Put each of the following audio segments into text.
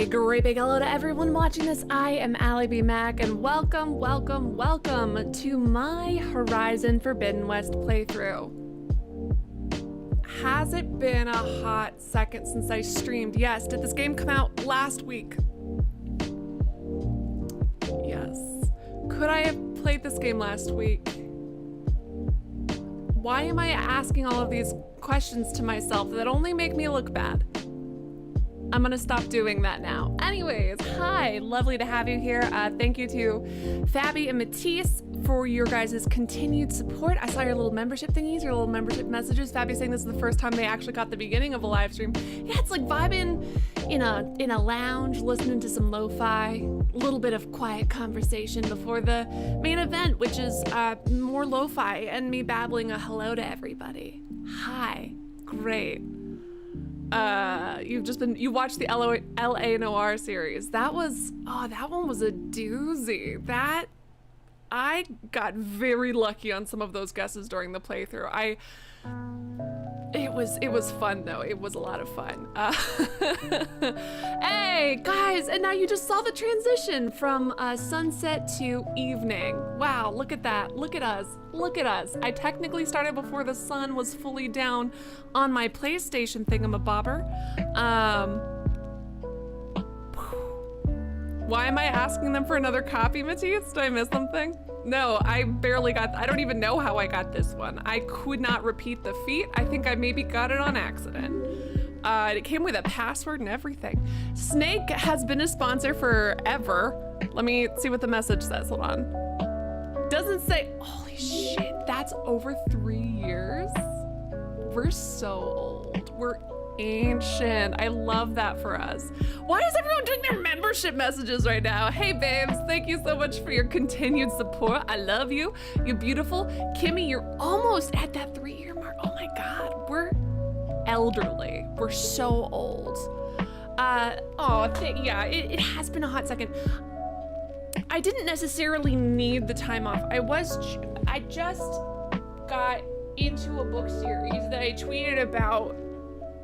A great big hello to everyone watching this. I am Ally B. Mac, and welcome to my Horizon Forbidden West playthrough. Has it been a hot second since I streamed? Yes. Did this game come out last week? Yes. Could I have played this game last week? Why am I asking all of these questions to myself that only make me look bad? I'm gonna stop doing that now. Anyways, hi, lovely to have you here. Thank you to Fabi and Matisse for your guys' continued support. I saw your little membership thingies, your little membership messages. Fabi saying this is the first time they actually got the beginning of a live stream. Yeah, it's like vibing in a lounge, listening to some lo-fi, a little bit of quiet conversation before the main event, which is more lo-fi and me babbling a hello to everybody. Hi, great. You watched the LA Noir series. That one was a doozy. I got very lucky on some of those guesses during the playthrough. It was fun though. It was a lot of fun. Hey guys, and now you just saw the transition from sunset to evening. Wow, look at that. Look at us. Look at us. I technically started before the sun was fully down on my PlayStation thingamabobber. Why am I asking them for another copy, Matisse? Did I miss something? No, I don't even know how I got this one. I could not repeat the feat. I think I maybe got it on accident. It came with a password and everything. Snake has been a sponsor forever. Let me see what the message says, hold on. Doesn't say, holy shit, that's over 3 years? We're so old, we're ancient. I love that for us. Why is everyone doing their membership messages right now? Hey babes, thank you so much for your continued support. I love you. You're beautiful. Kimmy, you're almost at that 3-year mark. Oh my God, we're elderly. We're so old. Yeah, it has been a hot second. I didn't necessarily need the time off. I just got into a book series that I tweeted about,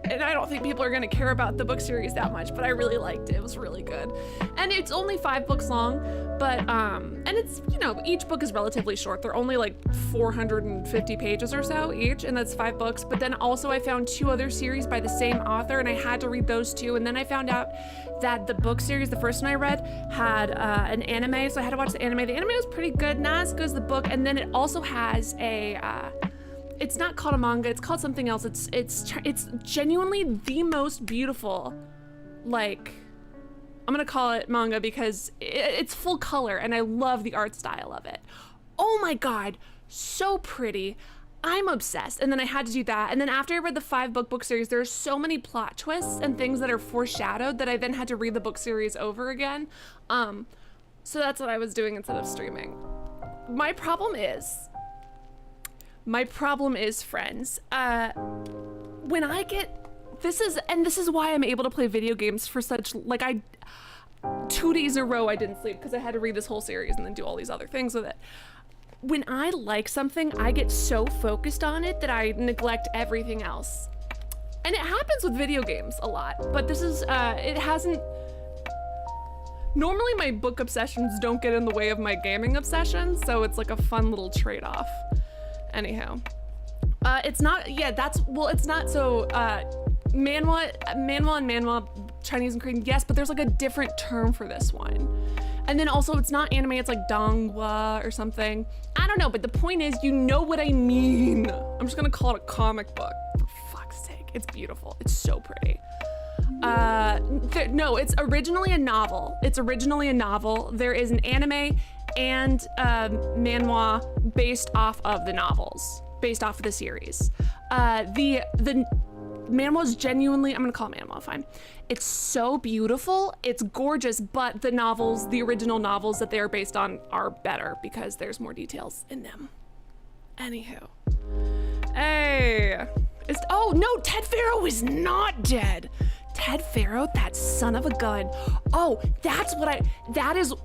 and I don't think people are gonna care about the book series that much, but I really liked it. It was really good. And it's only 5 books long, but, and it's, you know, each book is relatively short. They're only like 450 pages or so each, and that's 5 books. But then also I found 2 other series by the same author, and I had to read those 2. And then I found out that the book series, the first one I read, had an anime, so I had to watch the anime. The anime was pretty good, not as good as the book. And then it also has a, it's not called a manga, it's called something else. It's genuinely the most beautiful, like, I'm gonna call it manga because it's full color and I love the art style of it. Oh my God, so pretty. I'm obsessed. And then I had to do that. And then after I read the 5-book series, there are so many plot twists and things that are foreshadowed that I then had to read the book series over again. So that's what I was doing instead of streaming. My problem is, friends, when I get, this is why I'm able to play video games for such, like 2 days in a row I didn't sleep because I had to read this whole series and then do all these other things with it. When I like something, I get so focused on it that I neglect everything else. And it happens with video games a lot, but this is, it hasn't, normally my book obsessions don't get in the way of my gaming obsessions, so it's like a fun little trade-off. Anyhow, it's not, yeah, it's not so, manhwa and manhwa, Chinese and Korean, yes, but there's like a different term for this one. And then also it's not anime, it's like donghua or something. I don't know, but the point is, you know what I mean. I'm just gonna call it a comic book, for fuck's sake. It's beautiful, it's so pretty. No, it's originally a novel. There is an anime and manhwa based off of the novels, based off of the series. The manhwa's genuinely, I'm gonna call it manhwa, fine. It's so beautiful, it's gorgeous, but the novels, the original novels that they're based on are better because there's more details in them. Anywho. Hey, oh no, Ted Faro is not dead. Ted Faro, that son of a gun. Oh,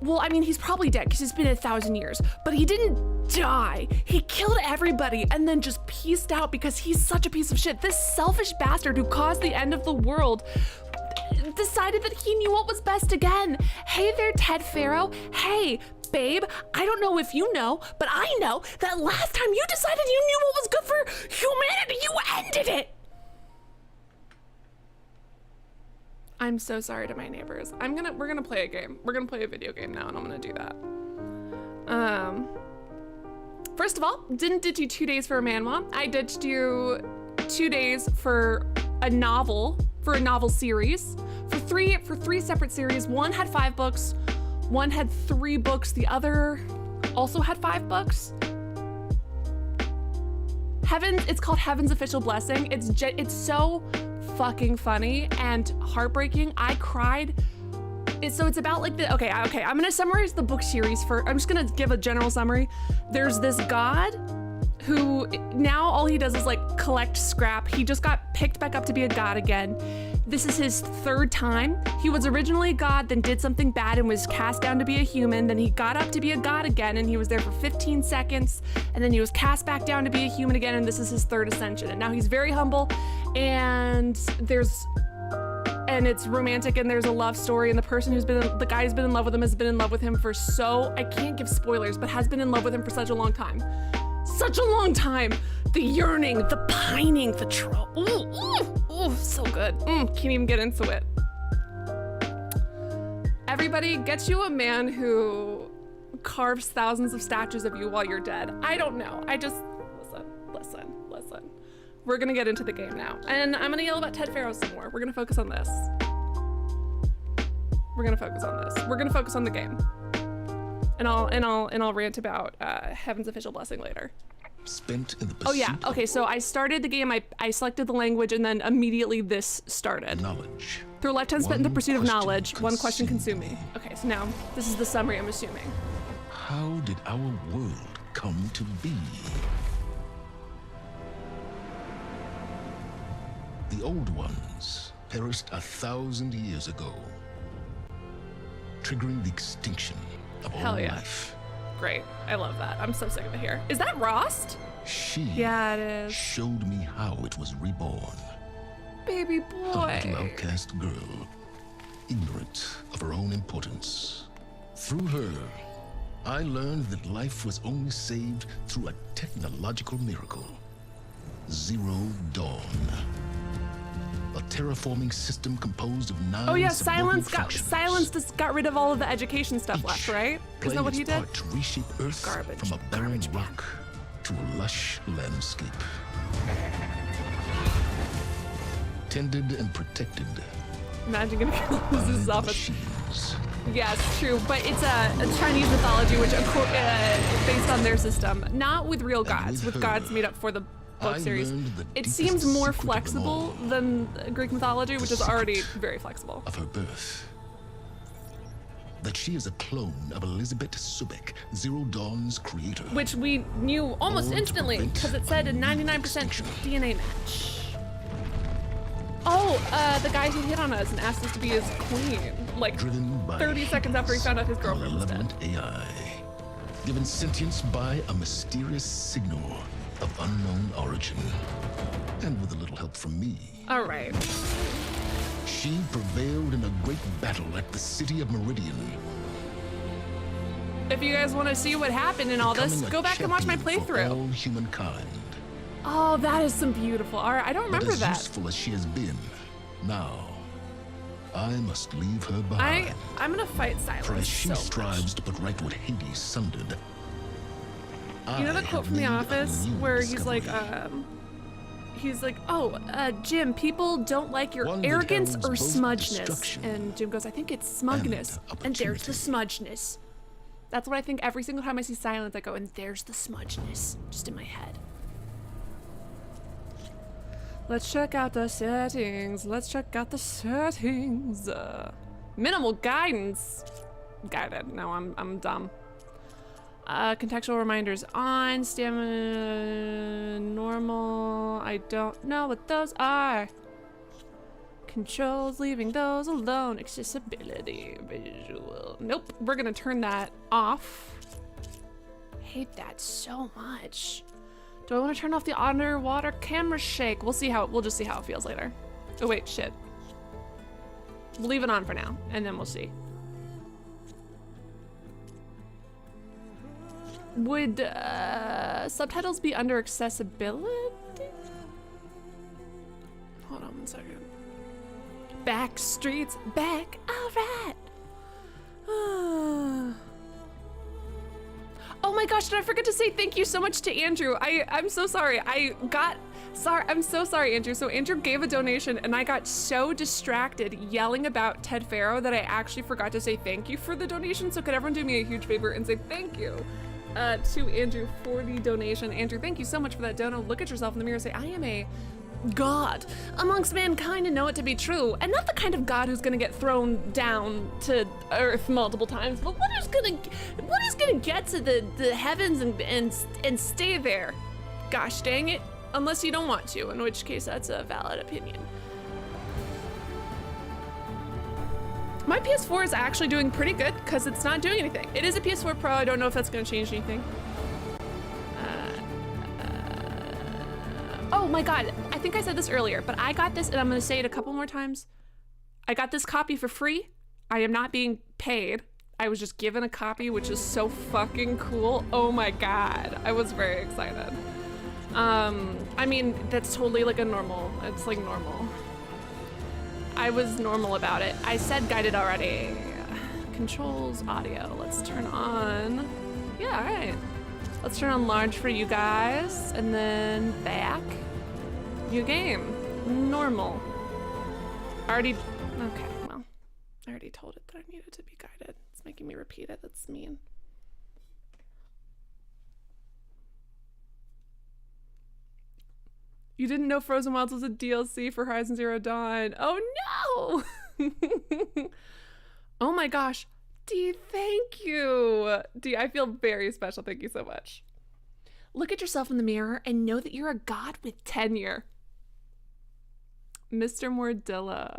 well, I mean, he's probably dead because it's been 1,000 years, but he didn't die. He killed everybody and then just pieced out because he's such a piece of shit. This selfish bastard who caused the end of the world decided that he knew what was best again. Hey there, Ted Farrow. Hey, babe, I don't know if you know, but I know that last time you decided you knew what was good for humanity, you ended it. I'm so sorry to my neighbors. We're gonna play a game. We're gonna play a video game now, and I'm gonna do that. First of all, didn't ditch you 2 days for a manhwa. I ditched you 2 days for a novel series, for three separate series. One had 5 books, one had 3 books, the other also had 5 books. It's called Heaven's Official Blessing. It's so fucking funny and heartbreaking. I cried. It's about like okay, I'm gonna summarize the book series I'm just gonna give a general summary. There's this god who now all he does is like collect scrap. He just got picked back up to be a god again. This is his 3rd time. He was originally a god, then did something bad and was cast down to be a human. Then he got up to be a god again, and he was there for 15 seconds. And then he was cast back down to be a human again, and this is his 3rd ascension. And now he's very humble, and it's romantic, and there's a love story, and the guy who's been in love with him has been in love with him for I can't give spoilers, but has been in love with him for such a long time. Such a long time. The yearning, the pining, the ooh, so good. Can't even get into it. Everybody, get you a man who carves thousands of statues of you while you're dead. I don't know. Listen. We're gonna get into the game now. And I'm gonna yell about Ted Farrow some more. We're gonna focus on this. We're gonna focus on the game. And I'll rant about Heaven's Official Blessing later. Spent in the oh yeah, okay, so I started the game, I selected the language, and then immediately this started. Knowledge. Through a lifetime spent in the pursuit of knowledge, one question consumed me. Okay, so now, this is the summary, I'm assuming. How did our world come to be? The old ones perished 1,000 years ago, triggering the extinction of all life. Great, I love that. I'm so sick of it here. Is that Rost? Yeah, it is. Showed me how it was reborn. Baby boy. A little outcast girl, ignorant of her own importance. Through her, I learned that life was only saved through a technological miracle. Zero Dawn. A terraforming system composed of 9 Oh yeah, subordinate Silence just got rid of all of the education stuff left, right? Isn't that what he did? To reshape Earth from a barren rock to a lush landscape. Tended and protected. Imagine gonna close this off. Machines. Yes, true, but it's a Chinese mythology, which based on their system, not with real gods, with gods made up for the book series. It seems more flexible than Greek mythology, which is already very flexible. Of her birth. That she is a clone of Elizabeth Subek, Zero Dawn's creator. Which we knew almost instantly, because it said a 99% DNA match. Oh, the guy who hit on us and asked us to be his queen, like 30 seconds after he found out his girlfriend was dead. AI, given sentience by a mysterious signal of unknown origin, and with a little help from me. All right. She prevailed in a great battle at the city of Meridian. If you guys want to see what happened in all this, go back and watch my playthrough. All humankind. Oh, that is some beautiful art. I don't remember that. As useful as she has been, now I must leave her behind. I'm gonna fight Silence. For as she strives to put right what Hades sundered. You know the quote from The Office where he's like, oh, Jim, people don't like your arrogance or smudgeness. And Jim goes, I think it's smugness. And there's the smudgeness. That's what I think every single time I see Silence, I go, and there's the smudgeness, just in my head. Let's check out the settings. Minimal guidance. Guided. No, I'm dumb. Contextual reminders on. Stamina normal. I don't know what those are. Controls, leaving those alone. Accessibility, visual. Nope, we're gonna turn that off. Hate that so much. Do I want to turn off the underwater camera shake? We'll just see how it feels later. Oh wait, shit. We'll leave it on for now, and then we'll see. Would subtitles be under accessibility? Hold on one second. Backstreet'S back. All right. Oh my gosh, did I forget to say thank you so much to Andrew? I'm so sorry. I'm so sorry, Andrew. So Andrew gave a donation and I got so distracted yelling about Ted Faro that I actually forgot to say thank you for the donation. So could everyone do me a huge favor and say thank you to Andrew for the donation. Andrew, thank you so much for that dono. Look at yourself in the mirror and say, I am a God amongst mankind and know it to be true. And not the kind of God who's gonna get thrown down to earth multiple times, but what is gonna get to the heavens and stay there. Gosh dang it. Unless you don't want to, in which case that's a valid opinion. My PS4 is actually doing pretty good because it's not doing anything. It is a PS4 Pro. I don't know if that's gonna change anything. Oh my God, I think I said this earlier, but I got this and I'm gonna say it a couple more times. I got this copy for free. I am not being paid. I was just given a copy, which is so fucking cool. Oh my God, I was very excited. I mean, that's totally like it's like normal. I was normal about it. I said guided already. Controls, audio, let's turn on. Yeah, all right. Let's turn on large for you guys, and then back. New game, normal. Okay, well, I already told it that I needed to be guided. It's making me repeat it, that's mean. You didn't know Frozen Wilds was a DLC for Horizon Zero Dawn. Oh no! Oh my gosh. Dee, thank you. Dee, I feel very special. Thank you so much. Look at yourself in the mirror and know that you're a god with tenure. Mr. Mordilla.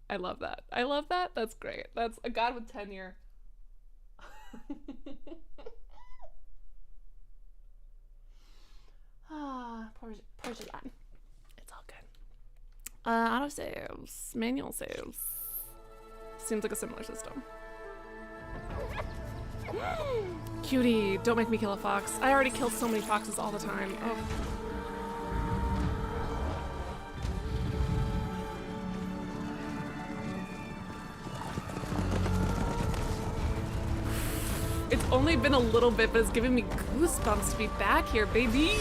I love that. I love that. That's great. That's a god with tenure. Poor Jalan. It's all good. Auto saves, manual saves. Seems like a similar system. Cutie, don't make me kill a fox. I already kill so many foxes all the time. Oh. It's only been a little bit, but it's giving me goosebumps to be back here, baby.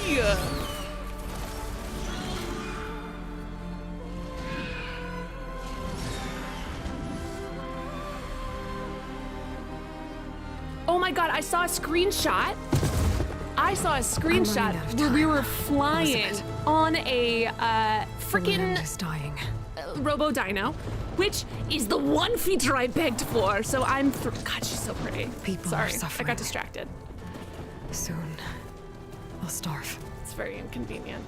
Oh my God, I saw a screenshot. Where we were flying on a freaking Robo Dino, which is the one feature I begged for. So I'm God, she's so pretty. People Sorry, are suffering. I got distracted. Soon, we'll starve. It's very inconvenient.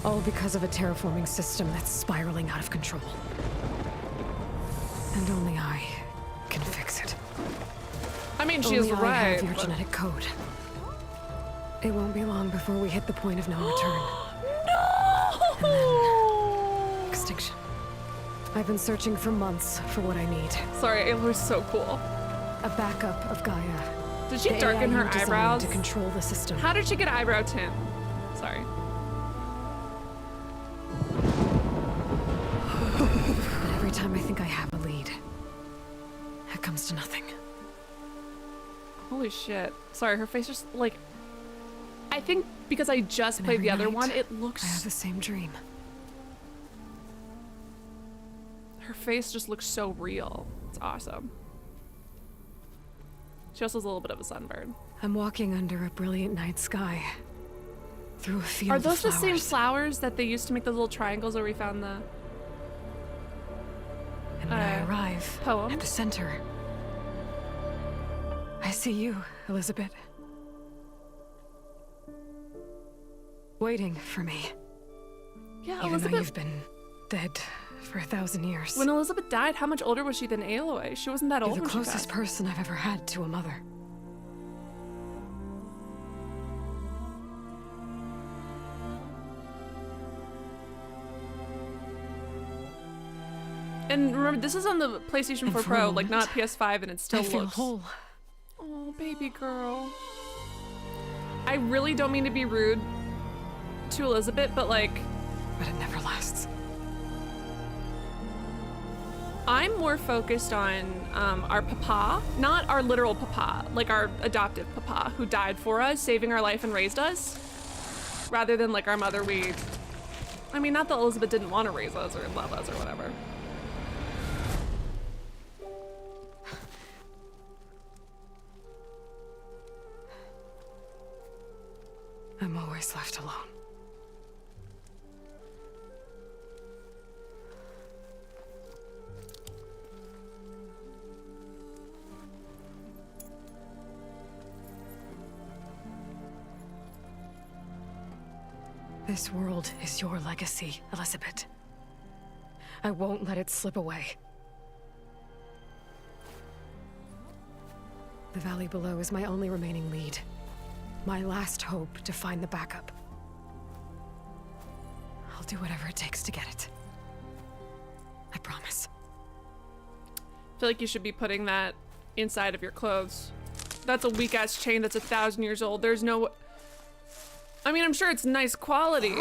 All because of a terraforming system that's spiraling out of control. And only I can fix it. I mean, she is only I right. have your genetic code. It won't be long before we hit the point of no return. No! And then extinction. I've been searching for months for what I need. Sorry, it was so cool. A backup of Gaia. Did she The darken AI her you designed eyebrows? to control the system. How did she get eyebrow tint? Sorry. But every time I think I have a lead, it comes to nothing. Holy shit. Sorry, her face just like... I think because I just And played every the other night, one, it looks... I have the same dream. Her face just looks so real. It's awesome. She also has a little bit of a sunburn. I'm walking under a brilliant night sky. Through a field Are of those the same flowers. flowers that they used to make those little triangles where we found the... And when I arrive poem? at the center, I see you, Elizabeth. Waiting for me. Yeah, Even Elizabeth... though you've been dead for 1,000 years. When Elizabeth died, how much older was she than Aloy? She wasn't that You're old the when she closest died. person I've ever had to a mother. And remember, this is on the PlayStation 4 for a Pro, like not moment, PS5, and it still I feel looks... whole. Oh, baby girl. I really don't mean to be rude to Elizabeth, but like... But it never lasts. I'm more focused on our papa, not our literal papa, like our adoptive papa who died for us, saving our life and raised us, rather than like our mother. I mean, not that Elizabeth didn't want to raise us or love us or whatever. I'm always left alone. This world is your legacy, Elizabeth. I won't let it slip away. The valley below is my only remaining lead. My last hope to find the backup. I'll do whatever it takes to get it. I promise. I feel like you should be putting that inside of your clothes. That's a weak ass chain that's 1,000 years old. There's no... I mean, I'm sure it's nice quality.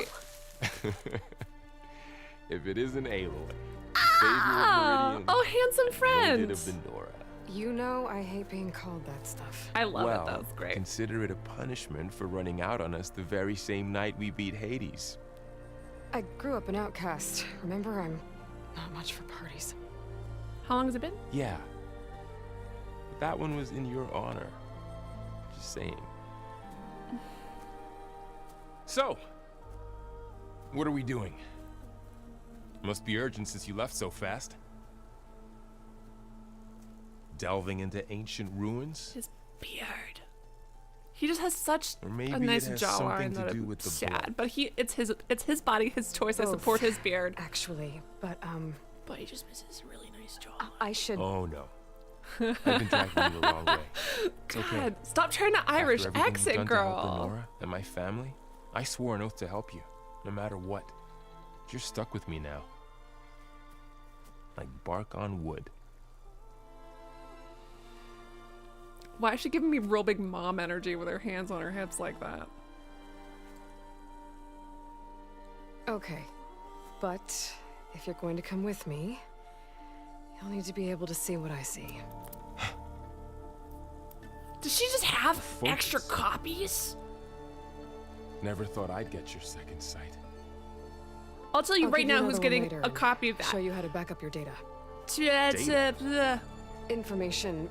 If it isn't Aloy, Ah! Oh, handsome friend. of the Nora. You know I hate being called that stuff. I love Well, it. That was great. consider it a punishment for running out on us the very same night we beat Hades. I grew up an outcast. Remember, I'm not much for parties. How long has it been? Yeah. But that one was in your honor. Just saying. So, what are we doing? Must be urgent since you left so fast. Delving into ancient ruins? His beard. He just has such Or maybe a nice it has jawline something that to do I'm with the sad. blood. But it's his body, his choice. I Both. support his beard. Actually, but But he just misses a really nice jawline. I should. Oh no. I've been dragging you the wrong way. It's okay. God, stop trying to Irish After everything accent, you've done to help girl. Nora and my family, I swore an oath to help you, no matter what. You're stuck with me now. Like bark on wood. Why is she giving me real big mom energy with her hands on her hips like that? Okay, but if you're going to come with me, you'll need to be able to see what I see. Does she just have Focus. extra copies? Never thought I'd get your second sight. I'll tell you I'll right give now another who's one getting later a copy of Show that. you how to back up your data. Information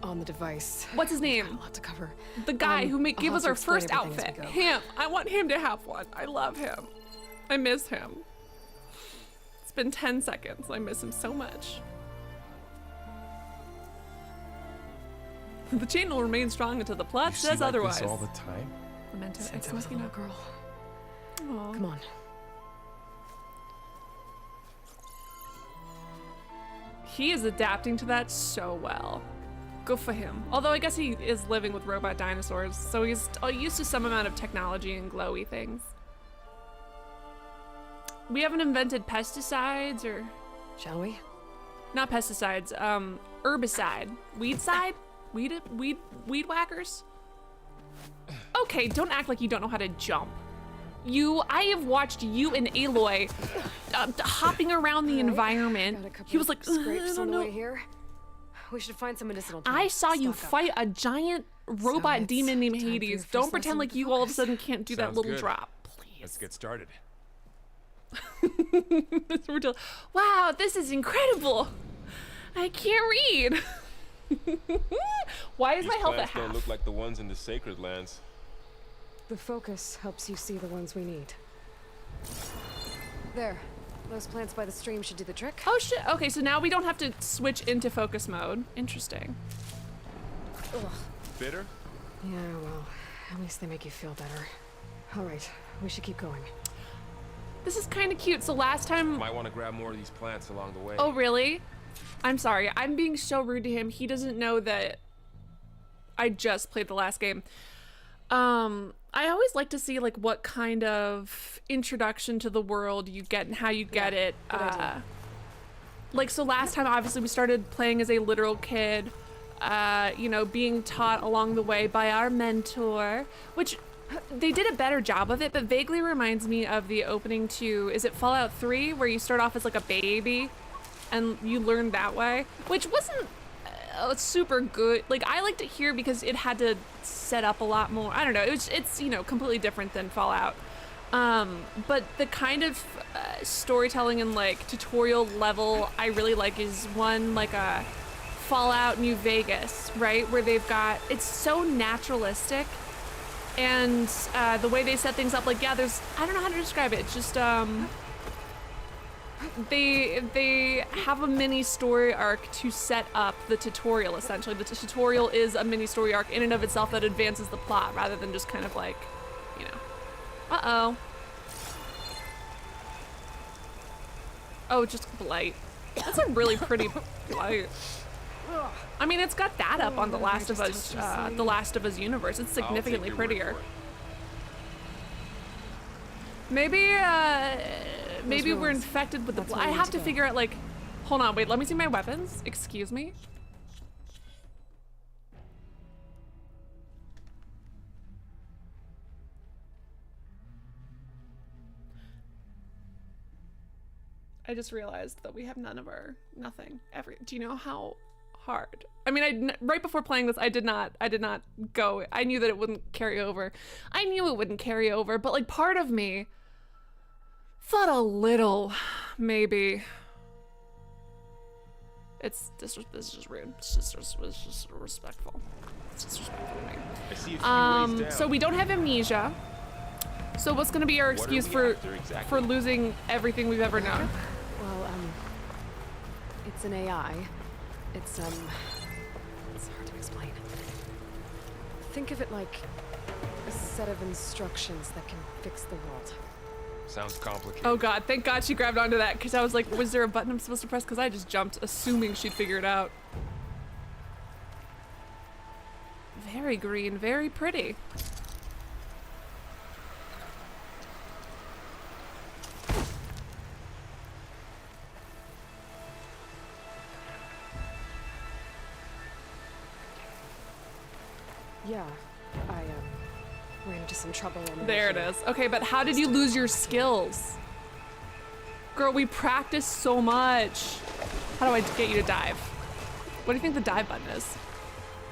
on the device. What's his Got name? a lot to cover. The guy who I'll gave have us to our explain first everything as outfit. we go. Him. I want him to have one. I love him. I miss him. It's been 10 seconds. I miss him so much. The chain will remain strong until the plot You see says like otherwise. this all the time? Memento Since ex I was a machina. little girl. Aw. Come on. He is adapting to that so well. Good for him. Although I guess he is living with robot dinosaurs, so he's used to some amount of technology and glowy things. We haven't invented pesticides or... Shall we? Not pesticides, herbicide. Weedside? Weed whackers? Okay, don't act like you don't know how to jump. I have watched you and Aloy hopping around the Got a environment. couple He was like, scrapes I on don't the way know. here. We should find some medicinal. I tools. saw you Stock up. fight a giant robot it's demon named time for your Hades. first Don't pretend lesson like with you all of a focus. sudden can't do that Sounds little good. drop. Let's Please. get started. It's ridiculous. Wow, this is incredible. I can't read. Why is my health at plants don't half? look like the ones in the sacred lands. The focus helps you see the ones we need. There. Those plants by the stream should do the trick. Oh shit. Okay, so now we don't have to switch into focus mode. Interesting. Ugh. Bitter? Yeah, well, at least they make you feel better. All right, we should keep going. This is kind of cute. So last time... Might want to grab more of these plants along the way. Oh, really? I'm sorry. I'm being so rude to him. He doesn't know that I just played the last game. I always like to see like what kind of introduction to the world you get and how you get it. good idea. like, so last time, obviously, we started playing as a literal kid, you know, being taught along the way by our mentor, which they did a better job of it, but vaguely reminds me of the opening to, is it Fallout 3, where you start off as like a baby and you learn that way, which wasn't super good. Like, I liked it here because it had to set up a lot more. I don't know, it's you know, completely different than Fallout. But the kind of storytelling and like tutorial level I really like is one like a Fallout New Vegas, right? Where they've got, it's so naturalistic, and the way they set things up, like, yeah, there's, I don't know how to describe it. It's just, they have a mini story arc to set up the tutorial, essentially. The tutorial is a mini story arc in and of itself that advances the plot, rather than just kind of like, you know, uh-oh. Oh, just blight. That's a really pretty blight. I mean, it's got that up on The Last of Us universe. It's significantly prettier. Maybe, maybe we're infected with the blight. I have to figure out, like, hold on, wait, let me see my weapons. Excuse me. I just realized that we have none of our, nothing, do you know how hard? I mean, right before playing this, I did not go, I knew that it wouldn't carry over. I knew it wouldn't carry over, but like part of me thought a little, maybe. This is just rude. It's just respectful. It's disrespectful to me. I see a few ways down. So we don't have amnesia. So what's gonna be our excuse for losing everything we've ever known? Well, it's an AI. It's hard to explain. Think of it like a set of instructions that can fix the world. Sounds complicated. Oh god, thank god she grabbed onto that, because I was like, was there a button I'm supposed to press? Because I just jumped, assuming she'd figure it out. Very green, very pretty. Yeah, I ran into some trouble on the There it is. Okay, but how did you lose your skills? Girl, we practiced so much. How do I get you to dive? What do you think the dive button is?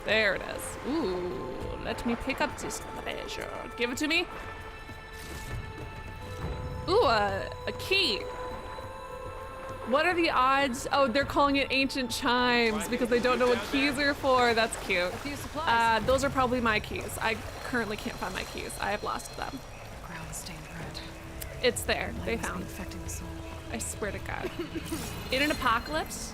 There it is. Ooh, let me pick up this treasure. Give it to me. Ooh, a key. What are the odds? Oh, they're calling it ancient chimes because they don't know what keys are for. That's cute. Those are probably my keys. I currently can't find my keys. I have lost them. Ground stained red. It's there. They found. Infecting the soul. I swear to God. In an apocalypse,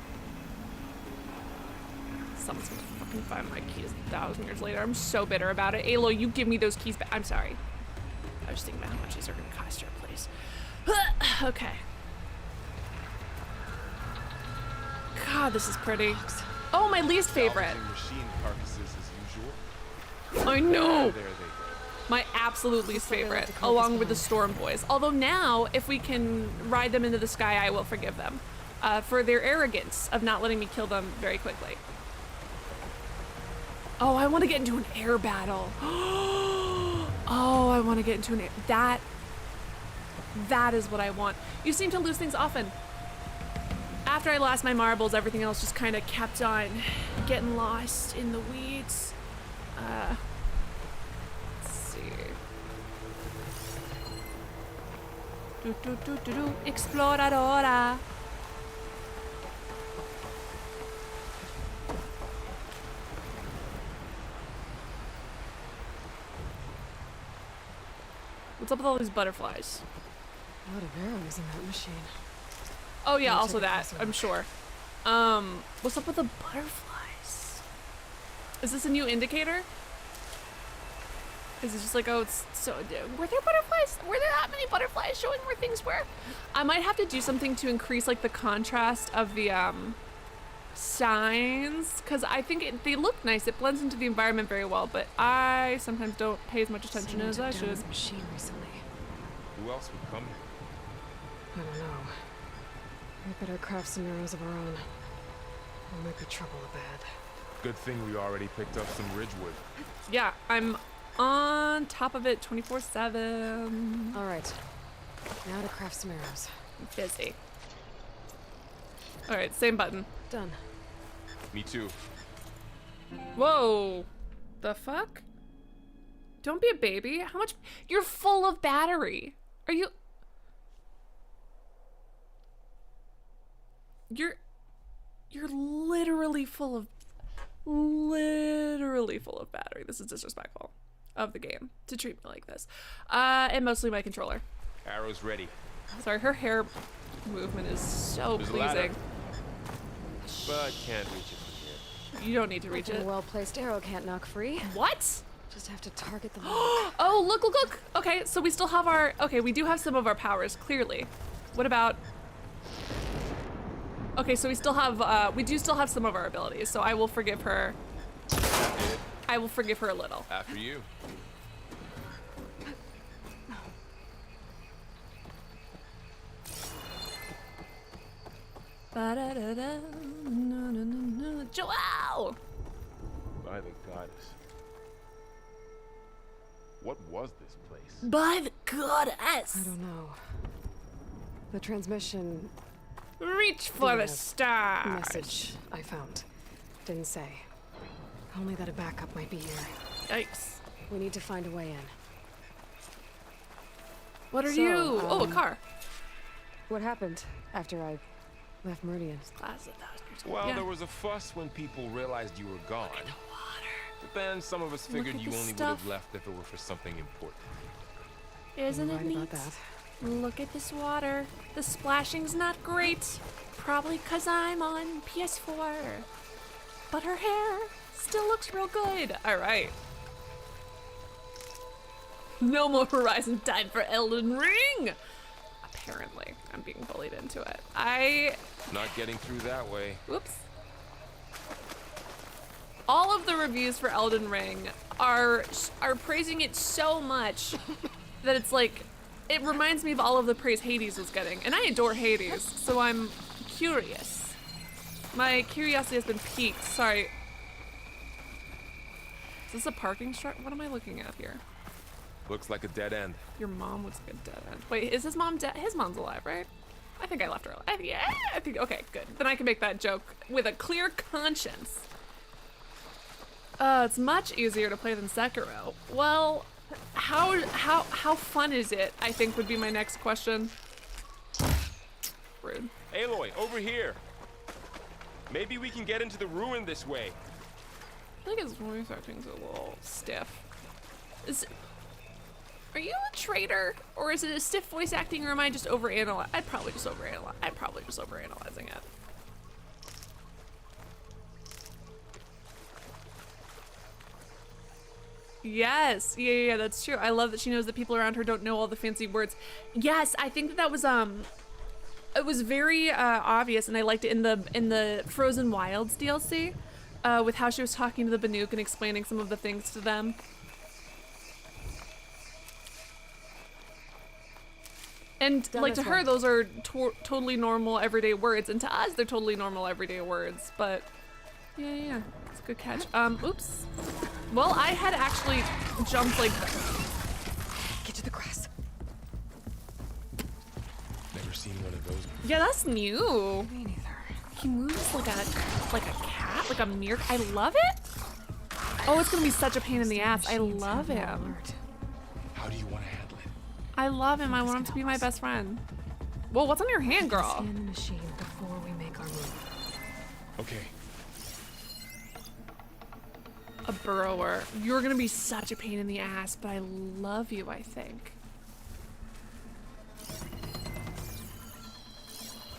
someone's gonna fucking find my keys 1,000 years later. I'm so bitter about it. Aloy, you give me those keys back. I'm sorry. I was thinking about how much these are gonna cost your place. Okay. God, this is pretty. Oh, my least favorite. Machine carcasses as usual. I know. There they go. My absolute least favorite, along with the Storm Boys. Although now, if we can ride them into the sky, I will forgive them for their arrogance of not letting me kill them very quickly. Oh, I want to get into an air battle. Oh, I want to get into an air. That is what I want. You seem to lose things often. After I lost my marbles, everything else just kind of kept on getting lost in the weeds. Let's see. Exploradora. What's up with all these butterflies? A lot of arrows in that machine. Oh yeah, also that, I'm sure. What's up with the butterflies? Is this a new indicator? Is it just like, oh, it's so, were there butterflies? Were there that many butterflies showing where things were? I might have to do something to increase like the contrast of the signs, because I think they look nice. It blends into the environment very well, but I sometimes don't pay as much attention as I should. Machine recently. Who else would come here? I don't know. We better craft some arrows of our own. Or might be trouble ahead. Good thing we already picked up some ridgewood. Yeah, I'm on top of it 24/7. All right. Now to craft some arrows. Busy. All right, same button. Done. Me too. Whoa. The fuck? Don't be a baby. How much? You're full of battery. Are you? You're literally full of battery. This is disrespectful of the game to treat me like this. And mostly my controller. Arrows ready. Sorry, her hair movement is so There's a ladder. pleasing. But can't reach it from here. You don't need to reach A it. well-placed arrow can't knock free. What? Just have to target the mark. Oh, look. Okay, so we still have our, okay, we do have some of our powers, clearly. What about, okay, so we still have, we do still have some of our abilities, so I will forgive her. I will forgive her a little. After you. Ba-da-da-da, na-na-na-na. Joelle! By the goddess. What was this place? By the goddess! I don't know. The transmission Reach for the Yeah. stars! message I found didn't say. Only that a backup might be here. Yikes. We need to find a way in. What are So, you? Oh, a car. What happened after I left Meridian? Well, Yeah. there was a fuss when people realized you were gone. But then some of us figured at you the only would stuff. have left if it were for something important. Isn't You're it right neat? about that. Look at this water. The splashing's not great. Probably 'cause I'm on PS4. But her hair still looks real good. All right. No more Horizon time for Elden Ring. Apparently, I'm being bullied into it. Not getting through that way. Whoops. All of the reviews for Elden Ring are praising it so much that it's like, it reminds me of all of the praise Hades was getting. And I adore Hades, so I'm curious. My curiosity has been piqued. Sorry. Is this a parking structure? What am I looking at here? Looks like a dead end. Your mom was a good dead end. Wait, is his mom dead? His mom's alive, right? I think I left her alive. I think, okay, good. Then I can make that joke with a clear conscience. It's much easier to play than Sekiro. Well, how fun is it, I think would be my next question. Rude. Aloy, over here. Maybe we can get into the ruin this way. I feel like his voice acting's a little stiff. Are you a traitor? Or is it a stiff voice acting, or am I just overanalyzing? I'm probably just overanalyzing it. Yes, yeah, that's true. I love that she knows that people around her don't know all the fancy words. Yes, I think that was it was very obvious, and I liked it in the Frozen Wilds DLC, with how she was talking to the Banuk and explaining some of the things to them. And Done like this to her, one. those are totally normal everyday words, and to us, they're totally normal everyday words. But yeah, it's a good catch. Oops. Well, I had actually jumped like Get to the grass. Never seen one of those. yeah, that's new. Me neither. He moves like a cat, like a mere. I love it. Oh, it's gonna be such a pain in the ass. I Machines love have no him. alert. How do you want to handle it? I love him. I want him Focus to be can my help best friend. Well, what's on your hand, girl? Scan the machine before we make our move. Okay. A burrower. You're gonna be such a pain in the ass, but I love you, I think.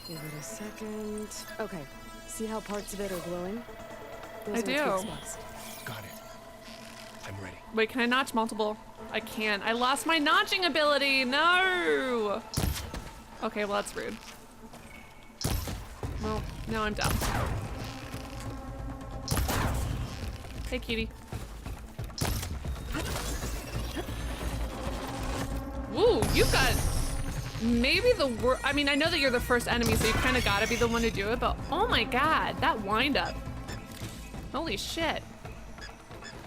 Give it a second. Okay. See how parts of it are glowing? Those I are its weak do. spots. Got it. I'm ready. Wait, can I notch multiple? I can't. I lost my notching ability. No. Okay, well that's rude. Well, now I'm dumb. Hey, kitty. Woo, you've got maybe the worst. I mean, I know that you're the first enemy, so you kind of gotta be the one to do it, but oh my god, that wind up. Holy shit.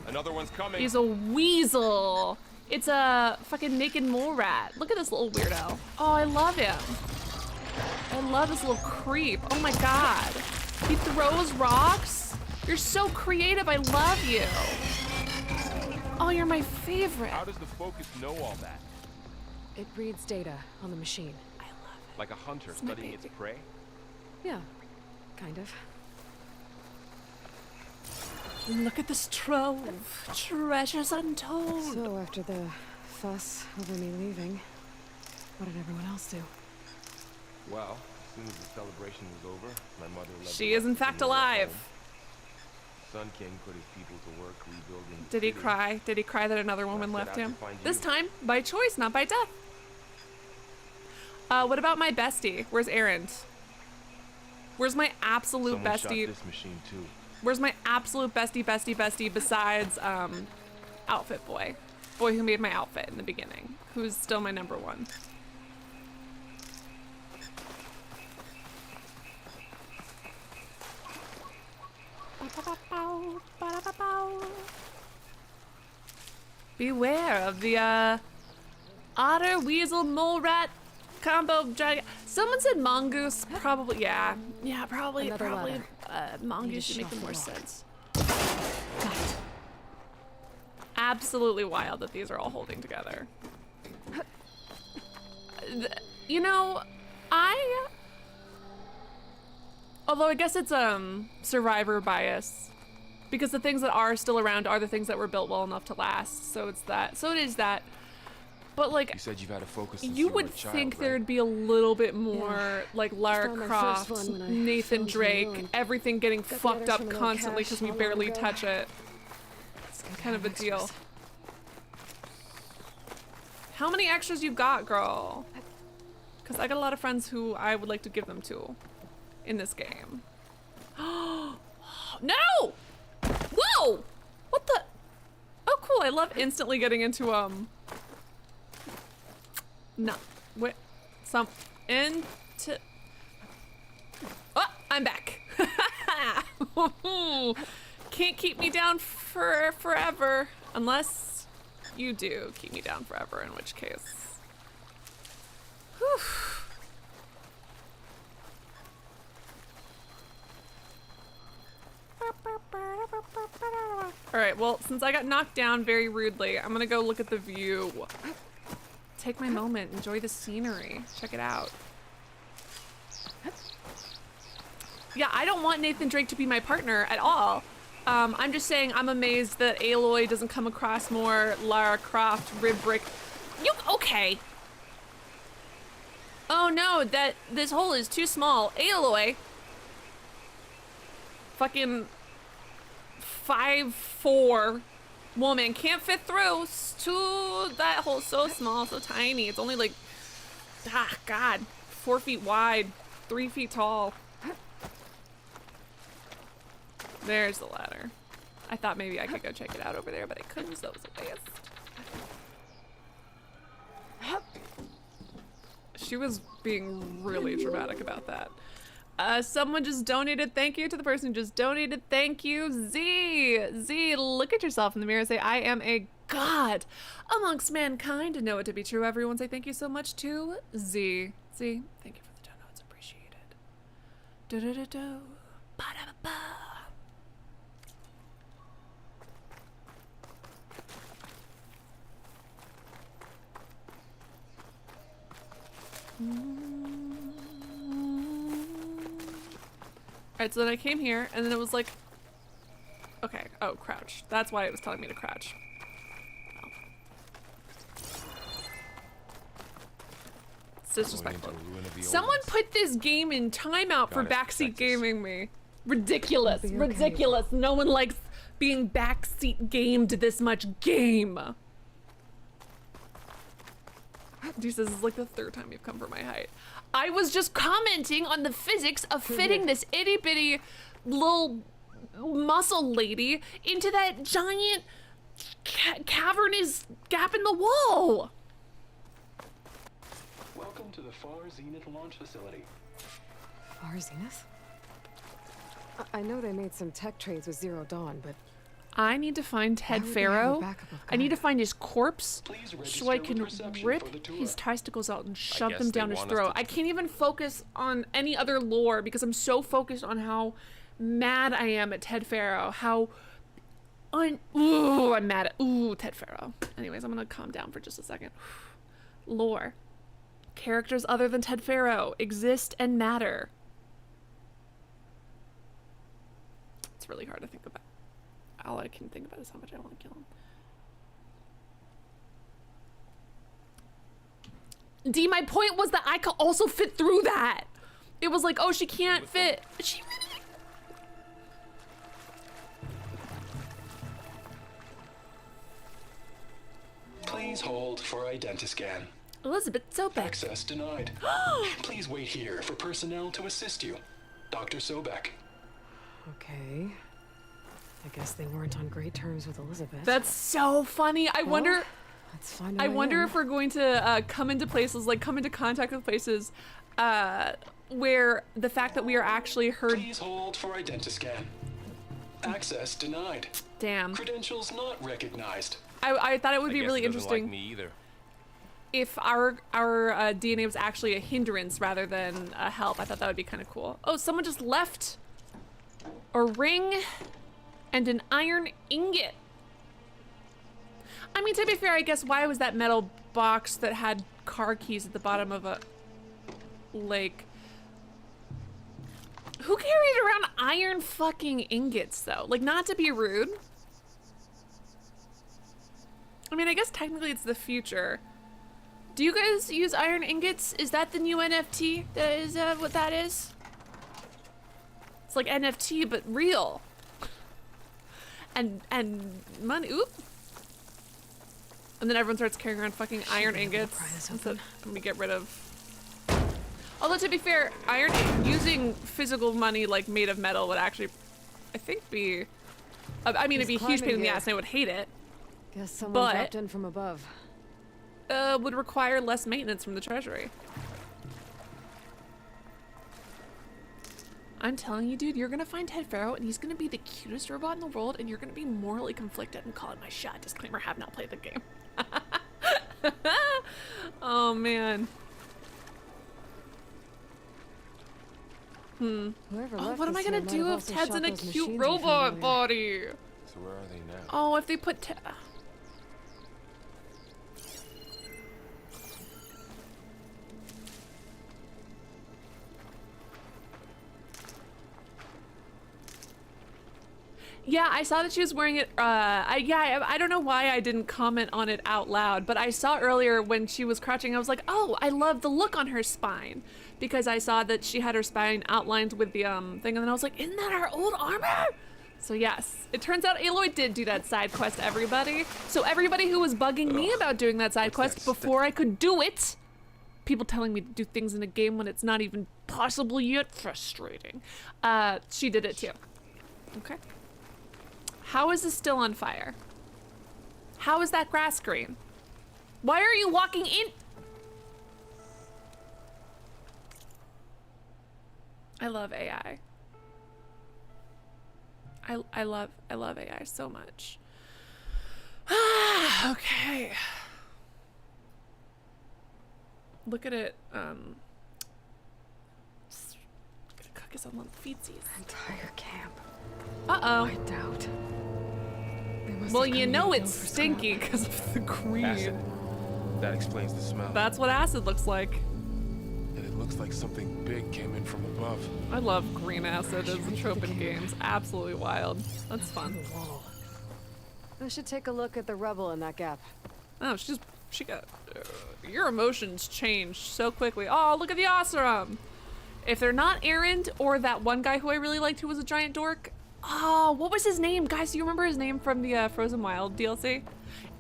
Another one's coming. He's a weasel. It's a fucking naked mole rat. Look at this little weirdo. Oh, I love him. I love this little creep. Oh my god. He throws rocks. You're so creative. I love you. Oh, you're my favorite. How does the focus know all that? It reads data on the machine. I love it. Like a hunter It's my studying its baby. prey? Yeah, kind of. Look at this trove. Treasures untold. So after the fuss over me leaving, what did everyone else do? Well, as soon as the celebration was over, my mother led She the is in rest of fact the war alive. home. Sun King put his people to work rebuilding the Did he city. cry? Did he cry that another woman set left out to him? find This you. time, by choice, not by death. What about my bestie? Where's Aaron? Where's my absolute Someone shot bestie? this machine too. Where's my absolute bestie besides outfit boy? Boy who made my outfit in the beginning. Who's still my number one. Beware of the otter, weasel, mole rat combo dragon. Someone said mongoose. Probably, yeah. Yeah, probably, Another probably ladder. Need mongoose to should make the shuffle more off. sense. Absolutely wild that these are all holding together. You know, although I guess it's survivor bias, because the things that are still around are the things that were built well enough to last. So it's that. So it is that. But like, You said you've had a focus since you were would a child, think right? there'd be a little bit more like Lara Found my Croft, first one when I Nathan fell into the Drake, ruin. everything getting Got the fucked others up from an old constantly cache because we not long barely ago. touch it. It's good to Kind of have a deal. extras. How many extras you got, girl? Because I got a lot of friends who I would like to give them to in this game. No! Whoa! What the? Oh, cool. I love instantly getting into, no. Wait. Into... Oh, I'm back. Can't keep me down for forever. Unless you do keep me down forever, in which case... Whew. Alright, well, since I got knocked down very rudely, I'm gonna go look at the view. Take my moment, enjoy the scenery. Check it out. Yeah, I don't want Nathan Drake to be my partner at all. I'm just saying I'm amazed that Aloy doesn't come across more Lara Croft, rib brick. You, okay. Oh no, this hole is too small. Aloy. Fucking 5'4" woman can't fit through that hole. So small, so tiny. It's only like, God, 4 feet wide, 3 feet tall. There's the ladder. I thought maybe I could go check it out over there, but I couldn't, so it was a waste. She was being really dramatic about that. Someone just donated. Thank you to the person who just donated. Thank you, Z. Look at yourself in the mirror and say, I am a god amongst mankind. And know it to be true. Everyone say thank you so much to Z. Z, thank you for the donuts. Appreciated. Do-do-do-do. Ba-da-ba-ba. Alright, so then I came here, and then it was like... Okay, oh, crouch. That's why it was telling me to crouch. Oh. It's disrespectful. Going into a ruin of the Someone old put this game in timeout for Got it, backseat Texas. gaming me. Ridiculous, It'll be okay. ridiculous. No one likes being backseat gamed this much game. Jesus, this is like the third time you've come for my height. I was just commenting on the physics of fitting this itty bitty little muscle lady into that giant cavernous gap in the wall. Welcome to the Far Zenith launch facility. Far Zenith? I know they made some tech trades with Zero Dawn, but I need to find Ted why would they have a Farrow. backup of I need to Gaia? find his corpse Please so I register can with reception rip for the tour. his testicles out and shove guess them they down his want us throat. to- I can't even focus on any other lore because I'm so focused on how mad I am at Ted Farrow. How I'm mad at Ted Farrow. Anyways, I'm gonna calm down for just a second. Lore. Characters other than Ted Farrow exist and matter. It's really hard to think about. All I can think about is how much I want to kill him. D, my point was that I could also fit through that. It was like, oh, she can't fit. She really... Please hold for identiscan. Elizabeth Sobek. Access denied. Please wait here for personnel to assist you. Dr. Sobek. okay. I guess they weren't on great terms with Elizabeth. That's so funny. I wonder... Let's find I out. wonder if we're going to come into places, like come into contact with places where the fact that we are actually heard... Please hold for identiscan. Access denied. Damn. Credentials not recognized. I thought it would I be guess really it doesn't interesting like me either. if our DNA was actually a hindrance rather than a help. I thought that would be kind of cool. Oh, someone just left a ring and an iron ingot. I mean, to be fair, I guess why was that metal box that had car keys at the bottom of a lake? Who carried around iron fucking ingots, though? Like, not to be rude. I mean, I guess technically it's the future. Do you guys use iron ingots? Is that the new NFT? That is what that is? It's like NFT, but real. And money. Oop. And then everyone starts carrying around fucking iron ingots. And we get rid of. Although to be fair, using physical money like made of metal would actually, I think, be. I mean, it'd be a huge pain in the ass, and I would hate it. Guess someone but- dropped in from above. Would require less maintenance from the treasury. I'm telling you, dude, you're gonna find Ted Farrow and he's gonna be the cutest robot in the world and you're gonna be morally conflicted and call it my shot. Disclaimer, have not played the game. Oh, man. Whoever Oh, left what am I this gonna here might do have if also Ted's shot in a those cute machines we found robot earlier. body? So where are they now? Oh, if they put Yeah, I saw that she was wearing it. I don't know why I didn't comment on it out loud, but I saw earlier when she was crouching, I was like, oh, I love the look on her spine. Because I saw that she had her spine outlined with the thing, and then I was like, isn't that her old armor? So yes, it turns out Aloy did do that side quest, everybody. So everybody who was bugging me about doing that side What's quest that before I could do it, people telling me to do things in a game when it's not even possible yet, frustrating. She did it too. Okay. How is this still on fire? How is that grass green? Why are you walking in? I love AI. I love AI so much. Okay. Look at it. Gonna cook his own little feetsies. Entire camp. Uh-oh. Wiped out. They must Well, have you come know in it's for scrap. stinky because of the green. Acid. That explains the smell. That's what acid looks like. And it looks like something big came in from above. I love green acid as a trope in games. Absolutely wild. That's fun. Whoa. I should take a look at the rubble in that gap. Oh, she got, your emotions changed so quickly. Oh, look at the Oseram. If they're not Erend or that one guy who I really liked who was a giant dork. Oh, what was his name? Guys, do you remember his name from the Frozen Wild DLC?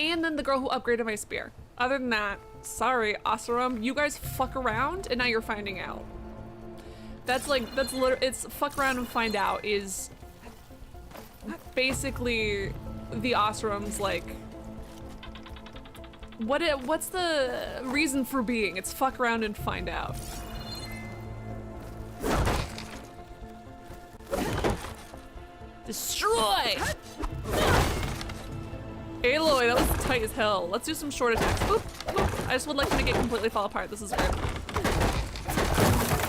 And then the girl who upgraded my spear. Other than that, sorry, Oseram, you guys fuck around and now you're finding out. That's literally, it's fuck around and find out is basically the Oseram's like What's the reason for being? It's fuck around and find out. Destroy! Aloy, that was tight as hell. Let's do some short attacks. Boop, boop. I just would like to make it completely fall apart. This is weird.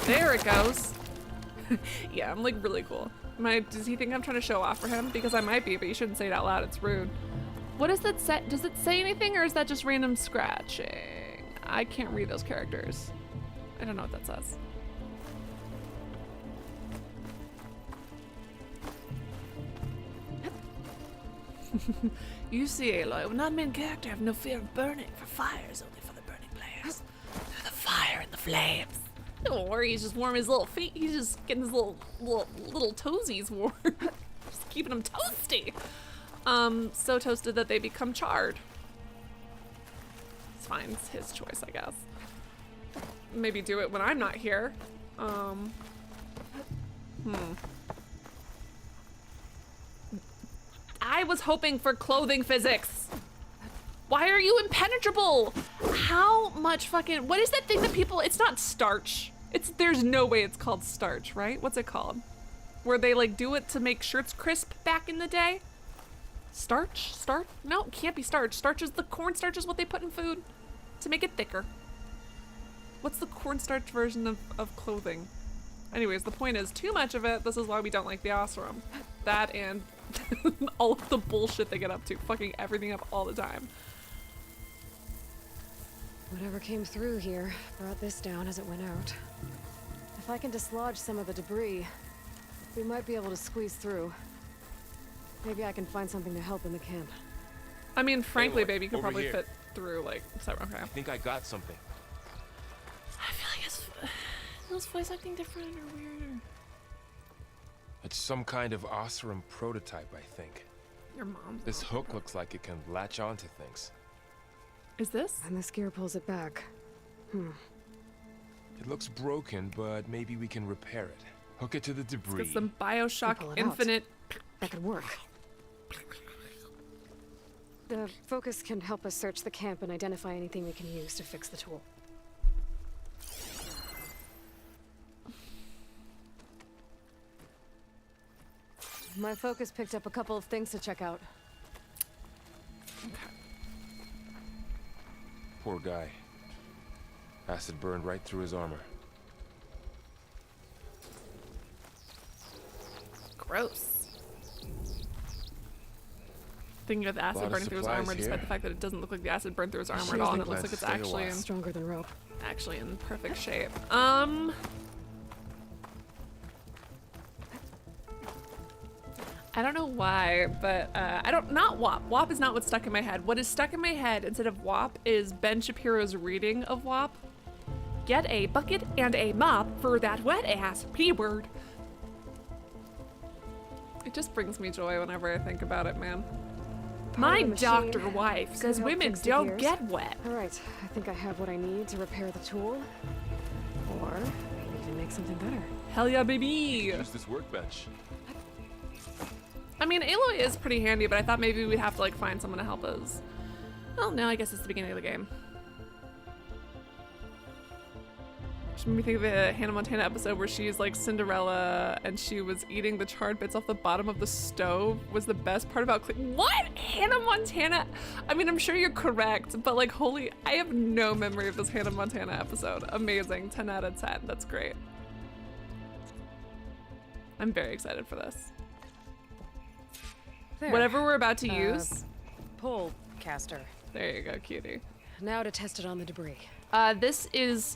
There it goes. Yeah, I'm like really cool. Does he think I'm trying to show off for him? Because I might be, but you shouldn't say it out loud. It's rude. What does that say? Does it say anything or is that just random scratching? I can't read those characters. I don't know what that says. You see, Aloy, when I'm main character, I have no fear of burning, for fire is only for the burning players. Through the fire and the flames. Don't worry, he's just warming his little feet. He's just getting his little toesies warm. Just keeping them toasty. So toasted that they become charred. It's fine, it's his choice, I guess. Maybe do it when I'm not here. I was hoping for clothing physics. Why are you impenetrable? How much fucking, what is that thing that people, it's not starch. There's no way it's called starch, right? What's it called? Where they like do it to make shirts crisp back in the day? Starch? Starch? No, it can't be starch. Cornstarch is what they put in food to make it thicker. What's the cornstarch version of clothing? Anyways, the point is, too much of it, this is why we don't like the Osram. That and all of the bullshit they get up to, fucking everything up all the time. Whatever came through here brought this down as it went out. If I can dislodge some of the debris, we might be able to squeeze through. Maybe I can find something to help in the camp. I mean, frankly, Aloy, babe, you could over probably here. fit through, like, so, okay. I think I got something. I feel like those voice acting different or weird or... It's some kind of Osram prototype, I think. Your mom's This mom. hook looks like it can latch onto things. Is this? And this gear pulls it back. It looks broken, but maybe we can repair it. Hook it to the It's debris. got some Bioshock Pull it out. Infinite. That could work. The focus can help us search the camp and identify anything we can use to fix the tool. My focus picked up a couple of things to check out. Poor guy. Acid burned right through his armor. Gross. Thinking of the acid Lot of burning through his supplies armor, despite here. the fact that it doesn't look like the acid burned through his armor Sure at all, they and it looks plan like to it's stay a while. Stronger than rope. actually in perfect shape. I don't know why, but not WAP. WAP is not what's stuck in my head. What is stuck in my head instead of WAP is Ben Shapiro's reading of WAP. Get a bucket and a mop for that wet ass P-word. It just brings me joy whenever I think about it, man. My of the machine doctor wife could says help women fix the don't gears. get wet. All right, I think I have what I need to repair the tool. Or maybe even make something better. Hell yeah, baby. Use this workbench. I mean, Aloy is pretty handy, but I thought maybe we'd have to like find someone to help us. Well, no, I guess it's the beginning of the game. Just made me think of the Hannah Montana episode where she's like Cinderella and she was eating the charred bits off the bottom of the stove was the best part about what? Hannah Montana? I mean, I'm sure you're correct, but like, holy, I have no memory of this Hannah Montana episode. Amazing, 10 out of 10, that's great. I'm very excited for this. There. Whatever we're about to use. Pull caster. There you go, cutie. Now to test it on the debris. This is,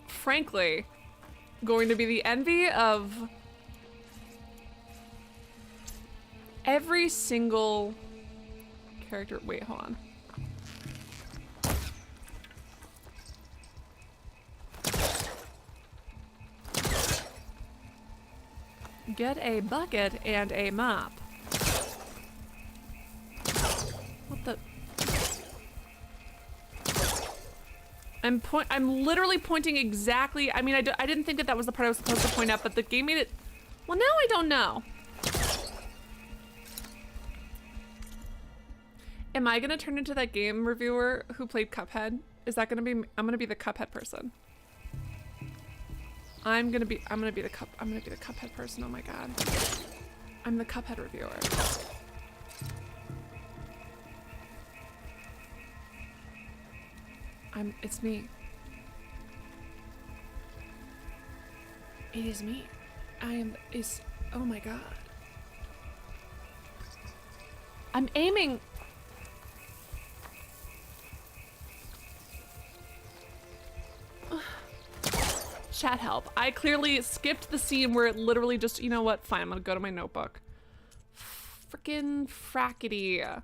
frankly, going to be the envy of every single character. Wait, hold on. Get a bucket and a mop. What the? I'm literally pointing exactly. I mean, I didn't think that was the part I was supposed to point out, but the game made it. Well, now I don't know. Am I gonna turn into that game reviewer who played Cuphead? Is that gonna be, I'm gonna be the Cuphead person. I'm gonna be the Cuphead person, oh my god. I'm the Cuphead reviewer. It's me. It is me. Oh my god. I'm aiming. Chat help. I clearly skipped the scene where it literally just, you know what? Fine, I'm gonna go to my notebook. Frickin' frackety.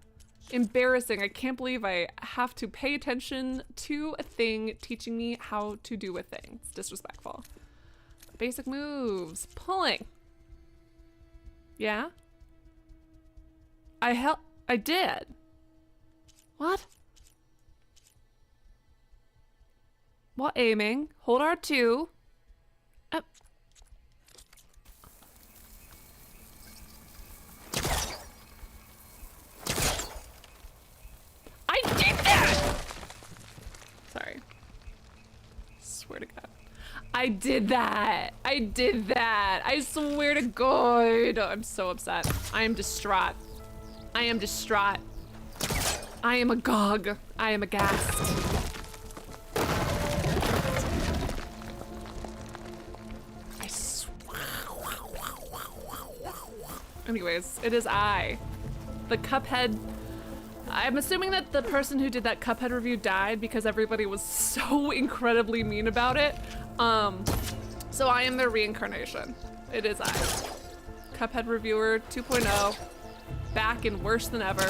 Embarrassing. I can't believe I have to pay attention to a thing teaching me how to do a thing. It's disrespectful. Basic moves. Pulling. Yeah? I did. What? While aiming, hold R2. Up. I did that! Sorry. Swear to God. I did that. I did that. I swear to God. I'm so upset. I am distraught. I am distraught. I am agog. I am aghast. Anyways, it is I. The Cuphead. I'm assuming that the person who did that Cuphead review died because everybody was so incredibly mean about it. So I am their reincarnation. It is I. Cuphead reviewer 2.0. Back and worse than ever.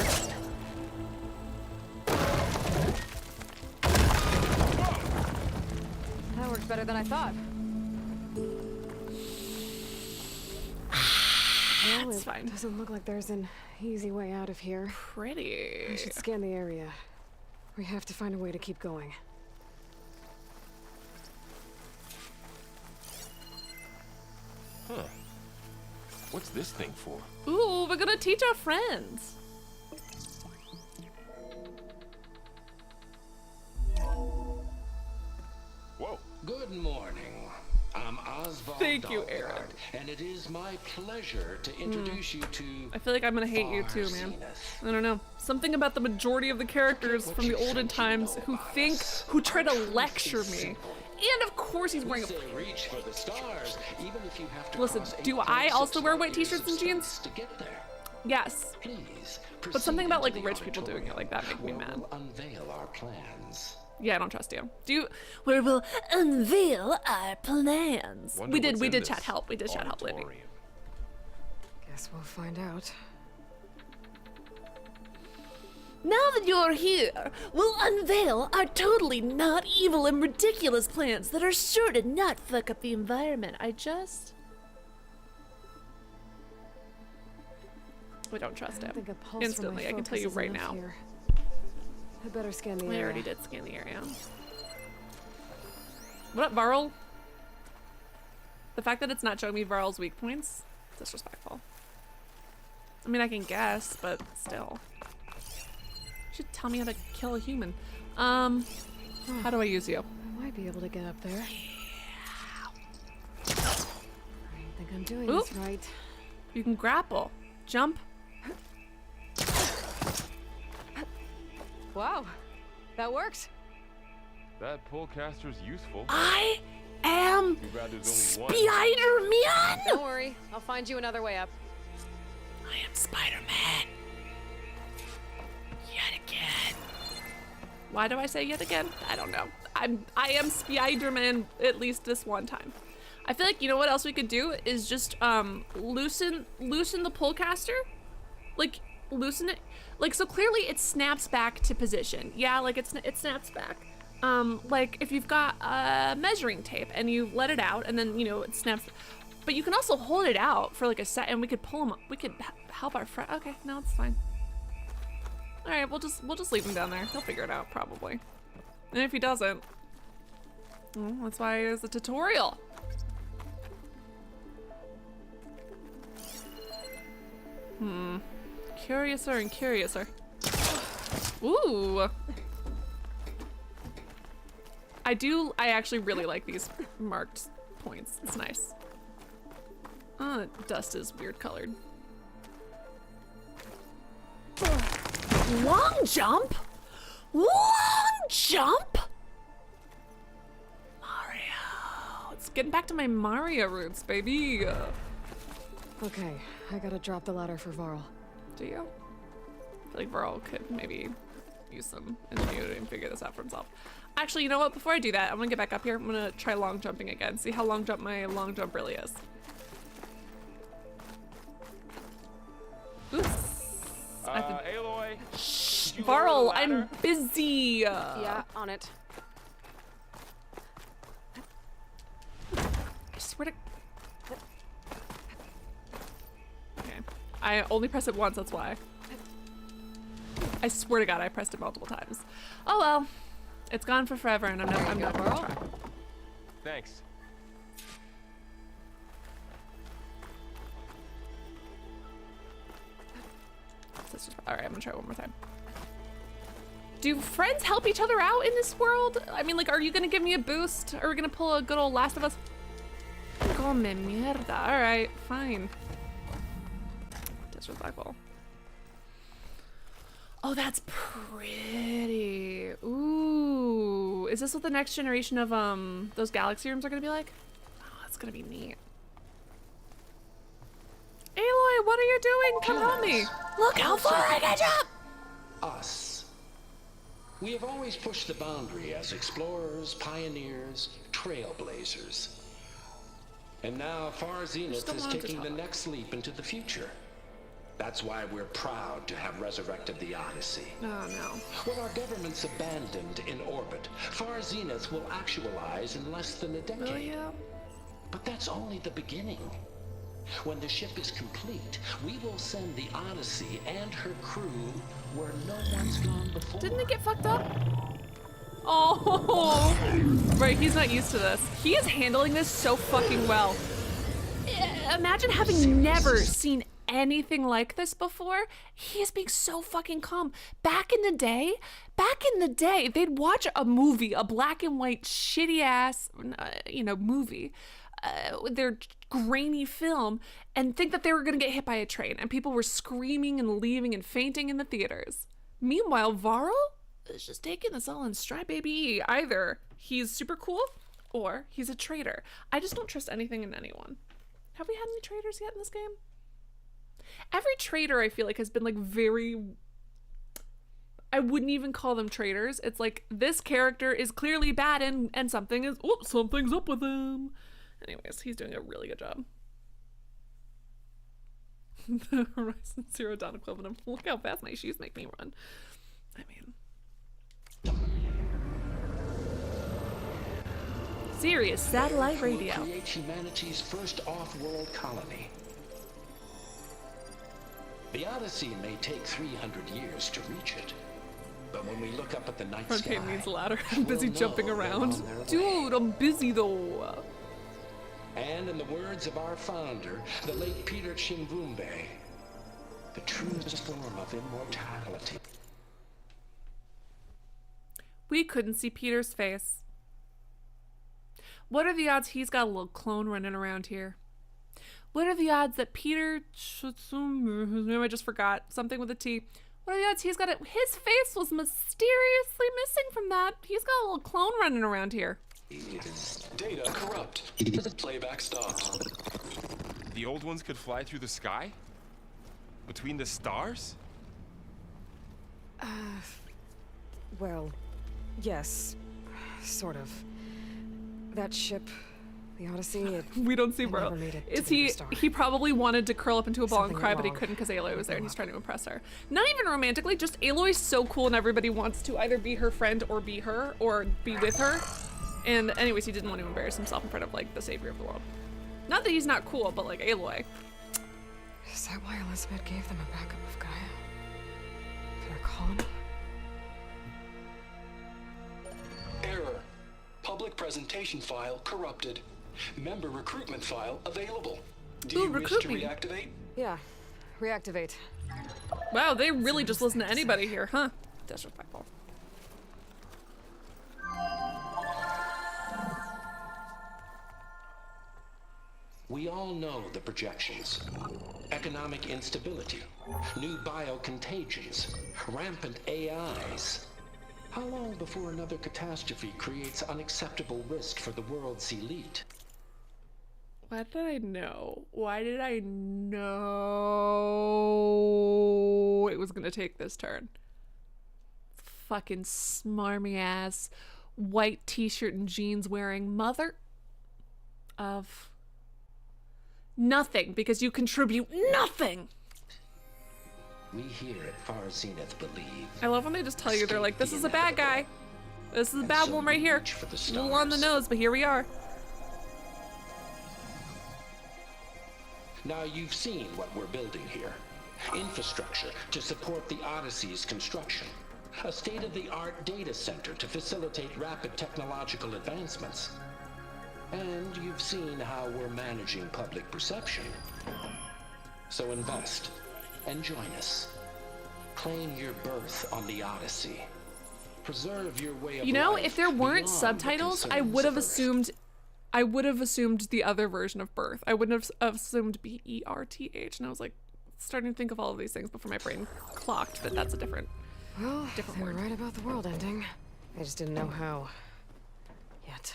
That worked better than I thought. Well, It's fine. Doesn't look like there's an easy way out of here. Pretty. I should scan the area. We have to find a way to keep going. Huh. What's this thing for? Ooh, we're gonna teach our friends. Whoa. Good morning. I'm Oswald Thank you, Dahlgard, Aaron. and it is my pleasure to introduce you to I feel like I'm gonna hate you too, man. Farseeth. I don't know. Something about the majority of the characters from the olden times who try to lecture me. And of course he's wearing a... Say reach for the stars, even if you have to Listen, cross do I 8.6 also wear white light years t-shirts of and jeans? space to get there. Yes. Please, But something proceed about like into the rich people doing it like that make me auditorium, mad. where we'll unveil our plans. Yeah, I don't trust you. Where we'll unveil our plans. Wonder We did what's in chat this help. We did chat help, lady. auditorium. Guess we'll find out. Now that you're here, we'll unveil our totally not evil and ridiculous plans that are sure to not fuck up the environment. We don't trust I him. think a pulse Instantly, from my I can tell you focus right is enough now. here. I better scan the We area. already did scan the area. What up, Varl? The fact that it's not showing me Varl's weak points, disrespectful. I mean, I can guess, but still. You should tell me how to kill a human. How do I use you? I might be able to get up there. I don't think I'm doing this right. You can grapple. Jump. Wow, that worked. That pullcaster's useful. I am Too bad there's only one. Spider-Man! Don't worry, I'll find you another way up. I am Spider-Man. Yet again. Why do I say yet again? I don't know. I am Spider-Man at least this one time. I feel like, you know what else we could do is just loosen the pullcaster. Like loosen it. Like, so clearly it snaps back to position. Yeah, like it snaps back. Like if you've got measuring tape and you let it out and then, you know, it snaps. But you can also hold it out for like a set and we could pull him up. We could help our friend. Okay, no, it's fine. All right, we'll just leave him down there. He'll figure it out probably. And if he doesn't, well, that's why there's a tutorial. Curiouser and curiouser. Ooh. I actually really like these marked points. It's nice. Oh, dust is weird colored. Long jump? Long jump? Mario. It's getting back to my Mario roots, baby. Okay, I gotta drop the ladder for Varl. Do you? I feel like Varl could maybe use some ingenuity and figure this out for himself. Actually, you know what? Before I do that, I'm gonna get back up here. I'm gonna try long jumping again. See how long jump my long jump really is. Oops. Aloy. Shh, did you Varl, lower the I'm ladder? busy. Yeah, on it. I swear to. Okay. I only pressed it once, that's why. I swear to God, I pressed it multiple times. Oh well. It's gone for forever and I'm not gonna try. Thanks. Alright, I'm gonna try one more time. Do friends help each other out in this world? I mean, like, are you gonna give me a boost? Are we gonna pull a good old Last of Us? Come mierda. Alright, fine. Disrespectful. Oh, that's pretty. Ooh. Is this what the next generation of those galaxy rooms are gonna be like? Oh, that's gonna be neat. Aloy, what are you doing? Come help me. Look how far I can jump! Us. We have always pushed the boundary as explorers, pioneers, trailblazers. And now Far Zenith is taking the next leap into the future. That's why we're proud to have resurrected the Odyssey. Oh no. When our government's abandoned in orbit, Far Zenith will actualize in less than a decade. Will you? But that's only the beginning. When the ship is complete, we will send the Odyssey and her crew where no one's gone before. Didn't it get fucked up? Oh, right, he's not used to this. He is handling this so fucking well. Imagine having never seen anything like this before. He is being so fucking calm. Back in the day, they'd watch a movie, a black and white shitty ass, movie, their grainy film, and think that they were gonna get hit by a train, and people were screaming and leaving and fainting in the theaters. Meanwhile, Varl is just taking this all in stride, baby. Either he's super cool or he's a traitor. I just don't trust anything in anyone. Have we had any traitors yet in this game? Every traitor I feel like has been like very, I wouldn't even call them traitors. It's like this character is clearly bad and something's up with him. Anyways, he's doing a really good job. The Horizon Zero Dawn equivalent of look how fast my shoes make me run. I mean, Sirius Satellite Radio. Create humanity's first off-world colony. The Odyssey may take 300 years to reach it, but when we look up at the night Front sky, pain needs a ladder. I'm busy we'll jumping know they're around. on their way. Dude, I'm busy though. And in the words of our founder, the late Peter Chimbumbe, the truest form of immortality. We couldn't see Peter's face. What are the odds he's got a little clone running around here? What are the odds that Peter, his name I just forgot, something with a T. What are the odds he's got his face was mysteriously missing from that. He's got a little clone running around here. Data corrupt. Playback stopped. The old ones could fly through the sky? Between the stars? Well, yes, sort of. That ship, the Odyssey, it We don't see never bro. made it Is to the he? star. He probably wanted to curl up into a ball and Something cry, but he wrong. couldn't because Aloy was there and he's trying to impress her. Not even romantically, just Aloy's so cool and everybody wants to either be her friend or be her or be with her. And anyways, he didn't want to embarrass himself in front of like the savior of the world. Not that he's not cool, but like Aloy. Is that why Elizabeth gave them a backup of Gaia? For their colony? Error. Public presentation file corrupted. Member recruitment file available. Do you wish to recruit me. reactivate? Yeah, reactivate. Wow, they really just listen to anybody here, huh? Disrespectful. We all know the projections. Economic instability, new biocontagions, rampant AIs. How long before another catastrophe creates unacceptable risk for the world's elite? Why did I know? Why did I know it was gonna take this turn? Fucking smarmy ass, white t-shirt and jeans wearing mother of nothing, because you contribute nothing. We here at Far Zenith believe. I love when they just tell you, they're like, this is a bad guy. This is a bad one right here. A little on the nose, but here we are. Now you've seen what we're building here. Infrastructure to support the Odyssey's construction. A state-of-the-art data center to facilitate rapid technological advancements. And you've seen how we're managing public perception. So invest and join us. Claim your berth on the Odyssey. Preserve your way of You know, life if there weren't beyond the subtitles, I concerns would have of Earth. assumed the other version of birth. I wouldn't have assumed BERTH, and I was like starting to think of all of these things before my brain clocked that that's a different. Well, Different they were word. right about the world ending. I just didn't know how. Yet.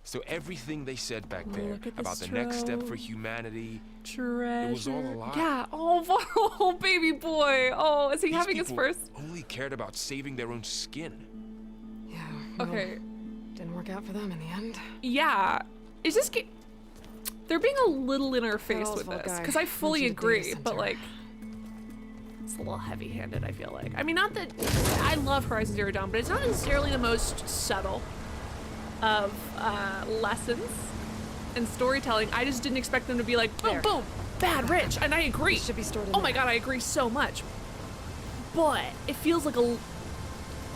So everything they said back there Look at about this the next step for trove. humanity, Treasure. was all a lie. Yeah. Oh, baby boy. Oh, is he these having his people first? only cared about saving their own skin. Yeah. Well, Okay. didn't work out for them in the end. Yeah. Is this game? They're being a little in our face with Oswald this, guy because I fully went to the agree, data but center. like, it's a little heavy-handed. I feel like. I mean, not that I love Horizon Zero Dawn, but it's not necessarily the most subtle of lessons and storytelling. I just didn't expect them to be like, boom, There. boom, bad, rich, and I agree. It should be stored in Oh my there. god, I agree so much. But it feels like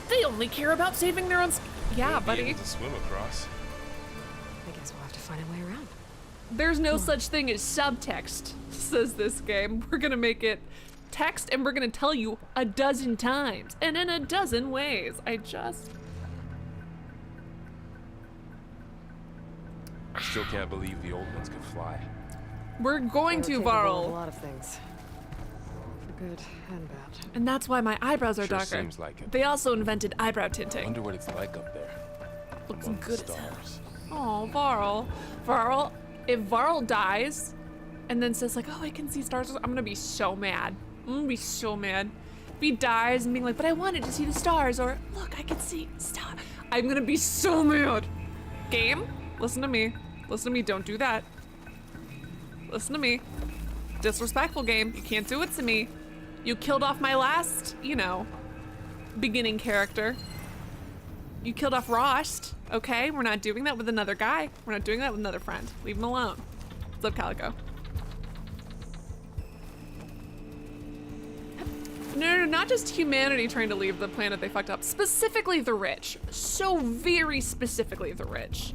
they only care about saving their own. Yeah, Won't be buddy. able to swim across. I guess we'll have to find a way around. There's no such thing as subtext, says this game. We're gonna make it text, and we're gonna tell you a dozen times and in a dozen ways. I Still can't believe the old ones could fly. we're going They're to capable of a Varl, lot of things. For good and bad. and that's why my eyebrows are Sure darker. seems like it. They also invented eyebrow tinting. Wonder what it's like up there. Looks among the good as hell. stars. Oh, Varl. If Varl dies and then says like, oh, I can see stars, I'm gonna be so mad. I'm gonna be so mad. If he dies and being like, but I wanted to see the stars, or look, I can see stars. I'm gonna be so mad. Game, listen to me. Listen to me, don't do that. Listen to me. Disrespectful game, you can't do it to me. You killed off my last, beginning character. You killed off Rost, okay? We're not doing that with another guy. We're not doing that with another friend. Leave him alone. What's up, Calico? No, not just humanity trying to leave the planet they fucked up. Specifically the rich. So very specifically the rich.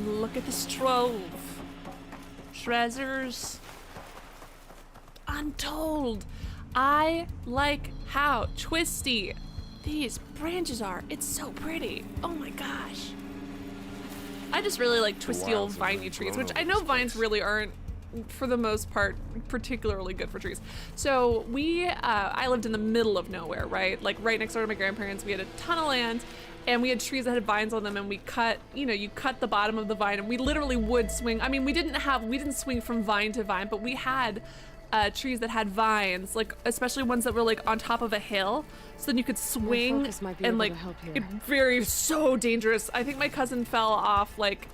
Look at this trove. Treasures. Untold. I like how twisty these branches are. It's so pretty. Oh my gosh. I just really like twisty old wilds have viney really trees, grown which over I know this vines place. really aren't, for the most part, particularly good for trees. So I lived in the middle of nowhere, right? Like right next door to my grandparents. We had a ton of land, and we had trees that had vines on them, and we cut, you cut the bottom of the vine, and we literally would swing. I mean, we didn't swing from vine to vine, but we had trees that had vines, like especially ones that were like on top of a hill, so then you could swing focus might be and able like to help here. it so dangerous. I think my cousin fell off like,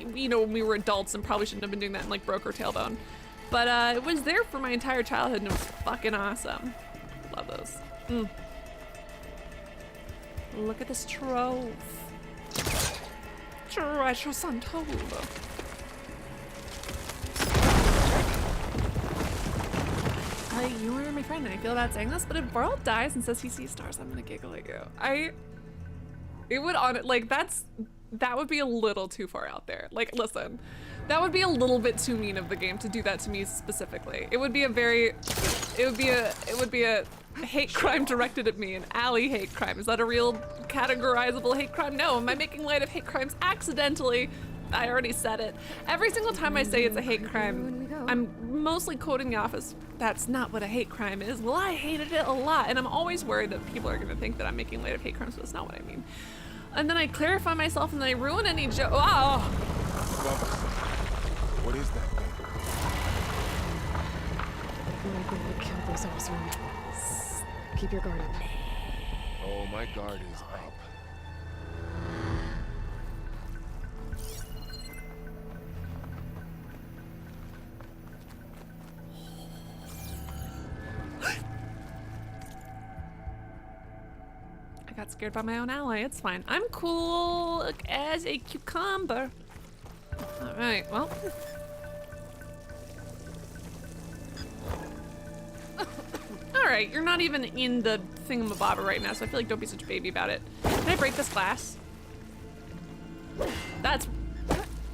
when we were adults and probably shouldn't have been doing that and like broke her tailbone. But it was there for my entire childhood and it was fucking awesome. Love those. Look at this trove. Treasures untold. You were my friend, and I feel bad saying this, but if Varl dies and says he sees stars, I'm gonna giggle at you. It would on it like that's That would be a little too far out there. Like, listen, that would be a little bit too mean of the game to do that to me specifically. It would be a hate crime directed at me, an alley hate crime. Is that a real categorizable hate crime? No. Am I making light of hate crimes accidentally? I already said it. Every single time I say it's a hate crime, I'm mostly quoting the office. That's not what a hate crime is. Well, I hated it a lot. And I'm always worried that people are gonna think that I'm making light of hate crimes, but that's not what I mean. And then I clarify myself and then I ruin any joke. Oh! What is that thing? I might be able to kill those officers. Keep your guard up. Oh, my guard is up. I got scared by my own ally. It's fine. I'm cool as a cucumber. All right, well. All right, you're not even in the thingamabobber right now, so I feel like don't be such a baby about it. Can I break this glass? That's,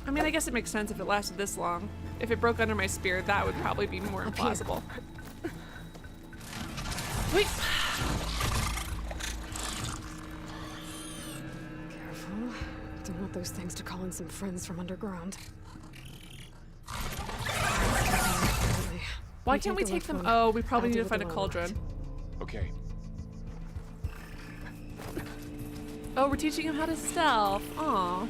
I mean, I guess it makes sense if it lasted this long. If it broke under my spear, that would probably be more implausible. Wait. Careful. Don't want those things to call in some friends from underground. Why can't we take them? Oh, we probably need to find a cauldron. Okay. Oh, we're teaching him how to stealth. Aw.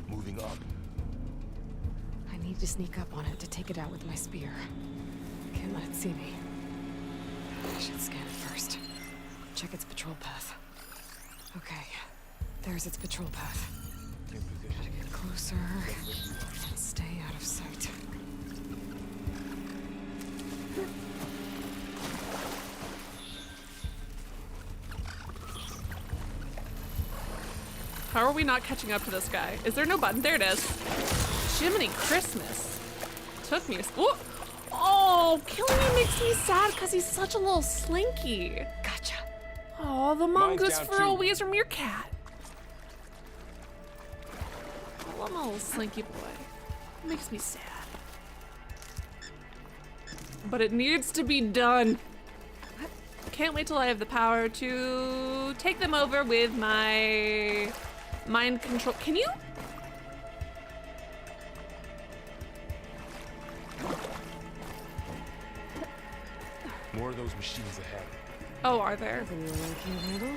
Moving up. I need to sneak up on it to take it out with my spear. Can't let it see me. I should scan it first. Check its patrol path. Okay, there's its patrol path. Gotta get closer and stay out of sight. How are we not catching up to this guy? Is there no button? There it is. Jiminy Christmas. Took me. Oh, oh, killing him makes me sad because he's such a little slinky. Gotcha. Oh, the Mine's mongoose down for too. a weasel meerkat. I love my little slinky boy. It makes me sad. But it needs to be done. Can't wait till I have the power to take them over with my mind control. Can you? More of those machines ahead. Oh, are there? Nothing you can't handle.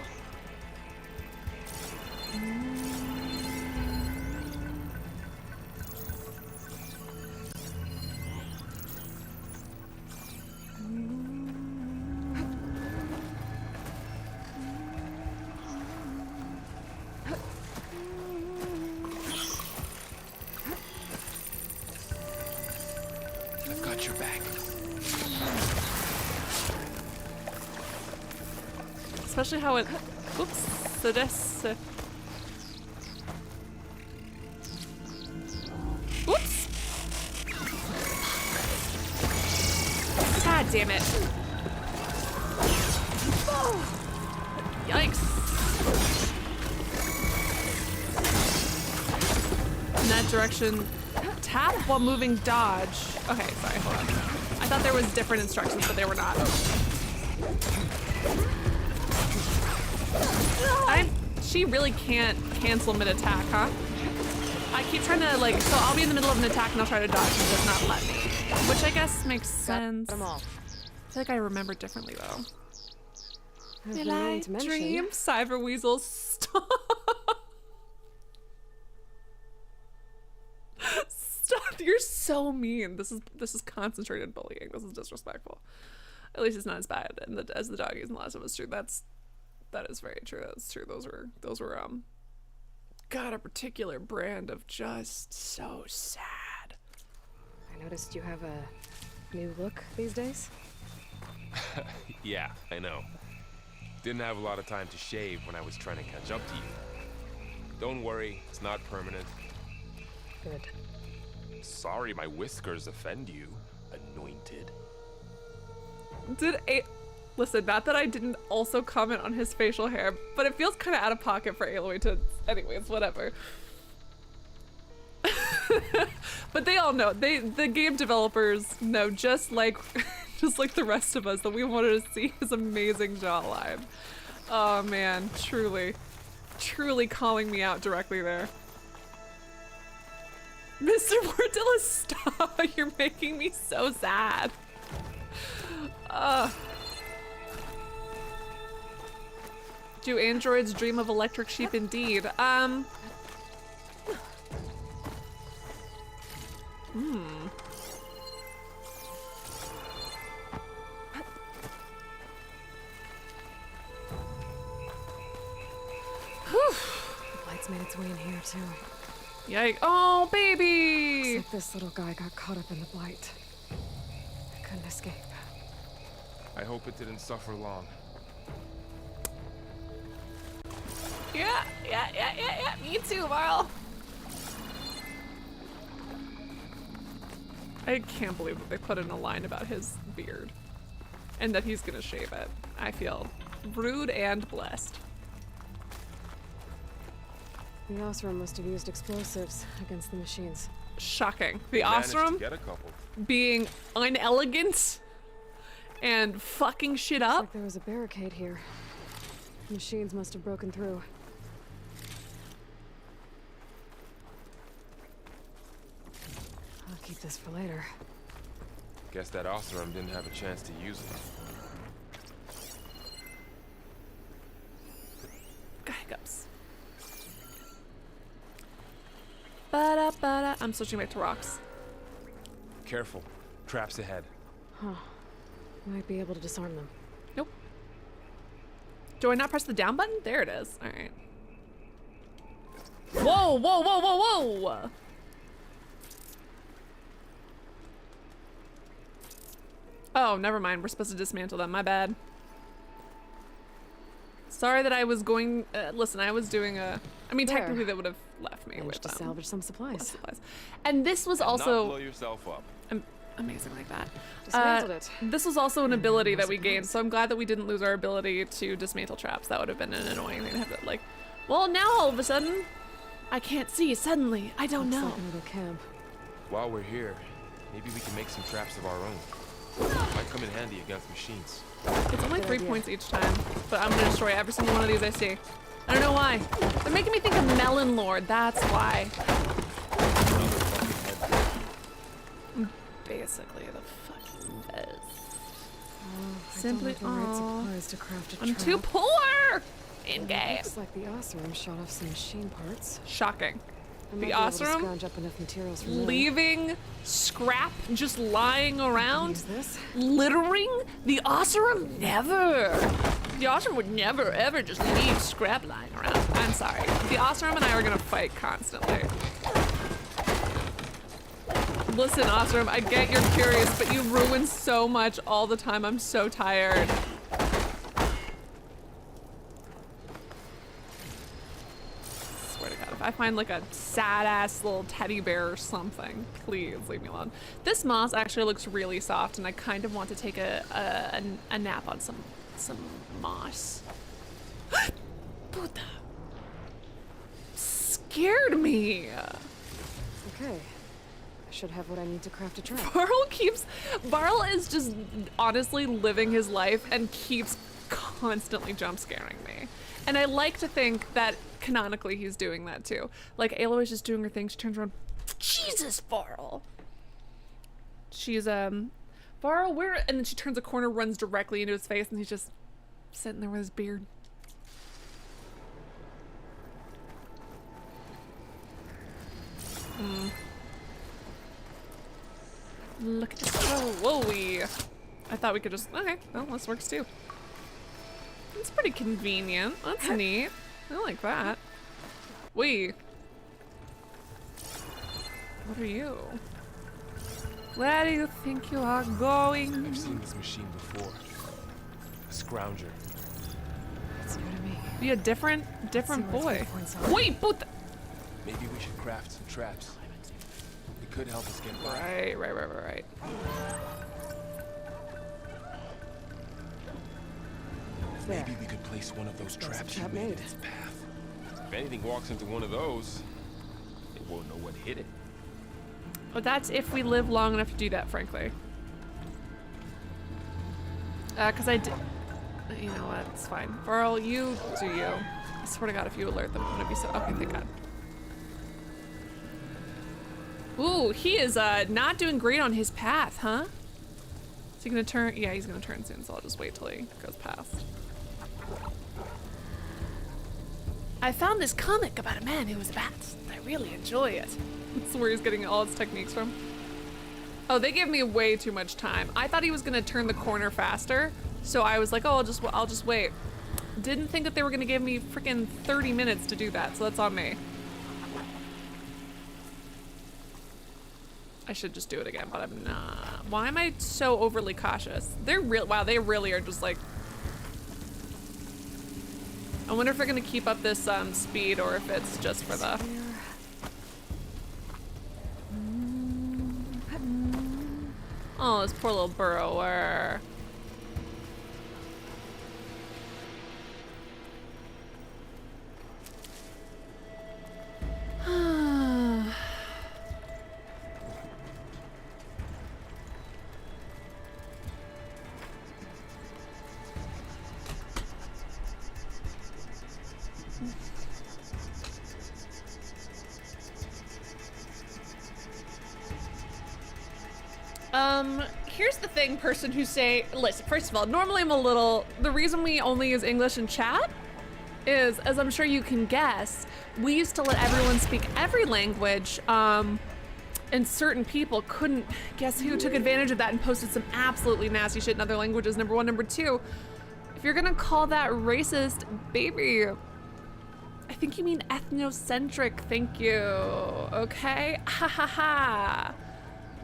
I've got your back. Especially how it, oops, so this, oops. God damn it. Yikes. In that direction, tap while moving dodge. Okay, sorry, hold on. I thought there was different instructions, but there were not. She really can't cancel mid-attack, huh? I keep trying to, like, so I'll be in the middle of an attack and I'll try to dodge and it does not let me. Which I guess makes sense. I feel like I remember differently, though. Did I dream? Cyber Weasel, stop. Stop, you're so mean. This is concentrated bullying. This is disrespectful. At least it's not as bad as the doggies in The Last of Us 2. That is very true. That's true. Those were God, a particular brand of just so sad. I noticed you have a new look these days. Yeah, I know. Didn't have a lot of time to shave when I was trying to catch up to you. Don't worry, it's not permanent. Good. Sorry my whiskers offend you, anointed. Listen, not that I didn't also comment on his facial hair, but it feels kind of out of pocket for Aloy to... Anyways, whatever. But they all know. The game developers know, just like the rest of us, that we wanted to see his amazing jawline. Oh man, truly calling me out directly there. Mr. Mortilla, stop! You're making me so sad. Do androids dream of electric sheep? Indeed. The blight's made its way in here too. Yikes. Oh, baby! Looks like this little guy got caught up in the blight. Couldn't escape. I hope it didn't suffer long. Yeah. Me too, Varl. I can't believe that they put in a line about his beard. And that he's gonna shave it. I feel rude and blessed. The Osram must have used explosives against the machines. Shocking. The Managed to Osram get a couple. being unelegant and fucking shit Looks up. like there was a barricade here. Machines must have broken through. I'll keep this for later. Guess that Osram didn't have a chance to use it. Hiccups. Ba-da-ba-da. I'm switching back to rocks. Careful. Traps ahead. Huh. Might be able to disarm them. Nope. Do I not press the down button? There it is. All right. Whoa, whoa, whoa, whoa, whoa! Oh, never mind. We're supposed to dismantle them. My bad. Sorry that I was going... listen, I was doing a... I mean, There. technically they would have left me Managed with to salvage some supplies. supplies. And this was Not blow also... yourself up. amazing like that. Dismantled it. This was also an ability that we gained, so I'm glad that we didn't lose our ability to dismantle traps. That would have been an annoying thing to have to, like... Well, now all of a sudden, I can't see. Suddenly, I don't Looks know. like another camp. While we're here, maybe we can make some traps of our own. Might come in handy against machines. It's only Good 3 idea. points each time, but I'm gonna destroy every single one of these I see. I don't know why. They're making me think of Melon Lord, that's why. Basically the fucking best. I Simply, don't have the right aw. supplies to craft a I'm trap. too poor in And game. it looks like the Osram shot off some machine parts. Shocking. I might The be able to Osram scrounge up enough materials from there. leaving scrap just lying around, Use this. littering. The Osram never. The Osram would never ever just leave scrap lying around. I'm sorry. The Osram and I are gonna fight constantly. Listen, Osram, I get you're curious, but you ruin so much all the time. I'm so tired. Swear to God, if I find like a sad ass little teddy bear or something, please leave me alone. This moss actually looks really soft, and I kind of want to take a nap on some moss. Puta. Scared me. Okay. I should have what I need to craft a trap. Varl is just honestly living his life and keeps constantly jump scaring me. And I like to think that canonically he's doing that too. Like Aloy is just doing her thing, she turns around, Jesus, Varl. She's Varl, where? And then she turns a corner, runs directly into his face, and he's just sitting there with his beard. Look at this. Whoa, whoa. I thought we could just. Okay, well, this works too. It's pretty convenient. That's neat. I like that. Wait. What are you? Where do you think you are going? I've seen this machine before. A scrounger. It's new to me. Be a different See what its boy. weak points are. Wait, but Maybe we should craft some traps. It could help us get by. right. there. Maybe we could place one of those There's a traps you trap made in made. its path. If anything walks into one of those, it won't know what hit it. But that's if we live long enough to do that, frankly. Cause I did. You know what? It's fine. Burl, you do you. I swear to God, if you alert them, I'm gonna be so. Okay, thank God. Ooh, he is not doing great on his path, huh? Is he gonna turn? Yeah, he's gonna turn soon, so I'll just wait till he goes past. I found this comic about a man who was a bat. I really enjoy it. That's where he's getting all his techniques from. Oh, they gave me way too much time. I thought he was gonna turn the corner faster, so I was like, oh, I'll just wait. Didn't think that they were gonna give me freaking 30 minutes to do that, so that's on me. I should just do it again, but I'm not. Why am I so overly cautious? They're real. Wow, they really are just like. I wonder if they're gonna keep up this speed or if it's just for the. Oh, this poor little burrower. Here's the thing, person who say, listen, first of all, normally I'm a little, the reason we only use English in chat is, as I'm sure you can guess, we used to let everyone speak every language, and certain people couldn't, guess who took advantage of that and posted some absolutely nasty shit in other languages, number one. Number two, if you're gonna call that racist, baby, I think you mean ethnocentric, thank you, okay? Ha ha ha.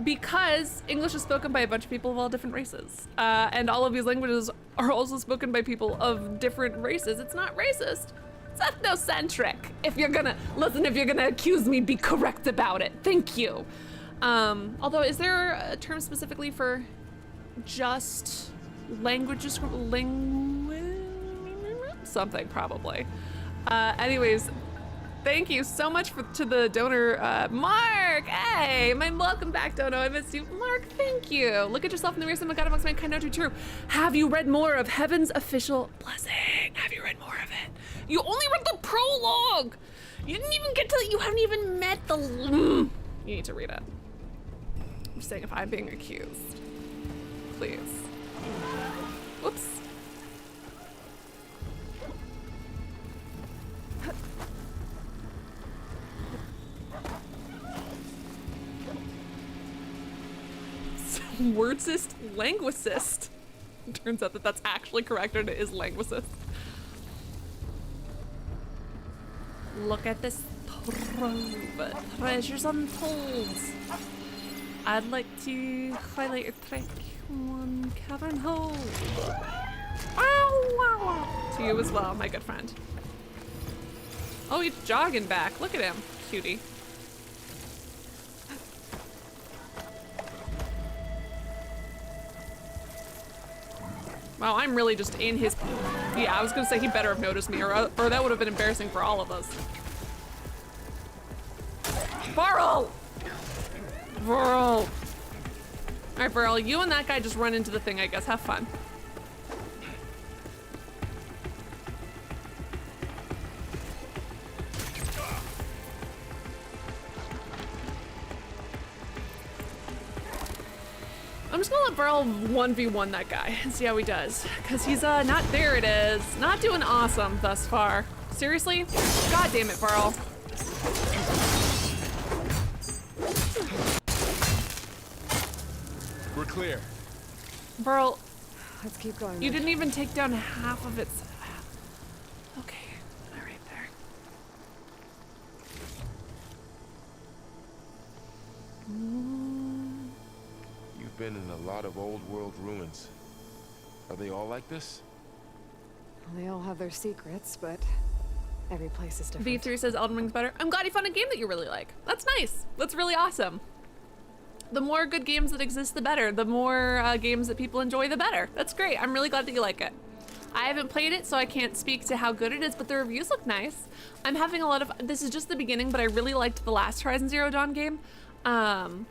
Because English is spoken by a bunch of people of all different races. And all of these languages are also spoken by people of different races. It's not racist, it's ethnocentric. If you're gonna, listen, if you're gonna accuse me, be correct about it. Thank you. Although, is there a term specifically for just languages, something probably. Anyways, thank you so much to the donor, Mark. Hey, welcome back, Dono. I missed you, Mark. Thank you. Look at yourself in the mirror. Some God amongst mankind, not too true. Have you read more of Heaven's Official Blessing? Have you read more of it? You only read the prologue. You didn't even get to. You haven't even met the. You need to read it. I'm just saying, if I'm being accused, please. Whoops. Wordsist, linguicist. Turns out that that's actually correct and it is linguicist. Look at this trove. Treasures untold. I'd like to highlight a trick. One cavern hole. Ow, wow. To you as well, my good friend. Oh, he's jogging back. Look at him, cutie. Wow, I'm really just in his... Yeah, I was gonna say he better have noticed me, or that would have been embarrassing for all of us. Burl! Burl! Alright, Burl, you and that guy just run into the thing, I guess. Have fun. I'm just gonna let Burl 1v1 that guy and see how he does. Cause he's not, there it is. Not doing awesome thus far. Seriously? God damn it, Burl. We're clear. Burl, Let's keep going. you didn't even take down half of its... Okay, all right there. You've been in a lot of old world ruins. Are they all like this? Well, they all have their secrets, but every place is different. V3 says Elden Ring's better. I'm glad you found a game that you really like. That's nice. That's really awesome. The more good games that exist, the better. The more games that people enjoy, the better. That's great. I'm really glad that you like it. I haven't played it, so I can't speak to how good it is, but the reviews look nice. I'm having a lot of, this is just the beginning, but I really liked the last Horizon Zero Dawn game. I'm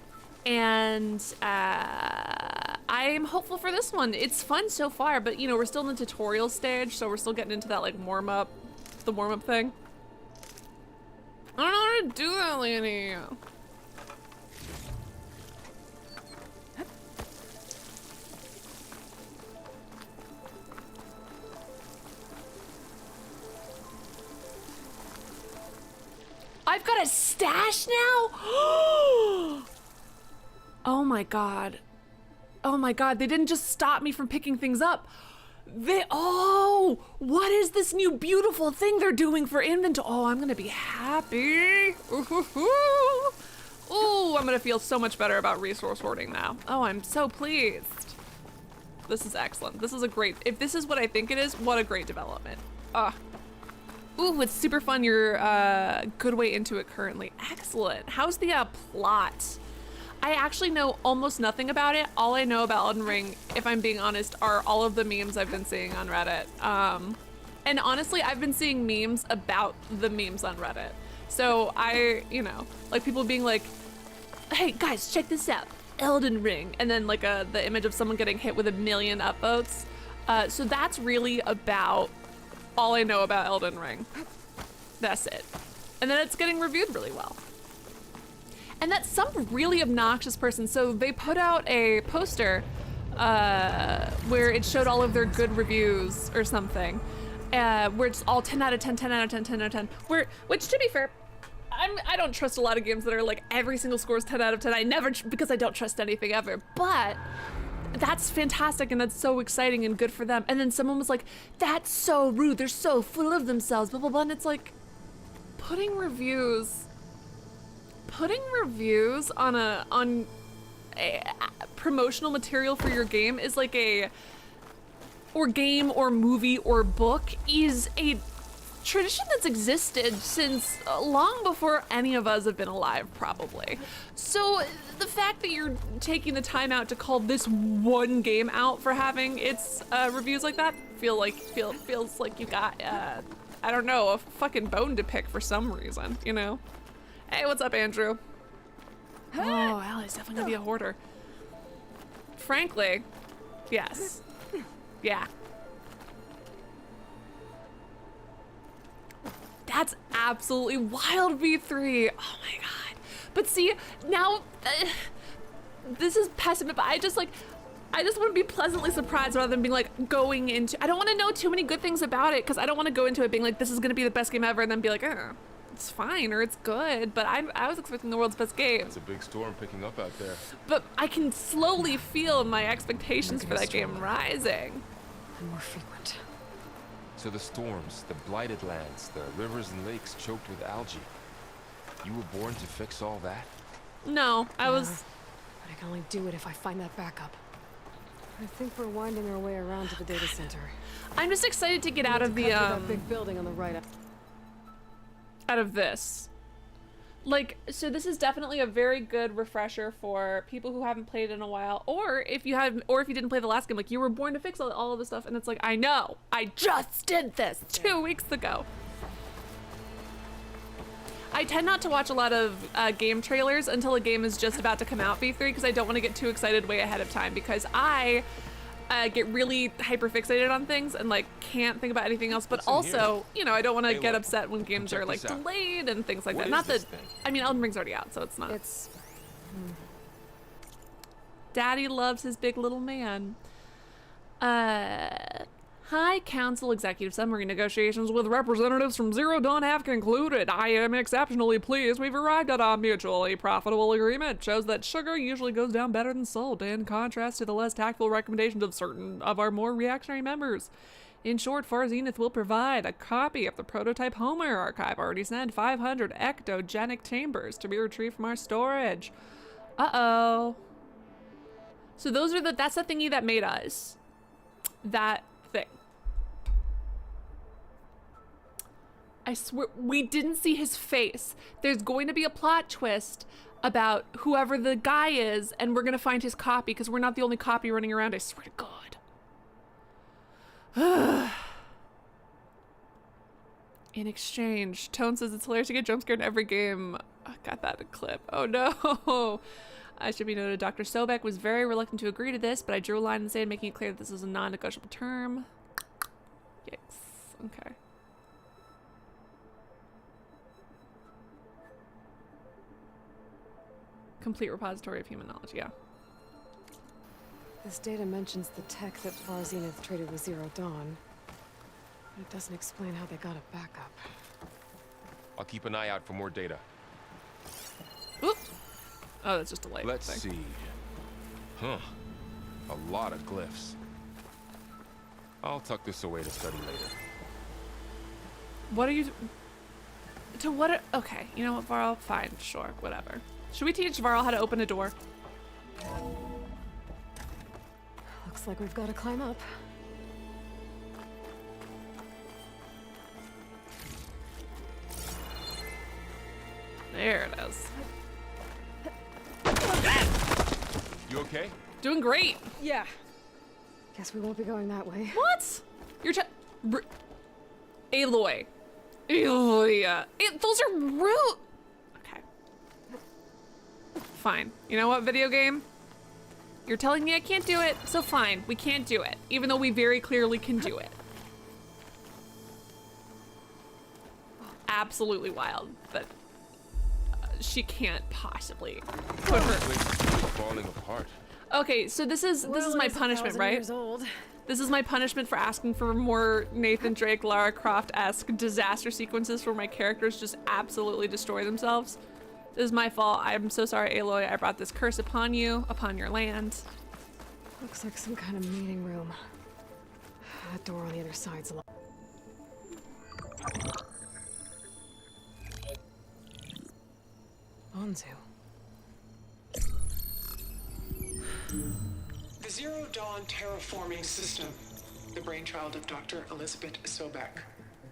hopeful for this one. It's fun so far, but you know, we're still in the tutorial stage, so we're still getting into that like the warm-up thing. I don't know how to do that, Lanny. I've got a stash now? Oh my god. Oh my god, they didn't just stop me from picking things up. Oh, what is this new beautiful thing they're doing for inventory? Oh, I'm gonna be happy. Ooh, I'm gonna feel so much better about resource hoarding now. Oh, I'm so pleased. This is excellent. This is a great, if this is what I think it is, what a great development. Ooh, it's super fun. You're good way into it currently. Excellent. How's the plot? I actually know almost nothing about it. All I know about Elden Ring, if I'm being honest, are all of the memes I've been seeing on Reddit. And honestly, I've been seeing memes about the memes on Reddit. So you know, like people being like, hey guys, check this out, Elden Ring. And then like the image of someone getting hit with 1 million upvotes. So that's really about all I know about Elden Ring. That's it. And then it's getting reviewed really well. And that's some really obnoxious person. So they put out a poster where it showed all of their good reviews or something, where it's all 10 out of 10, 10 out of 10, 10 out of 10. Which to be fair, I don't trust a lot of games that are like every single score is 10 out of 10. I never, because I don't trust anything ever. But that's fantastic and that's so exciting and good for them. And then someone was like, that's so rude. They're so full of themselves, blah, blah, blah. And it's like, putting reviews on a promotional material for your game is like or game or movie or book is a tradition that's existed since long before any of us have been alive, probably. So the fact that you're taking the time out to call this one game out for having its reviews like that feels like you got I don't know, a fucking bone to pick for some reason, you know? Hey, what's up, Andrew? Oh, Ally's definitely gonna be a hoarder. Frankly, yes. Yeah. That's absolutely wild, V3. Oh my god. But see, now, this is pessimistic, but I just want to be pleasantly surprised rather than being like going into, I don't want to know too many good things about it because I don't want to go into it being like, this is going to be the best game ever and then be like, it's fine or it's good, but I was expecting the world's best game. It's a big storm picking up out there. But I can slowly feel my expectations for that game rising. And more frequent. So the storms, the blighted lands, the rivers and lakes choked with algae. You were born to fix all that? No, I was... But I can only do it if I find that backup. I think we're winding our way around to the data center. I'm just excited to get out of the, that big building on the right. Out of this. Like, so this is definitely a very good refresher for people who haven't played in a while, or if you didn't play the last game, like you were born to fix all of this stuff, and it's like, I know, I just did this 2 weeks ago. I tend not to watch a lot of game trailers until a game is just about to come out, V3, because I don't want to get too excited way ahead of time, because I get really hyper fixated on things and like can't think about anything else, but also, you know, I don't want to get upset when games are like delayed and things like that. Not that, I mean, Elden Ring's already out, so it's not. It's... Daddy loves his big little man. Hi, Council Executive Summary. Negotiations with representatives from Zero Dawn have concluded. I am exceptionally pleased we've arrived at a mutually profitable agreement. Shows that sugar usually goes down better than salt, in contrast to the less tactful recommendations of certain of our more reactionary members. In short, Far Zenith will provide a copy of the prototype Homer archive, already sent 500 ectogenic chambers to be retrieved from our storage. Uh-oh. So those are that's the thingy that made us. That thing. I swear, we didn't see his face. There's going to be a plot twist about whoever the guy is, and we're gonna find his copy, because we're not the only copy running around, I swear to God. In exchange, Tone says it's hilarious to get jump scared in every game. I got that in a clip. Oh no. I should be noted, Dr. Sobek was very reluctant to agree to this, but I drew a line in the sand, making it clear that this is a non-negotiable term. Yikes. Okay. Complete repository of human knowledge, yeah. This data mentions the tech that Far Zenith traded with Zero Dawn, but it doesn't explain how they got a backup. I'll keep an eye out for more data. Oop. Oh, that's just a light Let's thing. see. Huh. A lot of glyphs. I'll tuck this away to study later. What are you... To what... Okay, you know what, Varl? Fine, sure, whatever. Should we teach Varl how to open a door? Looks like we've got to climb up. There it is. You okay? Doing great. Yeah. Guess we won't be going that way. What? You're Aloy. Aloy. Those are rude. Okay. Fine. You know what, video game? You're telling me I can't do it, so fine. We can't do it, even though we very clearly can do it. Absolutely wild that she can't possibly put her. Falling apart. Okay, so this is my punishment, right? Years old. This is my punishment for asking for more Nathan Drake, Lara Croft-esque disaster sequences where my characters just absolutely destroy themselves. This is my fault. I'm so sorry, Aloy. I brought this curse upon you, upon your land. Looks like some kind of meeting room. That door on the other side's locked. Onzu. The Zero Dawn terraforming system, the brainchild of Dr. Elizabeth Sobek.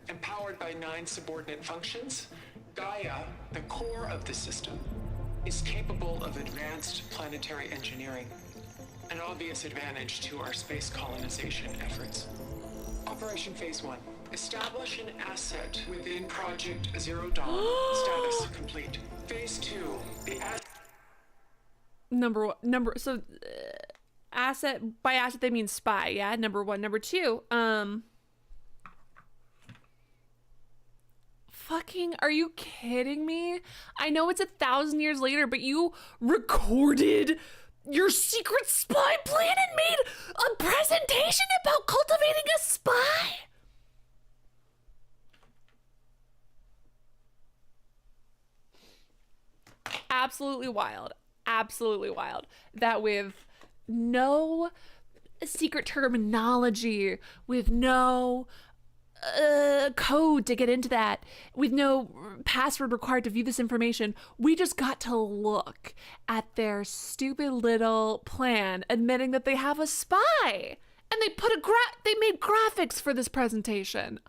Empowered by 9 subordinate functions, Gaia, the core of the system, is capable of advanced planetary engineering, an obvious advantage to our space colonization efforts. Operation Phase 1. Establish an asset within Project Zero Dawn. Status complete. Phase 2. The Asset, by asset they mean spy, yeah? Number 1. Number 2, fucking, are you kidding me? I know it's 1,000 years later, but you recorded your secret spy plan and made a presentation about cultivating a spy? Absolutely wild. Absolutely wild. That with no secret terminology, with no code to get into that, with no password required to view this information, we just got to look at their stupid little plan admitting that they have a spy, and they put they made graphics for this presentation.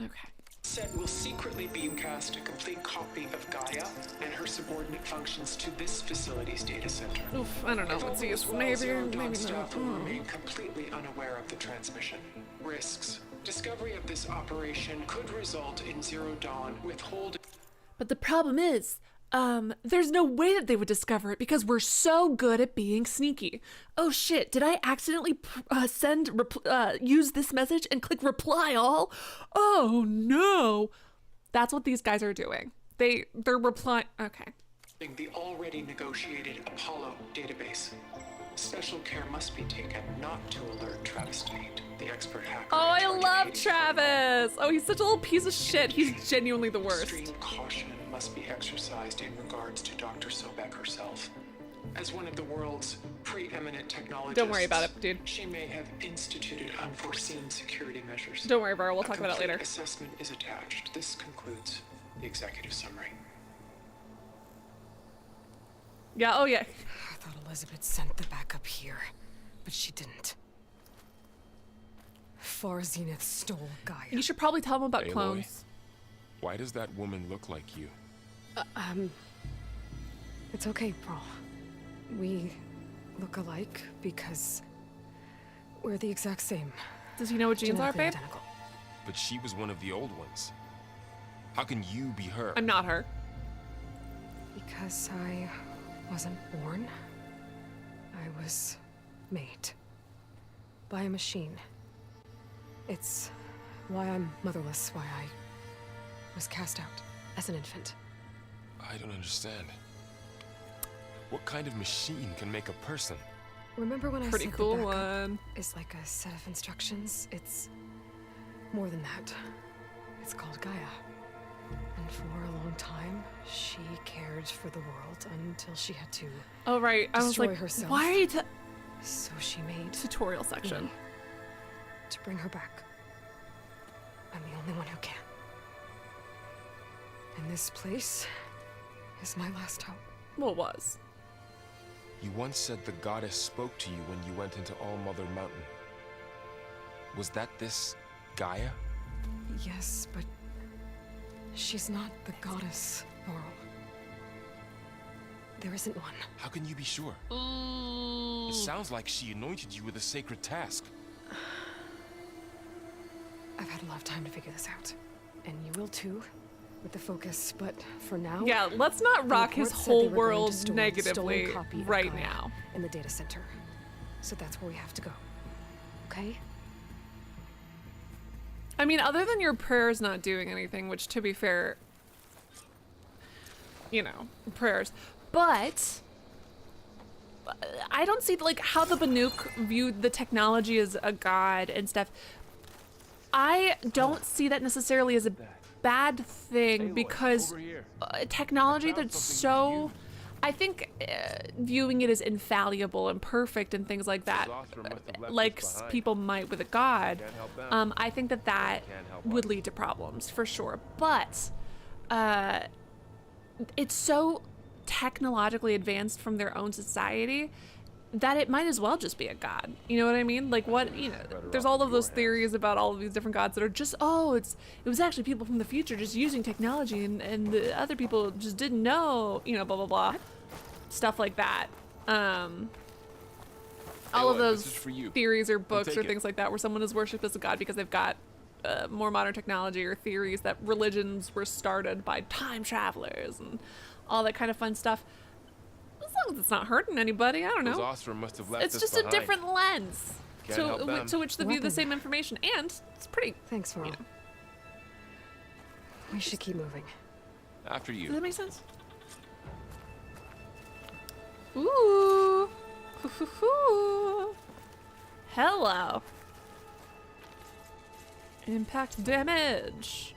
Okay. Set will secretly beamcast a complete copy of Gaia and her subordinate functions to this facility's data center. Oof, I don't know. Let's see. Zero Dawn Maybe staff will not. remain completely unaware of the transmission. Risks. Discovery of this operation could result in Zero Dawn withholding. But the problem is, there's no way that they would discover it because we're so good at being sneaky. Oh shit, did I accidentally use this message and click reply all? Oh no. That's what these guys are doing. They're replying. Okay. The already negotiated Apollo database. Special care must be taken not to alert Travis Tate, the expert hacker. Oh, I in charge of love Hades. Travis. Oh, he's such a little piece of shit. He's genuinely the worst. Extreme caution must be exercised in regards to Dr. Sobek herself. As one of the world's preeminent technologists, Don't worry about it, dude. She may have instituted unforeseen security measures. Don't worry, Bar. We'll talk about it later. Assessment is attached. This concludes the executive summary. Yeah, oh yeah. I thought Elizabeth sent the backup here, but she didn't. Far Zenith stole Gaia. You should probably tell them about Aloy. clones. Why does that woman look like you? It's okay, Prowl. We look alike because We're the exact same. Does he know what genes are, Genetically babe? identical. But she was one of the old ones. How can you be her? I'm not her. Because I wasn't born. I was made. By a machine. It's why I'm motherless, why I was cast out as an infant. I don't understand. What kind of machine can make a person? Remember when I Pretty said cool the backup one. is like a set of instructions? It's more than that. It's called Gaia. And for a long time, she cared for the world until she had to Oh, right. I was destroy like, herself. why are you So she made tutorial section? me to bring her back. I'm the only one who can. And this place is my last hope. Well, it was. You once said the goddess spoke to you when you went into All Mother Mountain. Was that this Gaia? Yes, but she's not the goddess, Laurel. There isn't one. How can you be sure? Ooh. It sounds like she anointed you with a sacred task. I've had a lot of time to figure this out. And you will too, with the focus, but for now... Yeah, let's not the rock his report said whole they were going to world store the negatively stolen copy of right Gaia now. in the data center. So that's where we have to go. Okay? I mean, other than your prayers not doing anything, which to be fair, you know, prayers. But I don't see like how the Banuk viewed the technology as a god and stuff. I don't see that necessarily as a bad thing because technology that's so, I think viewing it as infallible and perfect and things like that, like people might with a god, I think that that would lead to problems for sure. But it's so technologically advanced from their own society that it might as well just be a god. You know what I mean? Like what, you know, there's all of those theories about all of these different gods that are just, oh, it was actually people from the future just using technology and the other people just didn't know, you know, blah, blah, blah. Stuff like that. All of those theories or books or things like that where someone is worshipped as a god because they've got more modern technology or theories that religions were started by time travelers and all that kind of fun stuff. As long as it's not hurting anybody, I don't know. Must have left It's just a different lens to which to view the Weapon. same information, and it's pretty. Thanks, Laurel. You know. We should keep moving. After Does you. that make sense? Ooh. Hoo-hoo-hoo. Hello. Impact damage.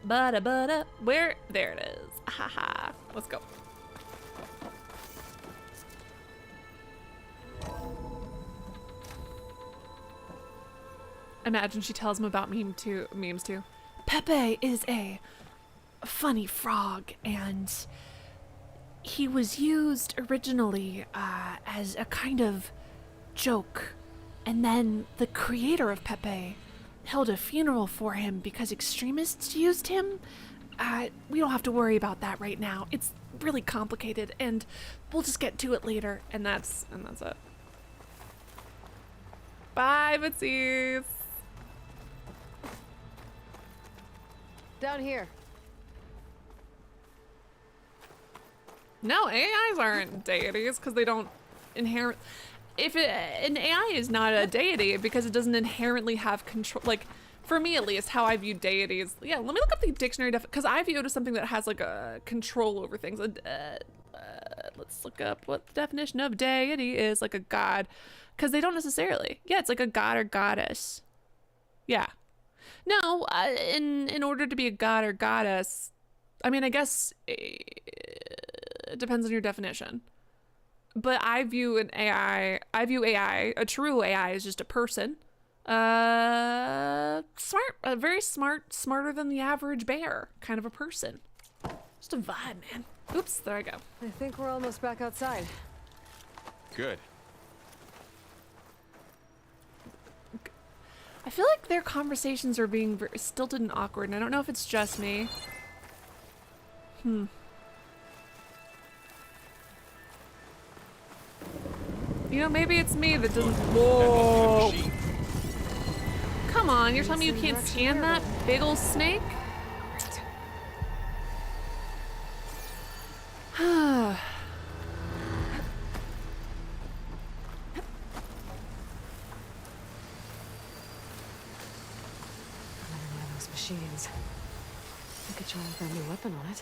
Bada. Where? There it is. Haha. Let's go. Imagine she tells him about memes too. Pepe is a funny frog, and he was used originally as a kind of joke. And then the creator of Pepe held a funeral for him because extremists used him. We don't have to worry about that right now. It's really complicated, and we'll just get to it later. And that's it. Bye, Bootsies. Down here. No, AIs aren't deities because they don't inherent. An AI is not a deity because it doesn't inherently have control. Like, for me at least, how I view deities. Yeah, let me look up the dictionary because I view it as something that has like a control over things. Let's look up what the definition of deity is, like a god, because they don't necessarily. Yeah, it's like a god or goddess. Yeah. No, in order to be a god or goddess, I mean, I guess it depends on your definition. But I view AI, a true AI is just a person. Smart, very smart, smarter than the average bear kind of a person. Just a vibe, man. Oops, there I go. I think we're almost back outside. Good. I feel like their conversations are being stilted and awkward, and I don't know if it's just me. You know, maybe it's me that doesn't. Whoa! Machine. Come on, you're telling me you can't stand that big ol' snake? Machines. I could try with a new weapon on it.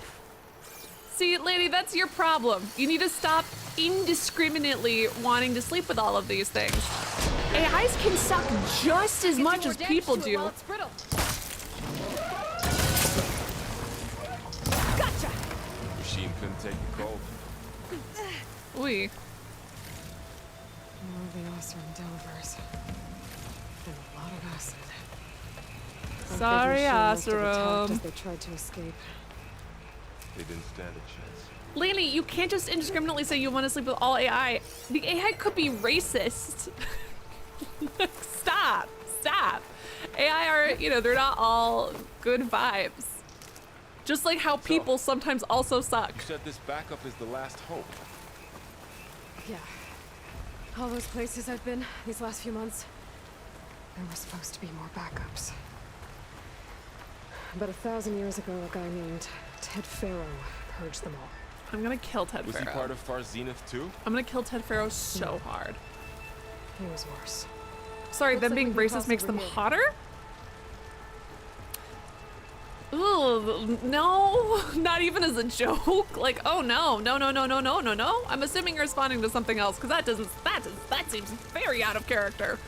See, lady, that's your problem. You need to stop indiscriminately wanting to sleep with all of these things. AIs can suck just as much as people do. Gotcha. Machine couldn't take the cold. Ooh. More of the Osram Delvers. And a lot of acid. Sorry, As Osram. they tried to escape. They didn't stand a chance. Laney, you can't just indiscriminately say you want to sleep with all AI. The AI could be racist. Stop. AI are, you know, they're not all good vibes. Just like how people sometimes also suck. You said this backup is the last hope. Yeah. All those places I've been these last few months, there were supposed to be more backups. But 1,000 years ago, a guy named Ted Farrow purged them all. I'm gonna kill Ted Was Farrow. he part of Far Zenith too? I'm gonna kill Ted Farrow so hard. He was worse. Sorry, Looks them like being we can racist makes cross them over here. hotter? Ooh, no, not even as a joke. Like, oh no. I'm assuming you're responding to something else, because that seems very out of character.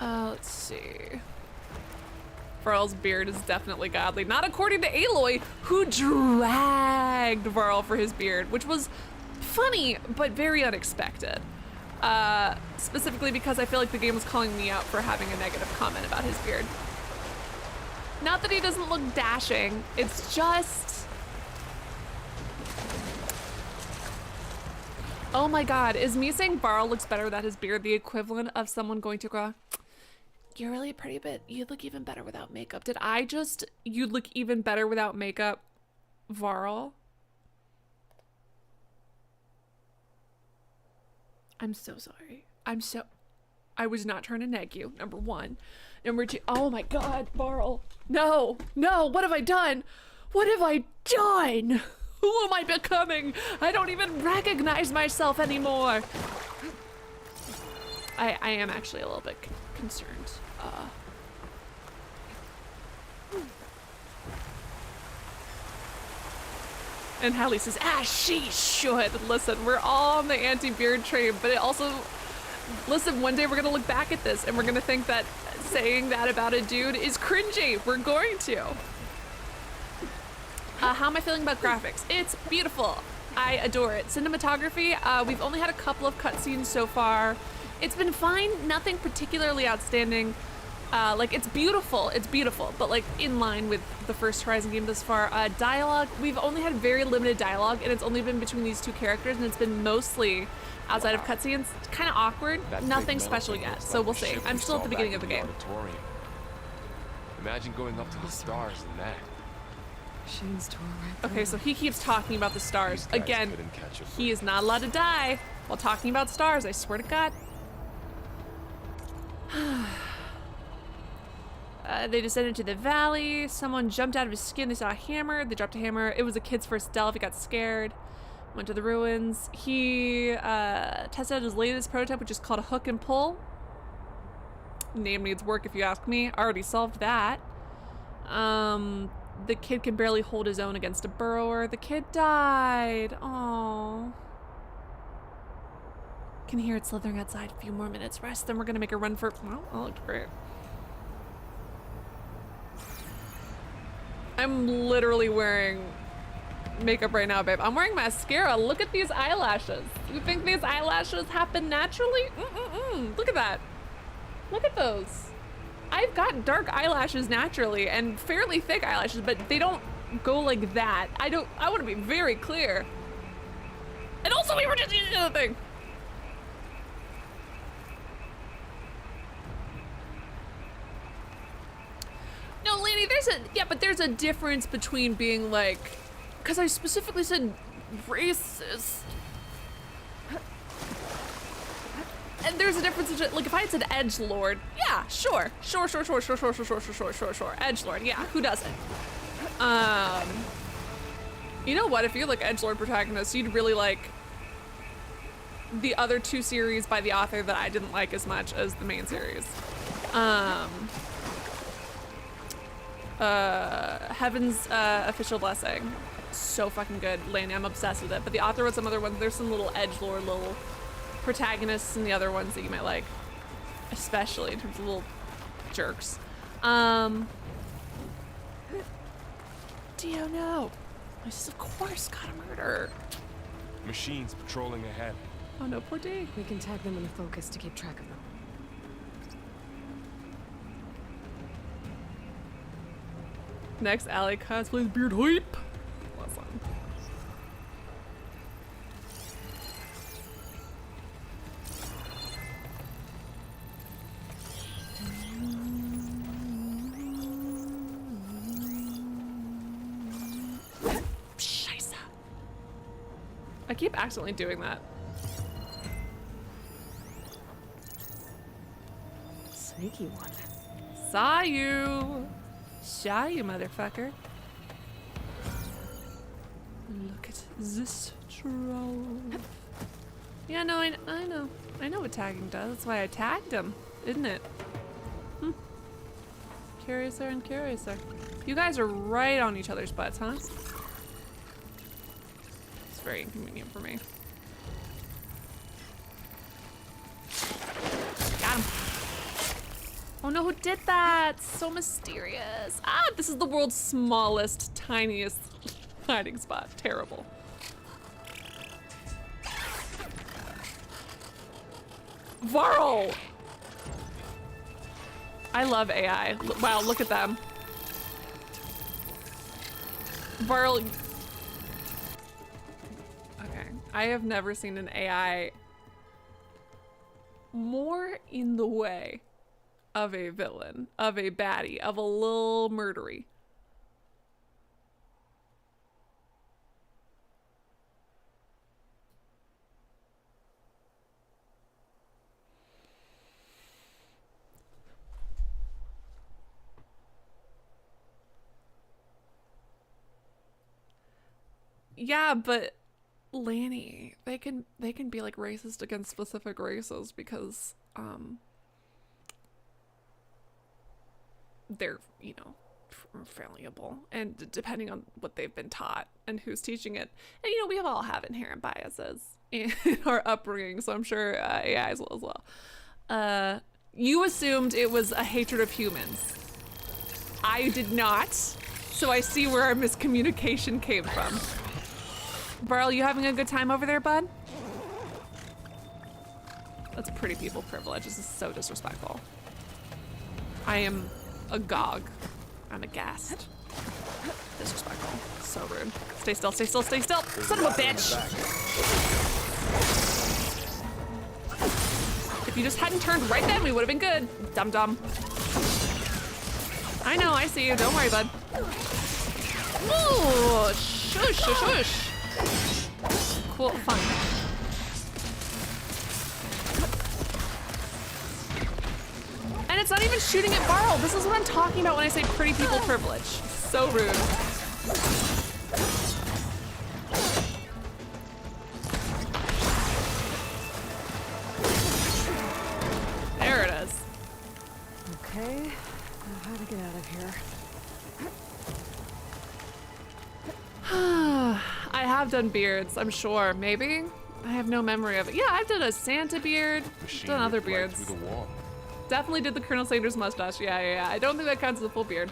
Let's see. Varl's beard is definitely godly. Not according to Aloy, who dragged Varl for his beard, which was funny, but very unexpected. Specifically because I feel like the game was calling me out for having a negative comment about his beard. Not that he doesn't look dashing, it's just... Oh my god, is me saying Varl looks better without his beard the equivalent of someone going to go, you're really pretty, but you'd look even better without makeup? Did I just, you'd look even better without makeup, Varl? I'm so sorry. I was not trying to neg you, number one. Number two, oh my god, Varl. No, what have I done? What have I done? Who am I becoming? I don't even recognize myself anymore. I am actually a little bit concerned. And Hallie says, she should. Listen, we're all on the anti-beard train, but it also, listen, one day we're gonna look back at this and we're gonna think that saying that about a dude is cringy. We're going to. How am I feeling about graphics? It's beautiful. I adore it. Cinematography, we've only had a couple of cutscenes so far. It's been fine, nothing particularly outstanding. Like, it's beautiful, but like in line with the first Horizon game thus far. Dialogue, we've only had very limited dialogue, and it's only been between these two characters, and it's been mostly outside of cutscenes. Kind of awkward, nothing special yet, so we'll see. I'm still at the beginning of the game. Imagine going up to the stars in that. Shane's tour right there. Okay, so he keeps talking about the stars. Again, he is not allowed to die while talking about stars, I swear to God. They descended to the valley. Someone jumped out of his skin. They saw a hammer. They dropped a hammer. It was a kid's first delve. He got scared. Went to the ruins. He tested out his latest prototype, which is called a hook and pull. Name needs work if you ask me. Already solved that. The kid can barely hold his own against a burrower. The kid died. Aww. Can hear it slithering outside. A few more minutes rest, then we're gonna make a run for, well, that looked great. I'm literally wearing makeup right now, babe. I'm wearing mascara. Look at these eyelashes. You think these eyelashes happen naturally? Look at that. Look at those. I've got dark eyelashes naturally and fairly thick eyelashes, but they don't go like that. I want to be very clear. And also we were just using the other thing. there's a difference between being like, because I specifically said racist. And there's a difference between, like, if I had said edgelord, yeah, sure. Edgelord, yeah, who doesn't? You know what? If you're like edgelord protagonist, you'd really like the other 2 series by the author that I didn't like as much as the main series. Heaven's Official Blessing, so fucking good. Laney, I'm obsessed with it. But the author wrote some other ones. There's some little edgelord, little protagonists in the other ones that you might like, especially in terms of little jerks. Dio, no. This is, of course, gotta murder. Machines patrolling ahead. Oh no, poor D. We can tag them in the focus to keep track of them. Next, Ally cosplays beard hype. Awesome. Scheisse. I keep accidentally doing that. Sneaky one. Saw you. Saw you, motherfucker. Look at this troll. Yeah, no, I know. I know what tagging does. That's why I tagged him, isn't it? Curiouser and curiouser. You guys are right on each other's butts, huh? It's very inconvenient for me. Got him. Oh no, who did that? So mysterious. Ah, this is the world's smallest, tiniest hiding spot. Terrible. Varl! I love AI. Wow, look at them. Varl. Okay, I have never seen an AI more in the way of a villain, of a baddie, of a little murdery. Yeah, but Lanny, they can be like racist against specific races because they're, you know, fallible, and depending on what they've been taught and who's teaching it. And you know, we all have inherent biases in our upbringing, so I'm sure AIs will as well. You assumed it was a hatred of humans. I did not, so I see where our miscommunication came from. Varl, you having a good time over there, bud? That's pretty people privilege. This is so disrespectful. I am agog. I'm aghast. Disrespectful. So rude. Stay still, stay still, stay still. Son of a bitch! If you just hadn't turned right then, we would have been good. Dum-dum. I know, I see you. Don't worry, bud. Ooh, shush, shush, shush. Cool, fun. And it's not even shooting at Varl. This is what I'm talking about when I say pretty people privilege. So rude. There it is. Okay, now how to get out of here. I have done beards, I'm sure. Maybe? I have no memory of it. Yeah, I've done a Santa beard. I've done other beards. Through the wall. Definitely did the Colonel Sanders mustache. Yeah. I don't think that counts as a full beard.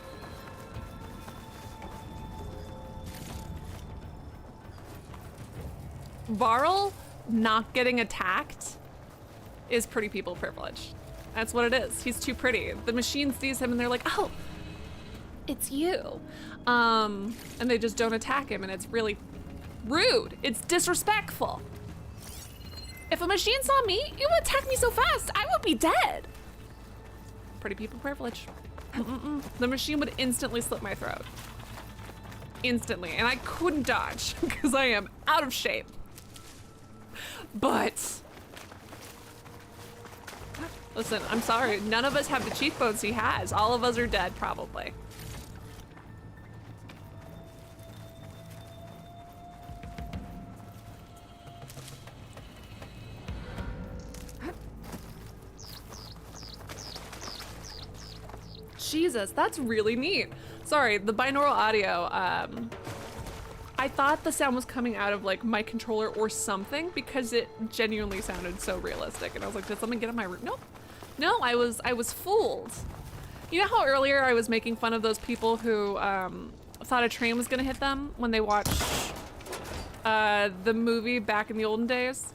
Varl not getting attacked is pretty people privilege. That's what it is. He's too pretty. The machine sees him and they're like, oh, it's you. And they just don't attack him, and it's really rude. It's disrespectful. If a machine saw me, it would attack me so fast, I would be dead. Pretty people privilege. The machine would instantly slit my throat. Instantly. And I couldn't dodge because I am out of shape. But listen, I'm sorry. None of us have the cheekbones he has. All of us are dead, probably. Jesus, that's really neat. Sorry, the binaural audio, I thought the sound was coming out of like my controller or something because it genuinely sounded so realistic. And I was like, did something get in my room? Nope. No, I was fooled. You know how earlier I was making fun of those people who thought a train was gonna hit them when they watched the movie back in the olden days?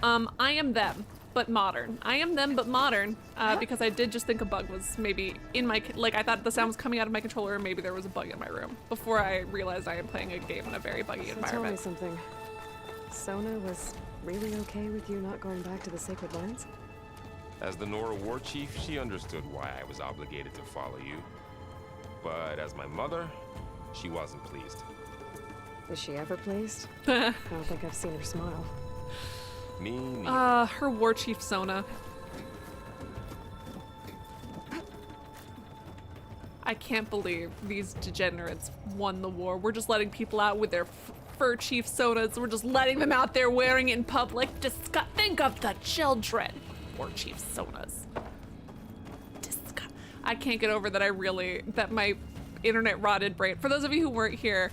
I am them, but modern. I am them, but modern, because I did just think a bug was maybe in my, like I thought the sound was coming out of my controller, or maybe there was a bug in my room before I realized I am playing a game in a very buggy environment. Tell me something. Sona was really okay with you not going back to the Sacred Lands? As the Nora war chief, she understood why I was obligated to follow you. But as my mother, she wasn't pleased. Is she ever pleased? I don't think I've seen her smile. Me neither. Her war chief Sona. I can't believe these degenerates won the war. We're just letting people out with their fur chief Sonas. We're just letting them out there wearing it in public. Think of the children. War chief Sonas. I can't get over that that my internet rotted brain. For those of you who weren't here,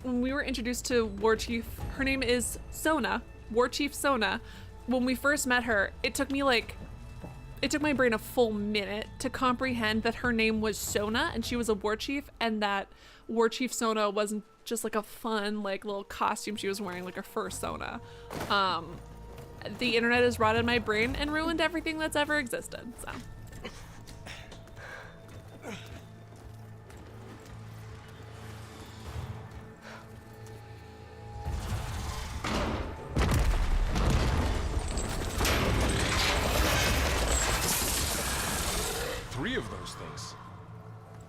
when we were introduced to War Chief, her name is Sona, War Chief Sona. When we first met her, it took my brain a full minute to comprehend that her name was Sona and she was a war chief, and that War Chief Sona wasn't just like a fun like little costume she was wearing, like a fur Sona. The internet has rotted my brain and ruined everything that's ever existed, so. Three of those things.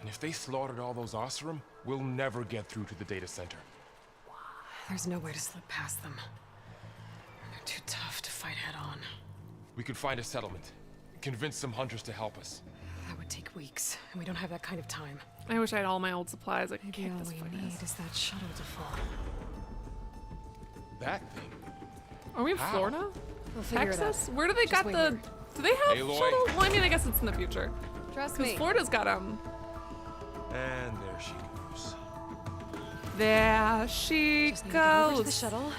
And if they slaughtered all those Oseram, we'll never get through to the data center. There's no way to slip past them. They're too tough to fight head on. We could find a settlement. Convince some hunters to help us. That would take weeks, and we don't have that kind of time. I wish I had all my old supplies. I can Maybe kick all this we fucking need ass. is that shuttle to fall. That thing? Are we in How? Florida? We'll figure it out. Texas? Where do they Just got wait the... here. Do they have Aloy. shuttle? Well, I mean, I guess it's in the future. Trust Because me. Florida's got them. And there she goes. There she Just need to get over to the goes. shuttle.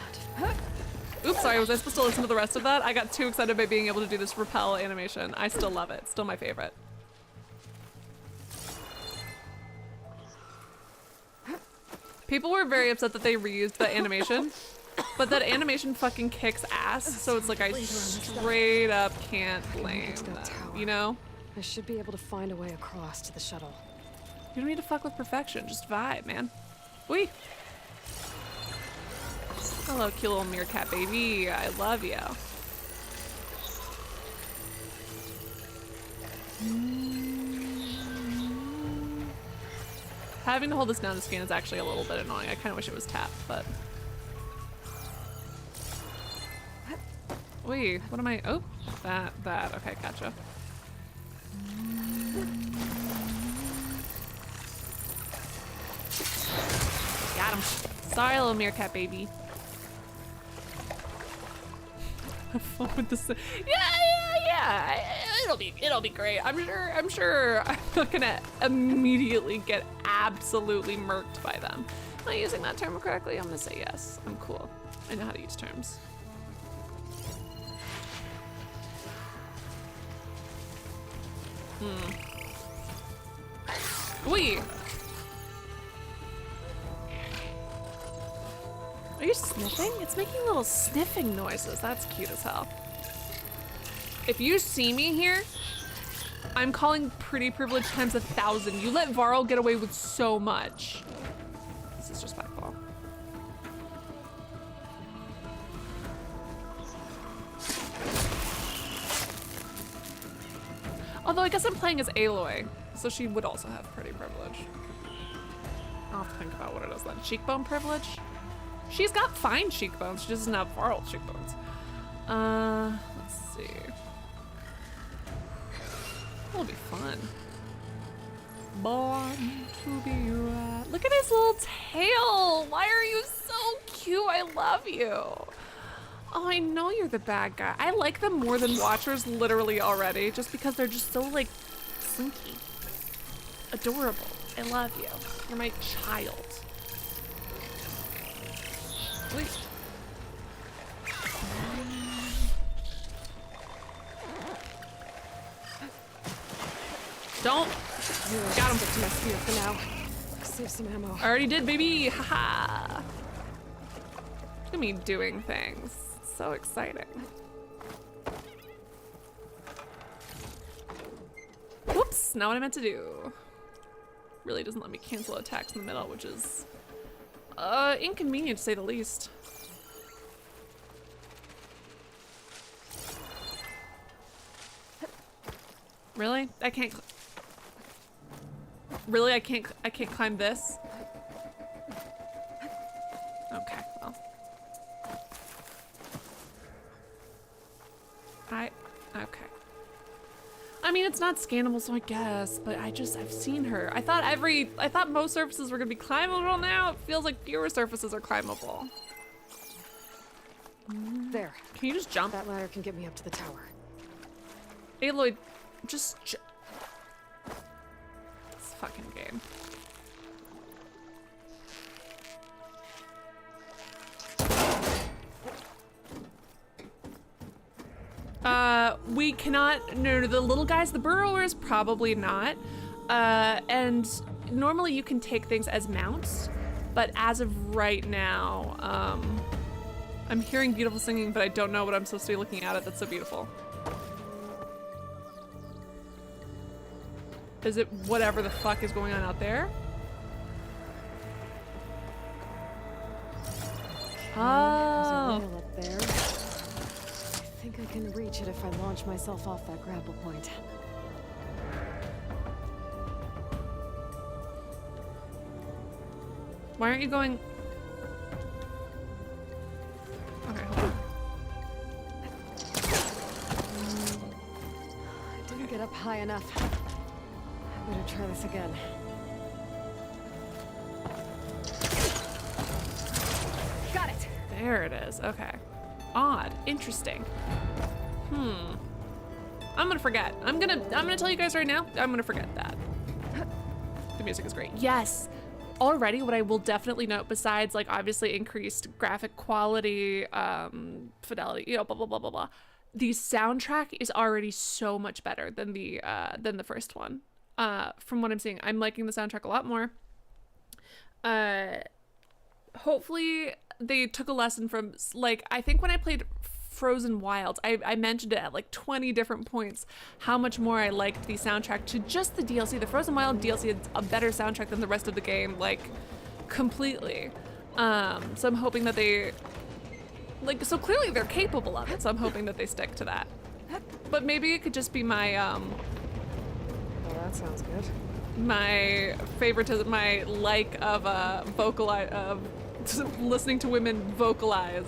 Oops, sorry, was I supposed to listen to the rest of that? I got too excited by being able to do this rappel animation. I still love it. Still my favorite. People were very upset that they reused that animation, but that animation fucking kicks ass, so it's like I straight up can't blame them, you know? I should be able to find a way across to the shuttle. You don't need to fuck with perfection, just vibe, man. Wee. Hello, cute little meerkat baby. I love you. Having to hold this down to scan is actually a little bit annoying. I kind of wish it was tapped, but... Wait, what am I? Oh, that. Okay, gotcha. Got him. Sorry, little meerkat baby. Have fun with this. Yeah. It'll be great. I'm sure I'm not gonna immediately get absolutely murked by them. Am I using that term correctly? I'm gonna say yes. I'm cool. I know how to use terms. Wee. Are you sniffing? It's making little sniffing noises. That's cute as hell. If you see me here, I'm calling pretty privilege times 1,000. You let Varl get away with so much. This is disrespectful. Although I guess I'm playing as Aloy, So she would also have pretty privilege. I'll have to think about what it is then. Cheekbone privilege? She's got fine cheekbones, she doesn't have far old cheekbones. Let's see. That'll be fun. Born to be right. Look at his little tail. Why are you so cute? I love you. Oh, I know you're the bad guy. I like them more than Watchers literally already, just because they're just so like slinky. Adorable. I love you. You're my child. Wait. Don't. Got him. To my spear for now. Save some ammo. I already did, baby. Haha. Look at me doing things. So exciting. Whoops, not what I meant to do. Really doesn't let me cancel attacks in the middle, which is inconvenient to say the least. Really? I can't. Really? I can't climb this? Okay, well. Okay. I mean, it's not scannable, so I guess, but I've seen her. I thought most surfaces were gonna be climbable now. It feels like fewer surfaces are climbable. There. Can you just jump? That ladder can get me up to the tower. Aloy, just this fucking game. We cannot, no, the little guys, the burrowers, probably not. And normally you can take things as mounts, but as of right now, I'm hearing beautiful singing, but I don't know what I'm supposed to be looking at. That's so beautiful. Is it whatever the fuck is going on out there? Oh. There's a rail up there. I think I can reach it if I launch myself off that grapple point. Why aren't you going? Okay, hold on. I didn't get up high enough. I better try this again. Got it. There it is. Okay. Odd. Interesting. I'm gonna forget. I'm gonna tell you guys right now, I'm gonna forget that. The music is great. Yes. Already, what I will definitely note, besides like obviously increased graphic quality, fidelity, you know, blah blah blah blah blah, the soundtrack is already so much better than the first one. From what I'm seeing, I'm liking the soundtrack a lot more. Hopefully they took a lesson from, like, I think when I played Frozen Wilds, I mentioned it at like 20 different points how much more I liked the soundtrack to just the DLC. The Frozen Wild DLC had a better soundtrack than the rest of the game, like, completely. So I'm hoping that they, like, so clearly they're capable of it, so I'm hoping that they stick to that. But maybe it could just be my, Oh, that sounds good. my favoritism, my like of listening to women vocalize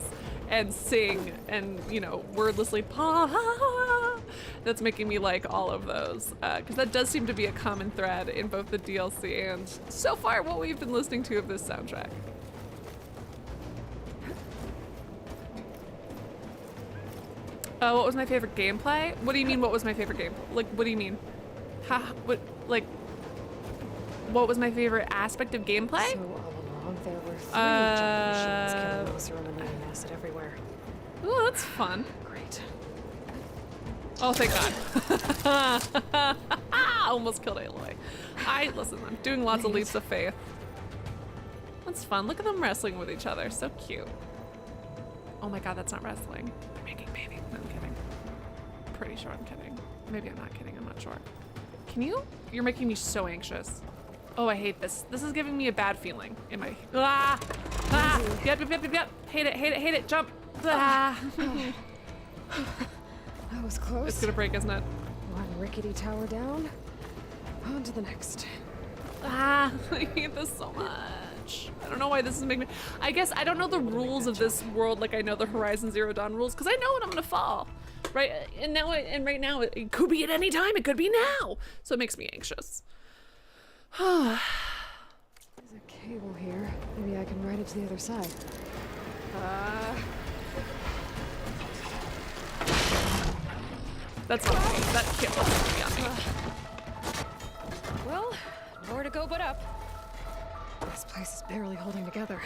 and sing and, you know, wordlessly that's making me like all of those, because that does seem to be a common thread in both the DLC and so far what we've been listening to of this soundtrack. What was my favorite gameplay? What do you mean what was my favorite game? Like, what do you mean? What, like, what was my favorite aspect of gameplay? So all along there were 3 giant machines killing most remaining acid everywhere. Ooh, that's fun. Great. Oh, thank God. Almost killed Aloy. Listen, I'm doing lots of leaps of faith. That's fun. Look at them wrestling with each other. So cute. Oh my God, that's not wrestling. They're making baby. No, I'm kidding. Pretty sure I'm kidding. Maybe I'm not kidding. I'm not sure. Can you? You're making me so anxious. Oh, I hate this. This is giving me a bad feeling in my. Yep. Hate it. Jump. That was close. It's gonna break, isn't it? One rickety tower down. On to the next. Ah, I hate this so much. I don't know why this is making me. I guess I don't know the rules of this world like I know the Horizon Zero Dawn rules, because I know when I'm gonna fall, right? And now, right now, it could be at any time. It could be now, so it makes me anxious. There's a cable here. Maybe I can ride it to the other side. That's not me. That can't possibly be on me. Well, nowhere to go but up. This place is barely holding together.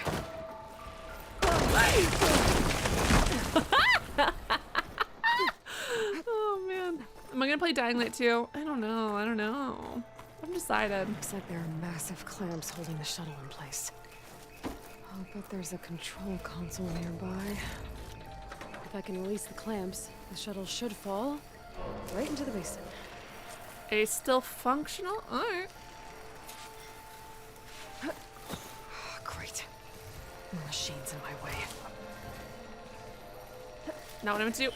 Oh man. Am I gonna play Dying Light 2? I don't know. I don't know. I'm decided. Looks like there are massive clamps holding the shuttle in place. I'll bet there's a control console nearby. If I can release the clamps, the shuttle should fall right into the basin. A still functional? Alright. Great. The machine's in my way. Not what I meant to do.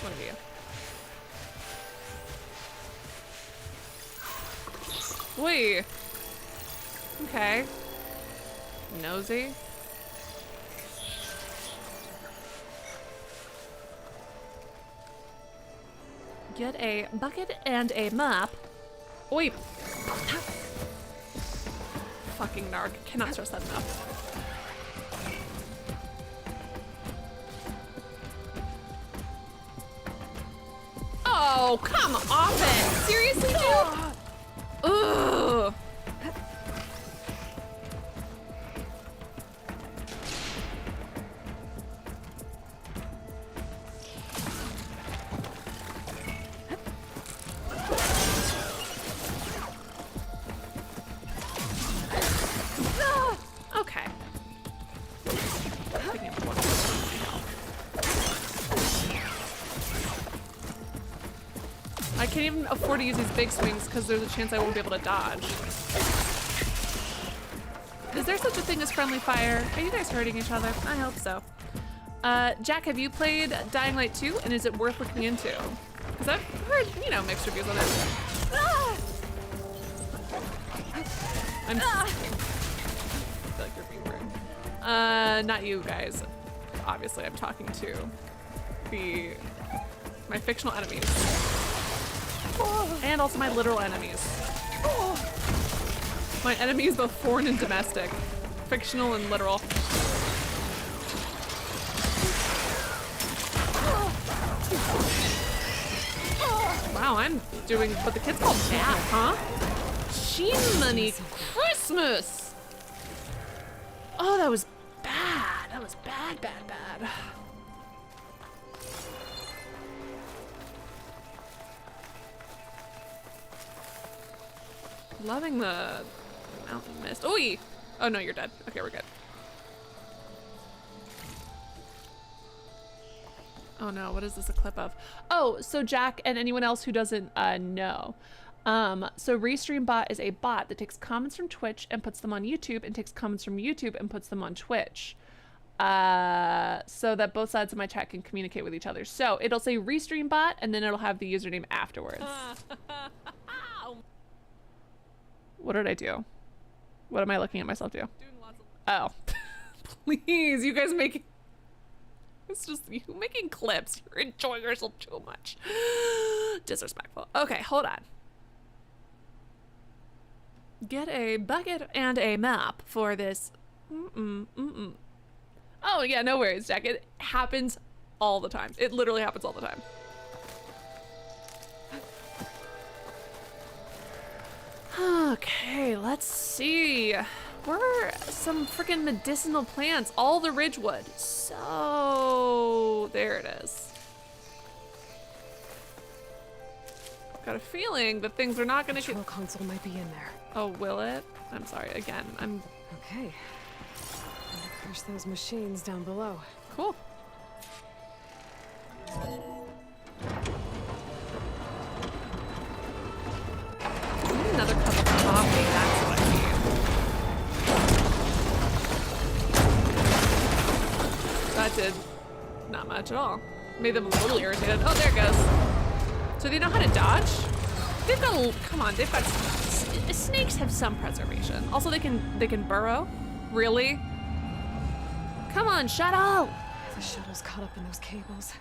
What are you? Wait. Okay. Nosy. Get a bucket and a mop. Wait. Fucking narc. Cannot stress that enough. Oh, come off it. Seriously, dude? Ugh. Okay. I can't even afford to use these big swings because there's a chance I won't be able to dodge. Is there such a thing as friendly fire? Are you guys hurting each other? I hope so. Jack, have you played Dying Light 2 and is it worth looking into? Because I've heard, you know, mixed reviews on it. I feel like you're being rude. Not you guys. Obviously, I'm talking to my fictional enemies. And also my literal enemies. My enemies, both foreign and domestic. Fictional and literal. Wow, I'm doing what the kids call bad, huh? Money Christmas! Oh, that was bad. That was bad, bad, bad. Loving the mountain mist. Oi! Oh no, you're dead. Okay, we're good. Oh no, what is this a clip of? Oh, so Jack and anyone else who doesn't know. So RestreamBot is a bot that takes comments from Twitch and puts them on YouTube and takes comments from YouTube and puts them on Twitch. So that both sides of my chat can communicate with each other. So it'll say RestreamBot and then it'll have the username afterwards. What did I do? What am I looking at myself do? Oh, please, you guys making, it's just you making clips. You're enjoying yourself too much. Disrespectful. Okay, hold on. Get a bucket and a map for this. Oh yeah, no worries, Jack. It happens all the time. It literally happens all the time. Okay, let's see. Where are some freaking medicinal plants? All the ridgewood. So there it is. Got a feeling that things are not gonna Control console might be in there. Oh, will it? I'm sorry, again, I'm... Okay. I'll crush those machines down below. Cool. I need another cup of coffee, that's what I need. That did not much at all. made them a little irritated. Oh, there it goes. So they know how to dodge? They've got, come on, they've got, snakes have some preservation. Also, they can burrow. Really? Come on, shuttle! The shuttle's caught up in those cables.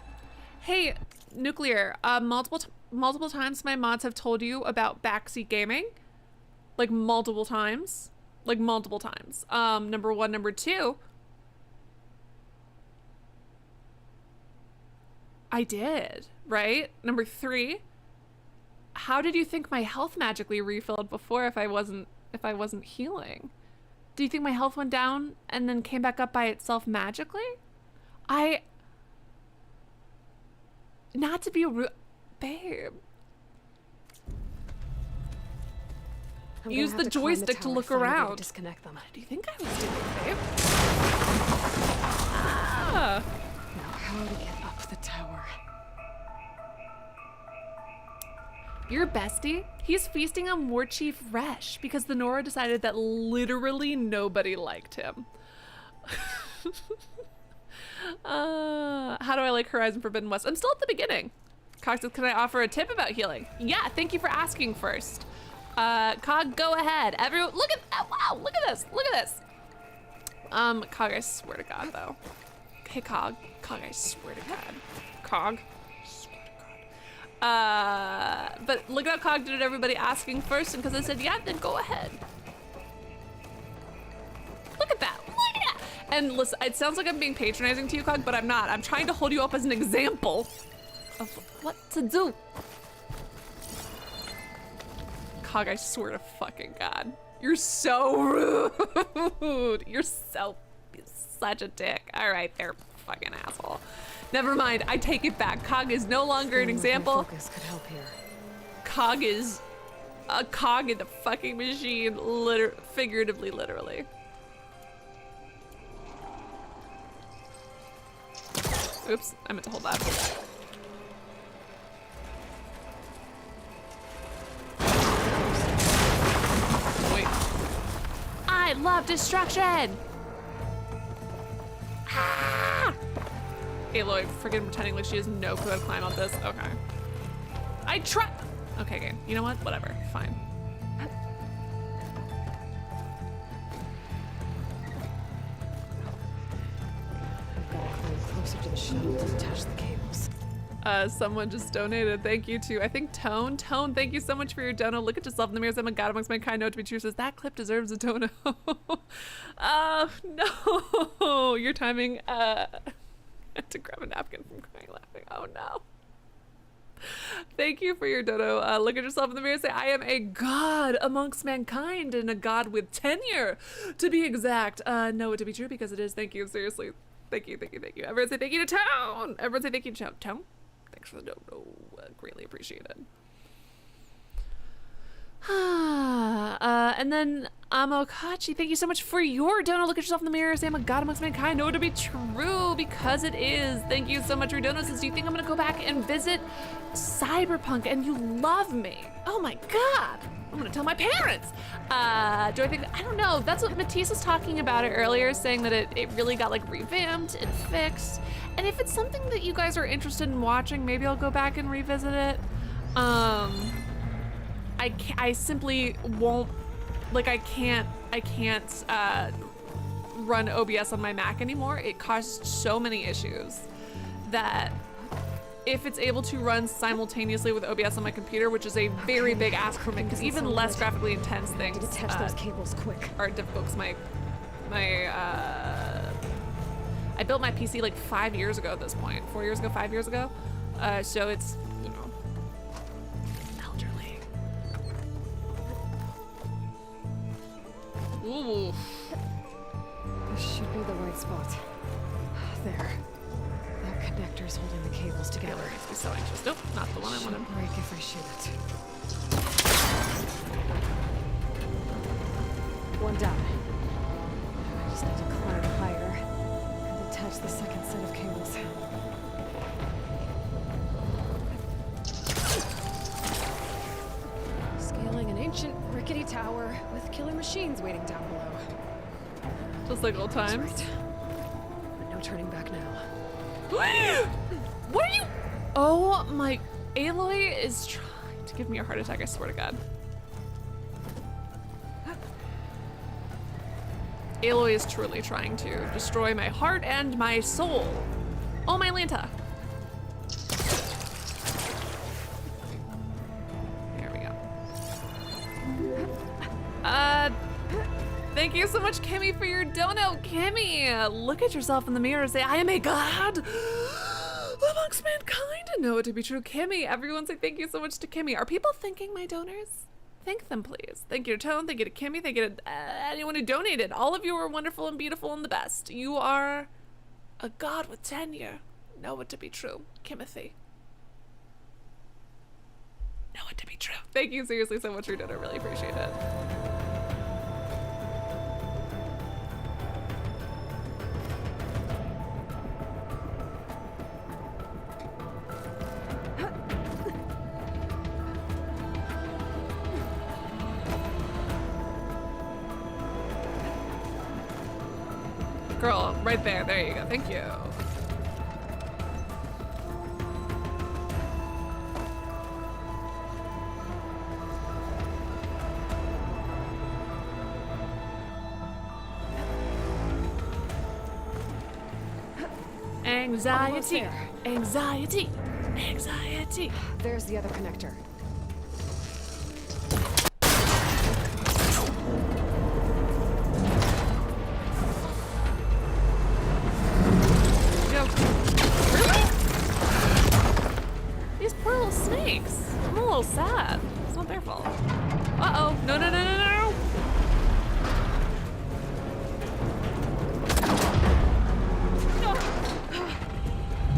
Hey, Nuclear, multiple times my mods have told you about backseat gaming. Like multiple times. Like multiple times. Number one, number two. I did, right? Number three. How did you think my health magically refilled before if I wasn't healing? Do you think my health went down and then came back up by itself magically? Not to be a babe. Use the joystick to look around. Disconnect them. What do you think I was doing, babe? Ah. Now how to get up the tower? Your bestie? He's feasting on War Chief Resh because the Nora decided that literally nobody liked him. How do I like Horizon Forbidden West? I'm still at the beginning. Cog says, can I offer a tip about healing? Yeah, thank you for asking first. Cog, go ahead. Everyone, look at that. Wow, look at this. Look at this. Cog, I swear to God, though. Hey, Cog, I swear to God. Cog, swear to God. But look at how Cog did it, everybody asking first, and because I said, yeah, then go ahead. Look at that. Look at that. And listen, it sounds like I'm being patronizing to you, Cog, but I'm not. I'm trying to hold you up as an example of what to do. Cog, I swear to fucking God. You're so rude. You're such a dick. All right, there, fucking asshole. Never mind, I take it back. Cog is no longer an example. Focus could help here. Cog is a cog in the fucking machine, figuratively, literally. Oops, I meant to hold that. Wait. I love destruction! Ah! Aloy, freaking pretending like she has no clue how to climb up this. Okay. I try. Okay, game. You know what? Whatever. Fine. Closer to the shuttle to detach the cables. Someone just donated. Thank you to, I think, Tone. Tone, thank you so much for your dono. Look at yourself in the mirror. I'm a god amongst mankind. Know it to be true. Says that clip deserves a dono. Oh no! Your timing. I had to grab a napkin from crying laughing. Oh no. Thank you for your dono. Look at yourself in the mirror and say, I am a god amongst mankind and a god with tenure, to be exact. Know it to be true because it is. Thank you. Seriously. Thank you. Thank you. Thank you. Everyone say thank you to Tone. Everyone say thank you to Tone. Tone? Thanks for the dono. Greatly appreciated. And then Amokachi, thank you so much for your dono. Look at yourself in the mirror, say I'm a god amongst mankind. Know it to be true because it is. Thank you so much for your dono. Says, do you think I'm gonna go back and visit Cyberpunk and you love me? Oh my god. I'm gonna tell my parents. Do I think, I don't know. That's what Matisse was talking about it earlier, saying that it really got like revamped and fixed. And if it's something that you guys are interested in watching, maybe I'll go back and revisit it. I simply won't, like I can't run OBS on my Mac anymore. It caused so many issues that if it's able to run simultaneously with OBS on my computer, which is a very big ask from it, because even less graphically intense things detach those cables quick. Are difficult because I built my PC like 5 years ago at this point. 4 years ago, 5 years ago. So it's, you know, elderly. Ooh. This should be the right spot. There. That connector's holding the cables together. It makes me so anxious. Nope, not the one I wanted. Shouldn't break if I shoot it. One down. I just need to climb higher and attach the second set of cables. Scaling an ancient rickety tower with killer machines waiting down below. Just like old times. Right. But no turning back now. What are you? Oh my, Aloy is trying to give me a heart attack, I swear to God. Aloy is truly trying to destroy my heart and my soul. Oh, my Lanta. There we go. Thank you so much, Kimmy, for your dono. Kimmy, look at yourself in the mirror and say, I am a god amongst mankind. And know it to be true. Kimmy, everyone say thank you so much to Kimmy. Are people thanking my donors? Thank them, please. Thank you to Tone, thank you to Kimmy, thank you to anyone who donated. All of you are wonderful and beautiful and the best. You are a god with tenure. Know it to be true. Kimothy. Know it to be true. Thank you seriously so much for your donor. Really appreciate it. Girl, right there. There you go. Thank you. Anxiety. Anxiety. Anxiety. There's the other connector. Sad. It's not their fault. Uh-oh. No, no, no, no, no.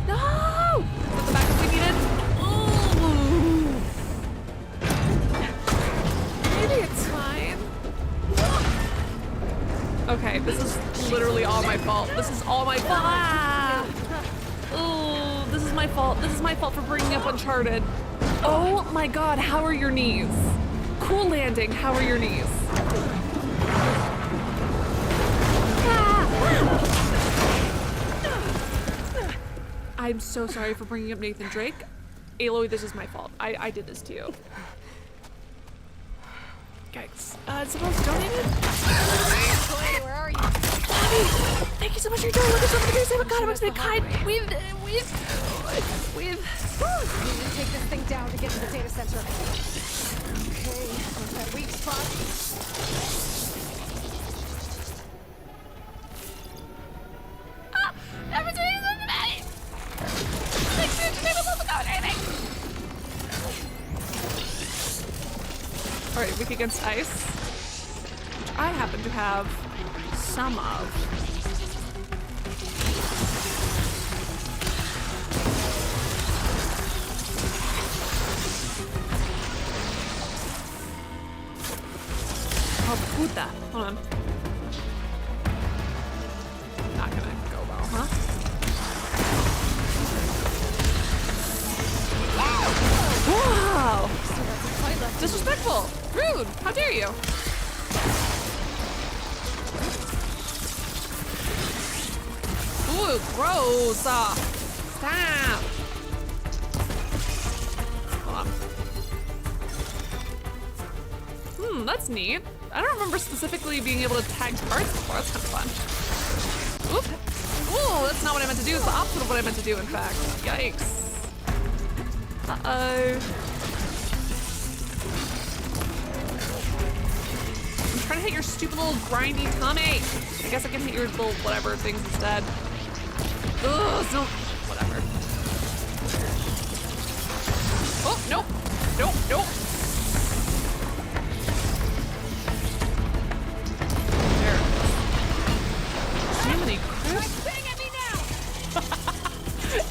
No! Is that the backup we needed? Ooh. Maybe it's fine. Okay, this is literally all my fault. This is all my fault. Ah! Ooh, this is my fault. This is my fault for bringing up Uncharted. Oh my god, how are your knees? Cool landing, how are your knees? I'm so sorry for bringing up Nathan Drake. Aloy, this is my fault. I did this to you. Yikes. Suppose donated? Where are you? Bobby, thank you so much for your donation. Look at somebody here say, God, I'm actually kind. We've We need to take this thing down to get to the data center. Okay, that weak spot. Ah! Never doing anything to me! Like, seriously, I'm supposed to go with anything! Alright, weak against ice. Which I happen to have some of. Oh, puta. Hold on. Not gonna go well, huh? Wow! Disrespectful! Rude! How dare you? Ooh, gross! Stop! Hold on. That's neat. I don't remember specifically being able to tag parts before. That's kind of fun. Oop. Ooh, that's not what I meant to do. It's the opposite of what I meant to do, in fact. Yikes. Uh-oh. I'm trying to hit your stupid little grindy tummy. I guess I can hit your little whatever things instead. Ugh, so whatever. Oh, nope. Nope, nope.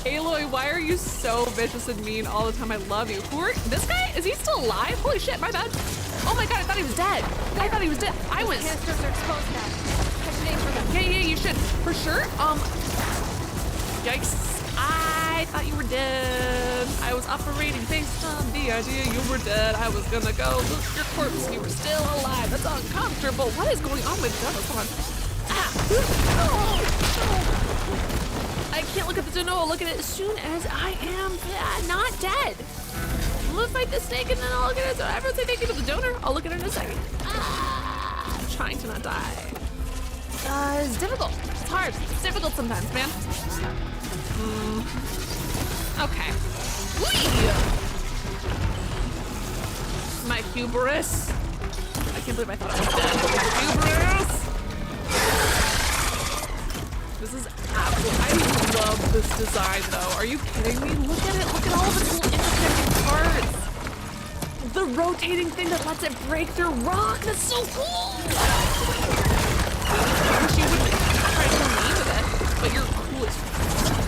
Aloy, why are you so vicious and mean all the time? I love you. Who are this guy? Is he still alive? Holy shit, my bad. Oh my god, I thought he was dead. I thought he was dead. I was. Canisters are exposed now. Catch an aim for them. Yeah, you should. For sure. Yikes. I thought you were dead. I was operating based on the idea you were dead. I was gonna go look your corpse. You were still alive. That's uncomfortable. What is going on with Dennis? Hold on. Ah. Oh. I can't look at the donor. I'll look at it as soon as I am not dead. I'm gonna fight the snake and then I'll look at it. So everyone say thank you to the donor. I'll look at it in a second. I'm trying to not die. It's difficult. It's hard. It's difficult sometimes, man. Okay. Whee! My hubris. I can't believe I thought I was dead. My hubris. This is absolute. I love this design, though. Are you kidding me? Look at it. Look at all of its little interconnected parts. The rotating thing that lets it break through rock. That's so cool. I wish you wouldn't try to kill me with it, but you're cool as fuck.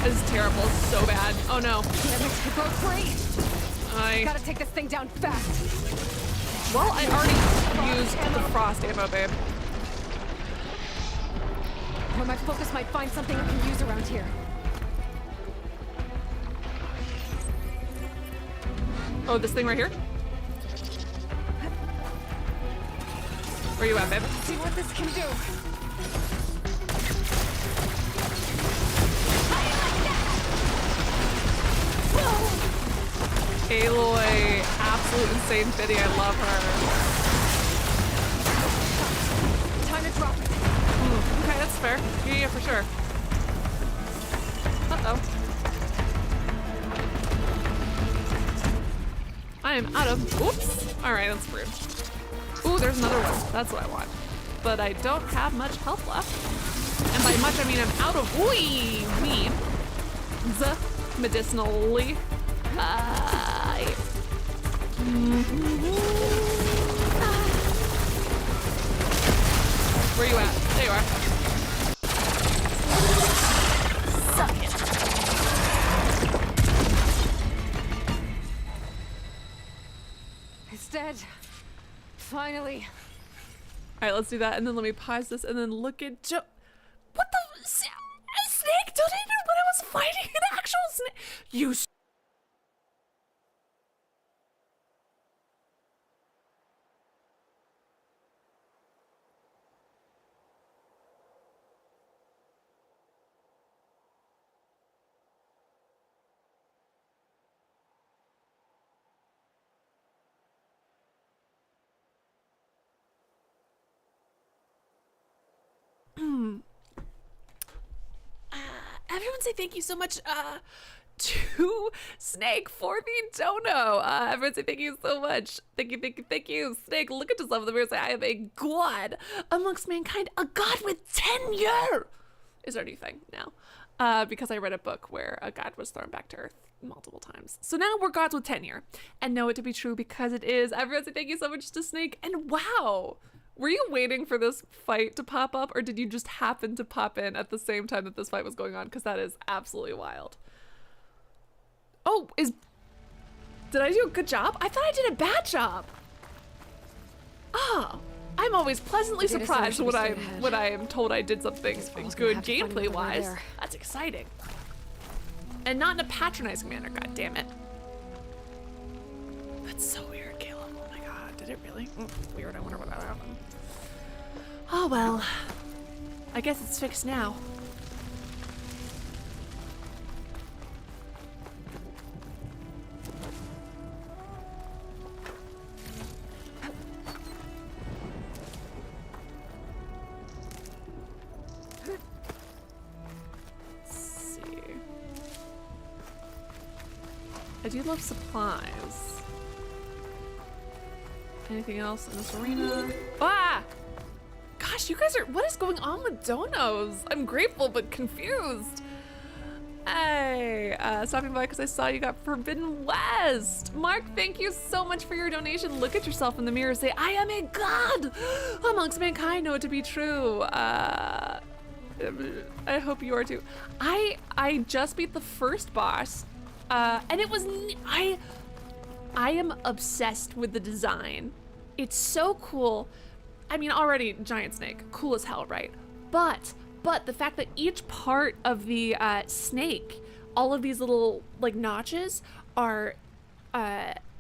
This is terrible. This is so bad. Oh no. Damn it, I broke free. Gotta take this thing down fast. Well, I already used the frost ammo, babe. Or my focus might find something I can use around here. Oh, this thing right here? Where you at, babe? See what this can do. Aloy, absolute insane biddy. I love her. Time to drop it. Okay, that's fair. Yeah, for sure. Uh-oh. I am out of... Oops. All right, that's rude. Ooh, there's another one. That's what I want. But I don't have much health left. And by much, I mean I'm out of weed. Medicinally. Where you at? There you are. Suck it. It's dead. Finally. All right, let's do that, and then let me pause this, and then look at Joe. What the? A snake donated when I was fighting an actual snake. You. Everyone say thank you so much to Snake for the dono. Everyone say thank you so much. Thank you, thank you, thank you. Snake, look at yourself in the mirror and say, I am a god amongst mankind, a god with tenure. Is our new thing now. Because I read a book where a god was thrown back to Earth multiple times. So now we're gods with tenure and know it to be true because it is. Everyone say thank you so much to Snake. And wow. Were you waiting for this fight to pop up, or did you just happen to pop in at the same time that this fight was going on? Because that is absolutely wild. Oh, did I do a good job? I thought I did a bad job. Oh, I'm always pleasantly surprised when I am told I did something good gameplay-wise. That's exciting. And not in a patronizing manner, god damn it. That's so weird, Caleb. Oh my god, did it really? Weird, I wonder what that happened. Oh well, I guess it's fixed now. Let's see. I do love supplies. Anything else in this arena? Ah! Gosh, you guys are, what is going on with donos? I'm grateful but confused. Hey, stopping by because I saw you got Forbidden West. Mark, thank you so much for your donation. Look at yourself in the mirror and say, I am a god amongst mankind, know it to be true. I hope you are too. I just beat the first boss, and it was, I am obsessed with the design. It's so cool. I mean, already giant snake, cool as hell, right? But the fact that each part of the snake, all of these little like notches are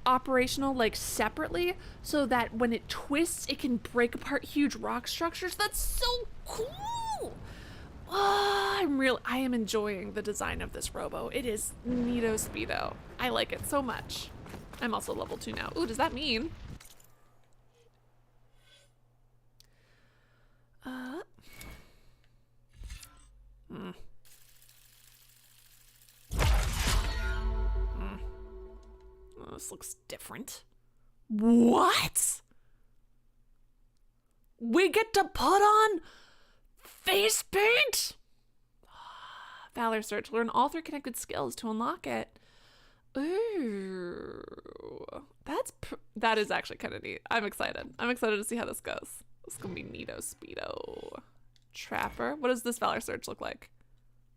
operational like separately, so that when it twists, it can break apart huge rock structures. That's so cool. I am enjoying the design of this robo. It is neato speedo. I like it so much. I'm also level 2 now. Ooh, does that mean? Oh, this looks different. What? We get to put on face paint? Valor search. Learn all 3 connected skills to unlock it. Ooh. That is actually kind of neat. I'm excited. I'm excited to see how this goes. This is gonna be neato speedo. Trapper. What does this Valor search look like?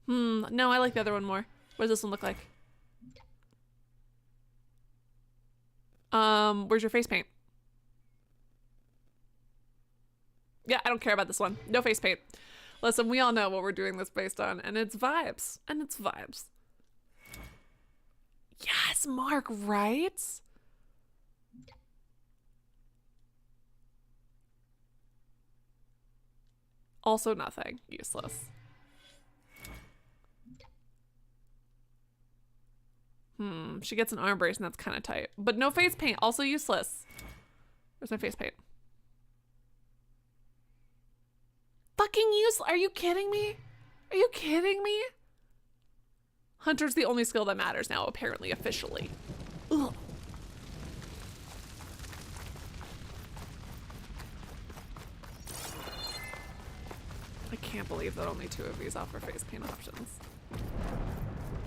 No, I like the other one more. What does this one look like? Where's your face paint? Yeah, I don't care about this one. No face paint. Listen, we all know what we're doing this based on, and it's vibes. And it's vibes. Yes, Mark, right? Also nothing. Useless. She gets an arm brace and that's kind of tight. But no face paint. Also useless. Where's my face paint? Fucking useless. Are you kidding me? Are you kidding me? Hunter's the only skill that matters now, apparently, officially. Ugh. I can't believe that only 2 of these offer face paint options.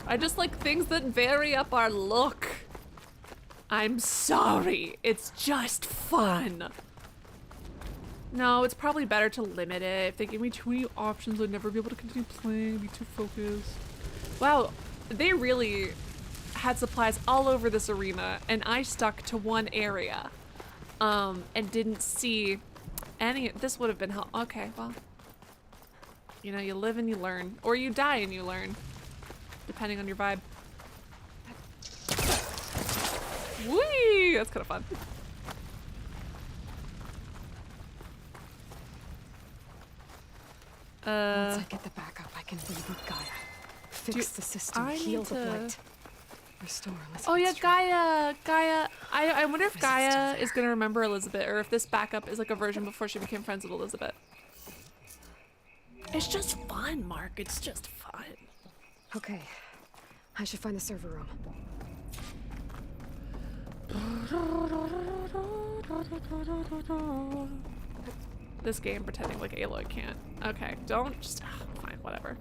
I just like things that vary up our look. I'm sorry. It's just fun. No, it's probably better to limit it. If they give me too many options, I'd never be able to continue playing, be too focused. Wow, they really had supplies all over this arena, and I stuck to one area and didn't see any. This would have been helpful. Okay, well, you know, you live and you learn, or you die and you learn, depending on your vibe. Whee! That's kind of fun. Once I get the backup, I can reboot Gaia. Fix the system, heal the blight. Restore Elizabeth's Oh yeah, strength. Gaia. I wonder if Gaia is gonna remember Elizabeth, or if this backup is like a version before she became friends with Elizabeth. It's just fun, Mark. It's just fun. Okay, I should find the server room. This game pretending like Aloy can't. Okay, don't just, fine, whatever.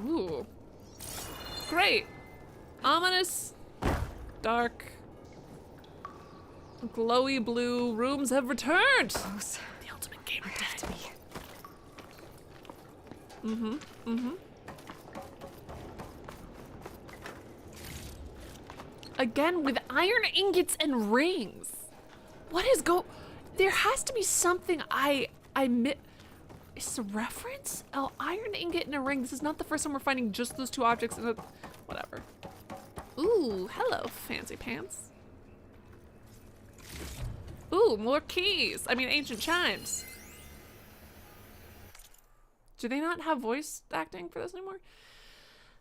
Ooh. Great. Ominous, dark, glowy blue rooms have returned. Close. The ultimate game I have to be. Again with iron ingots and rings. What is there has to be something I miss. Is this a reference? Oh, iron ingot and a ring. This is not the first time we're finding just those 2 objects in a, whatever. Ooh, hello, fancy pants. Ooh, more keys. I mean, ancient chimes. Do they not have voice acting for this anymore?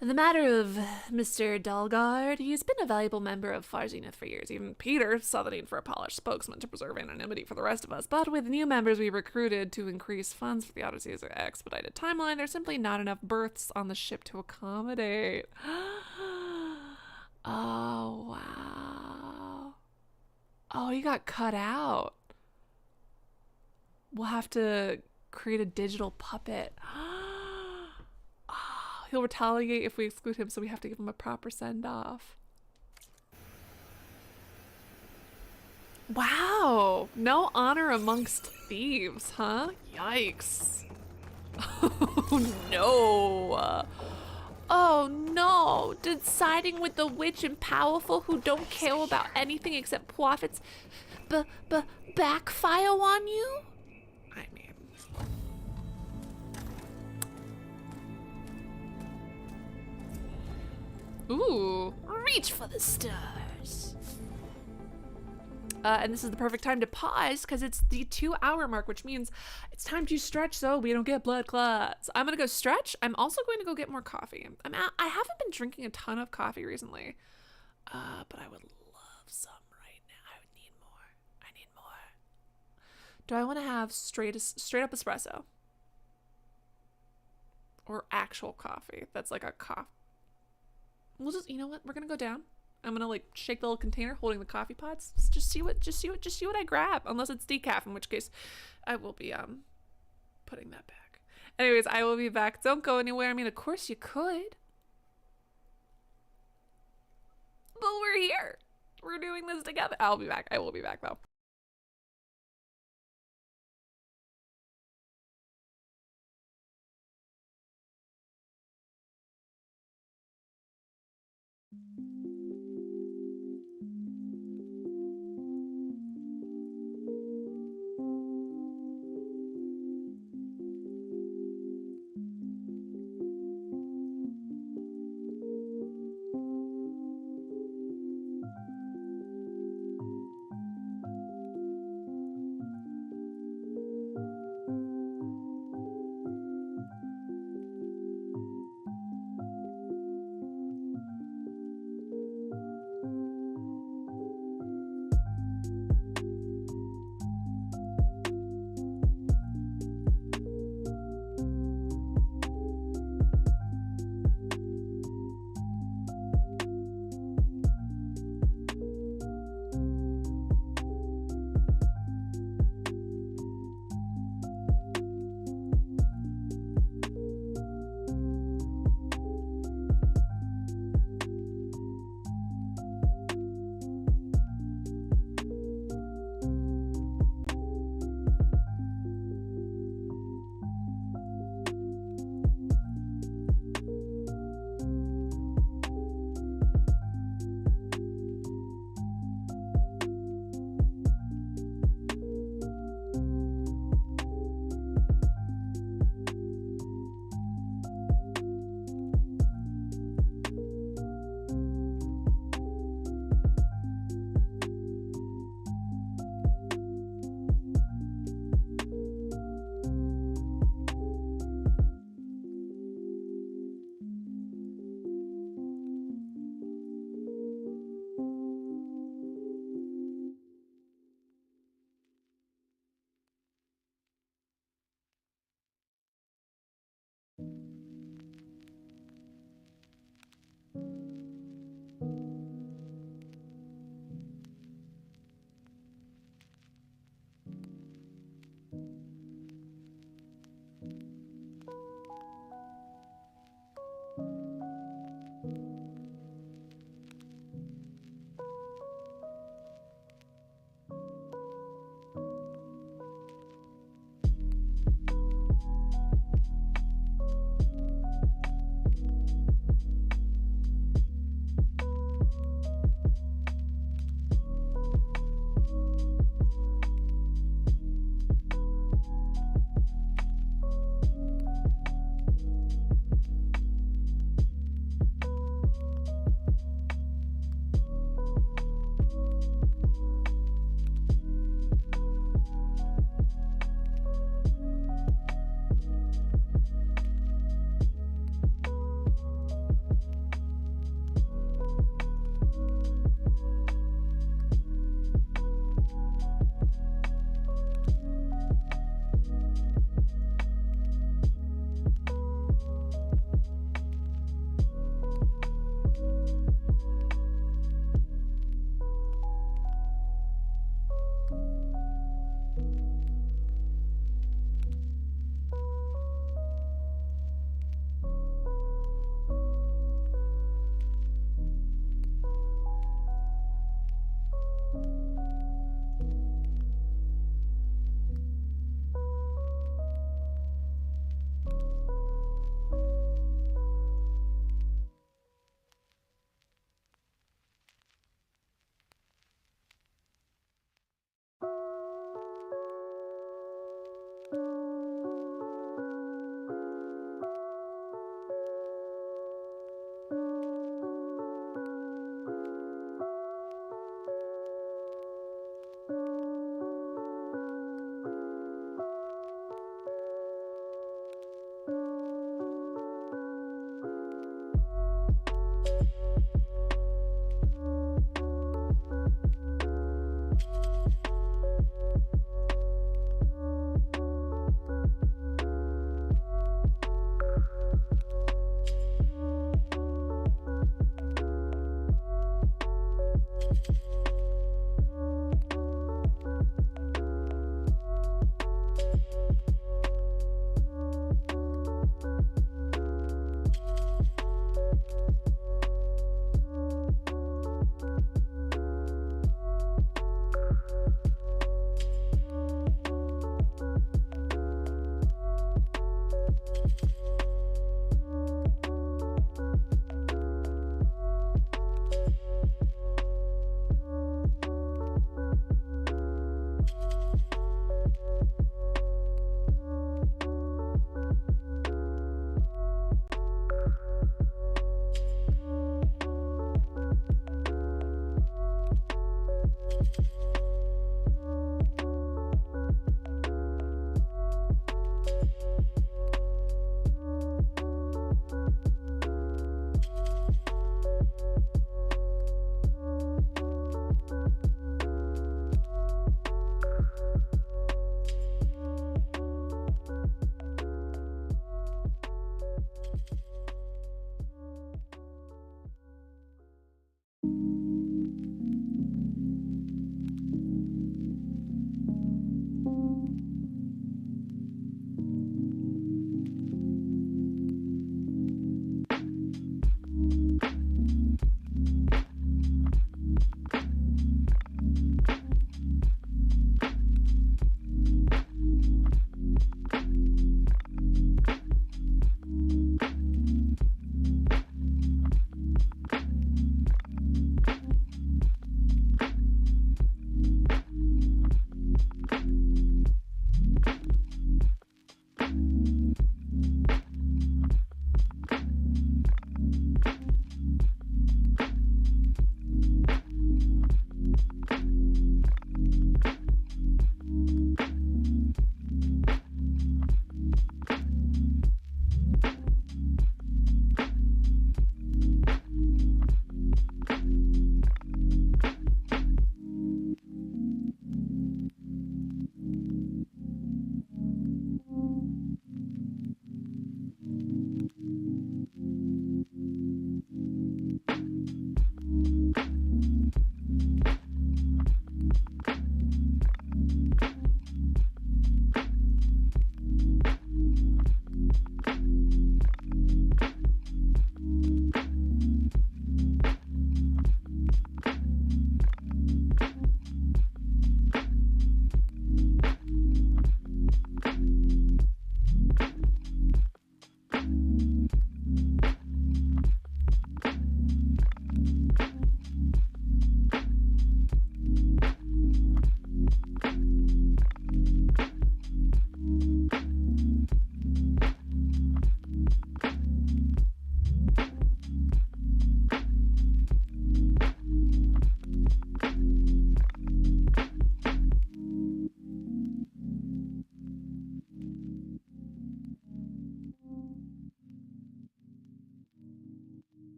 In the matter of Mr. Dalgard, he's been a valuable member of Far Zenith for years. Even Peter saw the need for a polished spokesman to preserve anonymity for the rest of us. But with new members we recruited to increase funds for the Odyssey's expedited timeline, there's simply not enough berths on the ship to accommodate. Oh, wow. Oh, he got cut out. We'll have to create a digital puppet. He'll retaliate if we exclude him, so we have to give him a proper send-off. Wow, no honor amongst thieves, huh? Yikes. Oh no. Oh no, did siding with the witch and powerful who don't care about anything except profits backfire on you? I mean... Ooh, reach for the stars. And this is the perfect time to pause because it's the 2-hour mark, which means it's time to stretch so we don't get blood clots. I'm gonna go stretch. I'm also going to go get more coffee. I haven't been drinking a ton of coffee recently, but I would love some right now. I would need more. I need more. Do I want to have straight up espresso or actual coffee? That's like a coffee. We'll just, you know what? We're gonna go down. I'm gonna like shake the little container holding the coffee pods. Just see what I grab. Unless it's decaf, in which case I will be putting that back. Anyways, I will be back. Don't go anywhere. I mean, of course you could. But we're here. We're doing this together. I'll be back. I will be back though.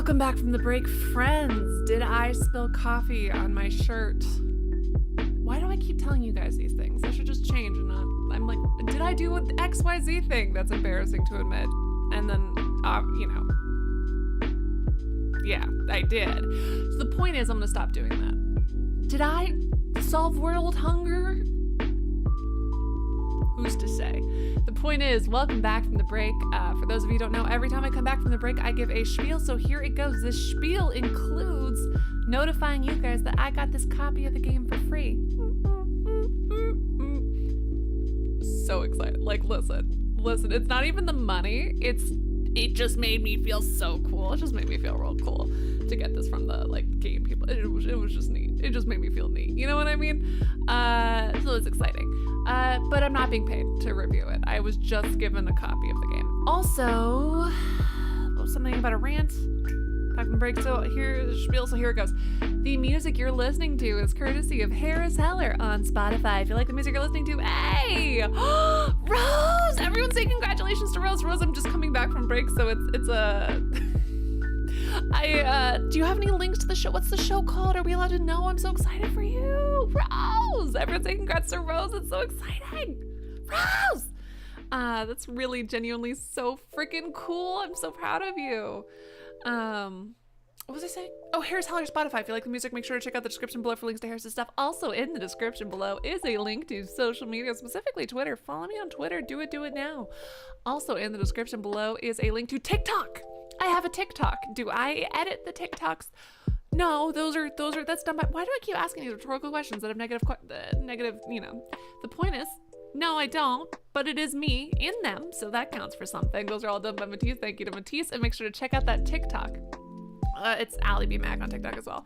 Welcome back from the break, friends. Did I spill coffee on my shirt? Why do I keep telling you guys these things? I should just change and not. I'm like, did I do an XYZ thing that's embarrassing to admit? And then, you know. Yeah, I did. So the point is, I'm gonna stop doing that. Did I solve world hunger? Who's to say? The point is, welcome back from the break. For those of you who don't know, every time I come back from the break, I give a spiel. So here it goes. This spiel includes notifying you guys that I got this copy of the game for free. So excited. Like, listen, it's not even the money. It just made me feel so cool. It just made me feel real cool to get this from the like game people. It was just neat. It just made me feel neat. You know what I mean? So it's exciting. But I'm not being paid to review it. I was just given a copy of the game. Also, something about a rant. Back from break. So here it goes. The music you're listening to is courtesy of Harris Heller on Spotify. If you like the music you're listening to, hey, Rose! Everyone say congratulations to Rose. Rose, I'm just coming back from break, so it's a. Do you have any links to the show? What's the show called? Are we allowed to know? I'm so excited for you, Rose! Everyone say congrats to Rose. It's so exciting, Rose. That's really genuinely so freaking cool. I'm so proud of you. What was I saying? Oh, Harris Heller Spotify. If you like the music, make sure to check out the description below for links to Harris's stuff. Also in the description below is a link to social media, specifically Twitter. Follow me on Twitter. Do it now. Also in the description below is a link to TikTok. I have a TikTok. Do I edit the TikToks? No, that's done by, why do I keep asking these rhetorical questions that have negative, you know. The point is, no, I don't, but it is me in them, so that counts for something. Those are all done by Matisse. Thank you to Matisse, and make sure to check out that TikTok. It's Ally B Mac on TikTok as well.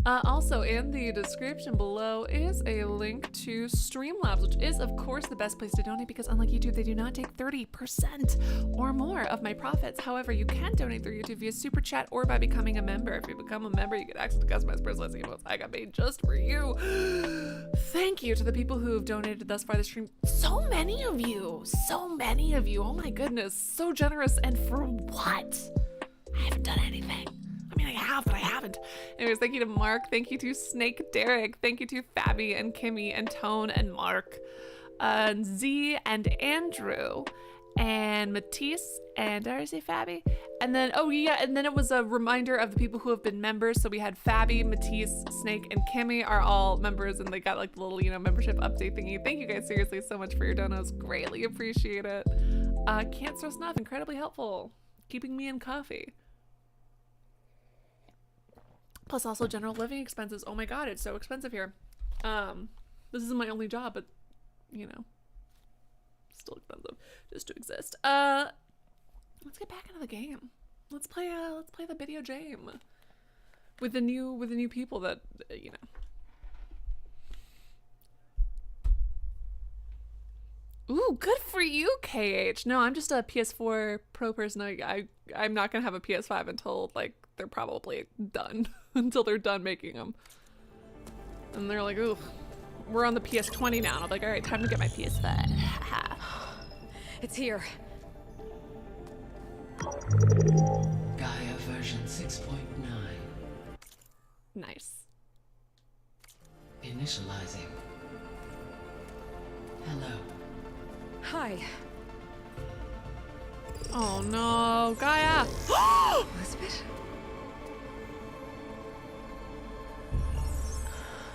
Also in the description below is a link to Streamlabs, which is of course the best place to donate because unlike YouTube, they do not take 30% or more of my profits. However, you can donate through YouTube via Super Chat or by becoming a member. If you become a member, you get access to customized personalized emotes I got made just for you. Thank you to the people who have donated thus far this stream. So many of you. Oh my goodness. So generous. And for what? I haven't done anything. I mean, I have, but I haven't. Anyways, thank you to Mark. Thank you to Snake Derek. Thank you to Fabi and Kimmy and Tone and Mark. Z and Andrew and Matisse and did I say Fabi? And then, oh yeah, and then it was a reminder of the people who have been members. So we had Fabi, Matisse, Snake, and Kimmy are all members and they got like the little, you know, membership update thingy. Thank you guys seriously so much for your donos. Greatly appreciate it. Can't stress enough. Incredibly helpful. Keeping me in coffee. Plus also general living expenses. Oh my god, it's so expensive here. This isn't my only job, but you know, still expensive just to exist. Let's get back into the game. Let's play the video game with the new people that you know. Ooh, good for you, KH. No, I'm just a PS4 Pro person. I'm not gonna have a PS5 until like they're probably done. Until they're done making them. And they're like, ooh, we're on the PS20 now. And I'm like, all right, time to get my PS5. It's here. Gaia version 6.9. Nice. Initializing. Hello. Hi. Oh no, Gaia. Elizabeth?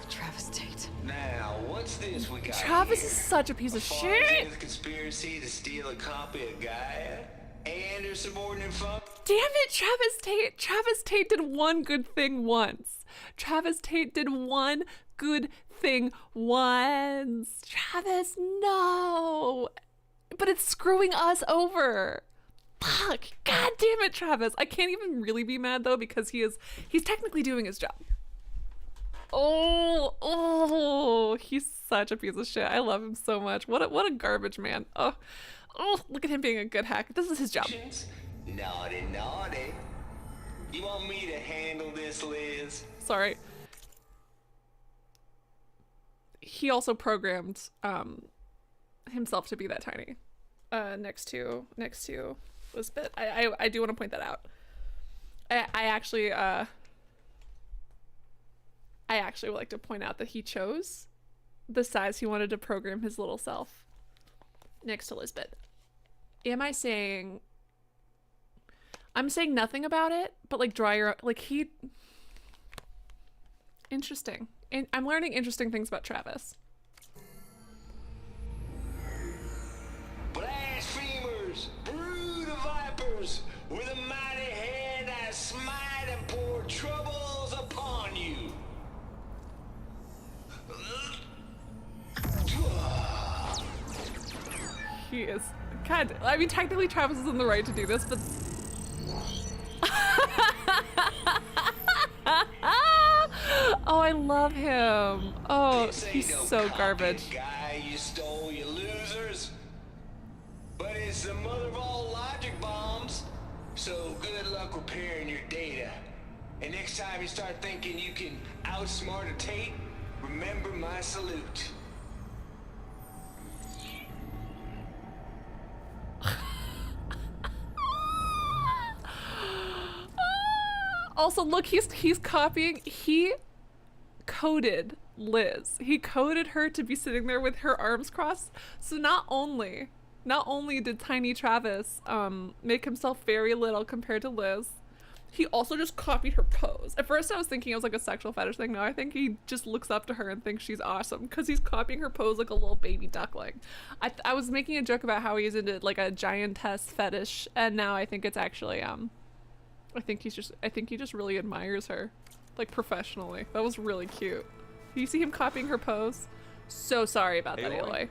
Travis Tate. Now, what's this we got Travis here? is such a piece of shit. A conspiracy to steal a copy of Gaia and her subordinate function. Damn it, Travis Tate. Travis Tate did one good thing once. Travis Tate did one good thing once. Travis, no. But it's screwing us over. Fuck. God damn it, Travis. I can't even really be mad though because he's technically doing his job. Oh, he's such a piece of shit. I love him so much. What a garbage man. Oh, look at him being a good hack. This is his job. Naughty, naughty. You want me to handle this, Liz? Sorry. He also programmed himself to be that tiny. Next to Elizabeth. I do want to point that out. I actually would like to point out that he chose the size he wanted to program his little self next to Lisbeth. Am I saying... I'm saying nothing about it, but like draw your... Like he... Interesting. And I'm learning interesting things about Travis. Blasphemers, brood of vipers, with a mighty hand I smite and pour troubles upon you. He is... God, I mean, technically Travis is in the right to do this, but... Oh, I love him. Oh, he's so garbage. Guy, you stole, you losers. But it's the mother of all logic bombs. So good luck repairing your data. And next time you start thinking you can outsmart a Tate, remember my salute. Also, look, he's copying. He coded Liz. He coded her to be sitting there with her arms crossed. So not only did Tiny Travis make himself very little compared to Liz, he also just copied her pose. At first I was thinking it was like a sexual fetish thing. No, I think he just looks up to her and thinks she's awesome because he's copying her pose like a little baby duckling. I was making a joke about how he's into like a giantess fetish, and now I think it's actually I think he just really admires her, like professionally. That was really cute. You see him copying her pose? So sorry about that, Aloy.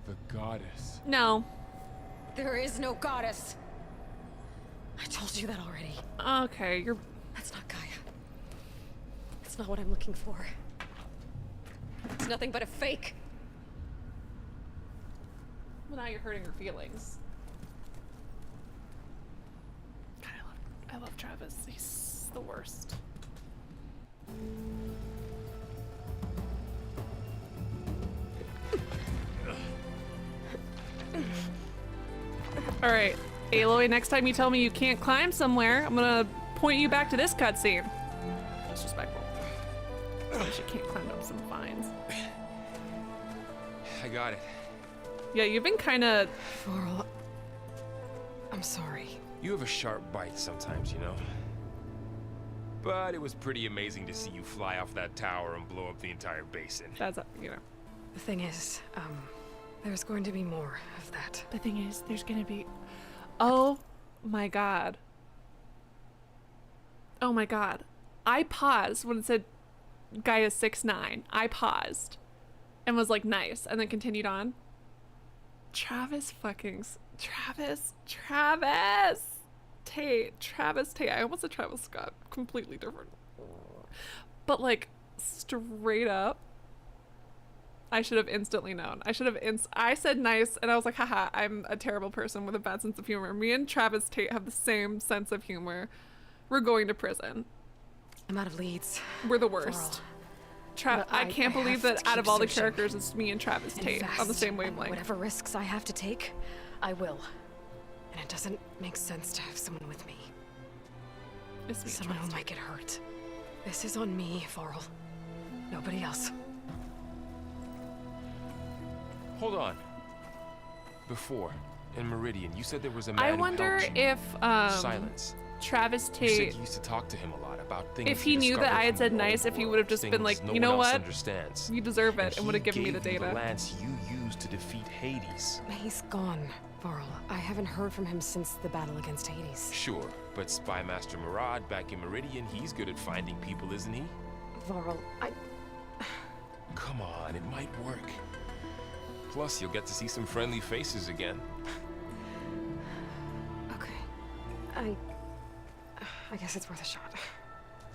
The goddess. No. There is no goddess. I told you that already. Okay, you're... That's not Gaia. That's not what I'm looking for. It's nothing but a fake. Well, now you're hurting her feelings. God, I love Travis. He's the worst. Alright, Aloy, next time you tell me you can't climb somewhere, I'm gonna point you back to this cutscene. Disrespectful. She can't climb up some vines. I got it. Yeah, you've been kinda... Varl, I'm sorry. You have a sharp bite sometimes, you know? But it was pretty amazing to see you fly off that tower and blow up the entire basin. That's, you know. The thing is, there's going to be more of that. The thing is, there's gonna be... Oh my god. Oh my god. I paused when it said Gaia 6'9". I paused and was like, nice, and then continued on. Travis Tate. I almost said Travis Scott. Completely different. But like, straight up, I should have instantly known. I said nice, and I was like, haha, I'm a terrible person with a bad sense of humor. Me and Travis Tate have the same sense of humor. We're going to prison. I'm out of leads. We're the worst. I can't believe that out of all the characters, it's me and Travis Tate on the same wavelength. Whatever risks I have to take, I will. And it doesn't make sense to have someone with me. Someone who might get hurt. This is on me, Varl. Nobody else. Hold on. Before, in Meridian, you said there was a man I who wonder helped you. if Silence. Travis You Tate, said you used to talk to him a lot about things if he knew that I had said nice, if he would have just been like, you know what, you deserve it, and would have given me the data. The lance you used to defeat Hades. He's gone, Varl. I haven't heard from him since the battle against Hades. Sure, but Spy Master Murad back in Meridian, he's good at finding people, isn't he? Varl, Come on, it might work. Plus, you'll get to see some friendly faces again. Okay. I guess it's worth a shot.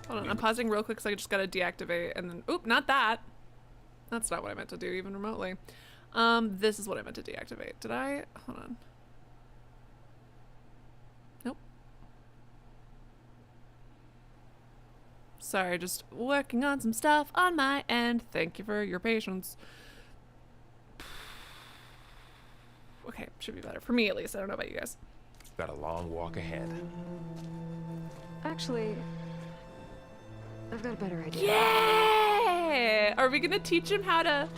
Hold on, I'm pausing real quick because I just gotta deactivate and then, oop, not that. That's not what I meant to do even remotely. This is what I meant to deactivate. Did I? Hold on. Nope. Sorry, just working on some stuff on my end. Thank you for your patience. Okay, should be better. For me at least. I don't know about you guys. Got a long walk ahead. Actually, I've got a better idea. Yeah! Are we gonna teach him how to...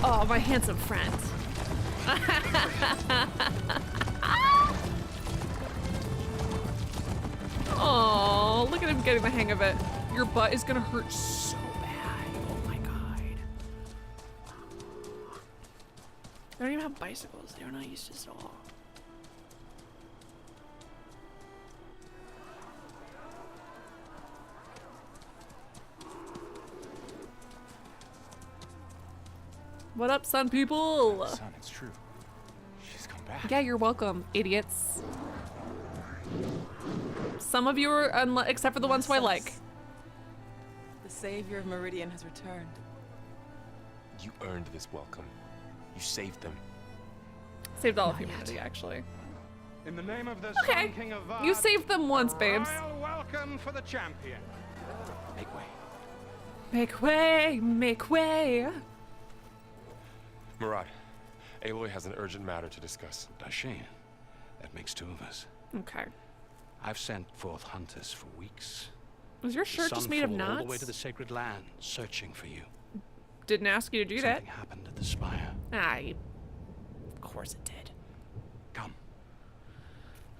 Oh, my handsome friend. Oh, look at him getting the hang of it. Your butt is gonna hurt so bad. Oh my god. They don't even have bicycles. They're not used to this at all. What up, sun people? Son, it's true. She's come back. Yeah, you're welcome, idiots. Some of you are, except for the ones who I like. The savior of Meridian has returned. You earned this welcome. You saved them. Saved all of humanity, actually. In the name of the Okay, Sun King of Vard, you saved them once, babes. royal welcome for the champion. Make way. Make way, make way. Murad, Aloy has an urgent matter to discuss. Does she? That makes two of us. Okay. I've sent forth hunters for weeks. Was your shirt just made of All the way knots? to the sacred land, searching for you. Didn't ask you to do that. Something happened at the spire. Of course it did. Come.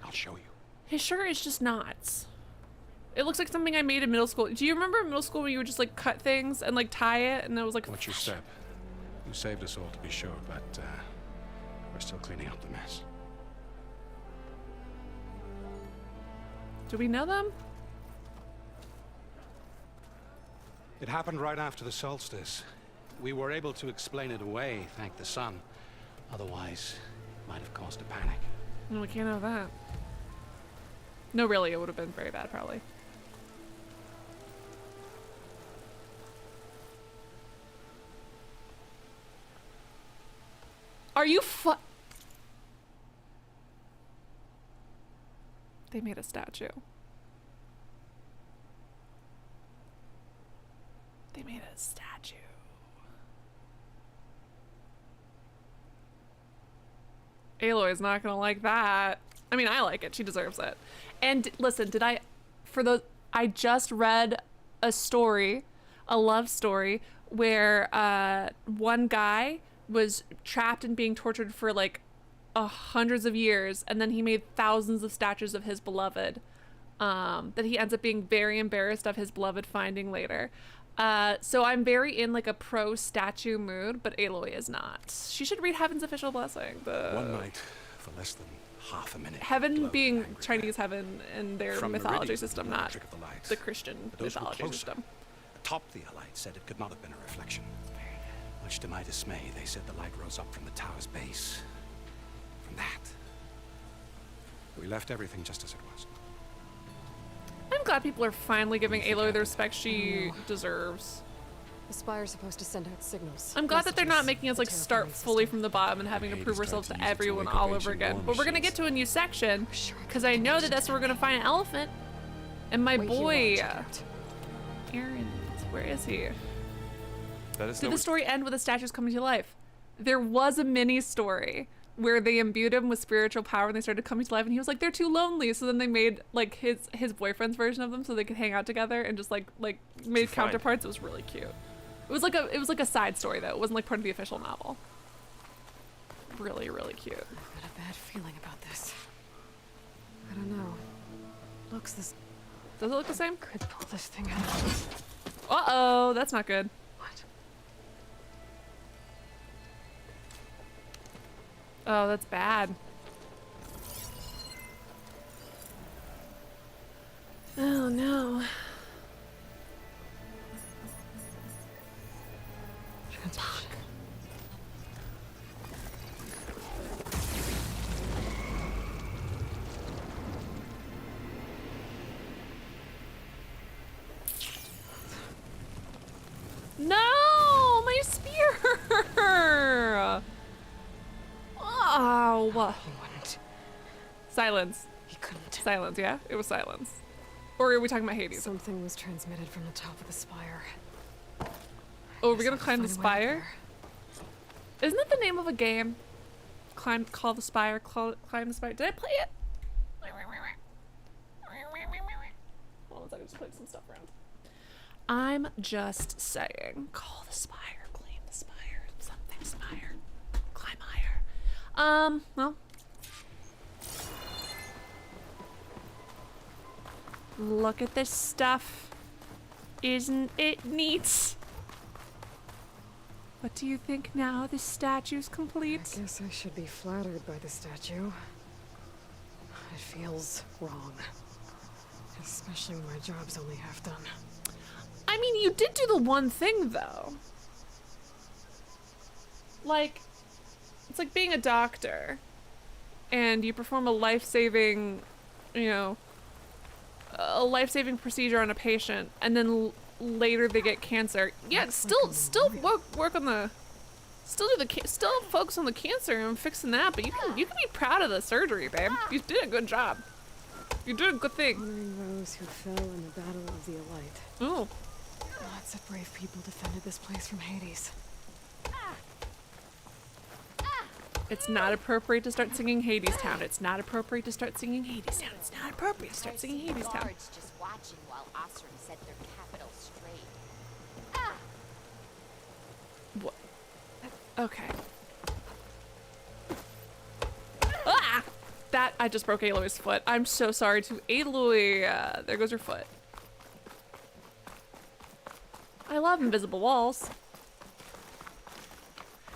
I'll show you. His shirt is just knots. It looks like something I made in middle school. Do you remember in middle school when you would just like cut things and like tie it and it was like... What's your step? You saved us all to be sure, but we're still cleaning up the mess. Do we know them? It happened right after the solstice. We were able to explain it away, thank the sun. Otherwise, it might have caused a panic. No, we can't have that. No, really, it would have been very bad, probably. Are you They made a statue. They made a statue. Aloy is not gonna like that. I mean, I like it. She deserves it. And listen, I just read a story, a love story, where one guy was trapped and being tortured for like hundreds of years, and then he made thousands of statues of his beloved that he ends up being very embarrassed of his beloved finding later. So I'm very in like a pro statue mood, but Aloy is not. She should read Heaven's Official Blessing. One night, for less than half a minute. Heaven glowed being angry Chinese heaven in their From mythology Meridian, system, the not trick of the lights. the Christian But those who were mythology closer, system. atop the light said it could not have been a reflection. Much to my dismay, they said the light rose up from the tower's base. From that. We left everything just as it was. I'm glad people are finally giving Aloy the respect she deserves. The spire's supposed to send out signals. I'm glad that they're not messages, making us the like start terraforming fully system. from the bottom and having to Hades prove tried ourselves to to use it to everyone wake up all over ancient again. war But we're gonna get machines. to a new section Sure, I because can I get know to that that's where we're town. gonna find an elephant. And my Wait here while I boy, check it out. Aaron, where is he? Let us Did know the story end with the statues coming to life? There was a mini story where they imbued him with spiritual power and they started coming to life, and he was like, they're too lonely. So then they made like his boyfriend's version of them so they could hang out together and just like made you find? counterparts. It was really cute. It was like a side story though. It wasn't like part of the official novel. Really, really cute. I've got a bad feeling about this. I don't know. Looks this Does it look the same? could pull this thing out. Uh-oh, that's not good. What? Oh, that's bad. Oh no. Transmission. No, my spear! Oh. He wouldn't. Silence. He couldn't. Silence, yeah? It was silence. Or are we talking about Hades? Something was transmitted from the top of the spire. Oh, are we Guess gonna I'll climb the find a way up spire? Isn't that the name of a game? call the spire, climb the spire. Did I play it? Hold on a second, just playing some stuff around. I'm just saying, call the spire, claim the spire, something spire, climb higher. Well. Look at this stuff. Isn't it neat? What do you think now the statue's complete? I guess I should be flattered by the statue. It feels wrong. Especially when my job's only half done. I mean, you did do the one thing, though. Like, it's like being a doctor. And you perform a life-saving, you know, a life-saving procedure on a patient, and then later they get cancer. Yeah, still work on the, still focus on the cancer and fixing that. But you can be proud of the surgery, babe. You did a good job. You did a good thing. Honoring those who fell in the battle of the Alight. Oh. Lots of brave people defended this place from Hades. It's not appropriate to start singing Hades Town. It's not appropriate to start singing Hades Town. It's not appropriate to start singing Hades Town. Guards just watching while Osram set their capital straight. What? Okay. Ah! That, I just broke Aloy's foot. I'm so sorry to Aloy. There goes her foot. I love invisible walls.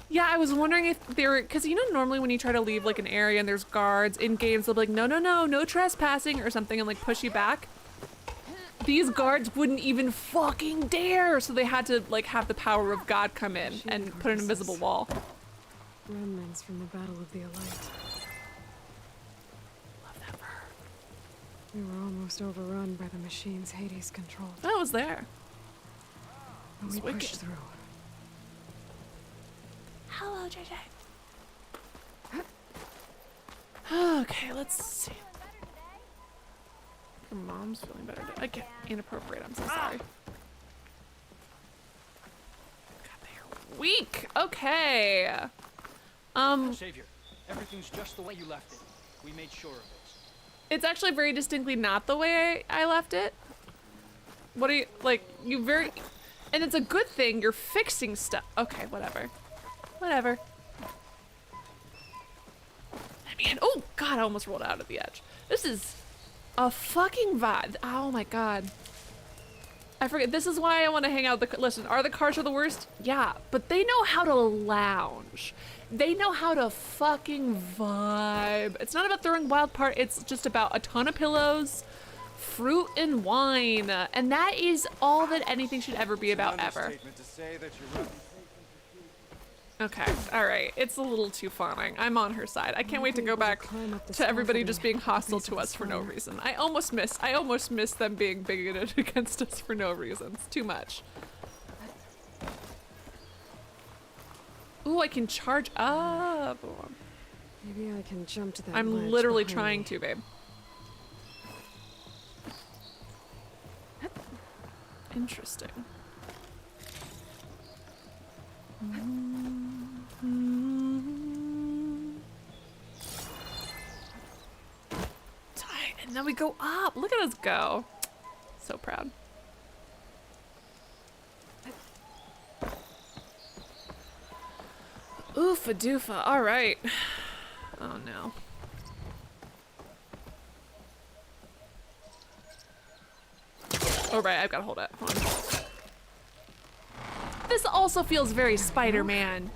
Yeah, I was wondering if they were, because you know normally when you try to leave like an area and there's guards in games, they'll be like, no trespassing or something, and like push you back. These guards wouldn't even fucking dare, so they had to like have the power of God come in and put an invisible wall. Remnants from the battle of the Alight. Love that for her. We were almost overrun by the machines Hades controlled. I was there. But we pushed through. Hello, JJ. Okay, let's see. Your mom's feeling better today. Okay, inappropriate. I'm so sorry. God, they're weak. Okay. Savior, everything's just the way you left it. We made sure of it. It's actually very distinctly not the way I left it. What are you like? You very, and it's a good thing. You're fixing stuff. Okay, whatever. Whatever. I mean, oh god, I almost rolled out of the edge. This is a fucking vibe. Oh my god. I forget, this is why I want to hang out listen, are the cars the worst? Yeah, but they know how to lounge. They know how to fucking vibe. It's not about throwing wild part, it's just about a ton of pillows, fruit and wine, and that is all that anything should ever be about ever. Okay, alright. It's a little too fawning. I'm on her side. I can't wait to go back to everybody just being hostile to us for no reason. I almost miss them being bigoted against us for no reason. It's too much. Ooh, I can charge up. Maybe I can jump to that I'm ledge literally behind trying me. to, babe. Interesting. Tight, and then we go up. Look at us go. So proud. Oofa doofa. All right. Oh no. Oh right, I've got to hold it. Hold on. This also feels very Spider-Man.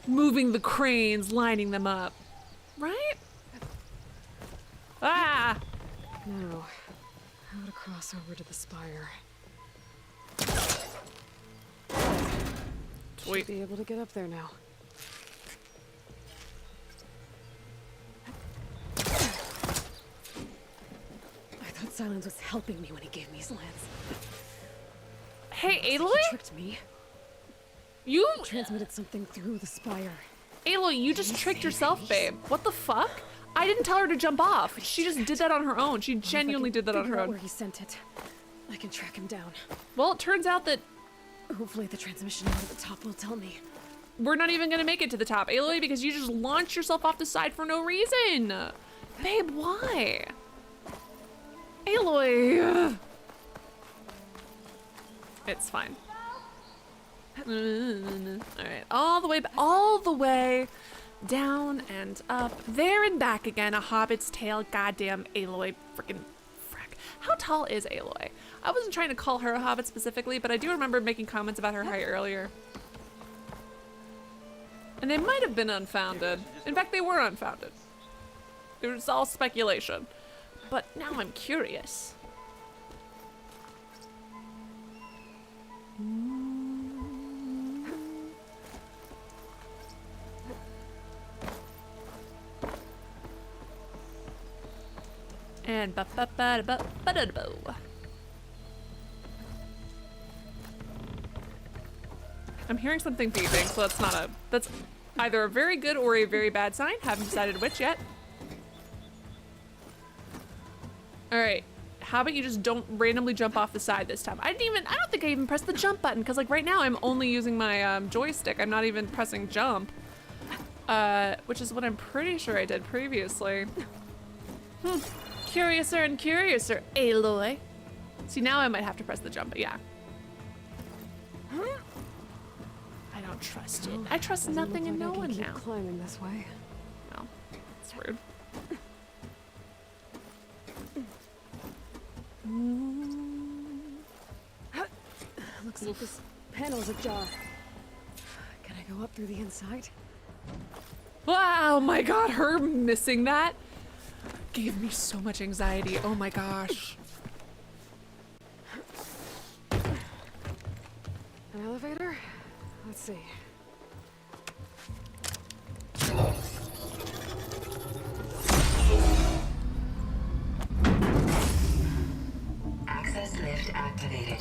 Moving the cranes, lining them up. Right? Ah! Now, how to cross over to the spire. Sweet. Should be able to get up there now. I thought Silence was helping me when he gave me his lance. Hey, Aloy? He tricked me. You transmitted something through the spire. Aloy, you just tricked yourself, babe. What the fuck? I didn't tell her to jump off. She just did that on her own. She genuinely did that on her own. Where he sent it, I can track him down. Well, it turns out that hopefully the transmission out at the top will tell me. we're not even gonna make it to the top, Aloy, because you just launched yourself off the side for no reason. Babe, why? Aloy. It's fine. All right, all the way down and up, there and back again. A hobbit's tale. Goddamn Aloy, freaking frack. How tall is Aloy? I wasn't trying to call her a hobbit specifically, but I do remember making comments about her height earlier. And they might have been unfounded. In fact, they were unfounded. It was all speculation. But now I'm curious. And ba-ba-ba-da-ba-ba-da-bo. I'm hearing something beeping, so that's either a very good or a very bad sign. Haven't decided which yet. All right, how about you just don't randomly jump off the side this time? I don't think I even pressed the jump button, because like right now I'm only using my joystick. I'm not even pressing jump, which is what I'm pretty sure I did previously. Curiouser and curiouser, Aloy. See, now I might have to press the jump, but yeah. I don't trust it. I trust nothing and no one now. Climbing this way. No, it's rude. Looks like this panel's ajar. Can I go up through the inside? Wow, my God, her missing that gave me so much anxiety. Oh my gosh. An elevator? Let's see. Access lift activated.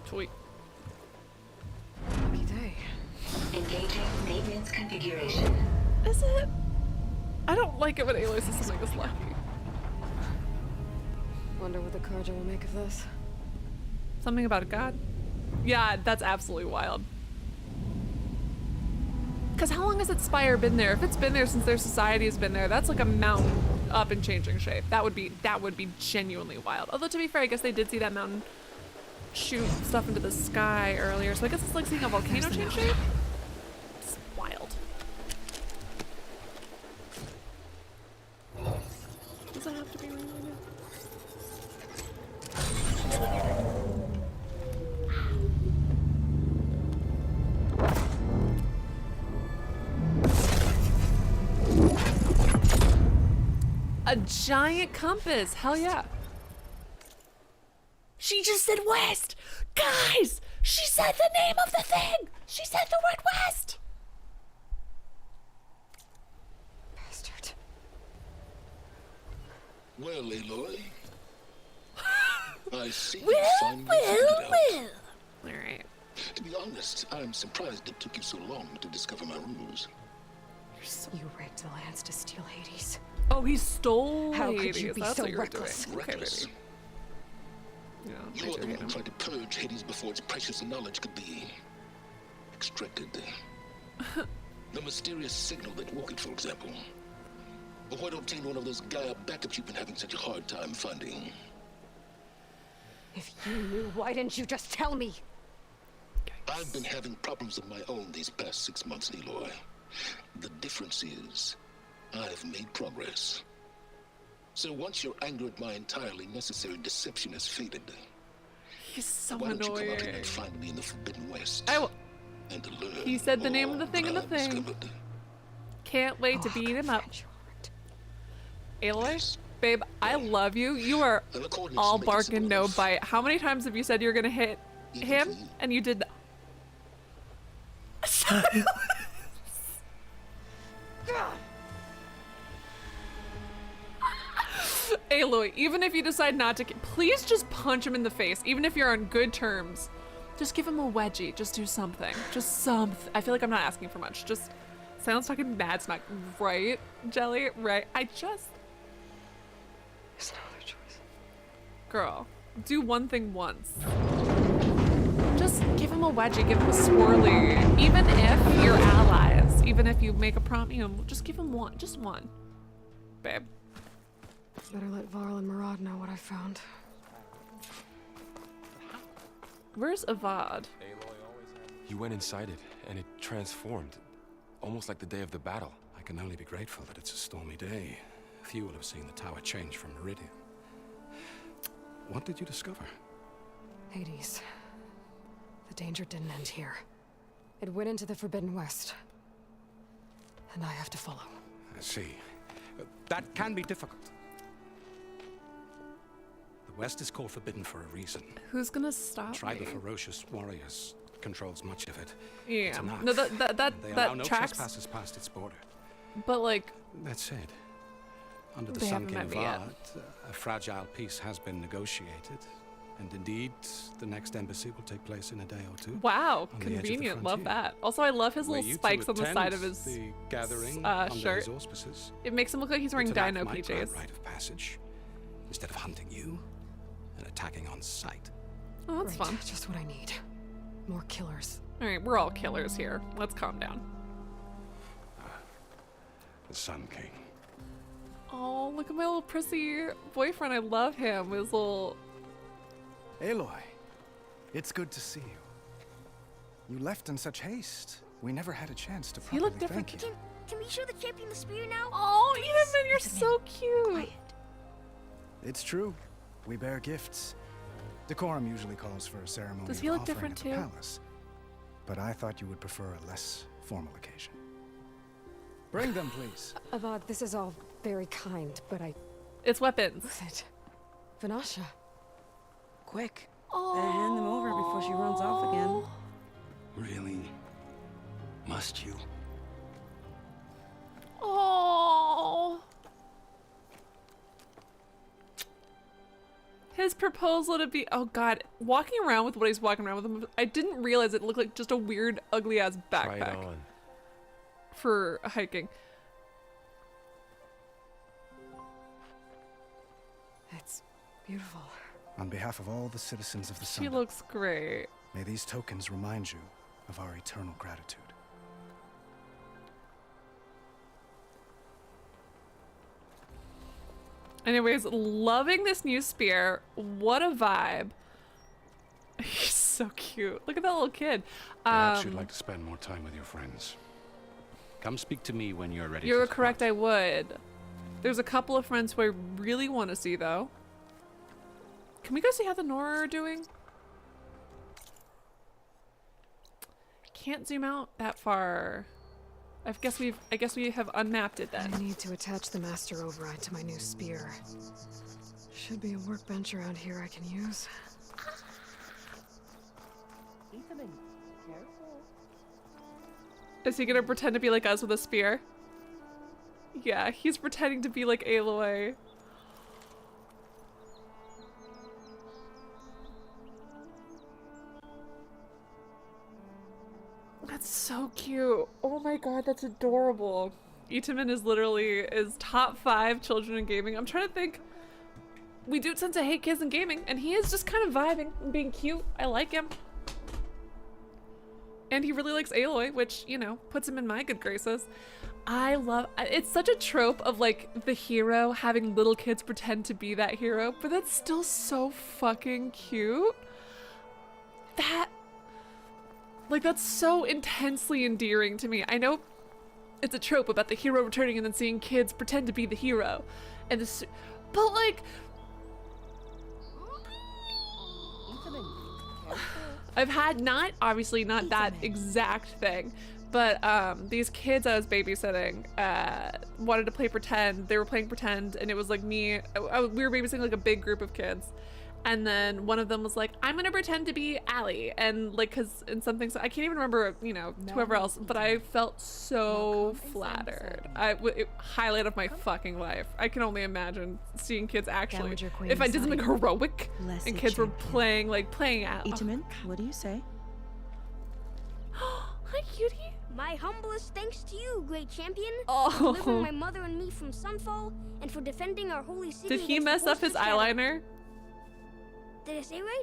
Sweet. Lucky day. Engaging maintenance configuration. Is it? I don't like it when Aloy says something this lucky. Wonder what the Carja will make of this. Something about a god? Yeah, that's absolutely wild. Because how long has that spire been there? If it's been there since their society has been there, that's like a mountain up and changing shape. That would be genuinely wild. Although to be fair, I guess they did see that mountain shoot stuff into the sky earlier, so I guess it's like seeing a volcano change shape. It's wild. Does that have to be reloaded? A giant compass, hell yeah. She just said west. Guys, she said the name of the thing. She said the word west. Bastard. Well, Aloy, I see you finally figured it out. All right. To be honest, I'm surprised it took you so long to discover my ruse. You rigged the lands to steal Hades. Oh, he stole How Hades. could you be That's so what you were reckless? doing. Okay, Reckless. baby. Yeah, You are the hate one who him. tried to purge Hades before its precious knowledge could be extracted. The mysterious signal that woke it, for example. Or why to obtain one of those Gaia backups you've been having such a hard time finding. If you knew, why didn't you just tell me? I've been having problems of my own these past 6 months, Aloy. The difference is, I've made progress. So once your anger at my entirely necessary deception has faded, He's so why don't you come out here annoying. and find me in the Forbidden West? I will. And learn He said the name of the all thing in the I've thing. discovered. Can't wait to Oh, beat him up. confess your heart. Aloy, babe, I love you. You are And the coordinates all make it bark simple and no enough. bite. How many times have you said you're gonna hit Even him, for you. and you did that? Aloy, even if you decide not to, please just punch him in the face. Even if you're on good terms, just give him a wedgie. Just do something. Just something. I feel like I'm not asking for much. Just sounds talking mad smack, right, Jelly? Right? I just, There's no other choice. girl, do one thing once. Just give him a wedgie, give him a swirly. Even if you're allies, even if you make a promise, you know, just give him one, just one. Babe. Better let Varl and Murad know what I found. Where's Avad? You went inside it, and it transformed, almost like the day of the battle. I can only be grateful that it's a stormy day. Few will have seen the tower change from Meridian. What did you discover? Hades. The danger didn't end here. It went into the Forbidden West. And I have to follow. I see. That can be difficult. The West is called Forbidden for a reason. Who's gonna stop A tribe me? of ferocious warriors controls much of it. Yeah. It's a knack. No, They allow that no tracks. trespassers past its border. But like, That said, under the They Sun haven't King met of me yet. Ard, a fragile peace has been negotiated. And indeed, the next embassy will take place in a day or two. wow, on the edge of the convenient. Love frontier. that. Also, I love his Were little you to spikes on the side attend of his the gathering under shirt. his auspices, It makes him look like he's wearing it's an act dino my grand PJs. rite of passage, instead of hunting you and attacking on sight. Oh, that's Great, fun. just what I need. More killers. All right, we're all killers here. Let's calm down. The Sun King. Oh, look at my little prissy boyfriend. I love him. His little. Aloy, it's good to see you. You left in such haste. We never had a chance to He properly looked different. thank you. Can we show the champion the spear now? Oh, Ethan, you're so cute. Quiet. It's true. We bear gifts. Decorum usually calls for a ceremony Does he of look offering different at the too? palace. But I thought you would prefer a less formal occasion. Bring them, please. Avad, this is all very kind, but I... It's weapons. Who's it? Vanasha. Quick. Better hand them over before she runs off again. Really? Must you? Oh. His proposal to be, oh god, walking around with what he's walking around with him, I didn't realize it looked like just a weird, ugly ass Try it backpack on. for hiking. It's beautiful. On behalf of all the citizens of the She Sun, looks great. may these tokens remind you of our eternal gratitude. Anyways, loving this new spear. What a vibe. He's so cute. Look at that little kid. Perhaps you'd like to spend more time with your friends. Come speak to me when you're ready. You're to correct, I would. There's a couple of friends who I really want to see, though. Can we go see how the Nora are doing? Can't zoom out that far. I guess we have unmapped it then. I need to attach the master override to my new spear. Should be a workbench around here I can use. Is he gonna pretend to be like us with a spear? Yeah, he's pretending to be like Aloy. That's so cute. Oh my god, that's adorable. Itaman is literally top 5 children in gaming. I'm trying to think. We do tend to hate kids in gaming, and he is just kind of vibing and being cute. I like him. And he really likes Aloy, which, you know, puts him in my good graces. I love, it's such a trope of like the hero having little kids pretend to be that hero, but that's still so fucking cute. That's so intensely endearing to me. I know it's a trope about the hero returning and then seeing kids pretend to be the hero. And this, but like, I've had obviously not that exact thing, but these kids I was babysitting wanted to play pretend. They were playing pretend, and it was like me. We were babysitting like a big group of kids, and then one of them was like, "I'm gonna pretend to be Allie," and like, cause in something, so I can't even remember, you know, whoever else, but I felt so flattered. Highlight of my fucking life. I can only imagine seeing kids actually. If I did something heroic, and kids were playing Allie. Itaman, what do you say? Hi, cutie. My humblest thanks to you, great champion, Oh. for delivering my mother and me from Sunfall, and for defending our holy city. Did he against mess the up his forces of shadow. eyeliner? Did I say right?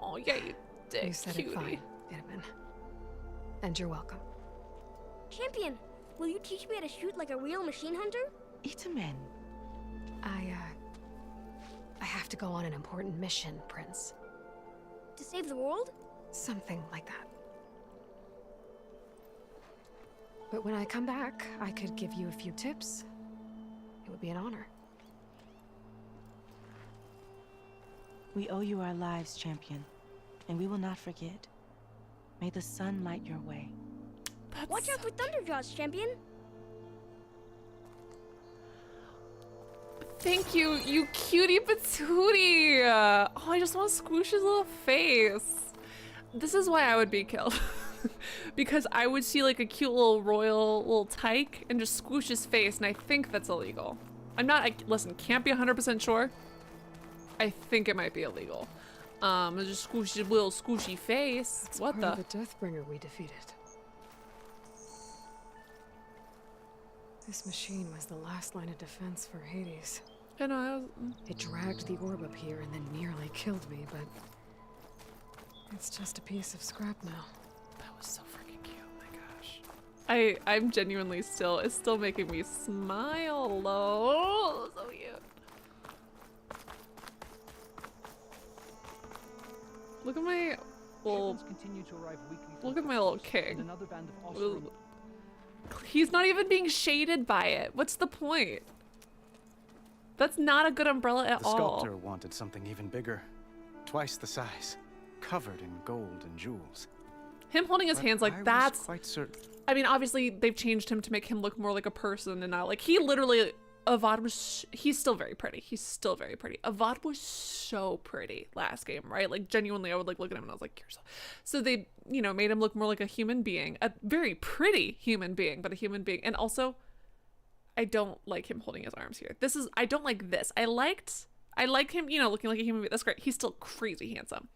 Oh yeah, You said it fine, Itamen. And you're welcome. Champion, will you teach me how to shoot like a real machine hunter? Itamen. I have to go on an important mission, Prince. To save the world? Something like that. But when I come back, I could give you a few tips. It would be an honor. We owe you our lives, champion, and we will not forget. May the sun light your way. Watch out for thunderjaws, champion. Thank you, you cutie patootie. Oh, I just want to squish his little face. This is why I would be killed. Because I would see like a cute little royal little tyke and just squish his face, and I think that's illegal. I'm not, listen, can't be 100% sure. I think it might be illegal. Just squish his little squishy face. That's what part the? of the Deathbringer we defeated. This machine was the last line of defense for Hades. I know. It dragged the orb up here and then nearly killed me, but it's just a piece of scrap now. That was so freaking cute. Oh my gosh. I'm genuinely still. It's still making me smile. Oh, so cute. Look at my little. Look at my little king. He's not even being shaded by it. What's the point? That's not a good umbrella at all. The sculptor wanted something even bigger. Twice the size. Covered in gold and jewels. Him holding his hands like that's quite certain. I mean, obviously they've changed him to make him look more like a person and not like he literally Avad was he's still very pretty. He's still very pretty. Avad was so pretty last game, right? Like genuinely I would like look at him and I was like, you're so they, you know, made him look more like a human being, a very pretty human being, but a human being. And also I don't like him holding his arms here. I don't like this. I like him, you know, looking like a human being. That's great. He's still crazy handsome.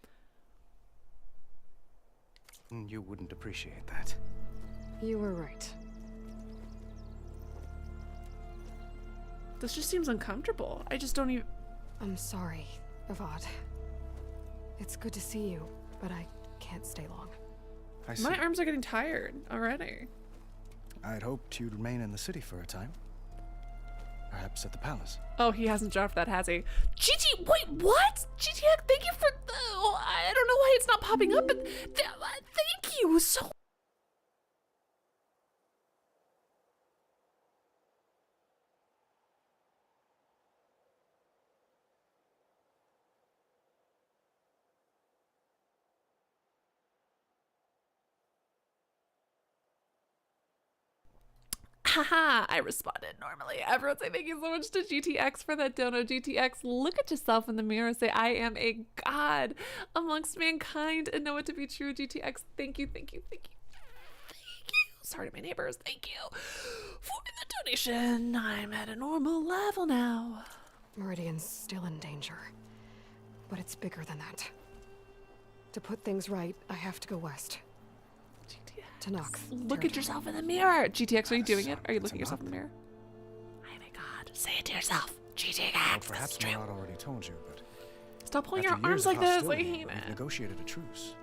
You wouldn't appreciate that. You were right. This just seems uncomfortable. I just don't even... I'm sorry, Avad. It's good to see you, but I can't stay long. I see. My arms are getting tired already. I'd hoped you'd remain in the city for a time. Perhaps at the palace. Oh, he hasn't dropped that, has he? Gigi, wait, what? Gigi, thank you for... Oh, I don't know why it's not popping up, but thank you so... Haha, I responded normally. Everyone say thank you so much to GTX for that dono. GTX, look at yourself in the mirror and say, I am a god amongst mankind and know it to be true. GTX, thank you, thank you, thank you. Thank you. Sorry to my neighbors, thank you for the donation. I'm at a normal level now. Meridian's still in danger, but it's bigger than that. To put things right, I have to go west. Tanakh. Look at yourself in the mirror. GTX, are you doing it? Are you looking at yourself in the mirror? I am a god. Say it to yourself. GTX. Well, perhaps Murad already told you, but stop pulling your arms like this. I hate we've it. negotiated a truce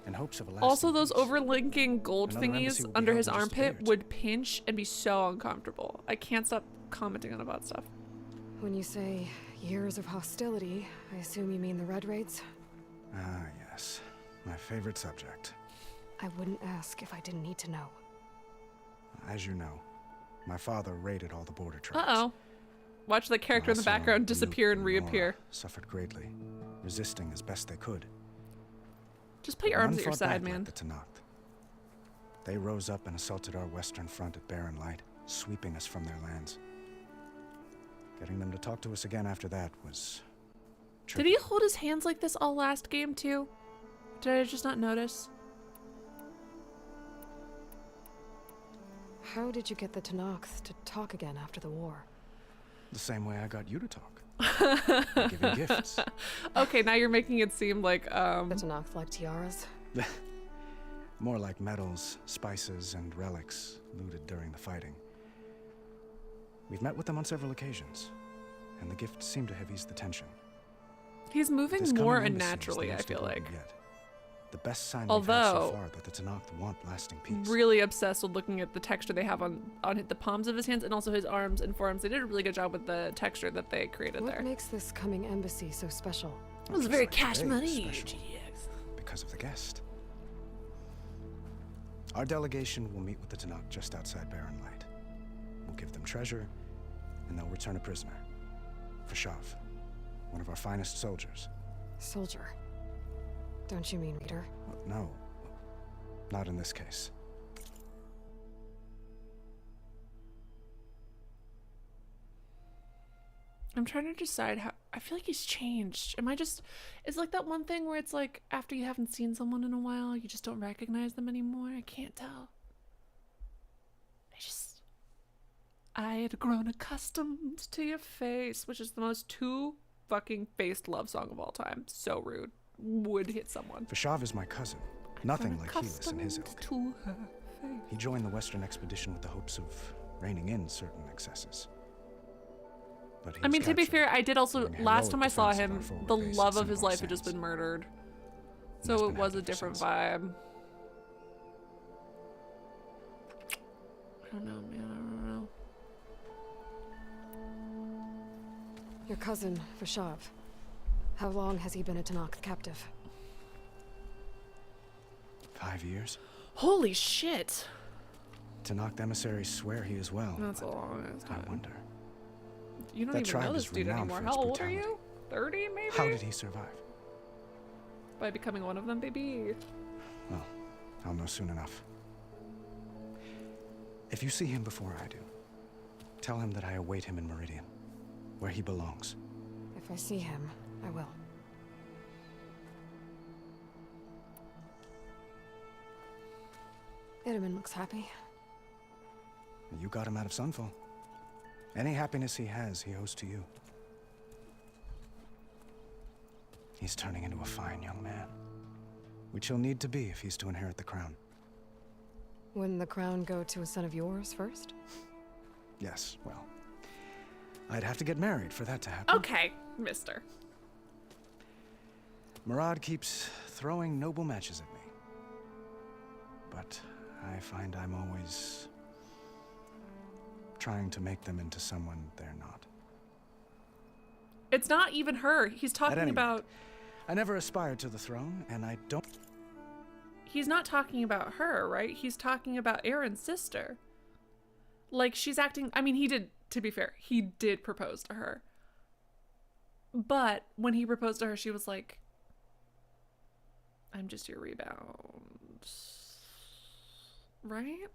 in hopes of a Also, those overlinking gold Another thingies embassy under will be his held in just a armpit day or would pinch and be so uncomfortable. I can't stop commenting on about stuff. When you say years of hostility, I assume you mean the Red Raids? Ah, yes. My favorite subject. I wouldn't ask if I didn't need to know. As you know, my father raided all the border tribes. Uh-oh. Watch the character in the background disappear and reappear. Suffered greatly, resisting as best they could. Just put your arms at your side, man. The Tanakh. They rose up and assaulted our western front at Barren Light, sweeping us from their lands. Getting them to talk to us again after that was tricky. Did he hold his hands like this all last game too? Did I just not notice? How did you get the Tanakh to talk again after the war? The same way I got you to talk. By giving gifts. Okay, now you're making it seem like The Tanakh like tiaras? More like metals, spices, and relics looted during the fighting. We've met with them on several occasions, and the gifts seem to have eased the tension. He's moving This more coming embassy is the unnaturally, I most feel like. important yet. The best sign we've had so Although, far that the Tanakh want lasting peace. really obsessed with looking at the texture they have on the palms of his hands and also his arms and forearms. They did a really good job with the texture that they created What there. makes this coming embassy so special? It was Just very like cash today, money. special. Because of the guest. Our delegation will meet with the Tanakh just outside Barren Light. We'll give them treasure, and they'll return a prisoner. Fashav, one of our finest soldiers. Soldier. Don't you mean reader? No, not in this case. I'm trying to decide how. I feel like he's changed. It's like that one thing where it's like after you haven't seen someone in a while, you just don't recognize them anymore. I can't tell. I had grown accustomed to your face, which is the most two-fucking-faced love song of all time. So rude. Would hit someone. Fashav is my cousin. Nothing like Helis and his ilk. To her face. He joined the Western expedition with the hopes of reining in certain excesses. But he I was mean, to be captured fair, I did also, during last heroic time I saw defense of him, our forward the base love at of his Cinnabar life had just Sands. been murdered. has So it been was a active different since. vibe. I don't know, man, I don't know. Your cousin, Fashav. How long has he been a Tanakh captive? 5 years. Holy shit! Tanakh emissaries swear he is well. That's a long time. I wonder. You don't That even tribe know this is dude renowned anymore. for How its old are brutality. you? 30 maybe? How did he survive? By becoming one of them, baby. Well, I'll know soon enough. If you see him before I do, tell him that I await him in Meridian, where he belongs. If I see him, I will. Edelman looks happy. You got him out of Sunfall. Any happiness he has, he owes to you. He's turning into a fine young man, which he'll need to be if he's to inherit the crown. Wouldn't the crown go to a son of yours first? Yes, well, I'd have to get married for that to happen. Okay, mister. Murad keeps throwing noble matches at me. But I find I'm always trying to make them into someone they're not. It's not even her. He's At talking any about... rate, I never aspired to the throne, and I don't... He's not talking about her, right? He's talking about Aaron's sister. Like, she's acting... I mean, he did, to be fair, he did propose to her. But when he proposed to her, she was like, I'm just your rebound. Right?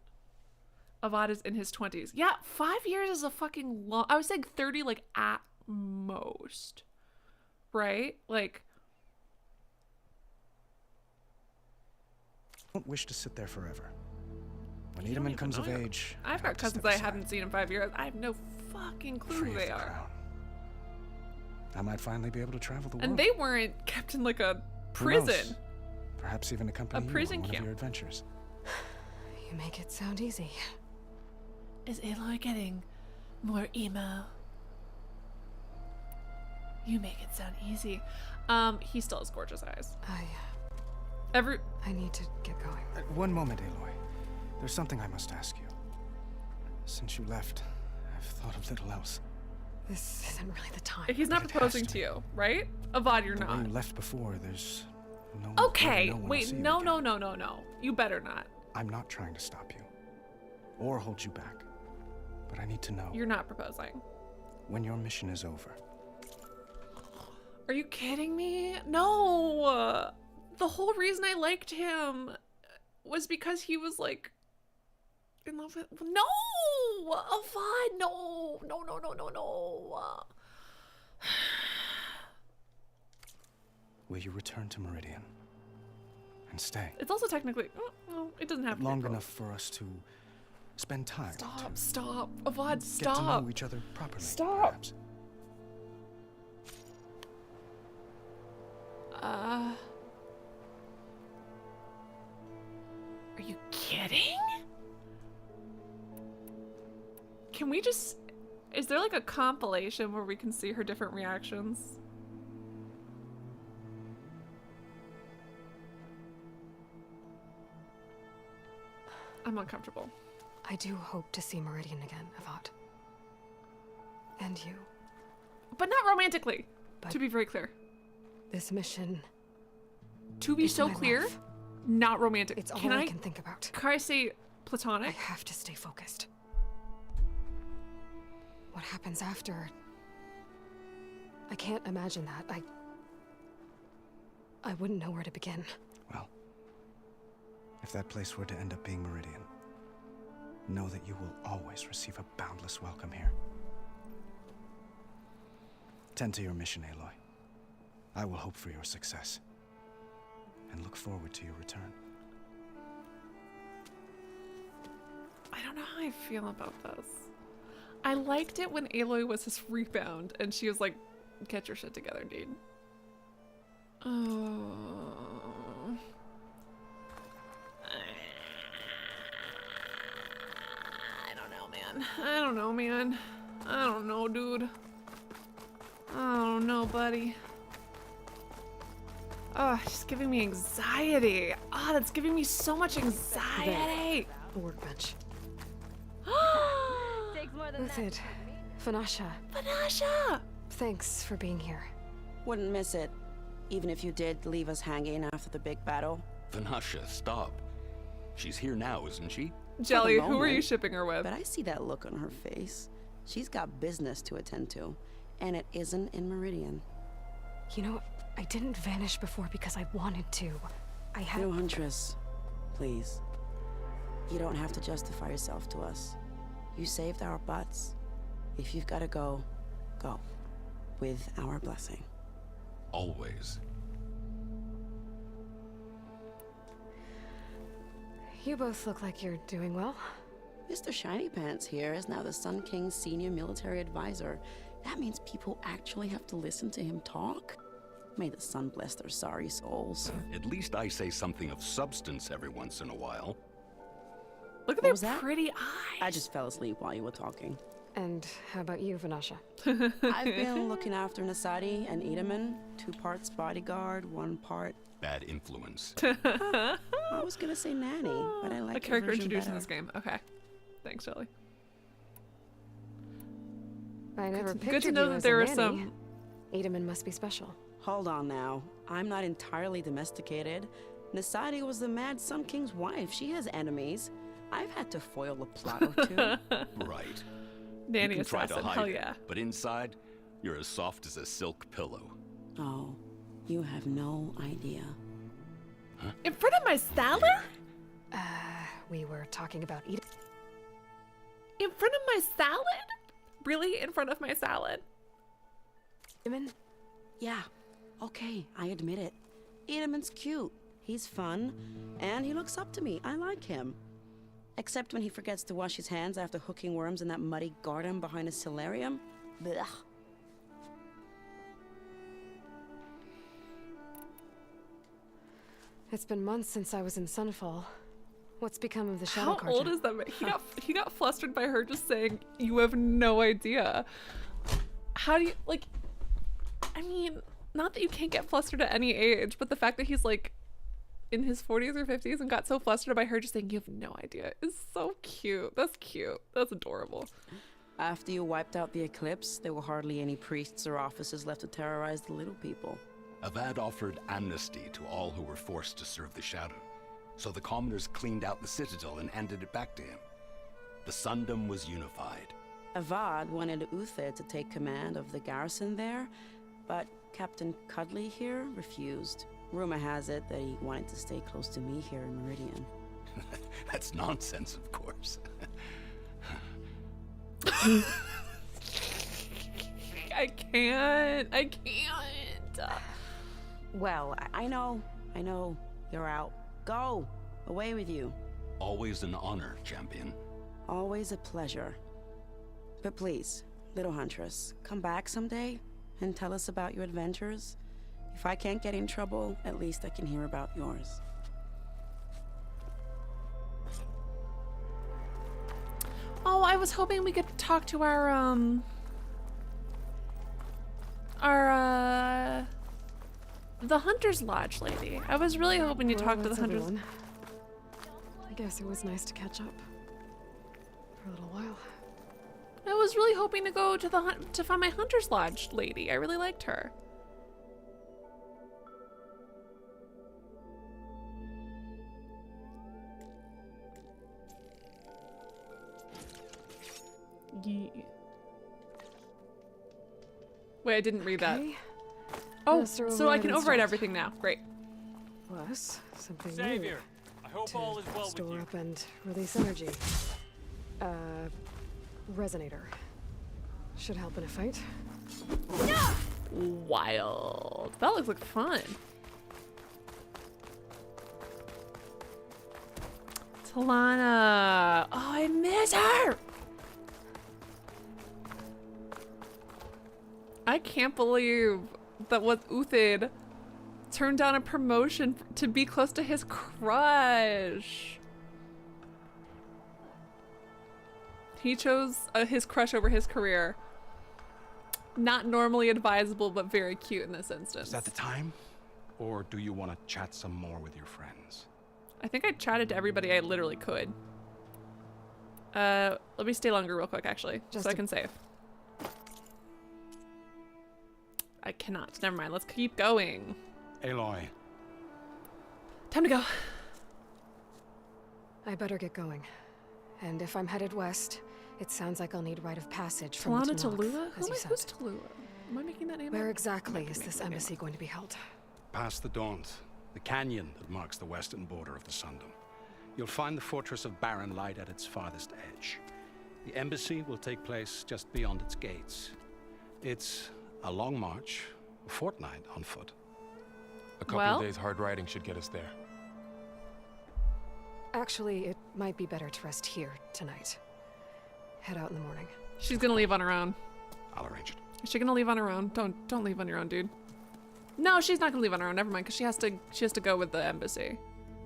Avad is in his 20s. Yeah, 5 years is a fucking long... I was saying 30, like, at most. Right? Like... I don't wish to sit there forever. When You don't Edelman even comes of know. age, I've I got have to cousins step I aside, haven't seen in 5 years. I have no fucking clue free who of they the are. crown. I might finally be able to travel the world. And they weren't kept in like a Who knows? prison. Perhaps even accompany you prison on one camp. of your adventures. You make it sound easy. Is Aloy getting more emo? You make it sound easy. He still has gorgeous eyes. I need to get going. One moment, Aloy. There's something I must ask you. Since you left, I've thought of little else. This isn't really the time. He's not It has proposing to. to you, right? Avad, you're The way not. you left before, there's no... Okay, no one will wait, see you no, again. no, no, no, no. You better not. I'm not trying to stop you. Or hold you back. But I need to know. You're not proposing. When your mission is over. Are you kidding me? No! The whole reason I liked him was because he was like in love with... No! Avad, no! No, no, no, no, no. Will you return to Meridian? And stay? It's also technically... Well, it doesn't have to be long both. enough for us to spend time. Stop. Avad, Get stop. to know each other properly. Stop. Perhaps. Are you kidding? Can we just... Is there like a compilation where we can see her different reactions? I'm uncomfortable. I do hope to see Meridian again, Avad. And you. But not romantically, But to be very clear. This mission... To be so clear, not romantic. It's all I can think about. Can I say platonic? I have to stay focused. What happens after... I can't imagine that. I wouldn't know where to begin. Well, if that place were to end up being Meridian, know that you will always receive a boundless welcome here. Tend to your mission, Aloy. I will hope for your success, and look forward to your return. I don't know how I feel about this. I liked it when Aloy was his rebound, and she was like, get your shit together, dude. Oh. I don't know, man. I don't know, man. I don't know, dude. I don't know, buddy. Oh, she's giving me anxiety. Oh, that's giving me so much anxiety. A workbench. Takes more than With that. it. Vanasha. Vanasha! Thanks for being here. Wouldn't miss it, even if you did leave us hanging after the big battle. Vanasha, stop. She's here now, isn't she? Jelly, For the who are you moment, shipping her with? But I see that look on her face. She's got business to attend to, and it isn't in Meridian. You know, I didn't vanish before because I wanted to. I had... No, Huntress. Please. You don't have to justify yourself to us. You saved our butts. If you've got to go, go. With our blessing. Always. You both look like you're doing well. Mr. Shiny Pants here is now the Sun King's senior military advisor. That means people actually have to listen to him talk? May the sun bless their sorry souls. At least I say something of substance every once in a while. Look at their pretty eyes. I just fell asleep while you were talking. And how about you, Vanasha? I've been looking after Nasadi and Edaman. 2 parts bodyguard, 1 part... Bad influence. I was gonna say nanny, but I like a character your version introduced in better. this game. Okay. Thanks, Jelly. I never Good pictured to know you that as there a are nanny. some... Edaman must be special. Hold on now. I'm not entirely domesticated. Nasadi was the Mad Sun King's wife. She has enemies. I've had to foil a plot or 2. Right. Nanny you can try assassin, to hide hell it, yeah. but inside, you're as soft as a silk pillow. Oh, you have no idea. In front of my salad? We were talking about eating. In front of my salad? Really? In front of my salad? Edaman? Yeah. Okay, I admit it. Edaman's cute. He's fun. And he looks up to me. I like him. Except when he forgets to wash his hands after hooking worms in that muddy garden behind a solarium. Blech. It's been months since I was in Sunfall. What's become of the Shadow How Carja? old is that man? He got flustered by her just saying, you have no idea. How do you, like, I mean, not that you can't get flustered at any age, but the fact that he's like in his 40s or 50s and got so flustered by her just saying, you have no idea, is so cute. That's cute. That's adorable. After you wiped out the eclipse, there were hardly any priests or officers left to terrorize the little people. Avad offered amnesty to all who were forced to serve the Shadow. So the commoners cleaned out the citadel and handed it back to him. The Sundom was unified. Avad wanted Uther to take command of the garrison there, but Captain Cudley here refused. Rumor has it that he wanted to stay close to me here in Meridian. That's nonsense, of course. I can't. Well, I know. You're out. Go! Away with you. Always an honor, champion. Always a pleasure. But please, little Huntress, come back someday and tell us about your adventures. If I can't get in trouble, at least I can hear about yours. Oh, I was hoping we could talk to our the Hunter's Lodge lady. I was really hoping you talked to the Hunter's. I guess it was nice to catch up. For a little while. I was really hoping to go to to find my Hunter's Lodge lady. I really liked her. Yeah. Wait, I didn't read that. Oh, so I can override everything now. Great. Plus, something Savior, new. I hope all is well with Store you. up and release energy. Resonator. Should help in a fight. Wild. That looks like fun. Talana. Oh, I miss her. I can't believe that what Uthid turned down a promotion to be close to his crush. He chose his crush over his career. Not normally advisable, but very cute in this instance. Is that the time? Or do you want to chat some more with your friends? I think I chatted to everybody I literally could. Let me stay longer real quick, actually, so I can save. I cannot. Never mind. Let's keep going. Aloy. Time to go. I better get going. And if I'm headed west, it sounds like I'll need rite of passage from Talana the north, Tallulah? as you Who's said. Tallulah? Am I making that name Where up? exactly is this embassy going to be held? Past the Daunt, the canyon that marks the western border of the Sundom. You'll find the fortress of Barren Light at its farthest edge. The embassy will take place just beyond its gates. It's a long march, a fortnight on foot. A couple of days hard riding should get us there. Actually, it might be better to rest here tonight. Head out in the morning. She's gonna leave on her own. I'll arrange it. Is she gonna leave on her own? Don't leave on your own, dude. No, she's not gonna leave on her own. Never mind, because she has to go with the embassy,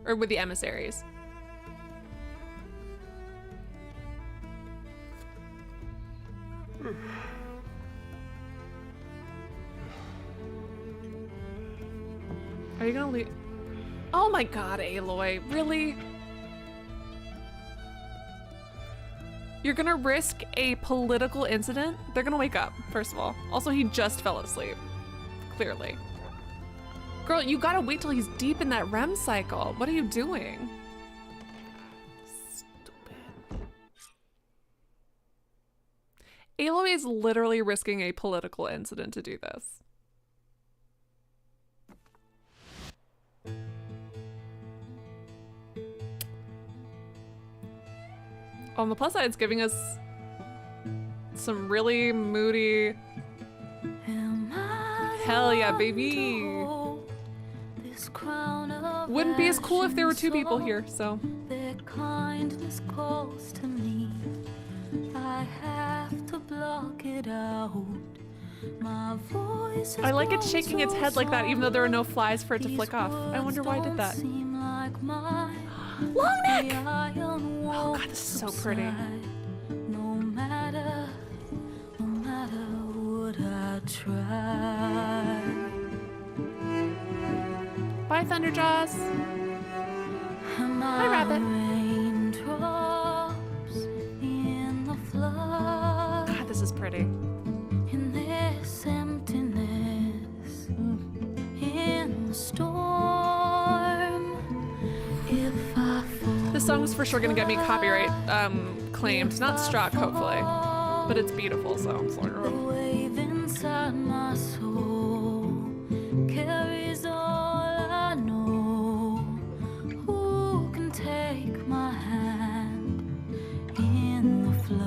or with the emissaries. Are you gonna leave? Oh my God, Aloy, really? You're gonna risk a political incident? They're gonna wake up, first of all. Also, he just fell asleep, clearly. Girl, you gotta wait till he's deep in that REM cycle. What are you doing? Stupid. Aloy is literally risking a political incident to do this. On the plus side, it's giving us some really moody. Hell yeah, baby! Wouldn't be as cool if there were two people here, so. Their kindness calls to me. I have to block it out. My voice I like it shaking its head like that, even though there are no flies for it to flick off. I wonder why I did that. Long neck! Oh God, this is so pretty. No matter what I try. Bye, Thunderjaws. Hi, Rabbit. God, this is pretty. In this emptiness, in the storm, if I fall. This song is for sure gonna get me copyright claimed, not struck, hopefully, but it's beautiful, so I'm sorry. The wave inside my soul carries all I know. Who can take my hand in the flood?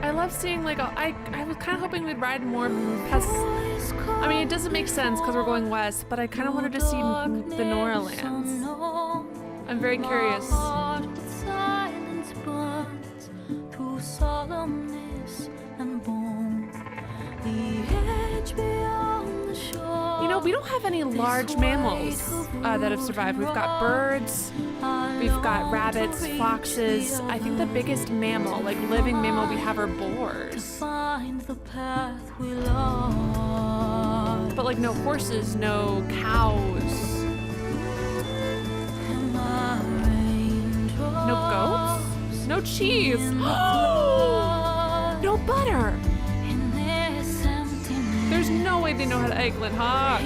I love seeing like I was kind of hoping we'd ride more past. I mean, it doesn't make sense because we're going west, but I kind of wanted to see the Nora lands. I'm very curious. Silence burns through solemnness and bone. The edge beyond the shore. You know, we don't have any large mammals that have survived. We've got birds, we've got rabbits, foxes. I think the biggest mammal, like living mammal we have are boars. Find the path we lost. But like no horses, no cows. no cheese. No butter. There's no way they know how to egg Glyn Hawk.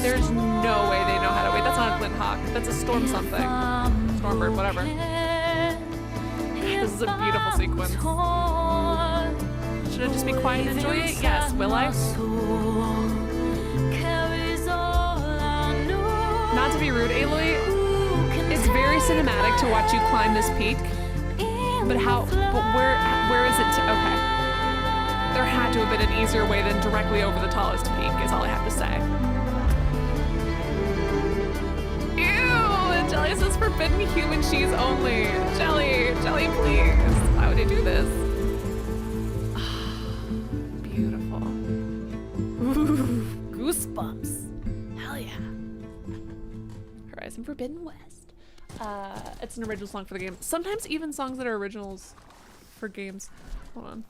There's no way they know how to. Wait, that's not a Glyn Hawk. That's a storm something. Stormbird, whatever. This is a beautiful sequence. Should I just be quiet and enjoy it? Yes. Will I? Not to be rude, Aloy. It's very cinematic to watch you climb this peak. But where is it? Okay. There had to have been an easier way than directly over the tallest peak, is all I have to say. Ew! Jelly says forbidden human cheese only. Jelly, please. Why would I do this? Beautiful. Ooh, goosebumps. Hell yeah. Horizon Forbidden West. It's an original song for the game. Sometimes even songs that are originals for games. Hold on.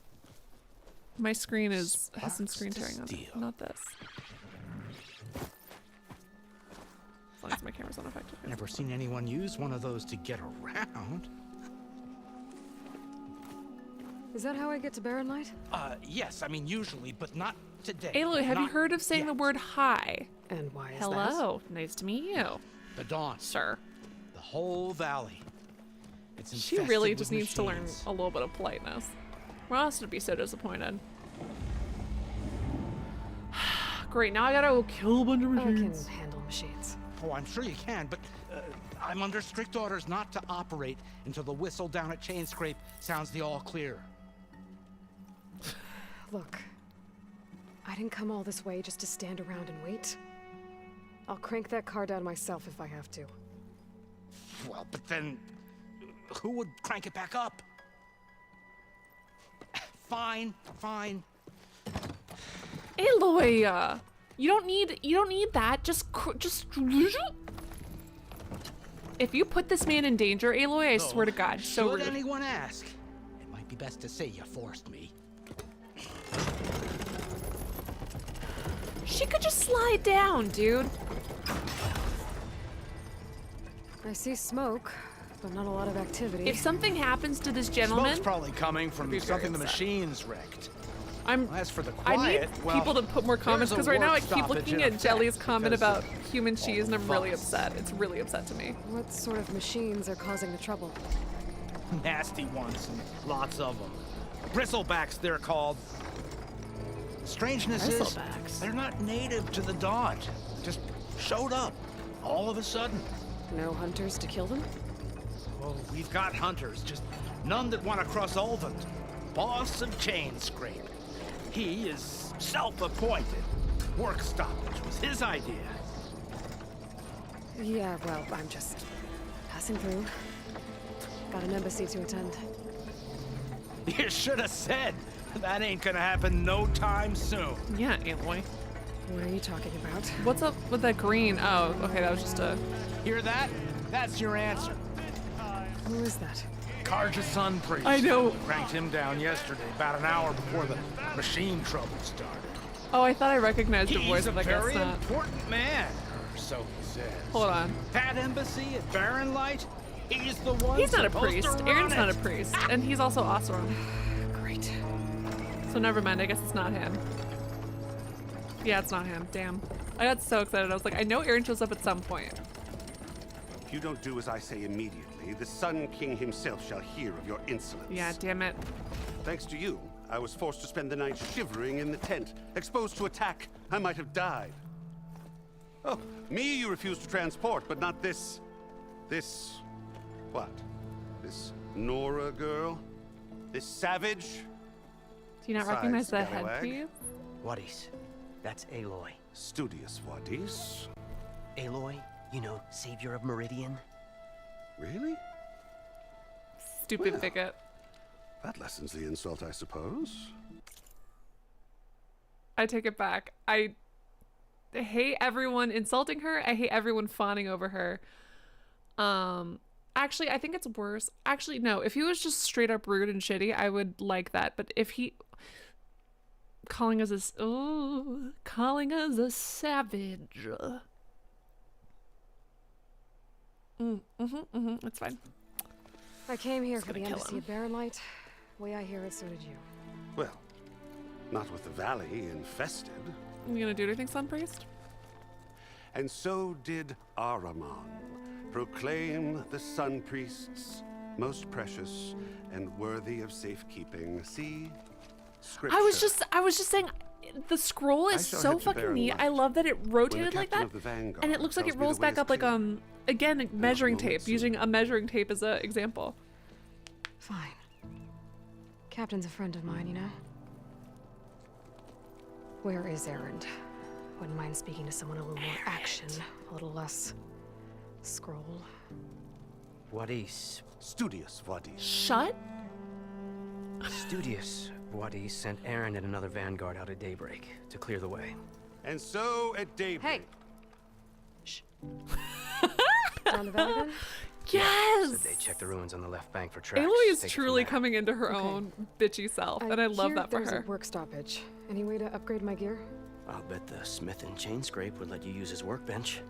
My screen has some screen tearing on it. Not this. As long as my camera's unaffected. Never seen anyone use one of those to get around. Is that how I get to Barren Light? Yes, I mean usually, but not today. Aloy, have you heard of saying the word hi? And why is Hello, nice to meet you. The dawn. Sir. The whole valley. It's She really just needs to learn a little bit of politeness. We're also to be so disappointed. Great, now I gotta go kill a bunch of machines. I can handle machines. Oh, I'm sure you can, but I'm under strict orders not to operate until the whistle down at Chainscrape sounds the all clear. Look, I didn't come all this way just to stand around and wait. I'll crank that car down myself if I have to. Well, but then who would crank it back up? Fine. Aloy, you don't need that. Just. If you put this man in danger, Aloy, I swear to God, so rude. Should anyone ask, it might be best to say you forced me. She could just slide down, dude. I see smoke, but not a lot of activity. If something happens to this gentleman, Smoke's probably coming from something the machines wrecked. As for the quiet, I need people to put more comments because right now I keep looking at Jelly's comment about human cheese and I'm really upset. It's really upset to me. What sort of machines are causing the trouble? Nasty ones, and lots of them. Bristlebacks, they're called. Strangeness is, they're not native to the Dodge. Just showed up, all of a sudden. No hunters to kill them? Oh, we've got hunters, just none that want to cross Ulvund. Boss of Chainscrape. He is self-appointed. Work stoppage was his idea. Yeah, well, I'm just passing through. Got an embassy to attend. You should have said. That ain't gonna happen no time soon. Yeah, Aloy. What are you talking about? What's up with that green? Oh, okay, that was just a... Hear that? That's your answer. Who is that? Karja Sun Priest. I know. Cranked him down yesterday, about an hour before the machine trouble started. Oh, I thought I recognized the voice, but I guess not. He's a very important man, or so he says. Hold on. That embassy at Barren Light, he's the one. He's not a priest. Aaron's not a priest, and he's also Oseram. Great. So never mind. I guess it's not him. Yeah, it's not him. Damn. I got so excited. I was like, I know Aaron shows up at some point. If you don't do as I say immediately, the Sun King himself shall hear of your insolence. Yeah, damn it. Thanks to you, I was forced to spend the night shivering in the tent. Exposed to attack, I might have died. Oh, me you refuse to transport, but not this... what? This Nora girl? This savage? Do you not recognize the headpiece? Wadis. That's Aloy. Studious Wadis. Aloy, you know, savior of Meridian. Really? Stupid bigot. That lessens the insult, I suppose. I take it back. I hate everyone insulting her. I hate everyone fawning over her. Actually, I think it's worse. Actually, no. If he was just straight up rude and shitty, I would like that. But if he... calling us a savage. It's fine. I came here for the gonna kill embassy him. at Barren Light. Way I hear it, so did you. Well, not with the valley infested. You gonna do anything, Sun Priest? And so did Ahriman. Proclaim the Sun Priests most precious and worthy of safekeeping. See? Scripture. I was just saying, the scroll is shall so head to fucking Barren neat. Light. I love that it When rotated the like captain that, of the Vanguard and it looks like tells it me the rolls way back is up like clear. again measuring moment tape, soon. using a measuring tape as an example. Fine. Captain's a friend of mine, you know? Where is Erend? Wouldn't mind speaking to someone a little more action, a little less scroll. Wadis. Studious Wadis. Shut. Studious Wadis sent Aaron and another vanguard out at daybreak to clear the way. And so at daybreak. Hey! Shh. Down the valley then? Yes! Said they checked the ruins on the left bank for tracks. Aloy is Take it truly from there. coming into her own bitchy self, and I love hear that for there's her. a work stoppage. Any way to upgrade my gear? I'll bet the smith and chain scrape would let you use his workbench.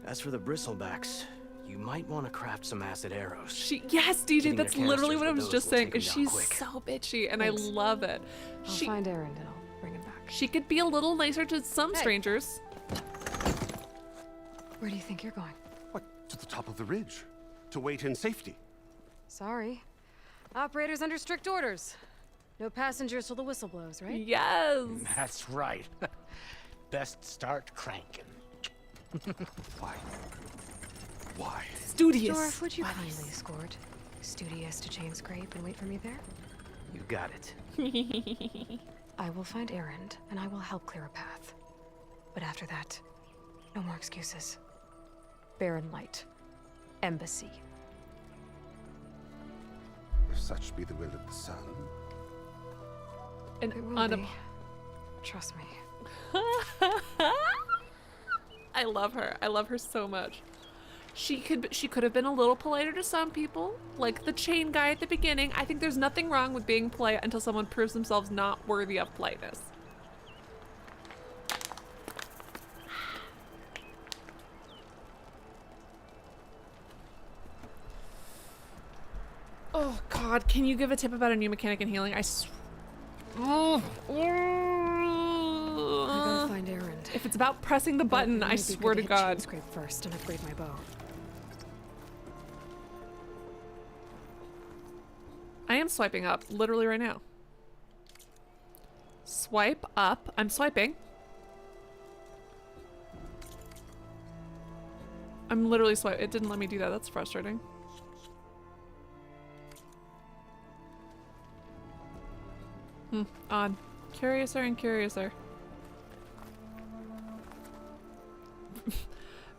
As for the bristlebacks, you might want to craft some acid arrows. Yes, DJ, Getting that's their literally canisters what I with was those just will saying. take 'em Is down she's quick. so bitchy, and Thanks. I love it. I'll find Erend and I'll bring him back. She could be a little nicer to some Hey. strangers. Where do you think you're going? What? To the top of the ridge. To wait in safety. Sorry. Operators under strict orders. No passengers till the whistle blows, right? Yes. That's right. Best start cranking. Why? Why? Studious. Dwarf, would you kindly escort Studious to chain scrape and wait for me there? You got it. I will find Erend, and I will help clear a path. But after that, no more excuses. Barren Light. Embassy. If such be the will of the sun. And It will be. Trust me. I love her. I love her so much. She could have been a little politer to some people, like the chain guy at the beginning. I think there's nothing wrong with being polite until someone proves themselves not worthy of politeness. Oh God, can you give a tip about a new mechanic in healing? I gotta find Erend. If it's about pressing the button, I swear to God. Scrape first and upgrade my bow. I am swiping up, literally right now. Swipe up. I'm swiping. I'm literally swiping. It didn't let me do that. That's frustrating. Odd. Curiouser and curiouser.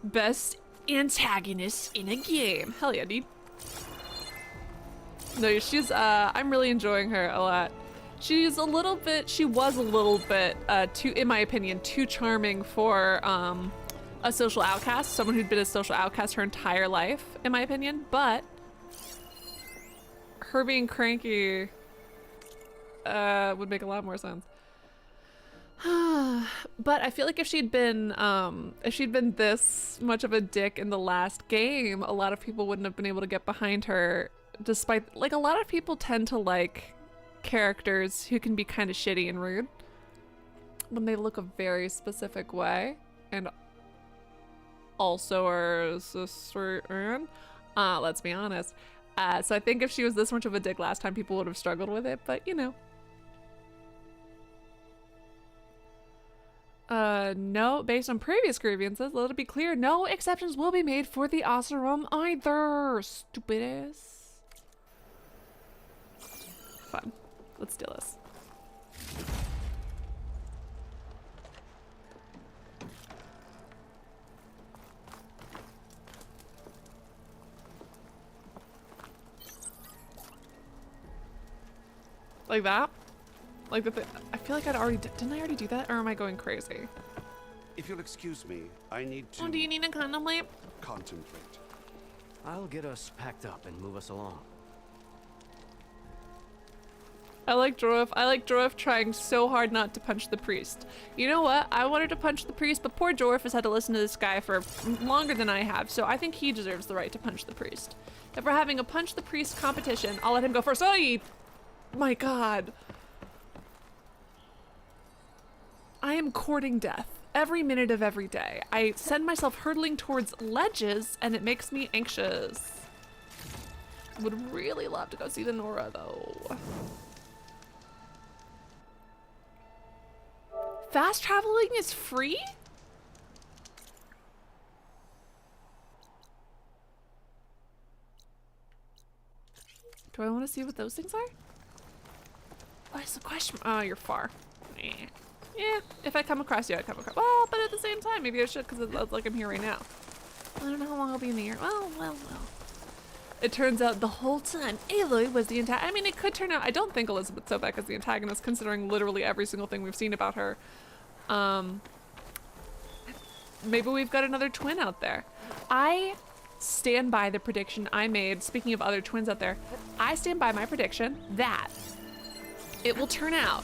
Best antagonist in a game. Hell yeah, dude. No, she's, I'm really enjoying her a lot. She was a little bit, too, in my opinion, too charming for, a social outcast. Someone who'd been a social outcast her entire life, in my opinion. But her being cranky, would make a lot more sense. But I feel like if she'd been this much of a dick in the last game, a lot of people wouldn't have been able to get behind her. Despite, like, a lot of people tend to like characters who can be kind of shitty and rude when they look a very specific way and also are sister. Let's be honest. So I think if she was this much of a dick last time, people would have struggled with it, but you know. No, based on previous grievances, let it be clear, no exceptions will be made for the Oseram either. Stupid ass. Fun. Let's do this. Like that? Like the I feel like didn't I already do that, or am I going crazy? If you'll excuse me, I need to... Oh, do you need to contemplate? Contemplate. I'll get us packed up and move us along. I like Jorf trying so hard not to punch the priest. You know what? I wanted to punch the priest, but poor Jorf has had to listen to this guy for longer than I have, so I think he deserves the right to punch the priest. If we're having a punch the priest competition, I'll let him go first. Oh, my God. I am courting death every minute of every day. I send myself hurtling towards ledges, and it makes me anxious. Would really love to go see the Nora, though. Fast traveling is free? Do I want to see what those things are? What's the question? Oh, you're far. Yeah, if I come across you, I come across. Well, but at the same time, maybe I should because it looks like I'm here right now. I don't know how long I'll be in the air. Well. It turns out the whole time Aloy was the antagonist. I mean, it could turn out. I don't think Elizabeth Sobek is the antagonist, considering literally every single thing we've seen about her. Maybe we've got another twin out there. I stand by the prediction I made. Speaking of other twins out there, I stand by my prediction that it will turn out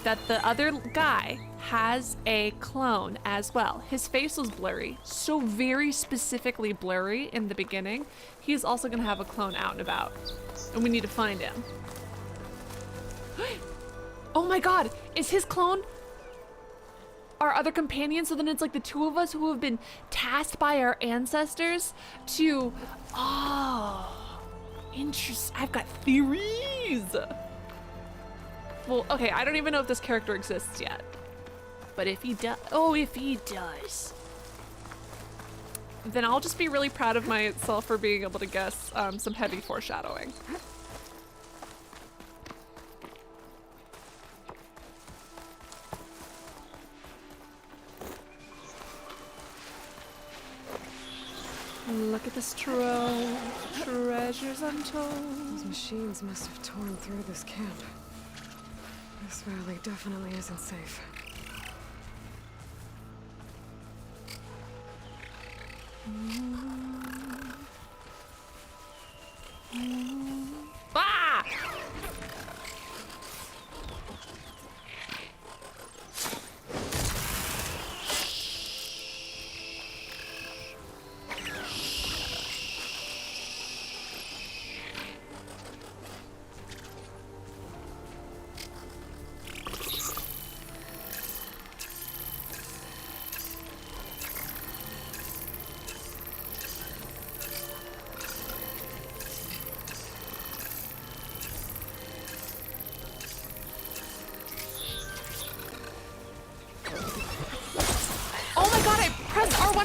that the other guy has a clone as well. His face was blurry, so very specifically blurry in the beginning. He's also gonna have a clone out and about, and we need to find him. Oh my God, is his clone our other companion? So then it's like the two of us who have been tasked by our ancestors to, oh, interesting. I've got theories. Well, okay, I don't even know if this character exists yet. But if he does, then I'll just be really proud of myself for being able to guess some heavy foreshadowing. Look at this trove, treasures untold. Those machines must have torn through this camp. This valley definitely isn't safe. Ah!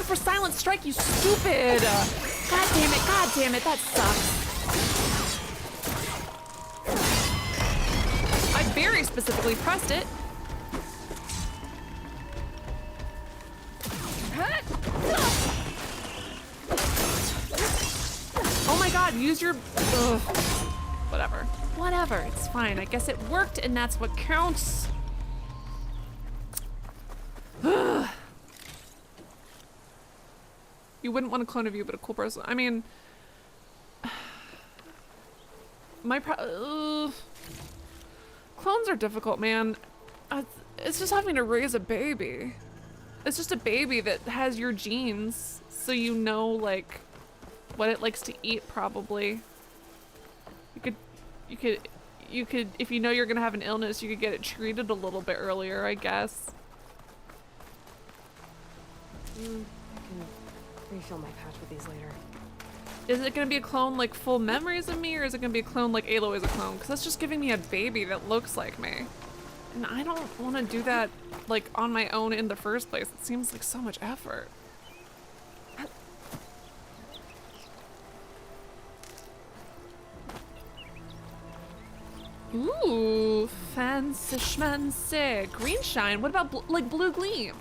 For silent strike, you stupid! God damn it, that sucks. I very specifically pressed it. Oh my God, use your, ugh. Whatever, it's fine. I guess it worked and that's what counts. You wouldn't want a clone of you, but a cool person. I mean, clones are difficult, man. It's just having to raise a baby. It's just a baby that has your genes, so you know, like, what it likes to eat, probably. You could, if you know you're gonna have an illness, you could get it treated a little bit earlier, I guess. Refill my patch with these later. Is it gonna be a clone like full memories of me, or is it gonna be a clone like Aloy is a clone? Because that's just giving me a baby that looks like me. And I don't want to do that like on my own in the first place. It seems like so much effort. Ooh, fancy schmancy. Green shine, what about like blue gleam?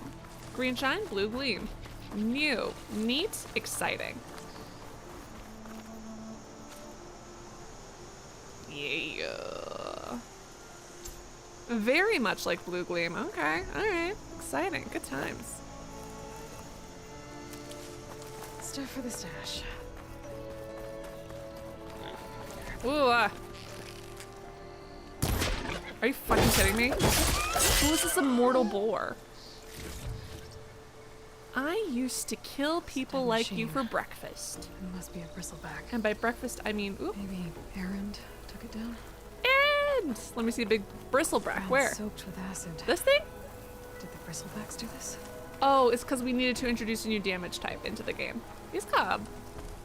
Green shine, blue gleam. New, neat, exciting. Yeah. Very much like blue gleam. Okay, all right, exciting, good times. Stuff for the stash. Ooh. Are you fucking kidding me? Who is this immortal boar? I used to kill people like you for breakfast. It must be a bristleback. And by breakfast, I mean, oop. Maybe Erend took it down. Erend! Let me see a big bristleback. Where? Soaked with acid. This thing? Did the bristlebacks do this? Oh, it's because we needed to introduce a new damage type into the game. He's got a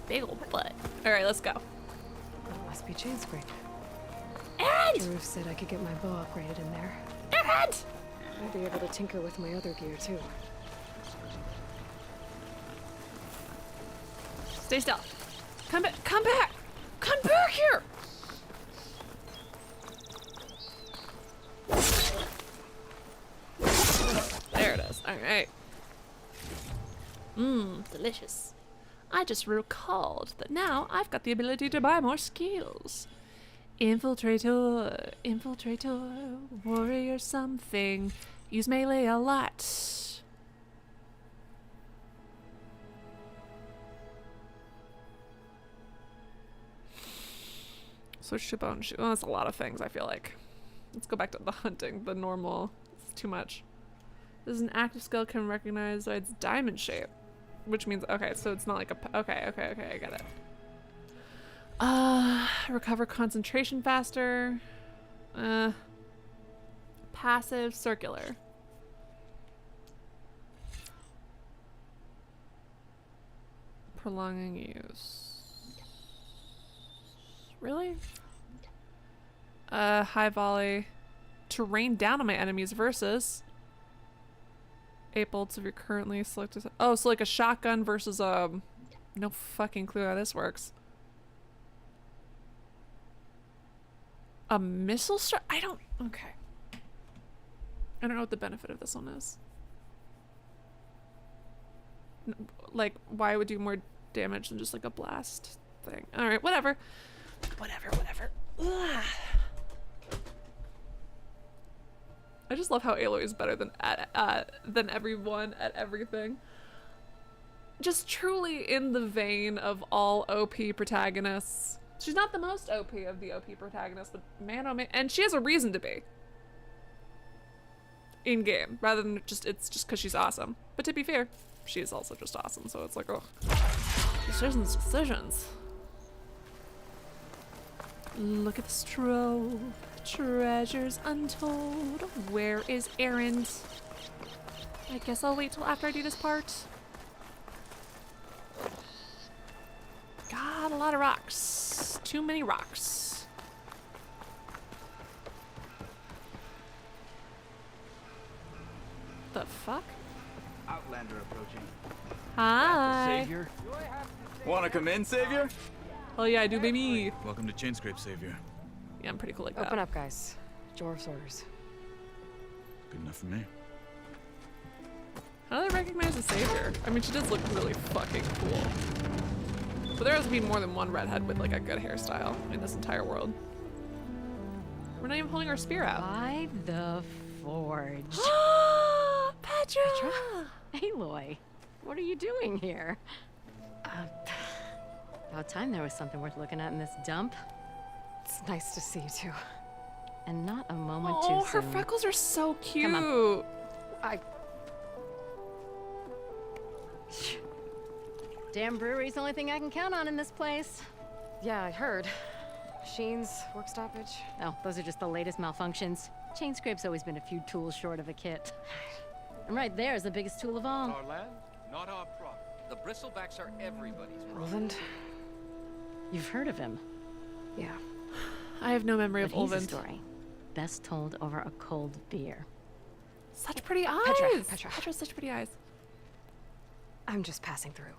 big old butt. All right, let's go. It must be chain scrape. Erend! Drew said I could get my bow upgraded in there. Erend! I'd be able to tinker with my other gear too. Stay still. Come back. Come back. Come back here. There it is. All right. Mmm, delicious. I just recalled that now I've got the ability to buy more skills. Infiltrator, infiltrator, warrior something. Use melee a lot. Switch to bone shoe. Oh, that's a lot of things, I feel like. Let's go back to the hunting, the normal. It's too much. This is an active skill can recognize by its diamond shape. Which means, okay, so it's not like a, okay, I get it. Recover concentration faster. Passive circular. Prolonging use. Really? High volley. To rain down on my enemies versus 8 bolts if you're currently selected. Oh, so like a shotgun versus no fucking clue how this works. A missile strike? I don't. Okay. I don't know what the benefit of this one is. Like, why it would do more damage than just like a blast thing? All right, whatever. Whatever. Ugh. I just love how Aloy is better than everyone at everything. Just truly in the vein of all OP protagonists. She's not the most OP of the OP protagonists, but man, oh man, and she has a reason to be. In game, rather than it's just because she's awesome. But to be fair, she is also just awesome, so it's like, oh, decisions. Look at this trove. Treasures untold. Where is Erend? I guess I'll wait till after I do this part. God, a lot of rocks. Too many rocks. The fuck? Outlander approaching. Hi. Savior. Wanna come in, Savior? Oh yeah, I do, baby. Welcome to Chainscrape, Savior. Yeah, I'm pretty cool like that. Open up, guys. Jorv's orders. Good enough for me. How do they recognize the savior? I mean, she does look really fucking cool. But there has to be more than one redhead with like a good hairstyle in this entire world. We're not even holding our spear out. By the forge. Petra! Aloy, what are you doing here? About time there was something worth looking at in this dump. It's nice to see you too. And not a moment too Oh, soon. her freckles are so cute. Come on. Damn brewery's the only thing I can count on in this place. Yeah, I heard. Machines, work stoppage. Oh, those are just the latest malfunctions. Chainscrape's always been a few tools short of a kit. And right there is the biggest tool of all. Our land, not our problem. The bristlebacks are everybody's problem. Olvend? You've heard of him? Yeah. I have no memory But of he's a Olvend. story best told over a cold beer. Such pretty eyes. Petra's such pretty eyes. I'm just passing through.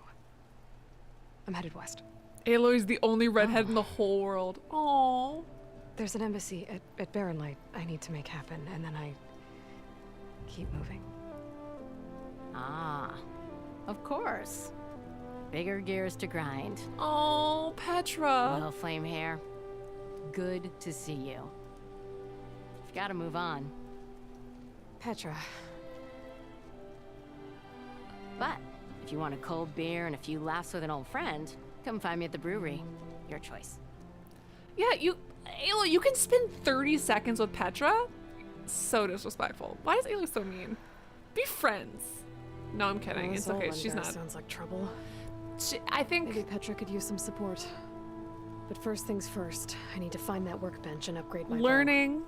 I'm headed west. Aloy's the only redhead in the whole world. Aww. There's an embassy at Barren Light I need to make happen, and then I keep moving. Ah, of course. Bigger gears to grind. Oh, Petra. Well, flame hair, good to see you. You've got to move on. Petra. But if you want a cold beer and a few laughs with an old friend, come find me at the brewery. Your choice. Yeah, Aloy, you can spend 30 seconds with Petra? So disrespectful. Why is Aloy so mean? Be friends. No, I'm kidding. It's okay. She's not. Sounds like trouble. I think maybe Petra could use some support. But first things first, I need to find that workbench and upgrade my learning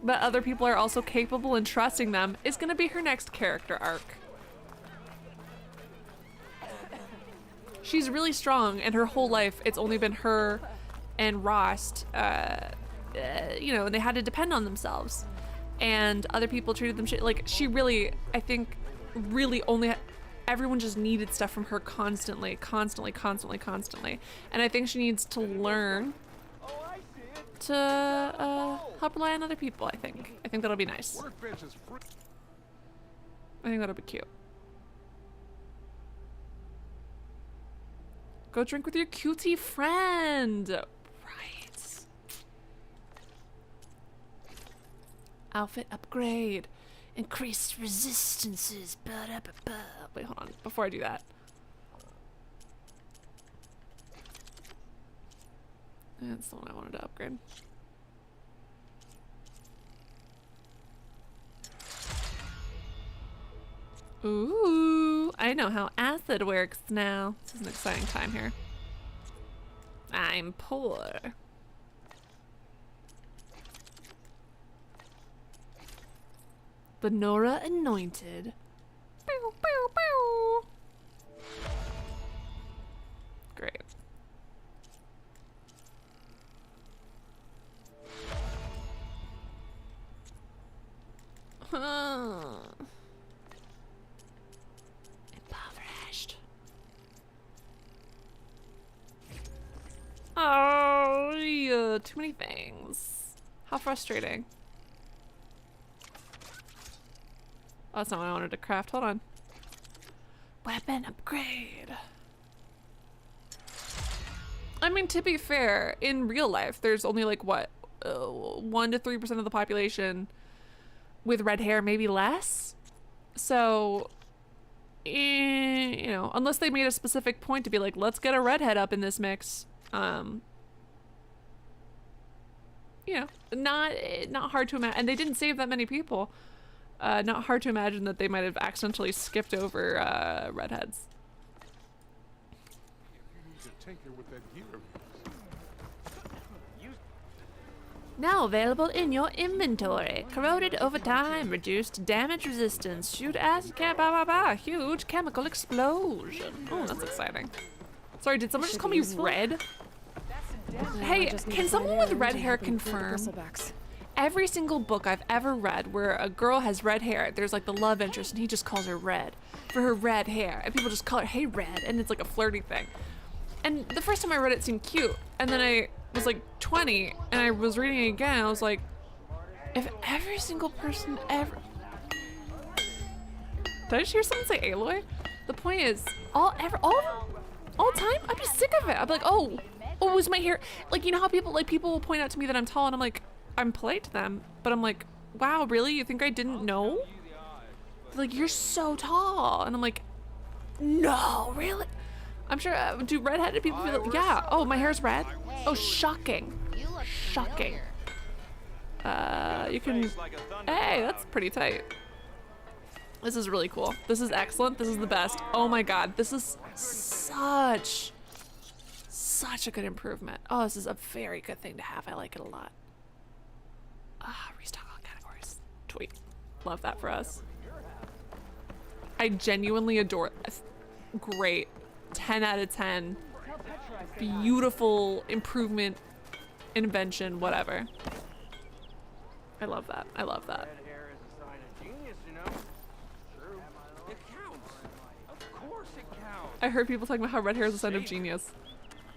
that other people are also capable and trusting them is going to be her next character arc. She's really strong, and her whole life it's only been her and Rost, you know, and they had to depend on themselves. And other people treated them shit. Like, she really, I think, really only everyone just needed stuff from her constantly. And I think she needs to learn to help rely on other people, I think. I think that'll be nice. I think that'll be cute. Go drink with your cutie friend. Right. Outfit upgrade. Increased resistances. Wait, hold on. Before I do that. That's the one I wanted to upgrade. Ooh, I know how acid works now. This is an exciting time here. I'm poor. The Nora Anointed. Bow, bow, bow. Great. Impoverished. Oh, yeah, too many things. How frustrating. Oh, that's not what I wanted to craft. Hold on. Weapon upgrade. I mean, to be fair, in real life, there's only like what, 1 to 3% of the population with red hair, maybe less. So, you know, unless they made a specific point to be like, let's get a redhead up in this mix. You know, not hard to imagine. And they didn't save that many people. Not hard to imagine that they might have accidentally skipped over redheads. Now available in your inventory. Corroded over time, reduced damage resistance, shoot acid huge chemical explosion. Oh, that's exciting. Sorry, did someone just call me red? Hey, can someone with red hair confirm? Every single book I've ever read where a girl has red hair, there's like the love interest and he just calls her Red for her red hair. And people just call her, hey Red, and it's like a flirty thing. And the first time I read it seemed cute. And then I was like 20 and I was reading it again and I was like, if every single person ever... Did I just hear someone say Aloy? The point is, all time, I'd be sick of it. I'd be like, oh, is my hair... Like, you know how people will point out to me that I'm tall and I'm like, I'm polite to them, but I'm like, wow, really? You think I didn't know? They're like, you're so tall. And I'm like, no, really? I'm sure, do redheaded people feel like, yeah, oh, my hair's red? Oh, shocking. Shocking. You can, hey, that's pretty tight. This is really cool. This is excellent. This is the best. Oh my God, this is such a good improvement. Oh, this is a very good thing to have. I like it a lot. Restock all categories. Tweet. Love that for us. I genuinely adore it. Great. 10 out of 10. Beautiful improvement, invention, whatever. I love that. I love that. I heard people talking about how red hair is a sign of genius.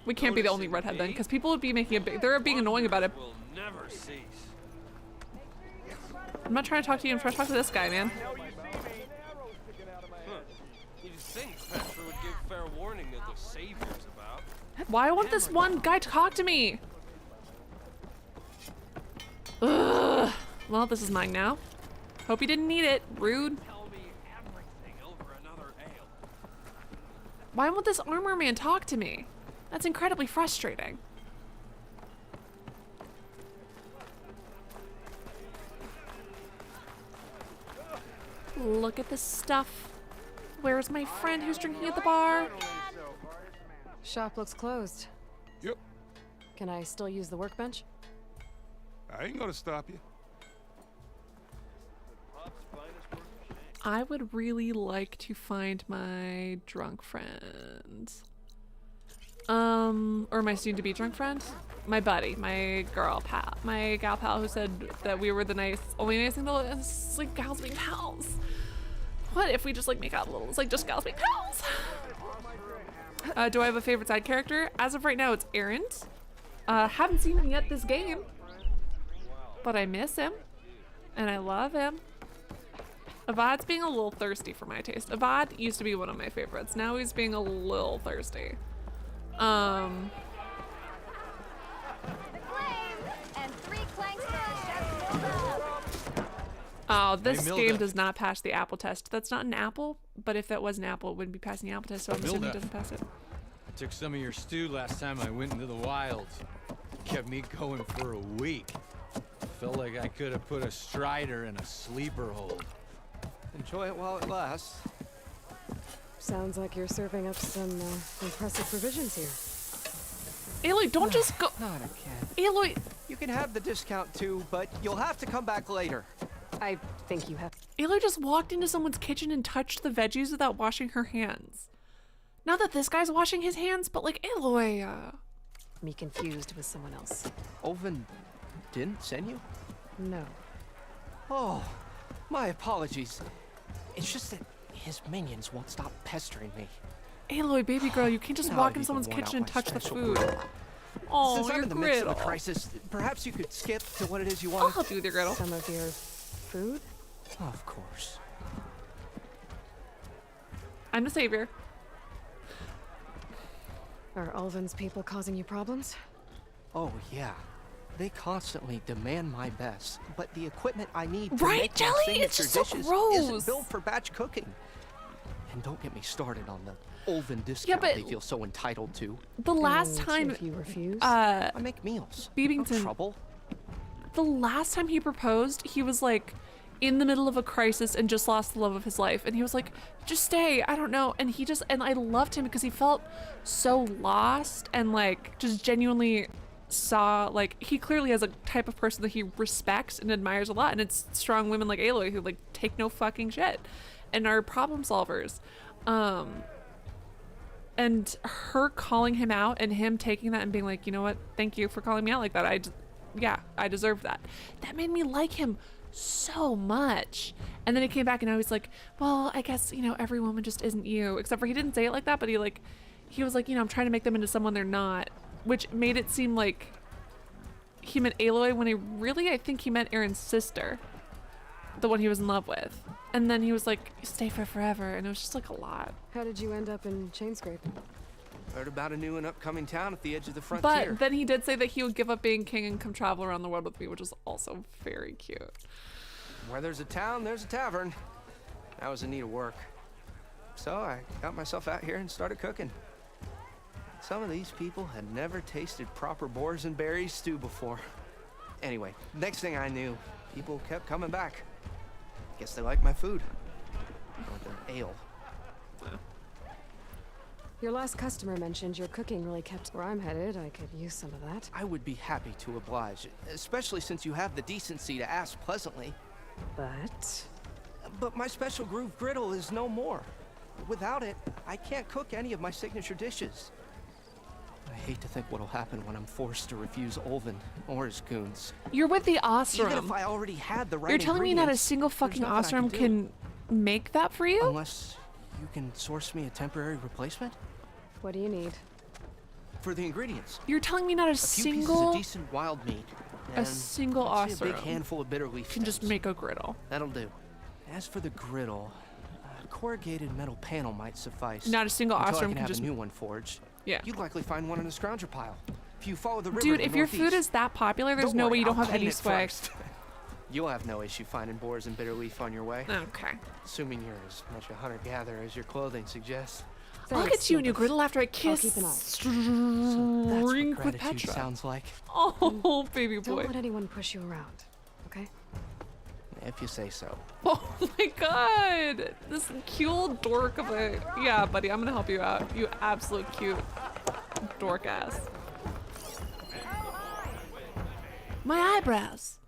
We can't be the only redhead then, because people would be making a big, they're being annoying about it. I'm not trying to talk to you, I'm trying to talk to this guy, man. You'd think Petra would give fair warning that the savior's about. Why won't this one guy talk to me? Ugh. Well, this is mine now. Hope you didn't need it. Rude. Why won't this armor man talk to me? That's incredibly frustrating. Look at this stuff. Where's my friend who's drinking at the bar? Shop looks closed. Yep. Can I still use the workbench? I ain't gonna stop you. I would really like to find my drunk friend. Or my soon-to-be drunk friend. My buddy, my girl pal, my gal pal who said that we were the only nice thing to like gals being pals. What if we just like make out a little? It's like just gals being pals. Do I have a favorite side character? As of right now, it's Errant. Haven't seen him yet this game, but I miss him, and I love him. Avad's being a little thirsty for my taste. Avad used to be one of my favorites. Now he's being a little thirsty. Oh, this game does not pass the apple test. That's not an apple, but if that was an apple, it wouldn't be passing the apple test, so I'm assuming it doesn't pass it. I took some of your stew last time I went into the wilds. Kept me going for a week. Felt like I could have put a strider in a sleeper hole. Enjoy it while it lasts. Sounds like you're serving up some impressive provisions here. Aloy, don't just go. Not again. Aloy, you can have the discount too, but you'll have to come back later. I think you have. Aloy just walked into someone's kitchen and touched the veggies without washing her hands. Not that this guy's washing his hands, but like Aloy. Me confused with someone else. Olvin didn't send you? No. Oh, my apologies. It's just that his minions won't stop pestering me. Aloy, baby girl, you can't just Now walk I've into someone's even worn kitchen and out my touch the special food. griddle. Oh, Since I'm your in the midst of griddle. a crisis, perhaps you could skip to what it is you want. I'll help you with your griddle. Some of your food? Of course. I'm the savior. Are Ulvin's people causing you problems? Oh, yeah. They constantly demand my best, but the equipment I need to Right, make Jelly? my It's signature just so dishes gross. isn't built for batch cooking. And don't get me started on the Ulvin discount but they feel so entitled to. The last time if you refuse, I make meals. Beebington, No trouble. the last time he proposed, he was like in the middle of a crisis and just lost the love of his life, and he was like, just stay, I don't know. And he just, and I loved him because he felt so lost and like just genuinely saw, like, he clearly has a type of person that he respects and admires a lot, and it's strong women like Aloy who like take no fucking shit and are problem solvers. And her calling him out and him taking that and being like, you know what, thank you for calling me out like that, I deserve that. That made me like him so much. And then he came back and I was like, well, I guess, you know, every woman just isn't you, except for he didn't say it like that, but he was like, you know, I'm trying to make them into someone they're not, which made it seem like he meant Aloy when I think he meant Aaron's sister, the one he was in love with. And then he was like, stay for forever, and it was just like a lot. How did you end up in Chainscrape? Heard about a new and upcoming town at the edge of the frontier. But then he did say that he would give up being king and come travel around the world with me, which is also very cute. Where there's a town, there's a tavern. I was in need of work. So I got myself out here and started cooking. Some of these people had never tasted proper boars and berries stew before. Anyway, next thing I knew, people kept coming back. Guess they like my food. Or their ale. Your last customer mentioned your cooking really kept where I'm headed. I could use some of that. I would be happy to oblige, especially since you have the decency to ask pleasantly. But my special groove griddle is no more. Without it, I can't cook any of my signature dishes. I hate to think what'll happen when I'm forced to refuse Olvin or his goons. You're with the Osram. Even if I already had the right You're telling me not a ingredients, single there's fucking nothing I Osram do. can make that for you? Unless you can source me a temporary replacement? What do you need? For the ingredients. You're telling me not a few pieces single of decent wild meat. a and single let's say a big Osram handful of bitter leaf can just stems. make a griddle. That'll do. As for the griddle, a corrugated metal panel might suffice. Not a single until I Osram can can have just- a new one forged. Yeah. You'd likely find one in a scrounger pile. If you follow the river Dude, to the if your food northeast. is that popular, there's Don't no worry, way you don't I'll have any clean it swag. first. You'll have no issue finding boars and bitter leaf on your way. Okay. Assuming you're as much a hunter-gatherer as your clothing suggests. I'll get you a new griddle after I kiss keep an eye. Drink with Gratitude Petra. sounds like. Oh, baby Don't boy. let anyone push you around, okay? if you say so. Oh my god! This cute little dork of a... Yeah, buddy, I'm gonna help you out. You absolute cute dork ass. My eyebrows!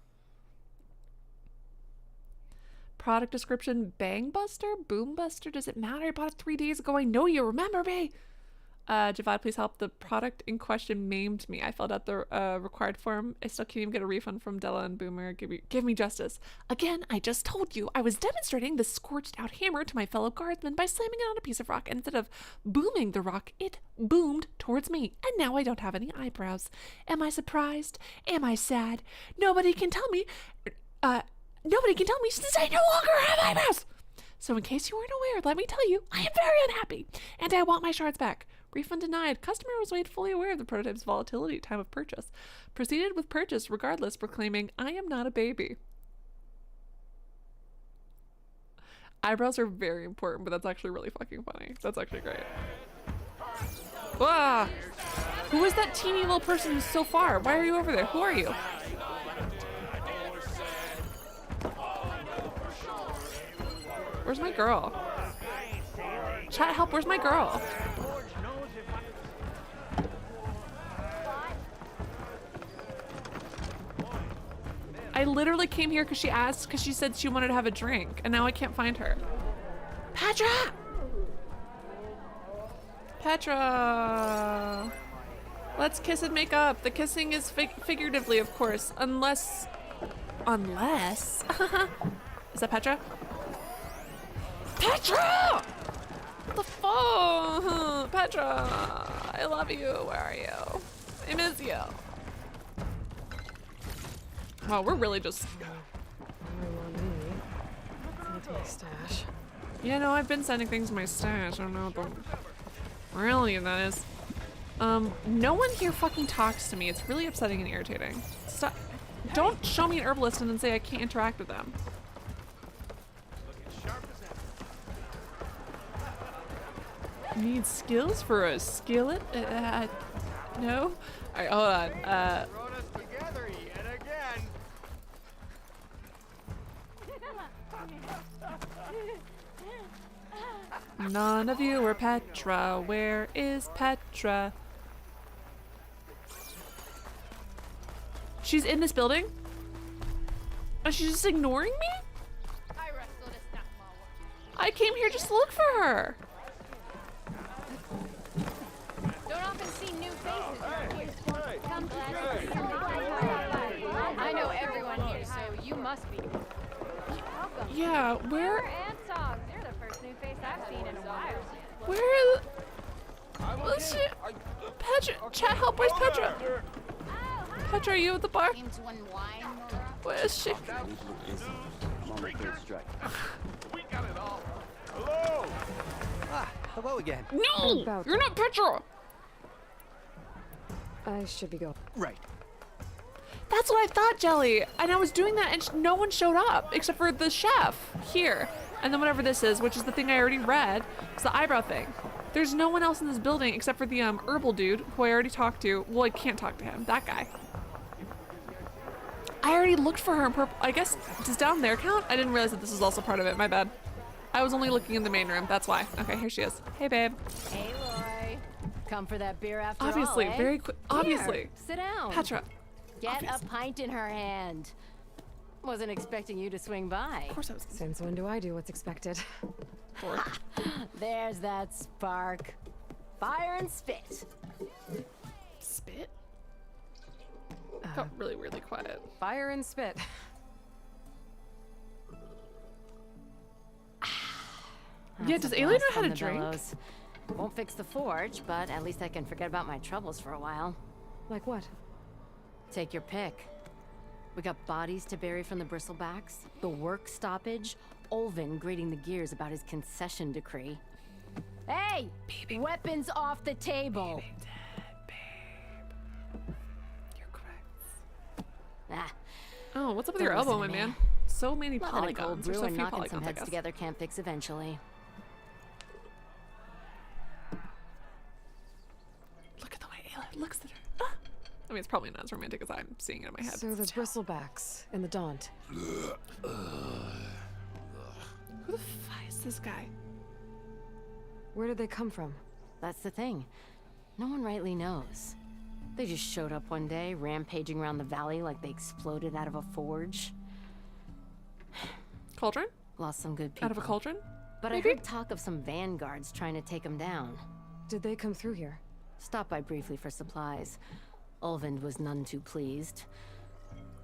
Product description, Bang Buster? Boom Buster? Does it matter? I bought it 3 days ago. I know you remember me! Javad, please help. The product in question maimed me. I filled out the required form. I still can't even get a refund from Della and Boomer. Give me justice. Again, I just told you I was demonstrating the scorched out hammer to my fellow guardsmen by slamming it on a piece of rock. Instead of booming the rock, it boomed towards me. And now I don't have any eyebrows. Am I surprised? Am I sad? Nobody can tell me since I no longer have eyebrows. So in case you weren't aware, let me tell you, I am very unhappy and I want my shards back. Refund denied. Customer was made fully aware of the prototype's volatility at time of purchase. Proceeded with purchase regardless, proclaiming, I am not a baby. Eyebrows are very important, but that's actually really fucking funny. That's actually great. Ah! Who is that teeny little person who's so far? Why are you over there? Who are you? Where's my girl? Chat help, where's my girl? I literally came here because she said she wanted to have a drink, and now I can't find her. Petra! Petra! Let's kiss and make up. The kissing is figuratively, of course, unless... Is that Petra? Petra! The phone! Petra! I love you. Where are you? I miss you. Wow, we're really just... My stash. Yeah, no, I've been sending things to my stash. I don't know what the reality of that is. No one here fucking talks to me. It's really upsetting and irritating. Stop. Don't show me an herbalist and then say I can't interact with them. Need skills for a skillet? No? Alright, hold on. None of you are Petra. Where is Petra? She's in this building? Oh, she's just ignoring me? I came here just to look for her. Don't often see new faces around here. Come I know everyone here, so you must be. Welcome. Yeah, where? And Togs. You're the first new face I've seen in a while. Where? Where's she? Petra, chat help, where's Petra? Petra, are you at the bar? Where is she? Hello again. No! You're not Petra! I should be going. Right. That's what I thought, Jelly. And I was doing that and no one showed up except for the chef here. And then whatever this is, which is the thing I already read, it's the eyebrow thing. There's no one else in this building except for the herbal dude who I already talked to. Well, I can't talk to him. That guy. I already looked for her in purple. I guess, does down there count? I didn't realize that this was also part of it. My bad. I was only looking in the main room. That's why. Okay, here she is. Hey, babe. Hey, Aloy. Come for that beer after Obviously, all, eh? very quick. Obviously. Here, sit down. Petra. Get a pint in her hand. Wasn't expecting you to swing by. Of course I was. Since when do I do what's expected? There's that spark. Fire and spit. Spit? Felt really weirdly quiet. Fire and spit. Yeah, does Aloy know how to drink? Won't fix the forge, but at least I can forget about my troubles for a while. Like what? Take your pick. We got bodies to bury from the bristlebacks, the work stoppage, Olvin grating the gears about his concession decree. Hey! Baby. Weapons off the table! Baby dead, babe. You're correct. Ah. Oh, what's up with your elbow, my man? So many polygons. There's so few knocking polygons, some I heads guess. together can't fix eventually. Look at the way Aloy looks at her. Ah. I mean, it's probably not as romantic as I'm seeing it in my head. So the bristlebacks in the Daunt. Who the fuck is this guy? Where did they come from? That's the thing. No one rightly knows. They just showed up one day, rampaging around the valley like they exploded out of a forge. Cauldron? Lost some good people. Out of a cauldron? But maybe? I heard talk of some vanguards trying to take them down. Did they come through here? Stopped by briefly for supplies. Ulvund was none too pleased.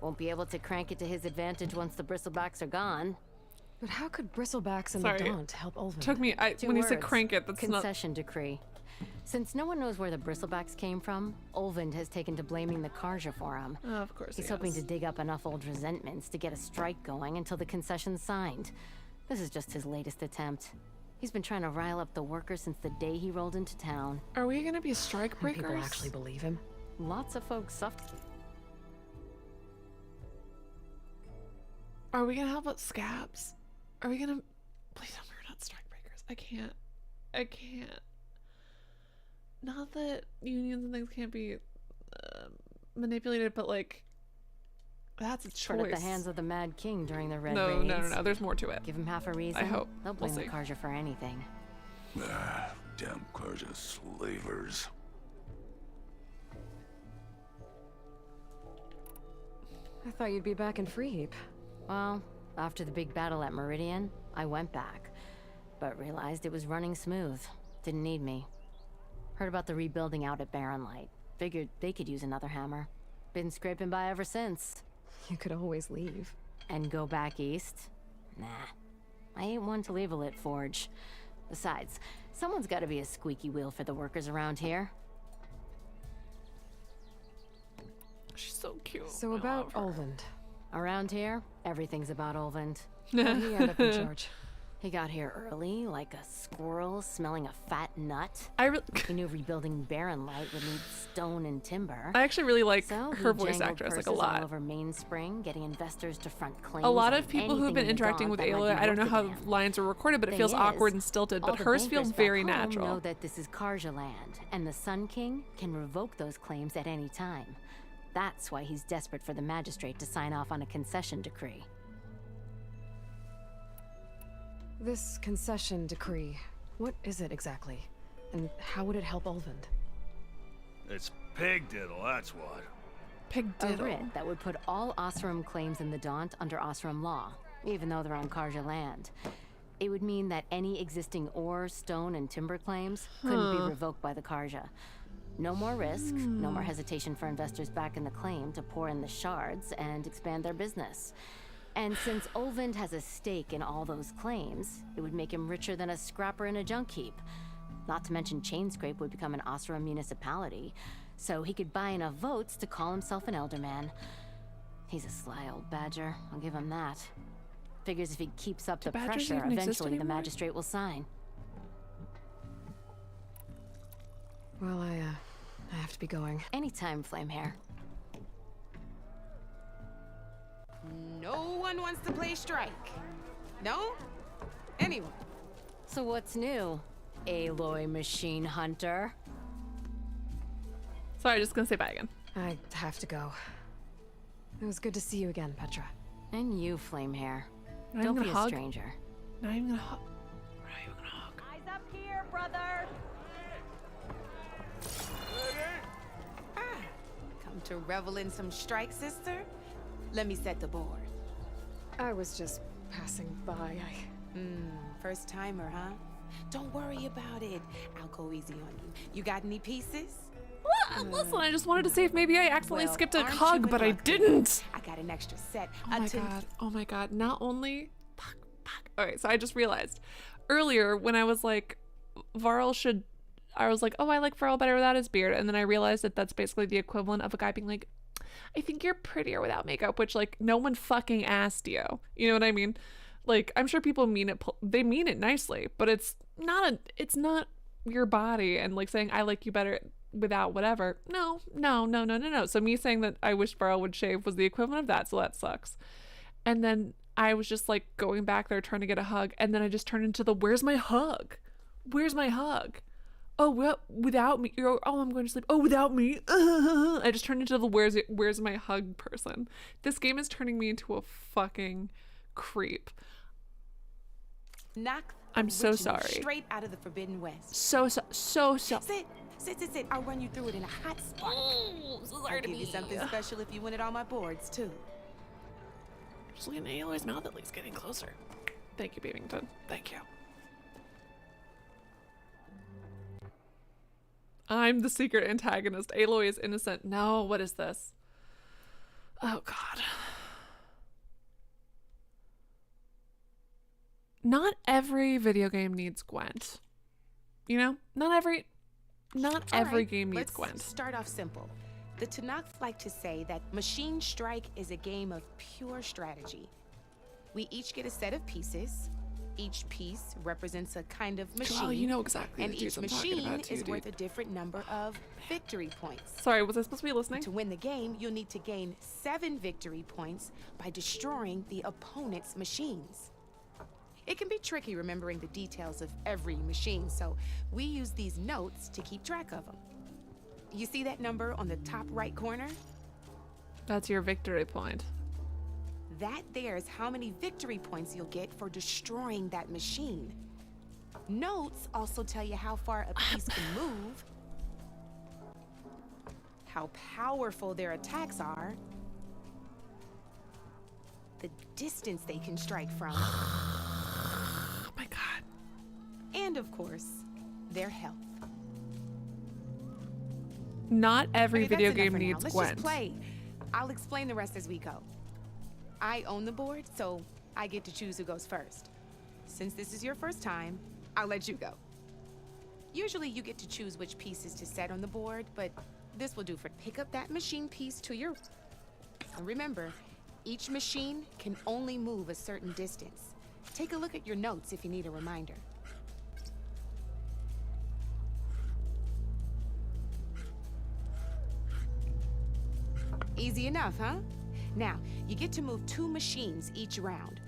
Won't be able to crank it to his advantage once the bristlebacks are gone. But how could bristlebacks and Sorry. the Daunt help Ulvund? Took me, when you said crank it, that's Concession decree. Since no one knows where the bristlebacks came from, Ulvund has taken to blaming the Karja for him. Oh, of course He's he hoping has. to dig up enough old resentments to get a strike going until the concession's signed. This is just his latest attempt. He's been trying to rile up the workers since the day he rolled into town. Are we gonna be strike breakers? People actually believe him? Lots of folks suffer. Are we gonna help out scabs? Are we gonna... Please tell me we're not strike breakers. I can't. Not that unions and things can't be manipulated, but like, that's a choice. At the hands of the Mad King during the Red No, Raids. no, there's more to it. Give him half a reason. I hope. They'll blame We'll the see. Karja for anything. Damn Karja slavers. I thought you'd be back in Freeheap. Well, after the big battle at Meridian, I went back, but realized it was running smooth. Didn't need me. Heard about the rebuilding out at Barren Light. Figured they could use another hammer. Been scraping by ever since. You could always leave. And go back east? Nah. I ain't one to leave a lit forge. Besides, someone's gotta be a squeaky wheel for the workers around here. She's so cute. So about Ulvund. Around here, everything's about Ulvund. How'd he end up in charge? He got here early, like a squirrel smelling a fat nut. He knew rebuilding Barren Light would need stone and timber. I actually really like So her he voice jangled actress like a purses lot. all over Mainspring, getting investors to front claims. A lot on of people who've anything been in the interacting Daunt with that might Aloy, be I don't know worth a how damn. lines are recorded, but it Thing feels is, awkward and stilted. all But the hers bankers feels back very home natural. know that this is Karja land, and the Sun King can revoke those claims at any time. That's why he's desperate for the magistrate to sign off on a concession decree. This concession decree, what is it exactly? And how would it help Ulvund? It's pig diddle, that's what. Pig A writ that would put all Osram claims in the Daunt under Osram law, even though they're on Karja land. It would mean that any existing ore, stone, and timber claims couldn't be revoked by the Karja. No more risk, no more hesitation for investors back in the claim to pour in the shards and expand their business. And since Ulvund has a stake in all those claims, it would make him richer than a scrapper in a junk heap. Not to mention Chainscrape would become an Osram municipality, so he could buy enough votes to call himself an elderman. He's a sly old badger, I'll give him that. Figures if he keeps up the badgers pressure, even exist eventually the anymore? magistrate will sign. Well, I have to be going. Anytime, Flamehair. No one wants to play strike. No? Anyone? So what's new, Aloy Machine Hunter? Sorry, just gonna say bye again. I have to go. It was good to see you again, Petra. And you, Flamehair. Not Don't even be a gonna hug? stranger. Not even gonna hug. Eyes up here, brother. Come to revel in some strike, sister? Let me set the board. I was just passing by. First timer, huh? Don't worry about it. I'll go easy on you. You got any pieces? Listen, I just wanted to see if maybe I accidentally Well, skipped a aren't you hug, in but I luck? didn't. I got an extra set. Oh my god. Not only... Fuck. Alright, so I just realized. Earlier, when I was like, Varl should... I was like, oh, I like Varl better without his beard. And then I realized that that's basically the equivalent of a guy being like, I think you're prettier without makeup, which, like, no one fucking asked you. You know what I mean? Like, I'm sure people mean it, they mean it nicely, but it's not your body and, like, saying, I like you better without whatever. No. So me saying that I wish Varl would shave was the equivalent of that, so that sucks. And then I was just, like, going back there trying to get a hug, and then I just turned into the, where's my hug? Where's my hug? Oh, well, without me. Oh, I'm going to sleep. Oh, without me. I just turned into the where's my hug person. This game is turning me into a fucking creep. Knock. I'm so sorry. Straight out of the Forbidden West. So. Sit. I'll run you through it in a hot spark. Oh, so sorry I'll to give you me. something special if you win it on my boards, too. Just looking at Aloy's mouth at least getting closer. Thank you, Babington. Thank you. I'm the secret antagonist. Aloy is innocent. No, what is this? Oh, God. Not every video game needs Gwent. You know? Not every game needs Gwent. Let's start off simple. The Tanakh like to say that Machine Strike is a game of pure strategy. We each get a set of pieces. Each piece represents a kind of machine. Oh, you know exactly and the dudes each I'm talking machine about too, is worth dude. a different number of victory points. Sorry, was I supposed to be listening? To win the game, you'll need to gain 7 victory points by destroying the opponent's machines. It can be tricky remembering the details of every machine, so we use these notes to keep track of them. You see that number on the top right corner? That's your victory point. That there is how many victory points you'll get for destroying that machine. Notes also tell you how far a piece can move, how powerful their attacks are, the distance they can strike from. Oh my God. And of course, their health. Not every Okay, video that's enough game for now. needs Let's Gwent. just play. I'll explain the rest as we go. I own the board, so I get to choose who goes first. Since this is your first time, I'll let you go. Usually you get to choose which pieces to set on the board, but this will do for pick up that machine piece to your... And remember, each machine can only move a certain distance. Take a look at your notes if you need a reminder. Easy enough, huh? Now, you get to move 2 machines each round.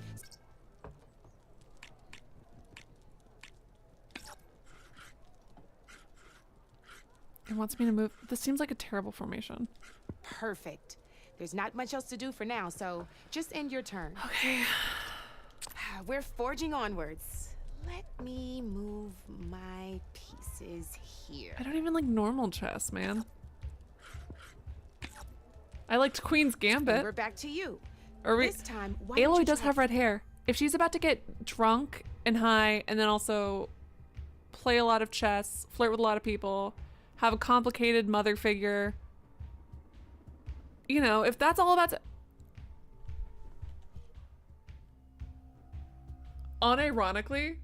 It wants me to move. This seems like a terrible formation. Perfect. There's not much else to do for now, so just end your turn. Okay. We're forging onwards. Let me move my pieces here. I don't even like normal chess, man. I liked Queen's Gambit. And we're back to you. This time, why don't Aloy you does try- have red hair. If she's about to get drunk and high and then also play a lot of chess, flirt with a lot of people, have a complicated mother figure, you know, if that's all about unironically,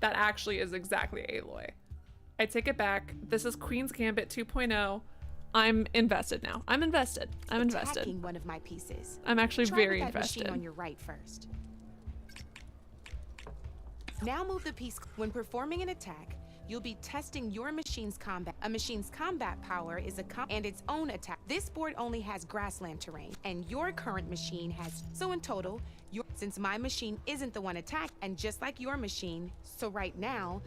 that actually is exactly Aloy. I take it back. This is Queen's Gambit 2.0. I'm invested now. I'm invested. I'm invested. Attacking one of my pieces. I'm actually Try very with that invested. machine on your right first. Now move the piece. When performing an attack, you'll be testing your machine's combat. A machine's combat power is and its own attack. This board only has grassland terrain, and your current machine has. So in total, since my machine isn't the one attacked, and just like your machine, so right now,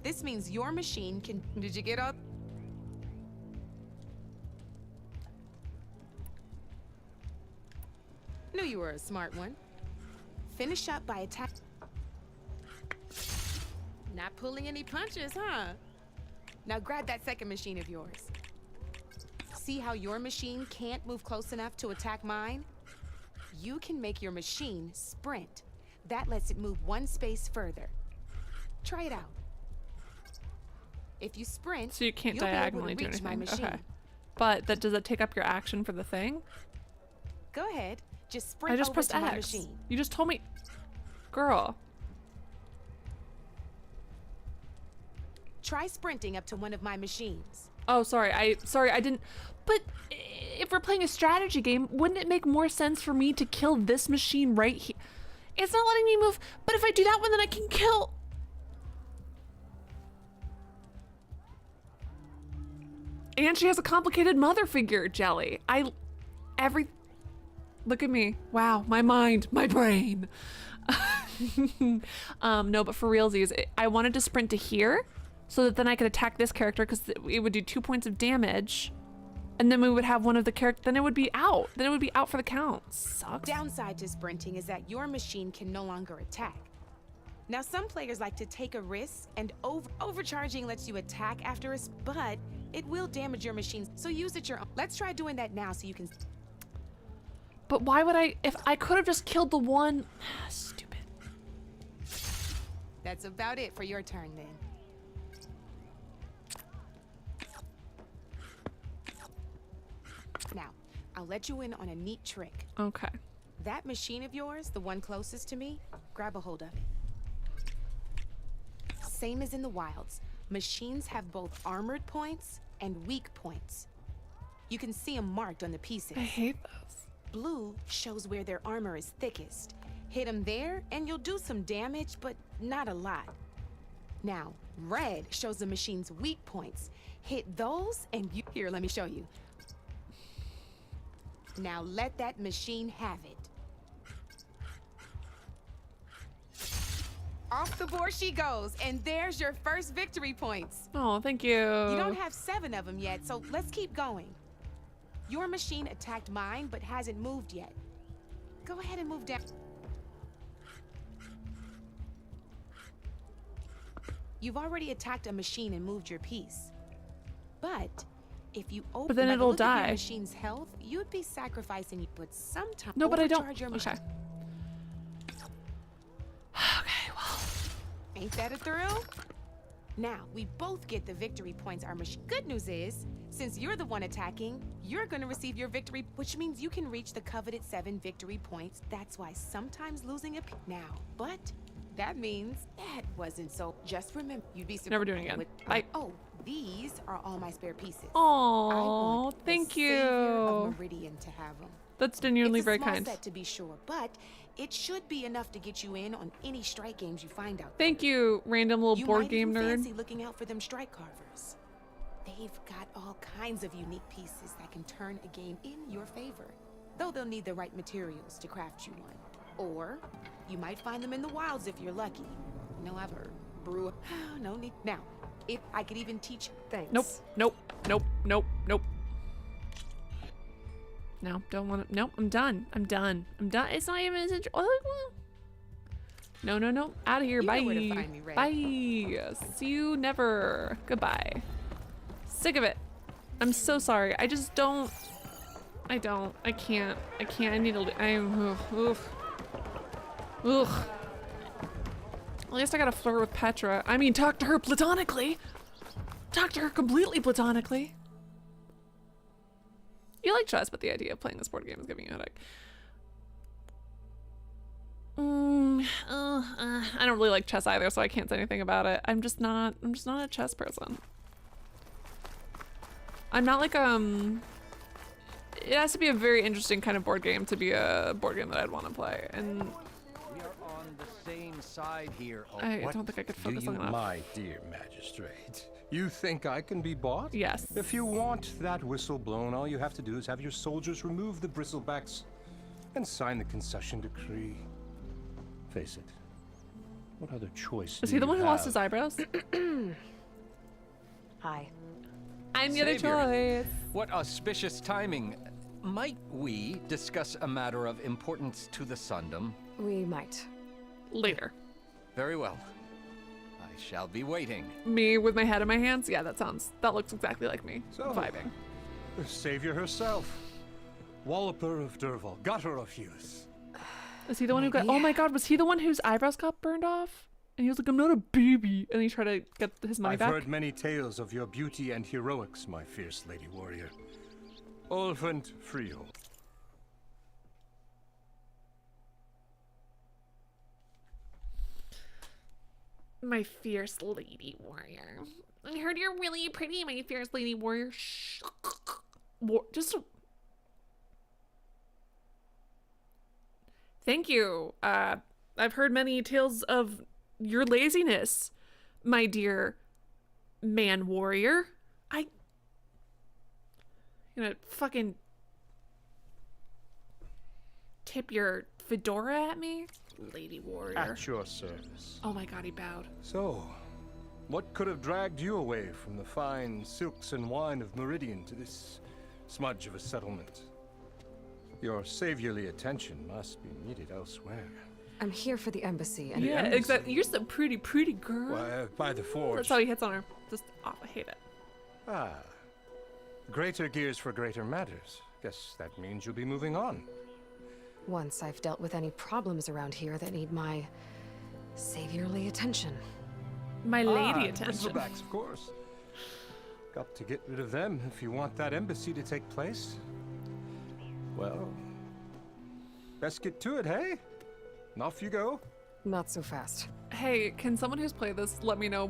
this means your machine can. Did you get up? Knew you were a smart one. Finish up by attack. Not pulling any punches, huh? Now grab that second machine of yours. See how your machine can't move close enough to attack mine? You can make your machine sprint. That lets it move 1 space further. Try it out. If you sprint, So you can't you'll be able to diagonally do reach my anything. machine. Okay. But does that take up your action for the thing? Go ahead. Just sprint I just over pressed to my X. machine. You just told me. Girl. Try sprinting up to one of my machines. Oh, sorry. I didn't. But if we're playing a strategy game, wouldn't it make more sense for me to kill this machine right here? It's not letting me move, but if I do that one, then I can kill. And she has a complicated mother figure, Jelly. Look at me. Wow, my mind, my brain. No, but for realsies, I wanted to sprint to here, so that then I could attack this character because it would do 2 points of damage. And then we would have one of the characters, then it would be out. Then it would be out for the count. Sucks. Downside to sprinting is that your machine can no longer attack. Now, some players like to take a risk, and overcharging lets you attack after a but it will damage your machine, so use it your own. Let's try doing that now so you can... But why would I, if I could have just killed the one? Stupid. That's about it for your turn, then. Now, I'll let you in on a neat trick. Okay. That machine of yours, the one closest to me, grab a hold of it. Same as in the wilds, machines have both armored points and weak points. You can see them marked on the pieces. I hate those. Blue shows where their armor is thickest. Hit them there and you'll do some damage, but not a lot. Now, red shows the machine's weak points. Hit those and you... Here, let me show you. Now let that machine have it. Off the board she goes, and there's your first victory points. Oh, thank you. You don't have 7 of them yet, so let's keep going. Your machine attacked mine, but hasn't moved yet. Go ahead and move down. You've already attacked a machine and moved your piece. But if you open then it'll die. Your machine's health, you'd be sacrificing it, but sometimes no, but I don't. Your machine. Okay. Okay, well. Ain't that a thrill? Now, we both get the victory points our machine. Good news is, since you're the one attacking, you're gonna receive your victory, which means you can reach the coveted 7 victory points. That's why sometimes losing a now, but that means that wasn't so. Just remember, you'd be never doing it again. Bye. Oh, these are all my spare pieces. Oh, thank you. Of Meridian to have them. That's genuinely very kind. It's a small set to be sure, but it should be enough to get you in on any strike games you find out. Thank you, random little board game nerd. Fancy looking out for them strike carvers. They've got all kinds of unique pieces that can turn a game in your favor, though they'll need the right materials to craft you one. Or you might find them in the wilds if you're lucky. No, I've heard. Brew. No need. Now, if I could even teach. Thanks. Nope. Nope. Nope. Nope. Nope. No, don't want to. Nope. I'm done. I'm done. I'm done. It's not even as interesting. No, no, no. Out of here. You Bye. know where to find me, Ray. Bye. See you never. Goodbye. Sick of it. I'm so sorry. I just don't. I don't. I can't. I can't. I need to. I'm. Oof. Ugh. At least I gotta flirt with Petra. I mean, talk to her platonically. Talk to her completely platonically. You like chess, but the idea of playing this board game is giving you a headache. I don't really like chess either, so I can't say anything about it. I'm just not a chess person. I'm not like it has to be a very interesting kind of board game to be a board game that I'd want to play, and we are on the same side here. I don't think I could focus on enough. My dear magistrate, you think I can be bought? Yes. If you want that whistle blown, all you have to do is have your soldiers remove the bristlebacks and sign the concession decree. Face it. What other choice? Is he the one who lost his eyebrows? Hi. I'm the other choice. What auspicious timing. Might we discuss a matter of importance to the Sundom? We might. Later. Very well. I shall be waiting. Me with my head in my hands? Yeah, that looks exactly like me. So, vibing. The savior herself. Walloper of Derval, gutter of youth. Is he the one who got, oh my god, was he the one whose eyebrows got burned off? And he was like, I'm not a baby. And he tried to get his money back. I've heard many tales of your beauty and heroics, my fierce lady warrior. Olfent Frio. My fierce lady warrior. I heard you're really pretty, my fierce lady warrior. Shh. Thank you. I've heard many tales of your laziness, my dear man warrior. You know, fucking tip your fedora at me, lady warrior. At your service. Oh my god, he bowed. So, What could have dragged you away from the fine silks and wine of Meridian to this smudge of a settlement? Your saviorly attention must be needed elsewhere. I'm here for the embassy, and Yeah, exactly. You're so pretty girl. Why, by the forge. That's how he hits on her. Just, oh, I hate it. Ah. Greater gears for greater matters. Guess that means you'll be moving on. once I've dealt with any problems around here that need my saviorly attention. My lady attention. Bristlebacks, of course. Got to get rid of them if you want that embassy to take place. Well, best get to it, hey? And off you go. Not so fast. Hey, can someone who's played this let me know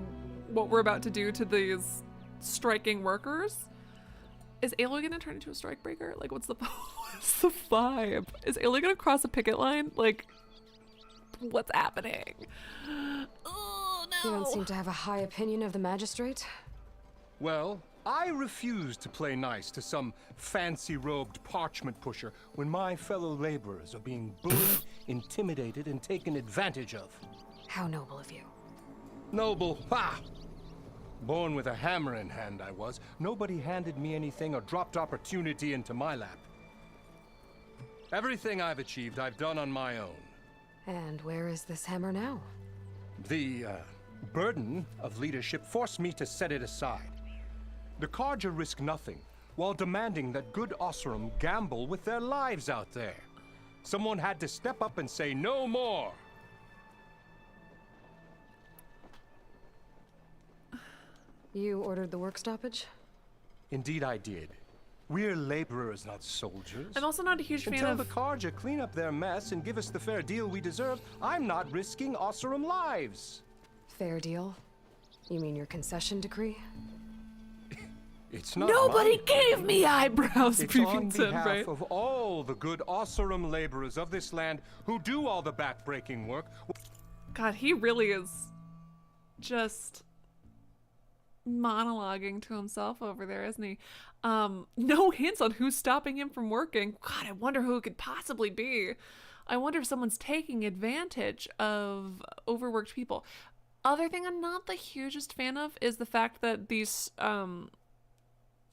what we're about to do to these striking workers? Is Aloy gonna turn into a strikebreaker? Like, what's the vibe? Is Aloy gonna cross a picket line? Like, what's happening? Oh, no. You don't seem to have a high opinion of the magistrate? Well, I refuse to play nice to some fancy-robed parchment pusher when my fellow laborers are being bullied, intimidated, and taken advantage of. How noble of you. Noble? Ha! Born with a hammer in hand, I was. Nobody handed me anything or dropped opportunity into my lap. Everything I've achieved, I've done on my own. And where is this hammer now? The burden of leadership forced me to set it aside. The Carja risk nothing, while demanding that good Osram gamble with their lives out there. Someone had to step up and say no more. You ordered the work stoppage? Indeed I did. We're laborers, not soldiers. I'm also not a huge fan Until of... the Carja clean up their mess and give us the fair deal we deserve, I'm not risking Osram lives. Fair deal? You mean your concession decree? It's not Nobody mine. gave me eyebrows, It's on Prevington, behalf right? of all the good Osram laborers of this land who do all the back-breaking work. God, he really is just monologuing to himself over there, isn't he? No hints on who's stopping him from working. God, I wonder who it could possibly be. I wonder if someone's taking advantage of overworked people. Other thing I'm not the hugest fan of is the fact that these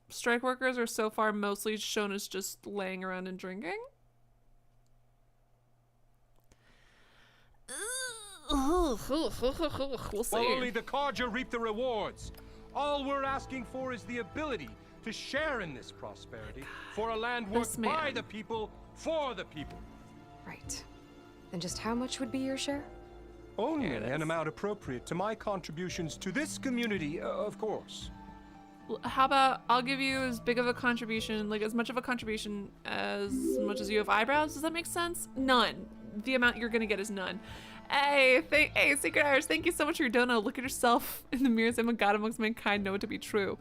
strike workers are so far mostly shown as just laying around and drinking. We'll see. While only the Carja reap the rewards. All we're asking for is the ability to share in this prosperity for a land worked by the people, for the people. Right. And just how much would be your share? Only an amount appropriate to my contributions to this community, of course. How about I'll give you as big of a contribution, like as much of a contribution as much as you have eyebrows? Does that make sense? None. The amount you're gonna get is none. Hey, Secret Irish, thank you so much for your dono. Look at yourself in the mirror and say, "My God, amongst mankind, know it to be true."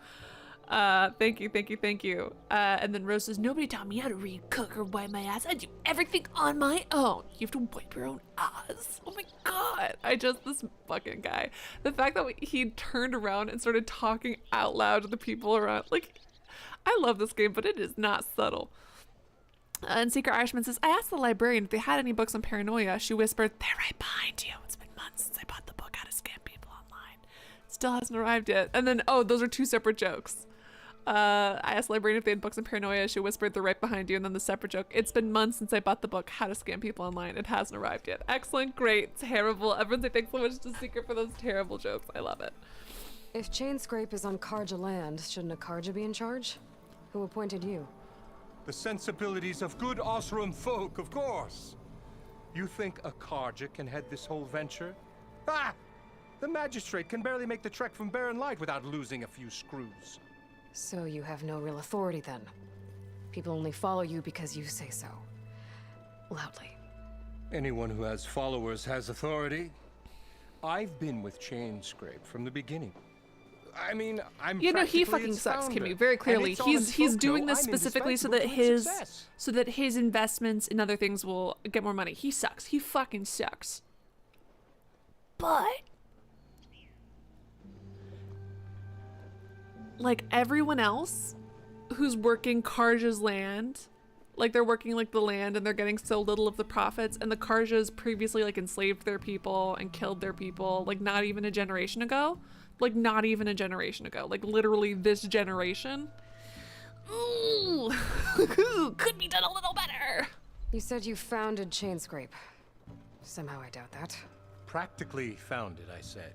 Thank you. And then Rose says, "Nobody taught me how to read, cook, or wipe my ass. I do everything on my own. You have to wipe your own ass." Oh my God. This fucking guy. The fact that he turned around and started talking out loud to the people around. Like, I love this game, but it is not subtle. And Secret Irishman says, "I asked the librarian if they had any books on paranoia. She whispered, 'They're right behind you.' It's been months since I bought the book How to Scam People Online. Still hasn't arrived yet." And then, oh, those are two separate jokes. I asked the librarian if they had books on paranoia. She whispered, 'They're right behind you.' And then the separate joke, "It's been months since I bought the book How to Scam People Online. It hasn't arrived yet." Excellent, great, terrible. Everyone say thanks so much to Secret for those terrible jokes. I love it. If Chainscrape is on Carja land, shouldn't a Carja be in charge? Who appointed you? The sensibilities of good Osram folk, of course. You think a Carja can head this whole venture? Ah! The magistrate can barely make the trek from Barren Light without losing a few screws. So you have no real authority then. People only follow you because you say so. Loudly. Anyone who has followers has authority. I've been with Chainscrape from the beginning. I mean, I'm You know, he practically fucking its sucks, founder. Kimmy. Very clearly, And it's he's honest doing folk this know I'm specifically so indispensable that to its success. his investments in other things will get more money. He sucks. He fucking sucks. But like everyone else who's working Carja's land, like they're working like the land and they're getting so little of the profits, and the Carjas previously like enslaved their people and killed their people like not even a generation ago. Like, not even a generation ago. Like, literally this generation. Ooh, could be done a little better. You said you founded Chainscrape. Somehow I doubt that. Practically founded, I said.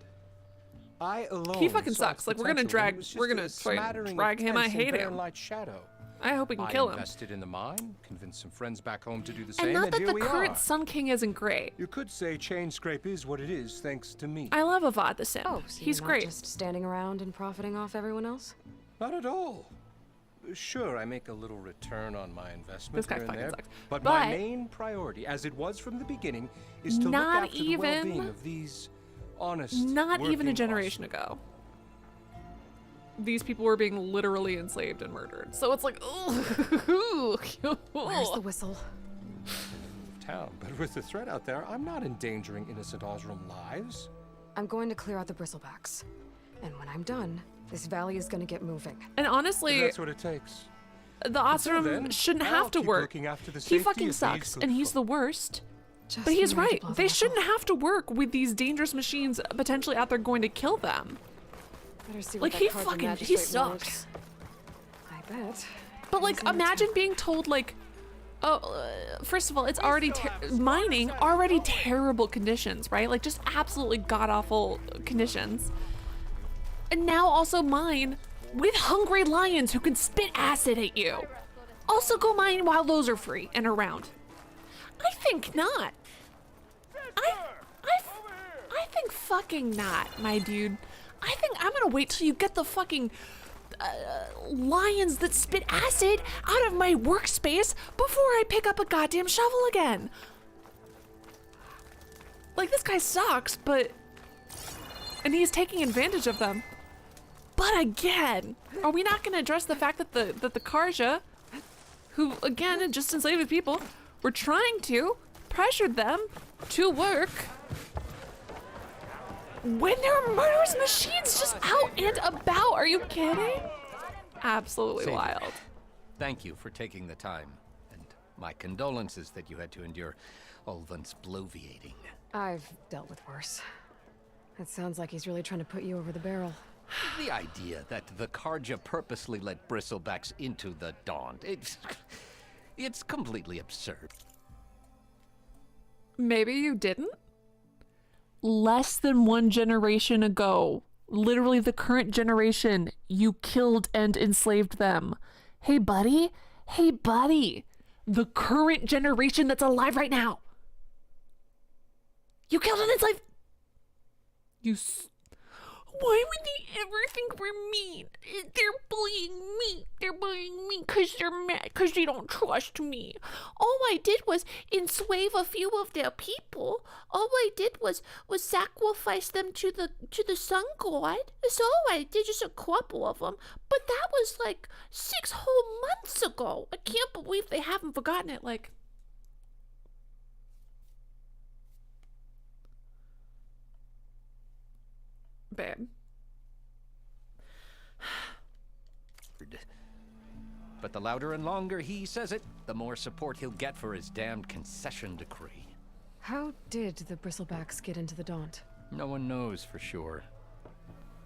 I alone. He fucking saw sucks. its Like, we're gonna potential when drag, it was we're just gonna a try and smattering drag of him. I tents in hate Barren him. Light shadow. I hope we can kill him. I invested in the mine, convinced some friends back home to do the same, And not that here the we current are. Sun King isn't great. You could say Chainscrape is what it is thanks to me. I love Avad the Sim. Oh, so He's you're great. not just standing around and profiting off everyone else? Not at all. Sure, I make a little return on my investment This guy here and fucking there, sucks. but But my main priority, as it was from the beginning, is to look not after the even- well-being of these honest, Not even a working generation ago. These people were being literally enslaved and murdered. So it's like, ooh. Where's the whistle? town. But with the threat out there, I'm not endangering innocent Osram lives. I'm going to clear out the bristlebacks. And when I'm done, this valley is going to get moving. And honestly, That's what it takes. the Until Osram then, shouldn't I'll have to keep work. looking after the He safety fucking of these sucks, good and he's the worst. But he's right. They shouldn't have to work with these dangerous machines potentially out there going to kill them. Better see Like, what he that card fucking, the he magistrate wants. sucks. I bet. But like, imagine being told like, oh, first of all, it's already mining, already terrible conditions, right? Like just absolutely god awful conditions. And now also mine with hungry lions who can spit acid at you. Also go mine while those are free and around. I think not. I think fucking not, my dude. I think I'm gonna wait till you get the fucking lions that spit acid out of my workspace before I pick up a goddamn shovel again. Like, this guy sucks, but... And he's taking advantage of them. But again, are we not gonna address the fact that the Karja, who, again, just enslaved people, were trying to pressure them to work when there are murderous machines just out and about? Are you kidding? Absolutely Sadie, wild. Thank you for taking the time, and my condolences that you had to endure Ulvan's bloviating. I've dealt with worse. It sounds like he's really trying to put you over the barrel. The idea that the Karja purposely let bristlebacks into the Daunt, it's completely absurd. Maybe you didn't? Less than one generation ago, literally the current generation, you killed and enslaved them. Hey, buddy. Hey, buddy. The current generation that's alive right now. You killed and enslaved. Why would they ever think we're mean? They're bullying me. They're bullying me because they're mad, because they don't trust me. All I did was enslave a few of their people. All I did was sacrifice them to the sun god. That's all I did, just a couple of them. But that was like 6 whole months ago. I can't believe they haven't forgotten it. Like, babe. But the louder and longer he says it, the more support he'll get for his damned concession decree. How did the bristlebacks get into the Daunt? No one knows for sure.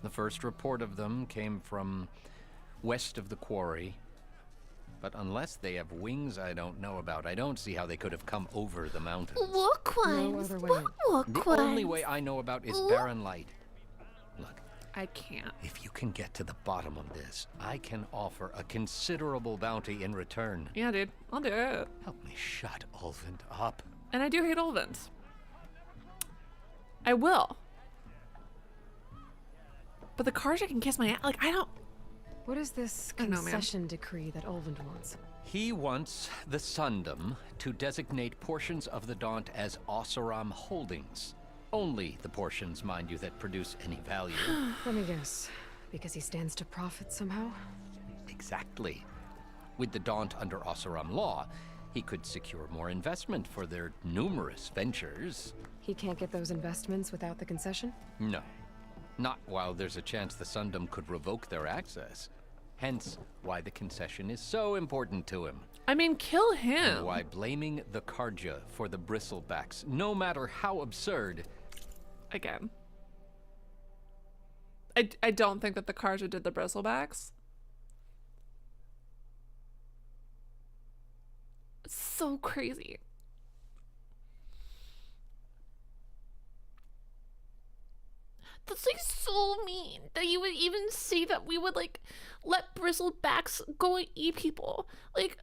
The first report of them came from west of the quarry. But unless they have wings I don't know about, I don't see how they could have come over the mountains. Look ones. Look The only way I know about is barren light. Look, I can't. if you can get to the bottom of this, I can offer a considerable bounty in return. Yeah, dude. I'll do it. Help me shut Ulvin up. And I do hate Olvins. I will. But the Karja can kiss my ass. Like, I don't... What is this I don't know, man. concession decree that Ulvin wants? He wants the Sundom to designate portions of the Daunt as Oseram holdings. Only the portions, mind you, that produce any value. Let me guess. Because he stands to profit somehow? Exactly. With the Daunt under Oseram law, he could secure more investment for their numerous ventures. He can't get those investments without the concession? No. Not while there's a chance the Sundom could revoke their access. Hence, why the concession is so important to him. I mean, kill him. And why blaming the Karja for the bristlebacks, no matter how absurd... Again. I don't think that the Karja did the bristlebacks. So crazy. That's like so mean that you would even say that we would like let bristlebacks go and eat people. Like,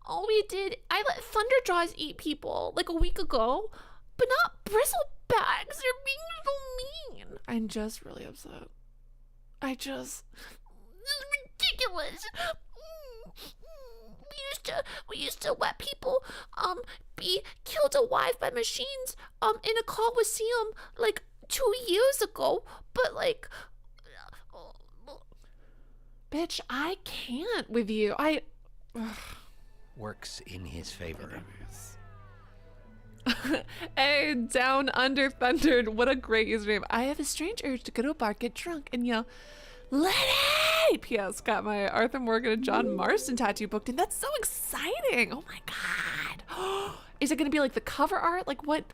all we did, I let thunderjaws eat people like a week ago, but not bristlebacks. They're being so mean. I'm just really upset. This is ridiculous. We used to let people be killed alive by machines in a coliseum like 2 years ago, but like bitch, I can't with you. Works in his favor. Hey, Down Under Thundered, what a great username. I have a strange urge to go to a bar, get drunk, and yell, Letty! P.S. Got my Arthur Morgan and John Marston tattoo booked, and that's so exciting. Oh my god. Is it gonna be like the cover art? Like what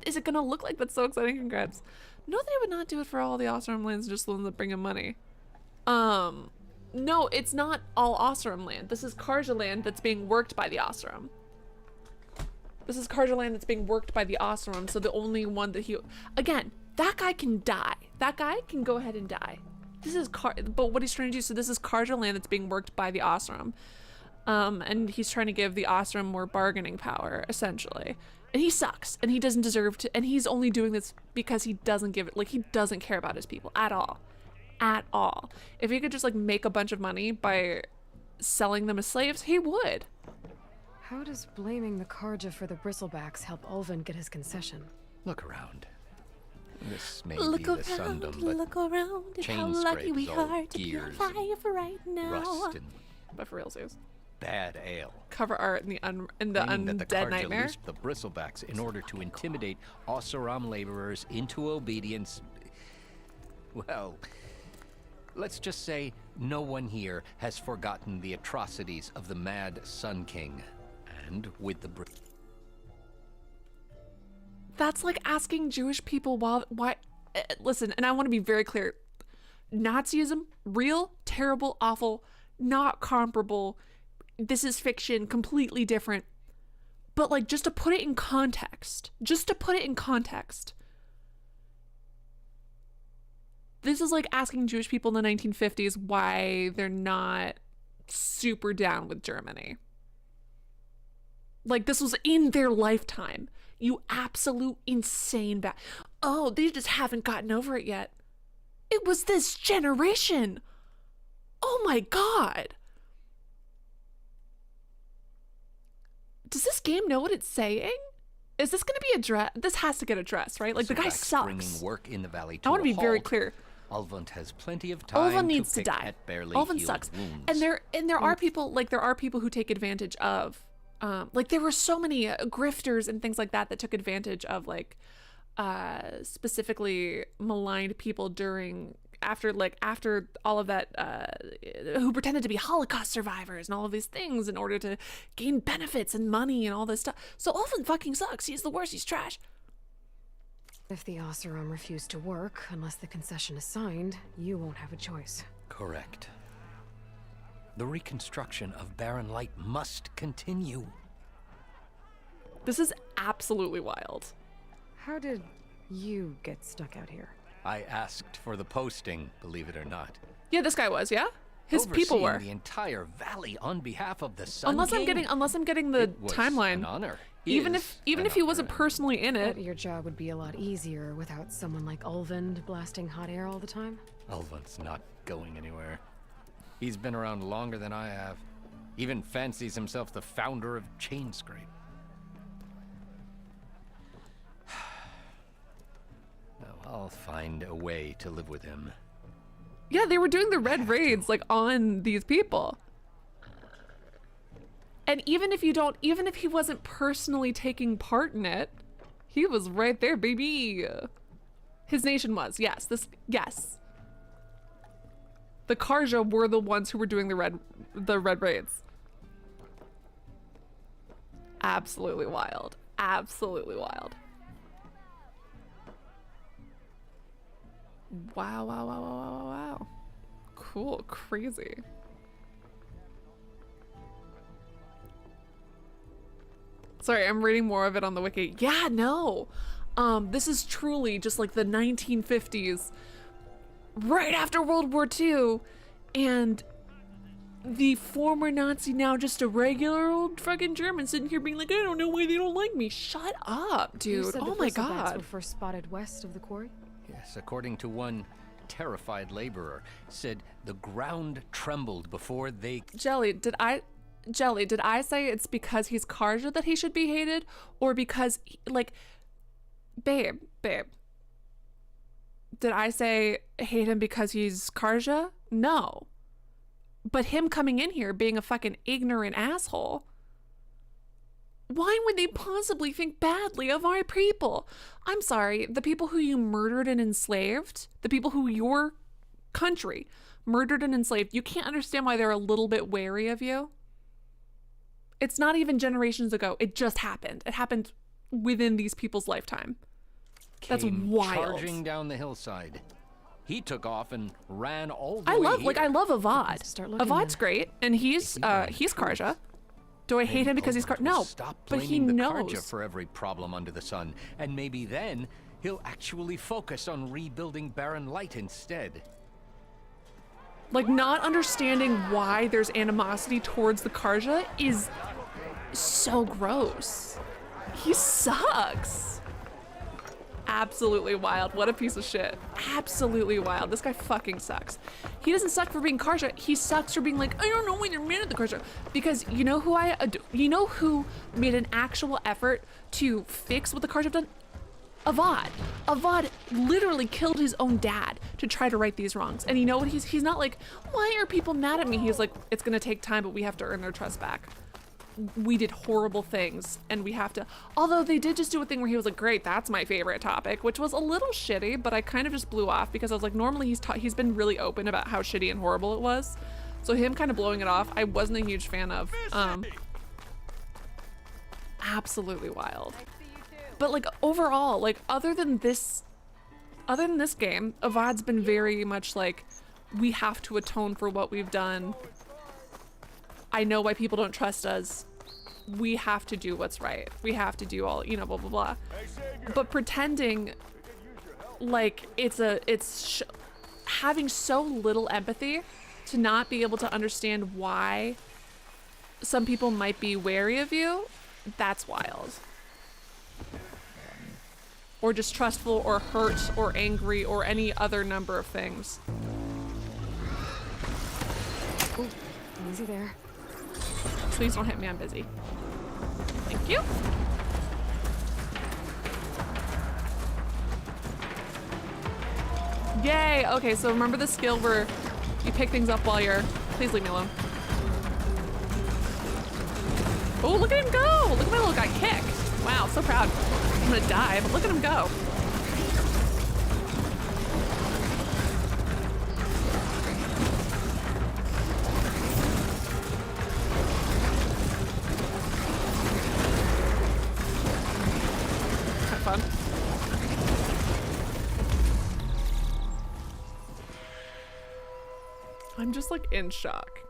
is it gonna look like? That's so exciting. Congrats. No, they would not do it for all the Oseram lands, just the ones that bring in money. No, it's not all Oseram land. This is Karja land that's being worked by the Oseram. This is Karja land that's being worked by the Oseram, so the only one that again, that guy can die. That guy can go ahead and die. This is but what he's trying to do, so this is Karja land that's being worked by the Oseram. And he's trying to give the Oseram more bargaining power, essentially. And he sucks, and he doesn't deserve to, and he's only doing this because he doesn't give it, like, he doesn't care about his people at all. At all. If he could just, like, make a bunch of money by selling them as slaves, he would. How does blaming the Karja for the bristlebacks help Ulvin get his concession? Look around. This may Look be around, the Sundom, but look around at how chain lucky we scrapes, all are to be gears alive right now. rust and But for real, Zeus. bad ale. Cover art in the Claiming that the Undead Karja Nightmare. loosed the bristlebacks in order to intimidate Oseram laborers into obedience. Well, let's just say no one here has forgotten the atrocities of the Mad Sun King. And with the That's like asking Jewish people why. Listen, and I want to be very clear. Nazism, real, terrible, awful, not comparable. This is fiction, completely different. But like, just to put it in context, this is like asking Jewish people in the 1950s why they're not super down with Germany. Like, this was in their lifetime. You absolute insane oh, they just haven't gotten over it yet. It was this generation. Oh my god. Does this game know what it's saying? Is this going to be addressed? This has to get addressed, right? Like, the guy sucks. bringing work in the valley I want to be very halt. clear. Ulvund has plenty of time Ulvund needs to pick die. at barely Ulvund healed sucks. wounds. And there are people, like, there are people who take advantage of, like, there were so many grifters and things like that took advantage of, like, specifically maligned people after all of that, who pretended to be Holocaust survivors and all of these things in order to gain benefits and money and all this stuff. So Ulvund fucking sucks. He's the worst. He's trash. If the Oseram refuse to work, unless the concession is signed, you won't have a choice. Correct. The reconstruction of Barren Light must continue. This is absolutely wild. How did you get stuck out here? I asked for the posting, believe it or not. Yeah, this guy was, yeah? His people were. Overseeing the entire valley on behalf of the Sun Unless I'm King? getting the It was timeline. an honor. Even Is if an he wasn't personally in it. But your job would be a lot easier without someone like Ulvund blasting hot air all the time. Ulvund's not going anywhere. He's been around longer than I have. Even fancies himself the founder of Chainscrape. No, I'll find a way to live with him. Yeah, they were doing the red raids like on these people. And even if he wasn't personally taking part in it, he was right there, baby. His nation was, yes. The Karja were the ones who were doing the red raids. Absolutely wild. Absolutely wild. Wow, wow, wow, wow, wow, wow, wow. Cool, crazy. Sorry, I'm reading more of it on the wiki. Yeah, no. This is truly just like the 1950s, right after World War II, and the former Nazi, now just a regular old fucking German, sitting here being like, I don't know why they don't like me. Shut up, dude. You said Oh the my bristlebacks god. were first spotted west of the quarry? Yes, according to one terrified laborer, said the ground trembled before they... Jelly, did I say it's because he's Karja that he should be hated? Or because, like, babe, did I say hate him because he's Karja? No. But him coming in here being a fucking ignorant asshole, why would they possibly think badly of our people? I'm sorry, the people who you murdered and enslaved, the people who your country murdered and enslaved, you can't understand why they're a little bit wary of you? It's not even generations ago. It just happened. It happened within these people's lifetime. That's wild. Charging down the hillside. He took off and ran all the I way love, here. like, I love Avad. Avad's great, and he's Karja. Do I hate him because he's Karja? No, Stop but he blaming the knows. Karja for every problem under the sun, and maybe then he'll actually focus on rebuilding Barren Light instead. Like, not understanding why there's animosity towards the Karja is so gross. He sucks. Absolutely wild. What a piece of shit. Absolutely wild. This guy fucking sucks. He doesn't suck for being Karja. He sucks for being like, I don't know when you're mad at the Karja. Because you know who made an actual effort to fix what the Karja have done? Avad. Avad literally killed his own dad to try to right these wrongs. And you know what? He's not like, why are people mad at me? He's like, it's gonna take time, but we have to earn their trust back. We did horrible things and we have to, although they did just do a thing where he was like, great, that's my favorite topic, which was a little shitty, but I kind of just blew off because I was like, normally he's been really open about how shitty and horrible it was. So him kind of blowing it off, I wasn't a huge fan of. Absolutely wild. But like overall, like other than this game, Avad's been very much like, we have to atone for what we've done. I know why people don't trust us. We have to do what's right. We have to do all, blah, blah, blah. But pretending like it's having so little empathy to not be able to understand why some people might be wary of you, that's wild. Or distrustful or hurt or angry or any other number of things. Ooh, easy there. Please don't hit me, I'm busy. Thank you. Yay! Okay, so remember the skill where you pick things up while you're... Please leave me alone. Oh, look at him go! Look at my little guy kick. Wow, so proud. I'm gonna die, but look at him go. Fun. I'm just like in shock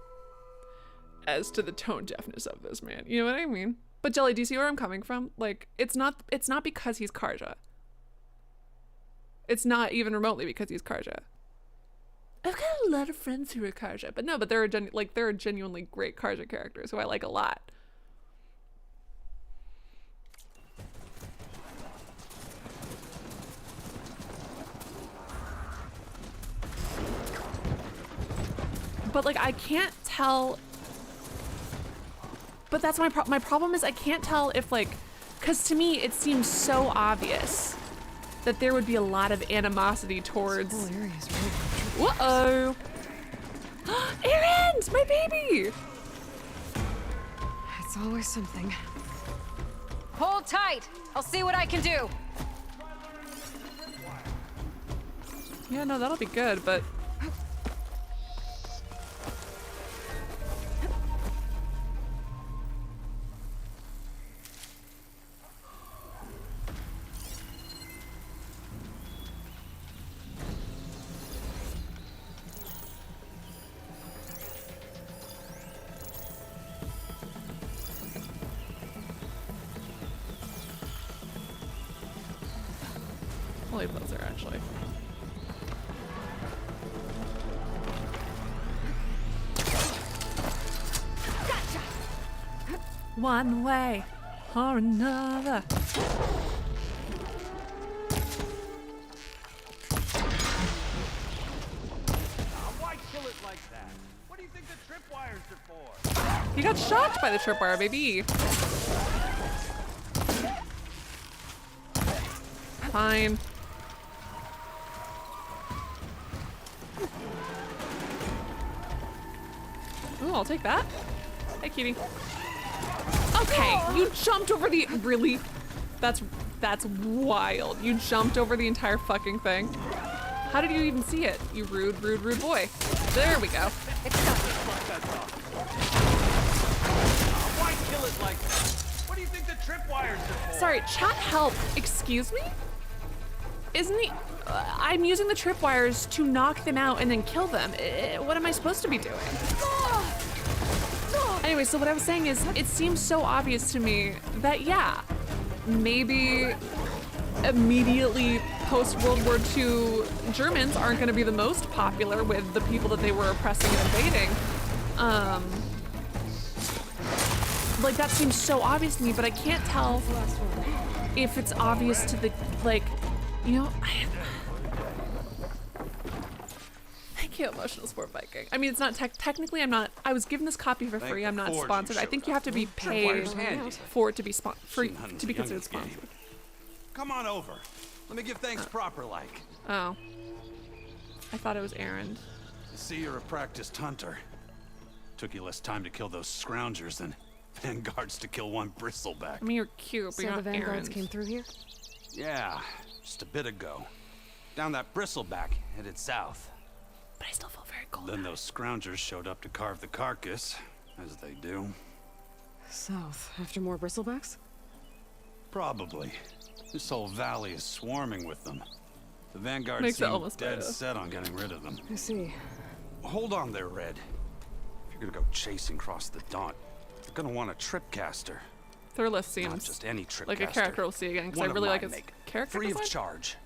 as to the tone deafness of this man. You know what I mean? But Jelly, do you see where I'm coming from? Like, it's not because he's Karja. It's not even remotely because he's Karja. I've got a lot of friends who are Karja, but no, but there are genuinely great Karja characters who I like a lot. But like, I can't tell. But that's my problem is I can't tell if like, cause to me it seems so obvious that there would be a lot of animosity towards. This whole area is really Whoa! Aaron, my baby. It's always something. Hold tight. I'll see what I can do. Yeah, no, that'll be good, but. probably closer, actually. One way or another. Why kill it like that? What do you think the tripwires are for? He got shocked by the tripwire, baby. Fine. Ooh, I'll take that. Hey, cutie. Okay, you jumped over the, really? That's wild. You jumped over the entire fucking thing. How did you even see it? You rude boy. There we go. Why kill it like that? What do you think the tripwires are for? Sorry, chat help. Excuse me? Isn't he? I'm using the tripwires to knock them out and then kill them. What am I supposed to be doing? Anyway, so what I was saying is, it seems so obvious to me that, yeah, maybe immediately post-World War II Germans aren't going to be the most popular with the people that they were oppressing and invading. Like, that seems so obvious to me, but I can't tell if it's obvious to the, like, you know, Thank you, Emotional Sport Viking. I mean, it's not technically, I was given this copy for free. I'm not sponsored. I think you have to be paid for it to be to be considered sponsored. Come on over. Let me give thanks proper like. Oh. I thought it was Aaron. I see you're a practiced hunter. Took you less time to kill those scroungers than vanguards to kill one bristleback. I mean, you're cute, but So you're the not vanguards Aaron's. came through here? Yeah, just a bit ago. Down that bristleback, headed south. But I still feel very cold. Then those scroungers showed up to carve the carcass, as they do. South, after more bristlebacks? Probably. This whole valley is swarming with them. The vanguard Makes it seem almost dead better. set on getting rid of them. I see. Hold on there, Red. If you're gonna go chasing across the Daunt, you're gonna want a tripcaster. Thurlith Not seems just any tripcaster. like a character we'll see again, because I One of really like mine his make, character free design. of charge.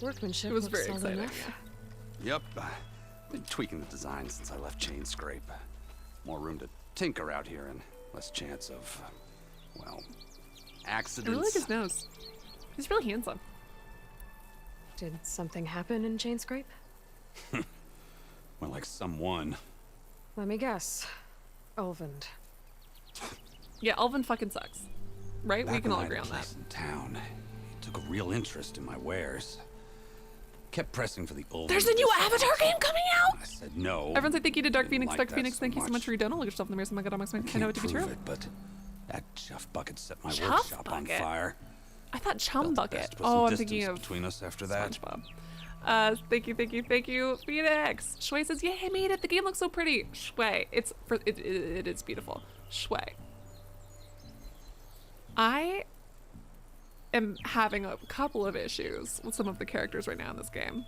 Workmanship It was looks very solid exciting, enough. Yep. Been tweaking the design since I left Chain Scrape. More room to tinker out here and less chance of, well, I accidents. really like his nose. He's really handsome. Did something happen in Chain Scrape? Well, like someone. Let me guess. Ulvund. Yeah, Elvin fucking sucks. Right? We Back can when all I agree had on a that. place in town, he took a real interest in my wares. Kept pressing for the old. There's a new Avatar game coming out! I said no. Everyone's like, thank you to Dark Phoenix. like Dark that Phoenix, so thank you so much. much for your donut. Look at yourself in the mirror. Something I got on my screen. I know it to be Prove true. it, but that chuff bucket set my Chuff workshop bucket? on fire. I thought Chum Bucket. Best put some Oh, I'm distance thinking of between us after that. SpongeBob. Thank you, Phoenix. Shui says, "Yeah, I made it. The game looks so pretty." Shui, it is beautiful. Shui. I am having a couple of issues with some of the characters right now in this game.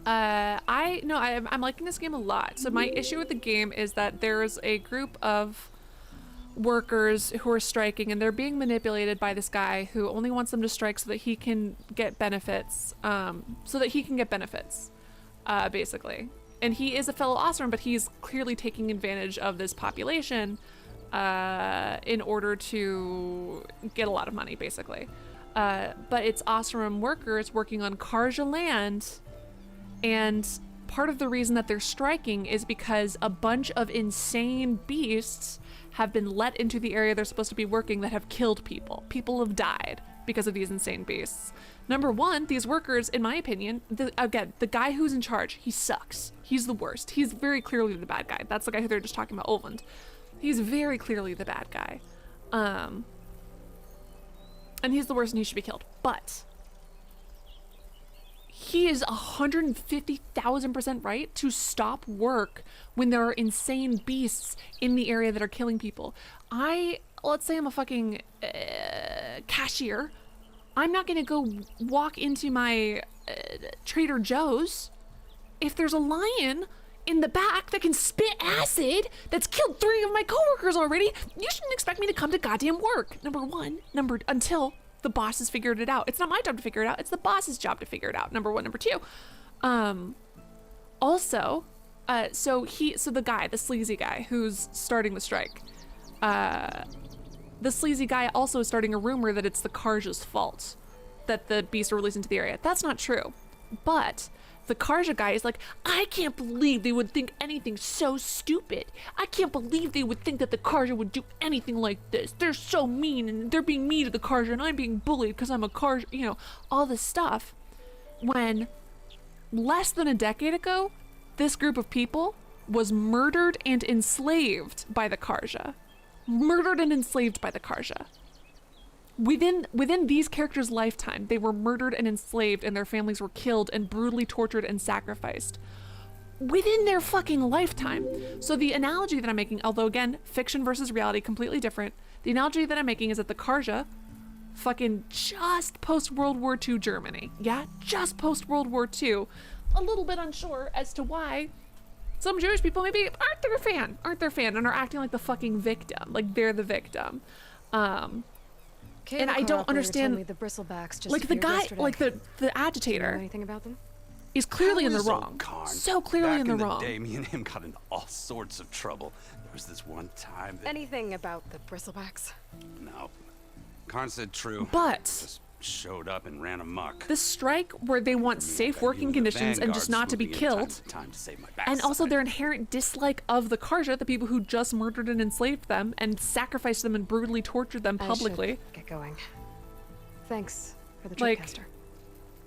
I'm liking this game a lot. So my issue with the game is that there's a group of workers who are striking and they're being manipulated by this guy who only wants them to strike so that he can get benefits, basically. And he is a fellow Osram, but he's clearly taking advantage of this population in order to get a lot of money, basically. But it's Osram workers working on Karja land, and part of the reason that they're striking is because a bunch of insane beasts have been let into the area they're supposed to be working that have killed people. People have died because of these insane beasts. Number one, these workers, in my opinion, the guy who's in charge, he sucks. He's the worst. He's very clearly the bad guy. That's the guy who they're just talking about, Ulvund. He's very clearly the bad guy. And he's the worst and he should be killed. But he is 150,000% right to stop work when there are insane beasts in the area that are killing people. Let's say I'm a fucking cashier. I'm not gonna go walk into my Trader Joe's if there's a lion in the back that can spit acid that's killed 3 of my coworkers already. You shouldn't expect me to come to goddamn work. Number one. Until the boss has figured it out. It's not my job to figure it out. It's the boss's job to figure it out. Number one. Number two. Also, so the guy, the sleazy guy who's starting the strike, the sleazy guy also is starting a rumor that it's the Karja's fault that the beasts are released into the area. That's not true. But the Karja guy is like, I can't believe they would think anything so stupid. I can't believe they would think that the Karja would do anything like this. They're so mean, and they're being mean to the Karja, and I'm being bullied because I'm a Karja, you know, all this stuff. When less than a decade ago, this group of people was murdered and enslaved by the Karja. Murdered and enslaved by the Karja. Within these characters' lifetime, they were murdered and enslaved, and their families were killed and brutally tortured and sacrificed. Within their fucking lifetime. So the analogy that I'm making, although again, fiction versus reality, completely different. The analogy that I'm making is that the Karja, fucking just post-World War II Germany. Yeah, just post-World War II. A little bit unsure as to why some Jewish people maybe aren't their fan, and are acting like the fucking victim. Like they're the victim. And I don't understand, the bristlebacks just like the guy, yesterday. like the agitator. Do you know anything about them? Is clearly in the This old wrong. Karn. So clearly Back in the the wrong. day, me and him got into all sorts of trouble. There was this one time that... Anything about the bristlebacks? No. Karn said true. But just showed up and ran amok. the strike where they want safe working conditions and just not to be killed, Time to save my and also their inherent dislike of the Karja, the people who just murdered and enslaved them and sacrificed them and brutally tortured them publicly. I should get going. Thanks for the Like, tripcaster.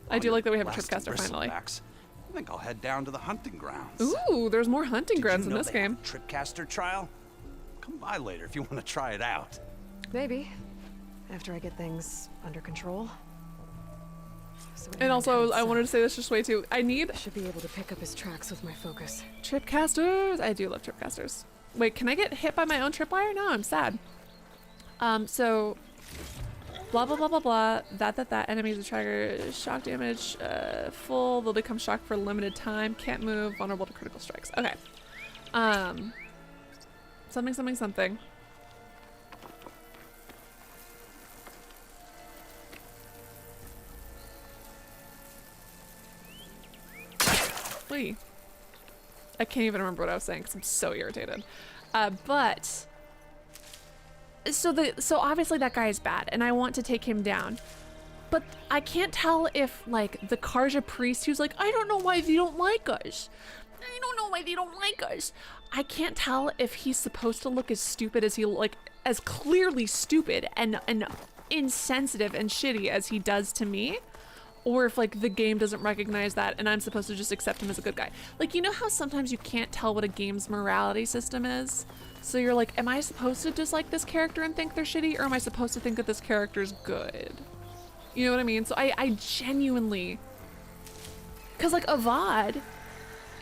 I do like that we have a Last tripcaster finally. bristlebacks. I think I'll head down to the hunting grounds. Ooh, there's more hunting grounds in know this they have game. a tripcaster trial? Come by later if you want to try it out. Maybe. After I get things under control. So And also, I wanted to say this just way too. I need should be able to pick up his tracks with my focus. tripcasters. I do love tripcasters. Wait, can I get hit by my own tripwire? No, I'm sad. So blah blah blah blah blah. That enemies with trigger shock damage full. They'll become shocked for a limited time. Can't move. Vulnerable to critical strikes. Okay. Something. Wait. I can't even remember what I was saying because I'm so irritated. But so obviously that guy is bad and I want to take him down. But I can't tell if like the Karja priest who's like, I don't know why they don't like us. I don't know why they don't like us. I can't tell if he's supposed to look as stupid as as clearly stupid and insensitive and shitty as he does to me. Or if like the game doesn't recognize that and I'm supposed to just accept him as a good guy. Like, you know how sometimes you can't tell what a game's morality system is? So you're like, am I supposed to dislike this character and think they're shitty, or am I supposed to think that this character's good? You know what I mean? So I genuinely, cause like Avad,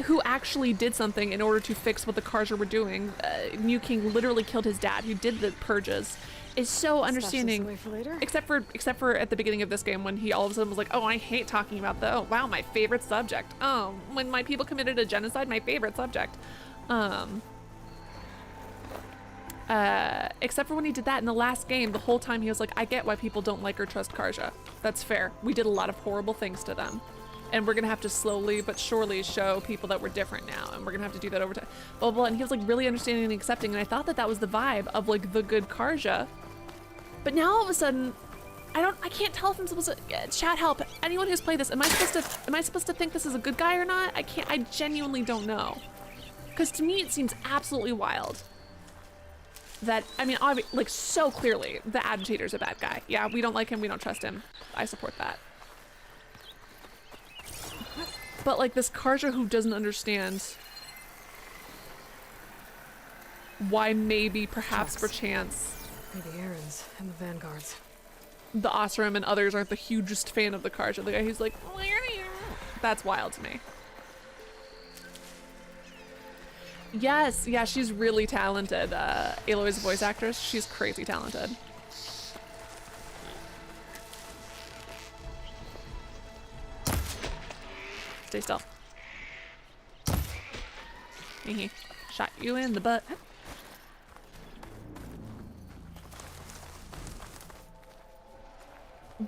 who actually did something in order to fix what the Karja were doing, New King literally killed his dad who did the purges, is so understanding. Away for later. Except for at the beginning of this game when he all of a sudden was like, oh, I hate talking about the, oh wow, my favorite subject. Oh, when my people committed a genocide, my favorite subject. Except for when he did that in the last game, the whole time he was like, I get why people don't like or trust Karja. That's fair. We did a lot of horrible things to them. And we're gonna have to slowly but surely show people that we're different now, and we're gonna have to do that over time. Blah, blah, blah. And he was like really understanding and accepting, and I thought that that was the vibe of like the good Karja. But now all of a sudden, I can't tell if I'm supposed to, chat help, anyone who's played this, am I supposed to think this is a good guy or not? I genuinely don't know. Because to me it seems absolutely wild. That, I mean, like so clearly, the agitator's a bad guy. Yeah, we don't like him, we don't trust him. I support that. But like this Karja who doesn't understand why maybe, perhaps, perchance, Maybe Aaron's and the vanguards. the Osram and others aren't the hugest fan of the Karja. The guy who's like, where are you? That's wild to me. Yes, yeah, she's really talented. Aloy's voice actress, she's crazy talented. Stay still. Hehe. Shot you in the butt.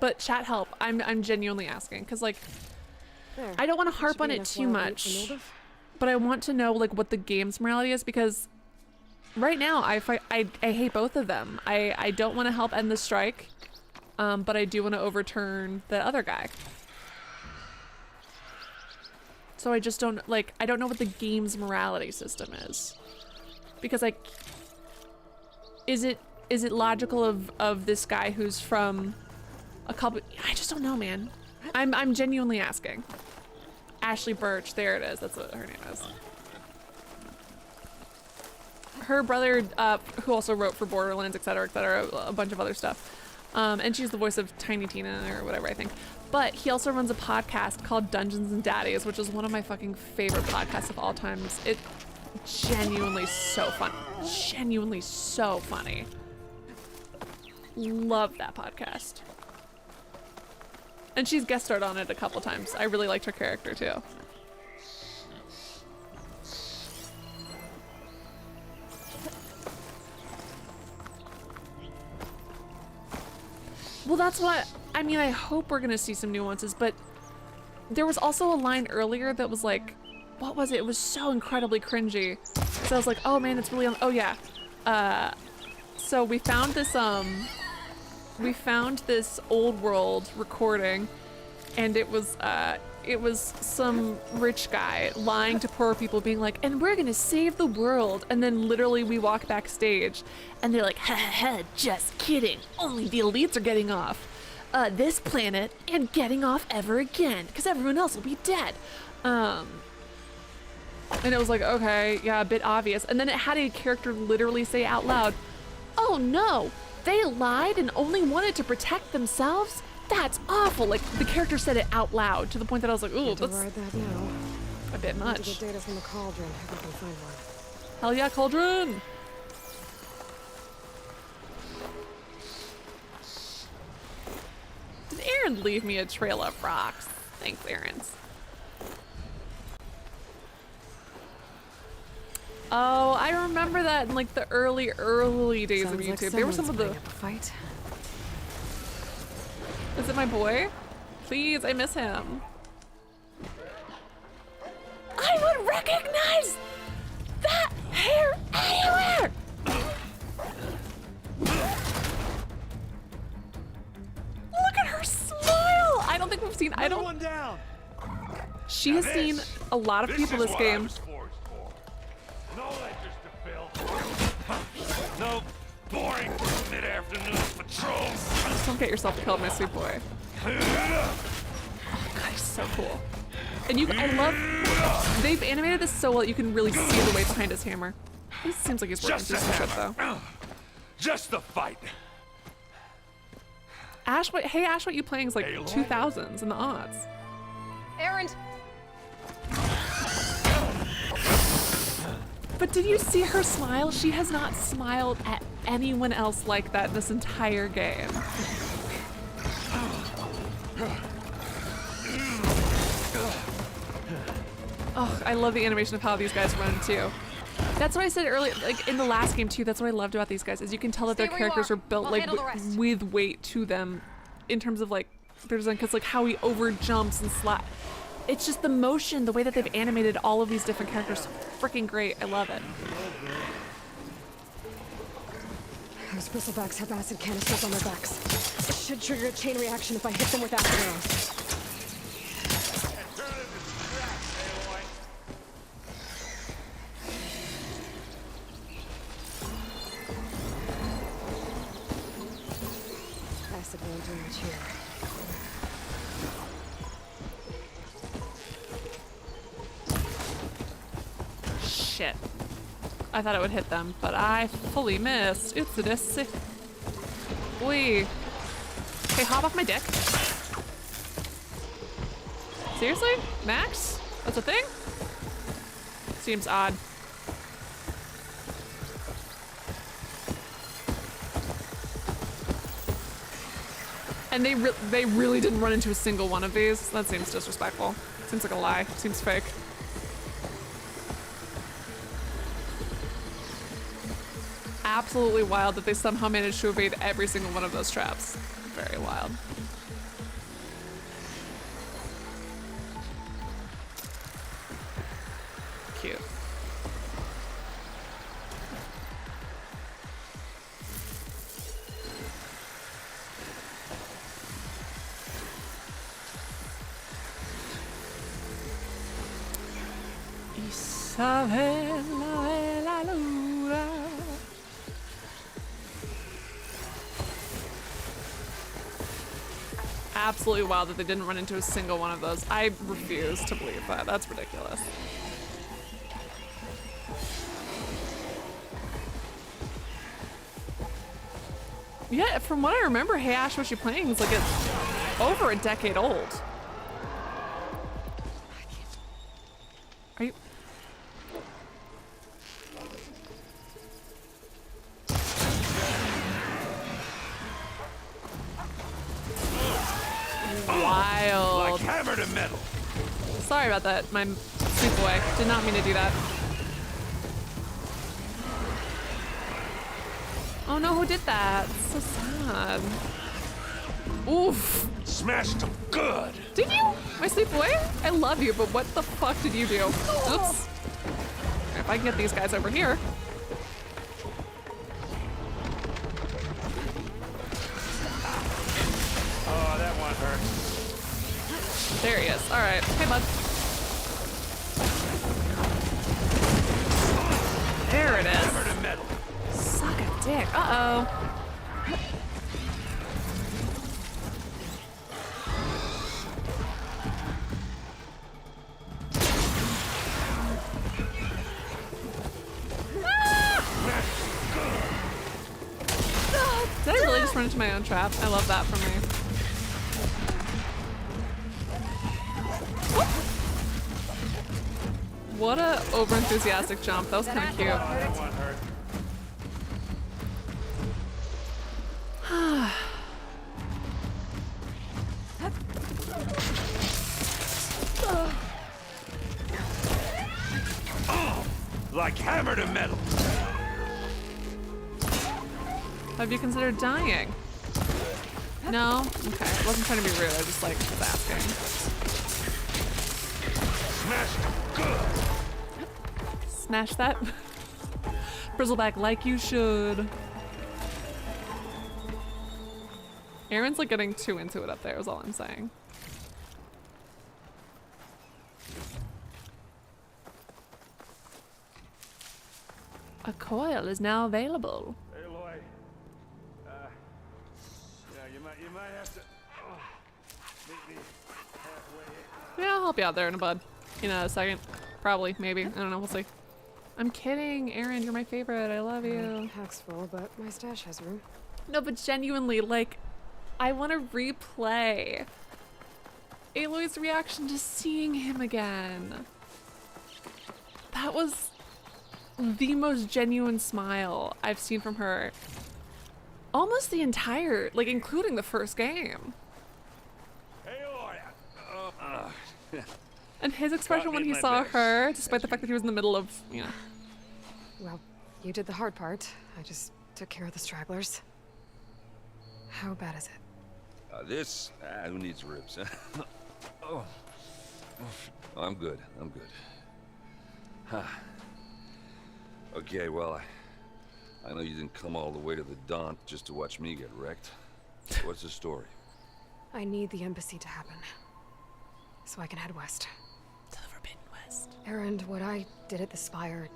but chat help. I'm genuinely asking because like There. I don't want to That harp should be on it enough too wild meat much, for Nilda. but I want to know like what the game's morality is because right now I hate both of them. I don't want to help end the strike, but I do want to overturn the other guy. So I just don't like I don't know what the game's morality system is because like is it logical of this guy who's from a couple? I just don't know, man. I'm genuinely asking. Ashley Birch, there it is. That's what her name is. Her brother, who also wrote for Borderlands, etc., a bunch of other stuff. And she's the voice of Tiny Tina or whatever, I think. But he also runs a podcast called Dungeons and Daddies, which is one of my fucking favorite podcasts of all times. It genuinely so fun. Genuinely so funny. Love that podcast. And she's guest starred on it a couple times. I really liked her character too. Well, that's what, I mean, I hope we're gonna see some nuances, but there was also a line earlier that was like, what was it? It was so incredibly cringy. So I was like, oh man, it's really, oh yeah. So we found this old world recording, and it was some rich guy lying to poor people being like, and we're gonna save the world. And then literally we walk backstage and they're like, ha ha ha, just kidding. Only the elites are getting off this planet and getting off ever again because everyone else will be dead. And it was like, okay, yeah, a bit obvious. And then it had a character literally say out loud, oh no, they lied and only wanted to protect themselves? That's awful. Like, the character said it out loud to the point that I was like, ooh, that's Ride that now. a bit Need to much. get data from the cauldron if we can find one. Hell yeah, cauldron! Did Aaron leave me a trail of rocks? Thanks, Aaron. Oh, I remember that in like the early days of Sounds like YouTube. There were some of the someone's putting up a fight. Is it my boy? Please, I miss him. I would recognize that hair anywhere! Look at her smile! I don't think we've seen, One down. She has seen a lot of people this game. No ledgers to fill. No boring mid-afternoon patrols. Don't get yourself killed, my sweet boy. Oh god, he's so cool. And I love, they've animated this so well you can really see the weight behind his hammer. He seems like he's working through some shit though. Just the fight. Ash, hey Ash, what you playing is like Aloy? 2000s in the odds. Aaron! But did you see her smile? She has not smiled at anyone else like that this entire game. Oh, I love the animation of how these guys run too. That's what I said earlier, like in the last game too, that's what I loved about these guys, is you can tell that their characters are built like with weight to them in terms of like, there's like, cause like how he over jumps and slap. It's just the motion, the way that they've animated all of these different characters, freaking great. I love it. Those bristlebacks have acid canisters on their backs. It should trigger a chain reaction if I hit them with acid arrows. Acid won't do much here. Shit. I thought it would hit them, but I fully missed. It's a disc. Oi. Hey, hop off my dick. Seriously? Max? That's a thing? Seems odd. And they really didn't run into a single one of these. That seems disrespectful. Seems like a lie. Seems fake. Absolutely wild that they somehow managed to evade every single one of those traps. Very wild. Absolutely wild that they didn't run into a single one of those. I refuse to believe that. That's ridiculous. Yeah, from what I remember, Hey Ash, What You Playing is like it's over a decade old. Are you? Wild. Like hammer to metal. Sorry about that, my sweet boy. Did not mean to do that. Oh no, who did that? So sad. Oof. Smashed him good. Did you? My sweet boy? I love you, but what the fuck did you do? Oops. If I can get these guys over here. Oh, that one hurt. There he is. All right. Hey, bud. There it is. Hammer to metal. Suck a dick. Uh-oh. Did I really just run into my own trap? I love that from me. What a over-enthusiastic jump. That was kind of cute. Like hammer to metal. Have you considered dying? No? Okay. I wasn't trying to be rude. I just like was asking. Smash good. Smash that. Bristleback like you should. Aaron's like getting too into it up there is all I'm saying. A coil is now available. Aloy. Yeah, you might have to meet me halfway. Yeah, I'll help you out there in a bud. In a second. Probably, maybe. I don't know, we'll see. I'm kidding, Aaron, you're my favorite. I love you. My pack's full, but my stash has room. No, but genuinely, like, I want to replay Aloy's reaction to seeing him again. That was the most genuine smile I've seen from her. Almost the entire, like, including the first game. And his expression when he saw her, despite the fact that he was in the middle of, you know. Well, you did the hard part. I just took care of the stragglers. How bad is it? Who needs ribs? Oh. I'm good. I'm good. Huh. Okay, well, I know you didn't come all the way to the Daunt just to watch me get wrecked. What's the story? I need the embassy to happen, so I can head west. To the Forbidden West. Aaron, what I did at the Spire,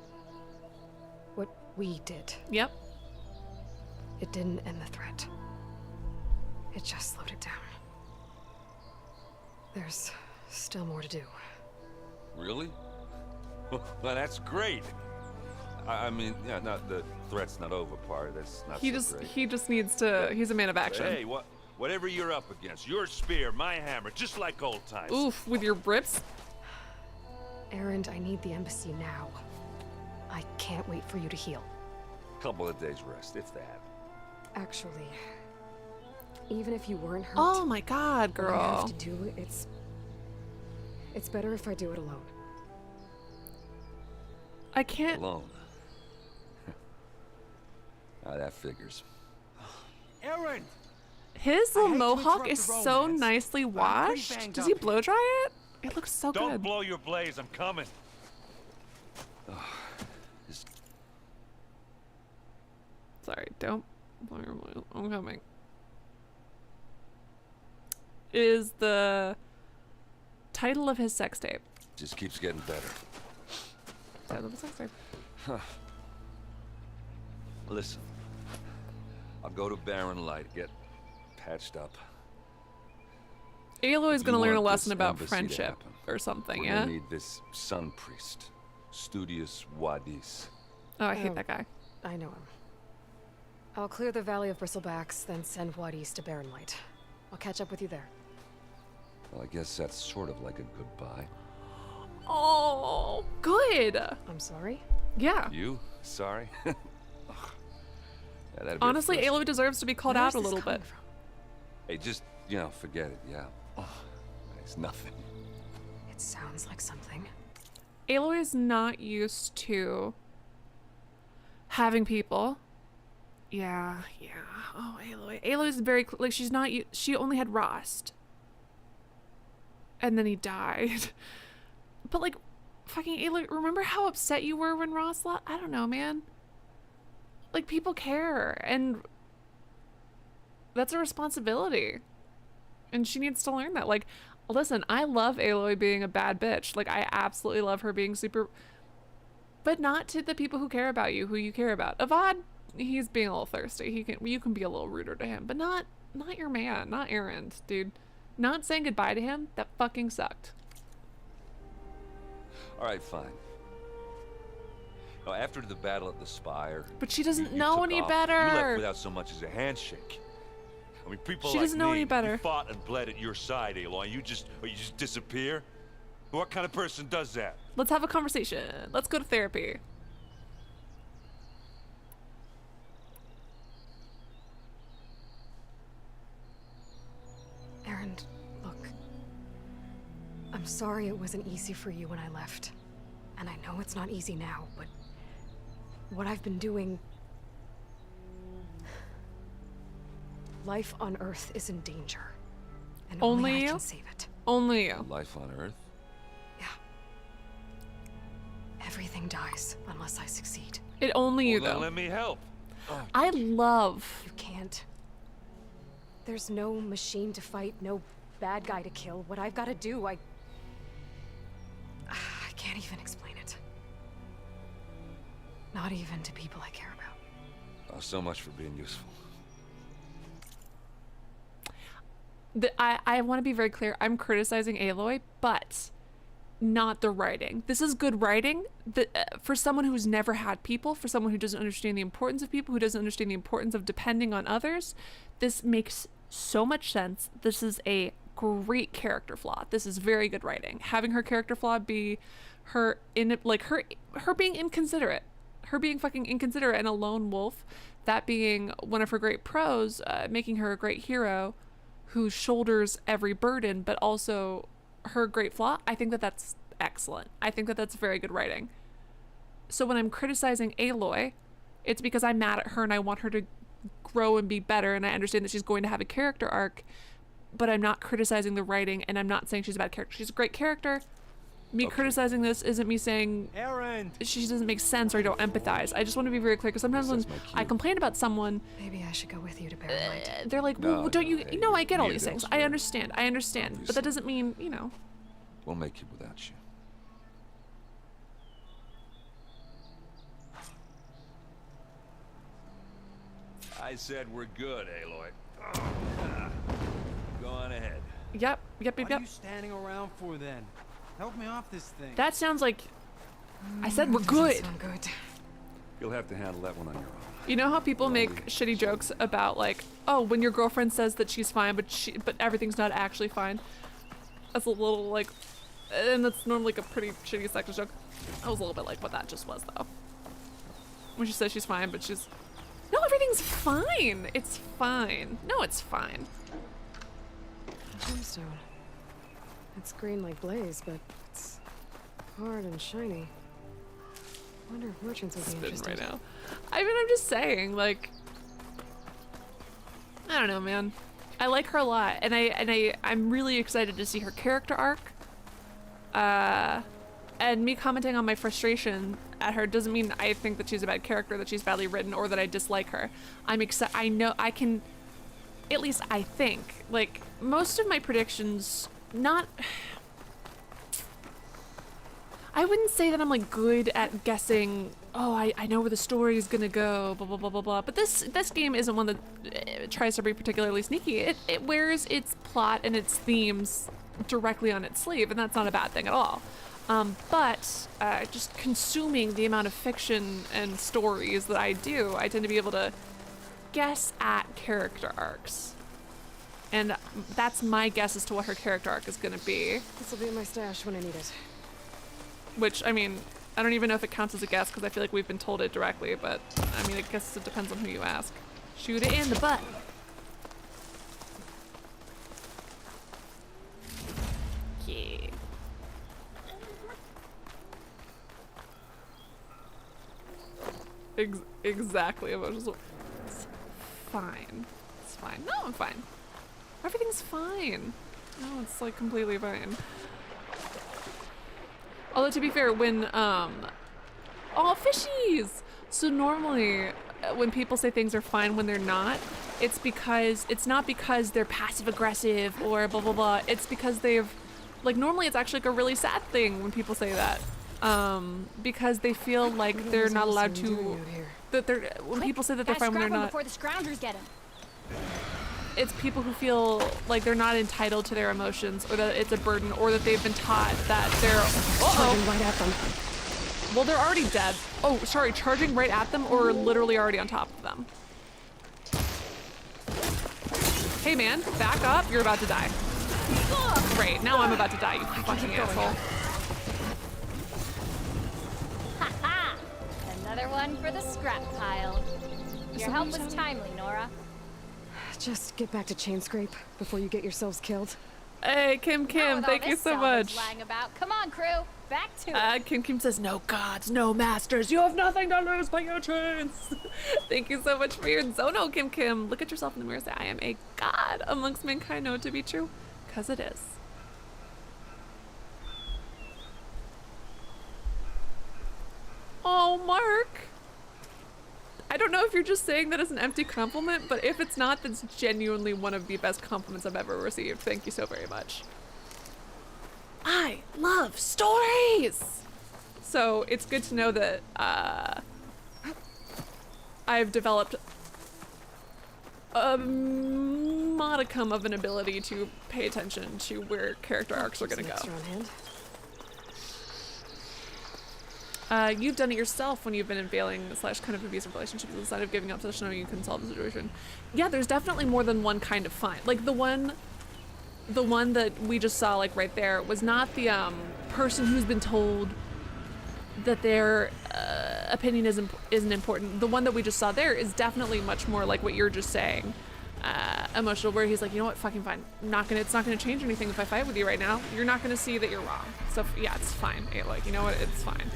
what we did. Yep. It didn't end the threat. It just slowed it down. There's still more to do. Really? Well, that's great. I mean, yeah, not the threat's not over part. That's not He just needs to. He's a man of action. Hey, whatever you're up against, your spear, my hammer, just like old times. Oof, with your rips. Aaron, I need the embassy now. I can't wait for you to heal. Couple of days rest, if that. Actually, even if you weren't hurt. Oh my God, girl. What I have to do, it's better if I do it alone. I can't. Alone. That figures. Aaron! His little mohawk interrupt is the so romance, nicely but I'm pretty washed. banged Does up he here. blow dry it? It looks so Don't good. blow your blaze, I'm coming. Sorry, don't blow your blaze. I'm coming. Is the title of his sex tape. Just keeps getting better. side. Love the side. Huh. Listen, I'll go to Barren Light, get patched up. Aloy's gonna learn a lesson about embassy to friendship happen, or something, we're yeah? gonna need this sun priest, Studious Wadis. Oh, I hate that guy. I know him. I'll clear the Valley of Bristlebacks, then send Wadis to Barren Light. I'll catch up with you there. Well, I guess that's sort of like a goodbye. Oh, good. I'm sorry? Yeah. You? Sorry? Yeah, that'd be a Honestly, first. Aloy deserves to be called Where's out a this little bit. coming from? Hey, just, forget it, yeah. It's nothing. It sounds like something. Aloy is not used to having people. Yeah. Oh, Aloy. Aloy's very, like, she's not, she only had Rost. And then he died. But, like, fucking Aloy, remember how upset you were when Rost left? I don't know, man. Like, people care, and that's a responsibility. And she needs to learn that. Like, listen, I love Aloy being a bad bitch. Like, I absolutely love her being super... But not to the people who care about you, who you care about. Avad, he's being a little thirsty. You can be a little ruder to him, but not your man, not Erend, dude. Not saying goodbye to him, that fucking sucked. All right, fine. Now, after the battle at the Spire... But she doesn't you know took any off. better. You left without so much as a handshake. I mean, people She like doesn't know me, any better. who fought and bled at your side, Aloy, you just disappear? What kind of person does that? Let's have a conversation. Let's go to therapy. Erend, look. I'm sorry it wasn't easy for you when I left. And I know it's not easy now, but what I've been doing... Life on Earth is in danger. And only I you? can save it. Only you. Life on Earth? Everything dies unless I succeed. It only you, Well, then though. let me help. I love... You can't. There's no machine to fight, no bad guy to kill. What I've got to do, I can't even explain it. Not even to people I care about. Oh, so much for being useful. I want to be very clear. I'm criticizing Aloy, but not the writing. This is good writing for someone who's never had people, for someone who doesn't understand the importance of people, who doesn't understand the importance of depending on others. This makes so much sense. This is a great character flaw. This is very good writing. Having her character flaw be her being inconsiderate, her being fucking inconsiderate and a lone wolf, that being one of her great pros, making her a great hero who shoulders every burden, but also her great flaw. I think that that's excellent. I think that that's very good writing. So when I'm criticizing Aloy, it's because I'm mad at her and I want her to grow and be better, and I understand that she's going to have a character arc, but I'm not criticizing the writing, and I'm not saying she's a bad character. She's a great character. Me criticizing this isn't me saying she doesn't make sense or I don't empathize. I just want to be very clear, because sometimes when I complain about someone, maybe I should go with you to Barren Light. they're like, well, No, don't you? hey, No, I get all me these and things. elsewhere. I understand, but that doesn't mean, you know. We'll make it without you. I said we're good, Aloy. Go on ahead. Yep. What are you standing around for then? Help me off this thing. That sounds like I said we're good. Good. You'll have to handle that one on your own. You know how people make shitty jokes about, like, oh, when your girlfriend says that she's fine, but everything's not actually fine. That's a little like, and that's normally like a pretty shitty sexist joke. That was a little bit like what that just was, though. When she says she's fine, but she's, no, everything's fine. It's fine. No, it's fine. Gemstone. It's green like blaze, but it's hard and shiny. Wonder if merchants would be Spitting interested. right now. I mean, I'm just saying, like, I don't know, man. I like her a lot, and I'm really excited to see her character arc. And me commenting on my frustration at her doesn't mean I think that she's a bad character, that she's badly written, or that I dislike her. I'm excited. I know I can, at least I think, like, most of my predictions, I wouldn't say that I'm like good at guessing, oh, I know where the story is gonna go, blah, blah, blah, blah, blah. But this game isn't one that tries to be particularly sneaky. It wears its plot and its themes directly on its sleeve, and that's not a bad thing at all. But just consuming the amount of fiction and stories that I do, I tend to be able to guess at character arcs. And that's my guess as to what her character arc is gonna be. This will be in my stash when I need it. Which, I mean, I don't even know if it counts as a guess because I feel like we've been told it directly, but I mean, I guess it depends on who you ask. Shoot it in the butt. Yeah. Exactly. It's fine. It's fine. No, I'm fine. Everything's fine. No, it's like completely fine. Although to be fair, when oh, fishies! So normally when people say things are fine when they're not, it's not because they're passive aggressive or blah blah blah. It's because they've, like, normally it's actually like a really sad thing when people say that. Because they feel like they're not allowed to, when people say that they're fine when they're not. Before the scroungers get him. It's people who feel like they're not entitled to their emotions, or that it's a burden, or that they've been taught that they're charging right at them. Well, they're already dead. Oh, sorry, charging right at them, or literally already on top of them. Hey man, back up, you're about to die. Great, now I'm about to die, you fucking asshole. Ha-ha! Another one for the scrap pile. Your help was timely, Nora. Just get back to Chain Scrape before you get yourselves killed. Hey, Kim, thank you so much. Lying about. Come on, crew, back to it. Kim says, no gods, no masters, you have nothing to lose but your chains. Thank you so much for your Zono, Kim. Look at yourself in the mirror and say, I am a god amongst mankind. Know it to be true, because it is. Oh, Mark. I don't know if you're just saying that as an empty compliment, but if it's not, that's genuinely one of the best compliments I've ever received. Thank you so very much. I love stories! So it's good to know that I've developed a modicum of an ability to pay attention to where character arcs are gonna go. You've done it yourself when you've been in failing / kind of abusive relationships instead of giving up such knowing you can solve the situation. Yeah, there's definitely more than one kind of fine. Like the one that we just saw, like right there, was not the person who's been told that their opinion isn't important. The one that we just saw there is definitely much more like what you're just saying, emotional, where he's like, you know what, fucking fine. It's not gonna change anything if I fight with you right now. You're not gonna see that you're wrong. So yeah, it's fine. Like, you know what, it's fine.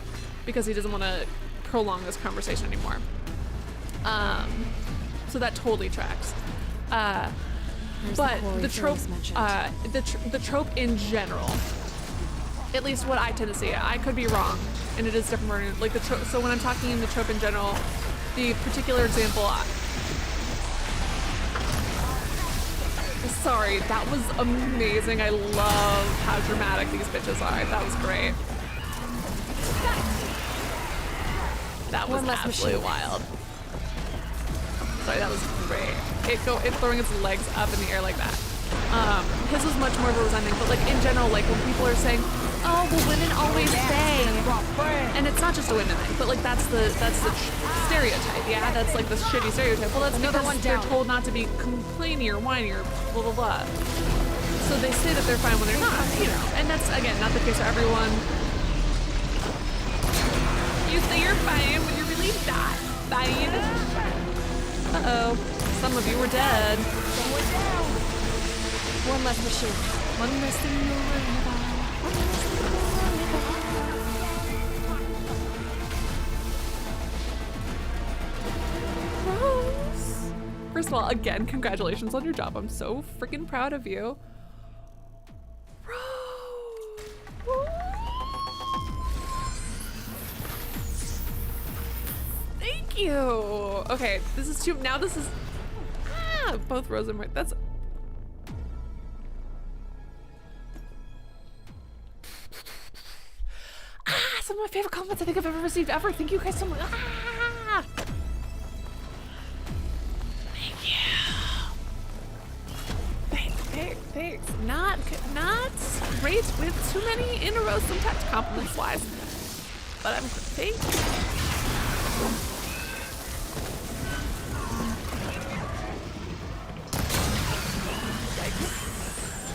Because he doesn't want to prolong this conversation anymore. So that totally tracks. But the trope, the trope in general, at least what I tend to see, I could be wrong, and it is different for, like the trope. So when I'm talking in the trope in general, the particular example. Sorry, that was amazing. I love how dramatic these bitches are. That was great. That was absolutely wild. Sorry, that was great. It throwing its legs up in the air like that. His was much more of a resenting, but like in general, like when people are saying, oh, well, women always say, and it's not just a women thing, but like that's the stereotype, yeah? That's like the shitty stereotype. Well, that's because they're told not to be complainy or whiny or blah, blah, blah. So they say that they're fine when they're not, you know, and that's, again, not the case for everyone. You say you're fine when you're really not fine. Uh-oh. Some of you were dead. Some were down. One less machine. One less than you were. Rose. First of all, again, congratulations on your job. I'm so freaking proud of you. Thank you. Okay, this is too. Now this is. Both Rose and Mark. That's. of my favorite compliments I think I've ever received ever. Thank you guys so much. Ah! Thank you. Thanks. Not great with too many in a row sometimes compliments wise. But I'm thank you.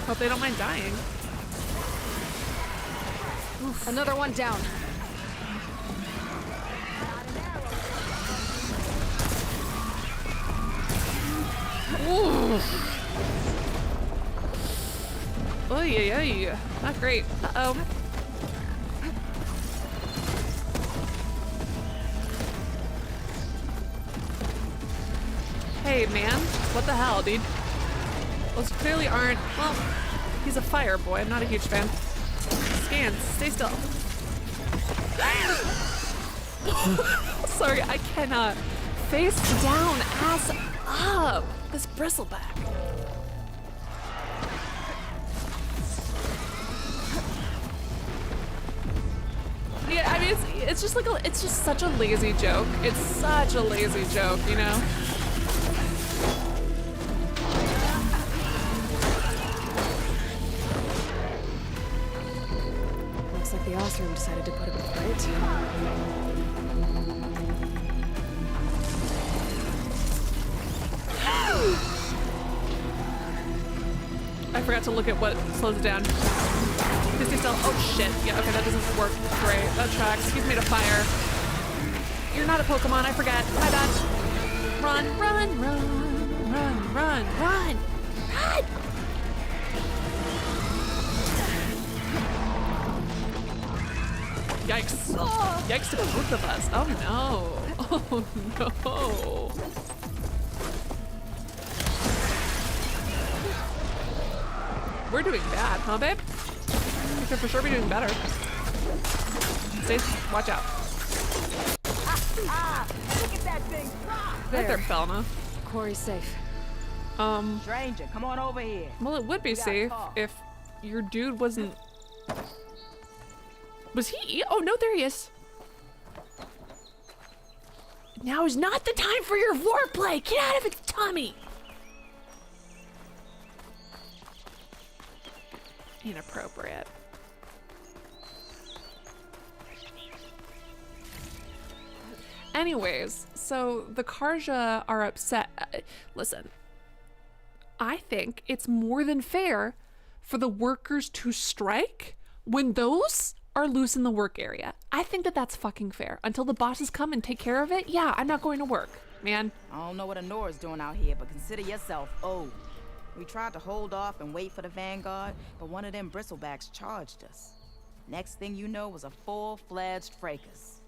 Hope they don't mind dying. Oof. Another one down. Ooh. Oy. Not great. Uh-oh. Hey, man. What the hell, dude? Those clearly aren't... Well, he's a fire boy. I'm not a huge fan. Scans. Stay still. Sorry, I cannot. Face down, ass up. This bristleback. Yeah, I mean, it's just like it's just such a lazy joke. It's such a lazy joke, you know? Looks like the Ostrom decided to put up a fight. I forgot to look at what slows it down. Because they still. Oh shit. Yeah, okay, that doesn't work great. That tracks. He's made of fire. You're not a Pokemon, I forget. My bad. Run. Yikes. Yikes to both of us. Oh no. Oh no. We're doing bad, huh, babe? We could for sure be doing better. Stay, watch out. Look at that thing. Right there, Belma. Quarry's safe. Stranger, come on over here. Well, it would be safe if your dude wasn't... Was he? Oh, no, there he is. Now is not the time for your foreplay. Get out of its tummy. Inappropriate. Anyways, so the Karja are upset. Listen, I think it's more than fair for the workers to strike when those are loose in the work area. I think that that's fucking fair. Until the bosses come and take care of it, yeah, I'm not going to work, man. I don't know what Anora's doing out here, but consider yourself owed. We tried to hold off and wait for the vanguard, but one of them bristlebacks charged us. Next thing you know was a full-fledged fracas.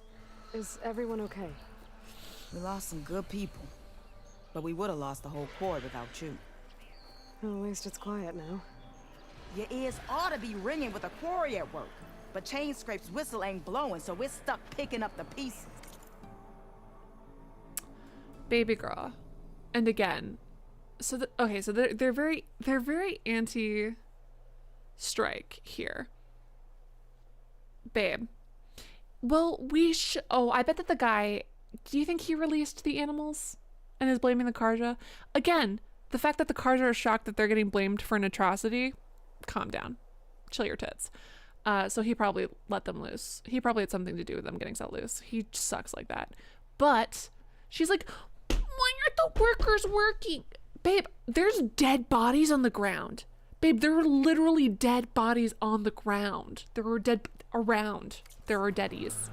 Is everyone okay? We lost some good people, but we would have lost the whole quarry without you. Well, at least it's quiet now. Your ears ought to be ringing with a quarry at work, but Chain Scrape's whistle ain't blowing, so we're stuck picking up the pieces. Baby girl. And again, so they're very anti-strike here, babe. Well, I bet that the guy. Do you think he released the animals and is blaming the Karja? Again, the fact that the Karja are shocked that they're getting blamed for an atrocity. Calm down, chill your tits. So he probably let them loose. He probably had something to do with them getting set loose. He sucks like that. But she's like, why aren't the workers working? Babe, there's dead bodies on the ground. Babe, there are literally dead bodies on the ground. There are dead around. There are deadies.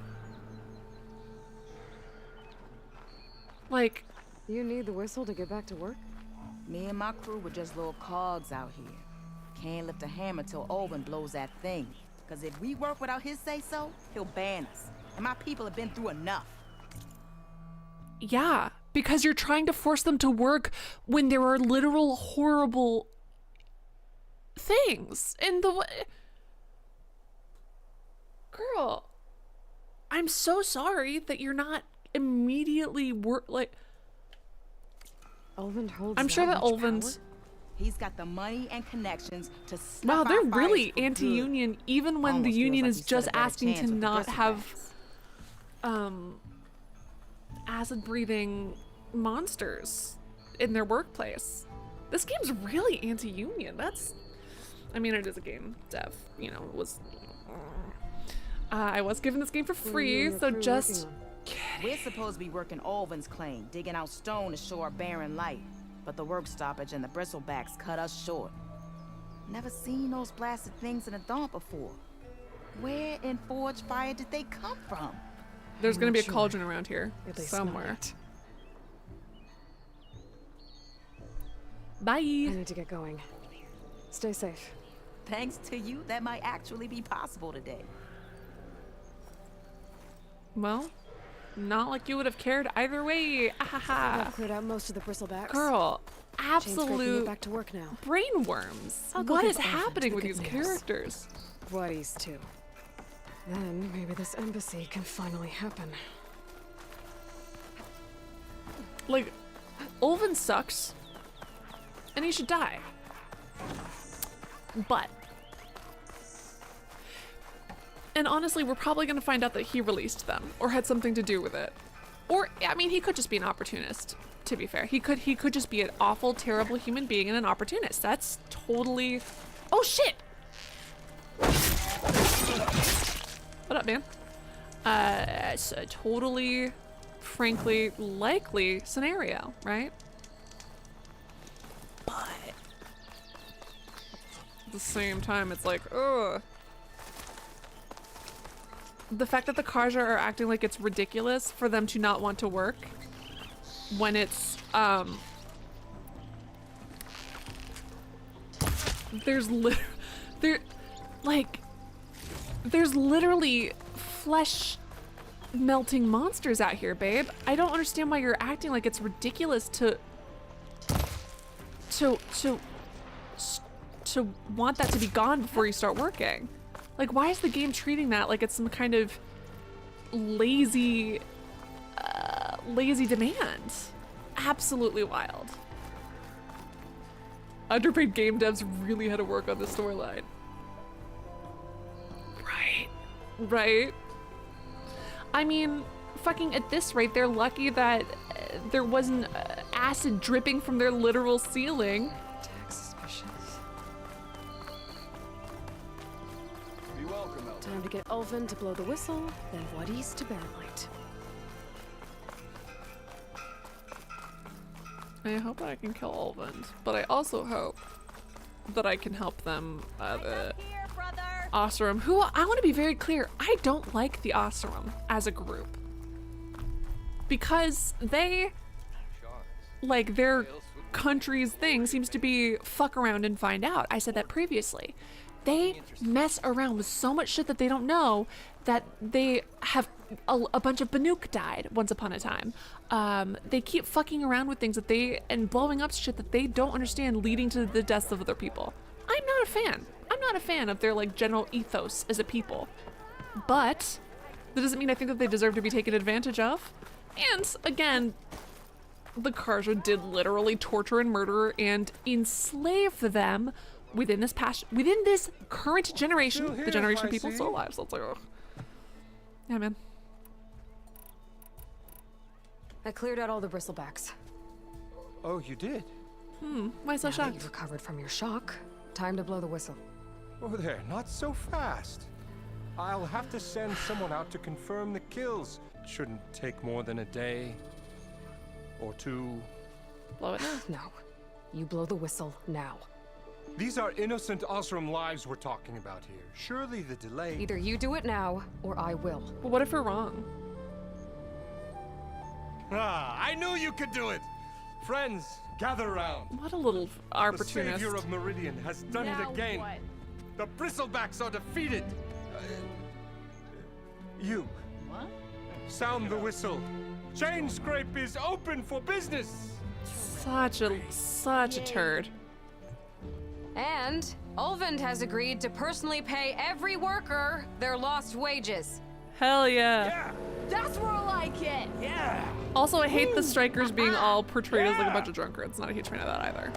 Like, you need the whistle to get back to work? Me and my crew were just little cogs out here. Can't lift a hammer till Olvin blows that thing. Cause if we work without his say-so, he'll ban us. And my people have been through enough. yeah, because you're trying to force them to work when there are literal horrible things in the way. Girl, I'm so sorry that you're not immediately like. Olvin holds I'm sure that much Olvin's. power? He's got the money and connections to snuff Wow, out they're fires really for good. anti-union, even when the Almost feels union like is he stood just a better asking chance to with the not have bristlebacks. acid-breathing monsters in their workplace. This game's really anti-union. That's, I mean, it is a game dev, you know, it was, I was given this game for free, so just We're supposed to be working Alvin's claim, digging out stone to shore barren light. But the work stoppage and the bristlebacks cut us short. Never seen those blasted things in a dump before. Where in Forge Fire did they come from? there's gonna be a sure. cauldron around here At least not somewhere. yet. Bye. I need to get going. Stay safe. Thanks to you, that might actually be possible today. Well, not like you would have cared either way. I've cleared out most of the bristlebacks. Girl, Chain scraping, absolute get back to work now. brainworms. I'll go What give is Alvin happening the with good these news. characters? Whatties too. Then maybe this embassy can finally happen. Like, Ulvin sucks, and he should die. But, and honestly, we're probably gonna find out that he released them or had something to do with it. Or, I mean, he could just be an opportunist. To be fair, he could just be an awful, terrible human being and an opportunist. That's totally. Oh shit! What up, man? It's a totally, frankly, likely scenario, right? But at the same time, it's like, ugh. The fact that the Karja are acting like it's ridiculous for them to not want to work when it's, there's literally flesh melting monsters out here, babe. I don't understand why you're acting like it's ridiculous to want that to be gone before you start working. Like, why is the game treating that like it's some kind of lazy demand? Absolutely wild. Underpaid game devs really had to work on this storyline. Right? I mean, fucking at this rate, they're lucky that there wasn't acid dripping from their literal ceiling. Suspicious. Be welcome, Aloy. Time to get Ulvin to blow the whistle, then Whatties to bear light. I hope I can kill Ulvin, but I also hope that I can help them, Oseram, who, I want to be very clear, I don't like the Oseram as a group. Because they, like, their country's thing seems to be fuck around and find out. I said that previously. They mess around with so much shit that they don't know that they have a bunch of Banuk died once upon a time. They keep fucking around with things that and blowing up shit that they don't understand, leading to the deaths of other people. I'm not a fan. I'm not a fan of their like general ethos as a people. But that doesn't mean I think that they deserve to be taken advantage of. And again, the Karja did literally torture and murder and enslave them within this current generation, the generation people still alive. So it's like, ugh. Yeah, man. I cleared out all the bristlebacks. Oh, you did? Why so Now that shocked? you've recovered from your shock, time to blow the whistle. Oh, there, not so fast. I'll have to send someone out to confirm the kills. It shouldn't take more than a day or two. Blow it now. No, you blow the whistle now. These are innocent Osram lives we're talking about here. Surely the delay. Either you do it now, or I will. But what if we're wrong? Ah, I knew you could do it! Friends, gather round. What a little opportunist. The savior of Meridian has done Now it again. what? The bristlebacks are defeated. You. What? Sound the whistle. Chain scrape is open for business. Such a turd. And Ulvin has agreed to personally pay every worker their lost wages. Hell yeah. That's more like it. Yeah. Also, I hate the strikers being all portrayed as like a bunch of drunkards. Not a huge fan of that either.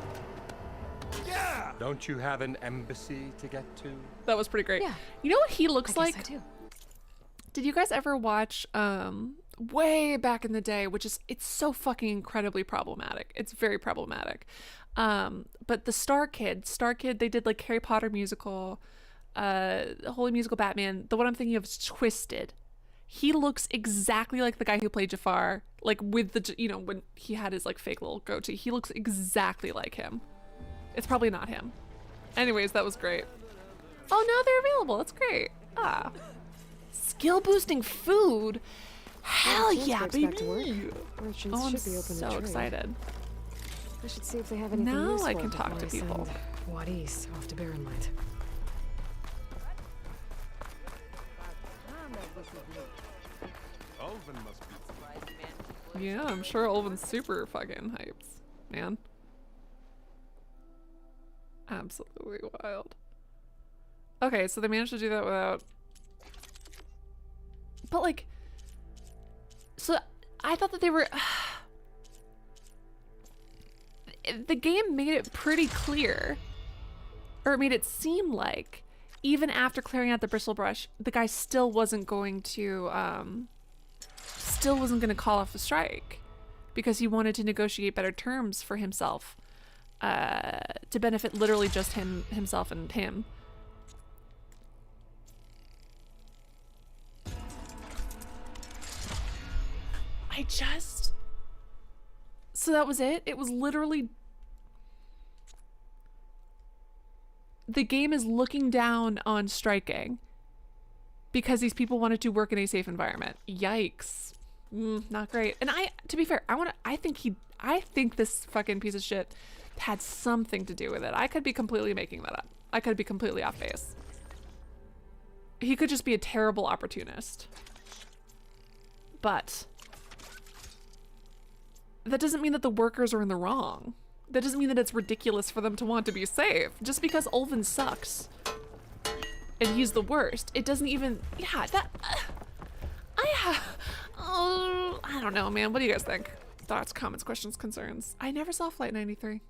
Yeah! Don't you have an embassy to get to? That was pretty great. Yeah. You know what he looks I like? guess I do. Did you guys ever watch way back in the day, which is it's so fucking incredibly problematic. It's very problematic. But the Star Kid, they did like Harry Potter musical, Holy Musical Batman. The one I'm thinking of is Twisted. He looks exactly like the guy who played Jafar, like with the, you know, when he had his like fake little goatee. He looks exactly like him. It's probably not him. Anyways, that was great. Oh, now they're available. That's great. Ah. Skill boosting food. Hell yeah, baby. Merchants Oh, I'm should be open to so trade. excited. I should see if they have anything Now useful I can before talk to I people. send Wadis off to Barren Light. Ulvin must be. Yeah, I'm sure Ulvin's super fucking hyped, man. Absolutely wild. Okay, so they managed to do that without... But like... So I thought that they were... The game made it pretty clear, or it made it seem like, even after clearing out the bristle brush, the guy still wasn't going to call off the strike because he wanted to negotiate better terms for himself, to benefit literally just himself and him. So that was it? It was literally... The game is looking down on striking because these people wanted to work in a safe environment. Yikes. Not great. And to be fair, I think this fucking piece of shit had something to do with it. I could be completely making that up. I could be completely off base. He could just be a terrible opportunist. But that doesn't mean that the workers are in the wrong. That doesn't mean that it's ridiculous for them to want to be safe. Just because Ulvin sucks and he's the worst, it doesn't even, yeah, that, I don't know, man. What do you guys think? Thoughts, comments, questions, concerns? I never saw Flight 93.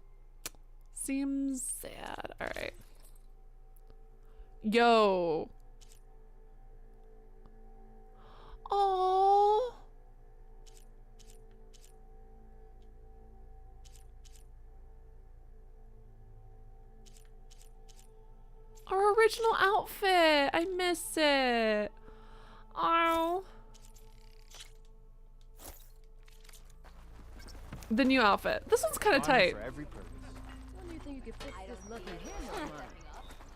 Seems sad. All right. Yo. Oh. Our original outfit. I miss it. Oh. The new outfit. This one's kind of tight.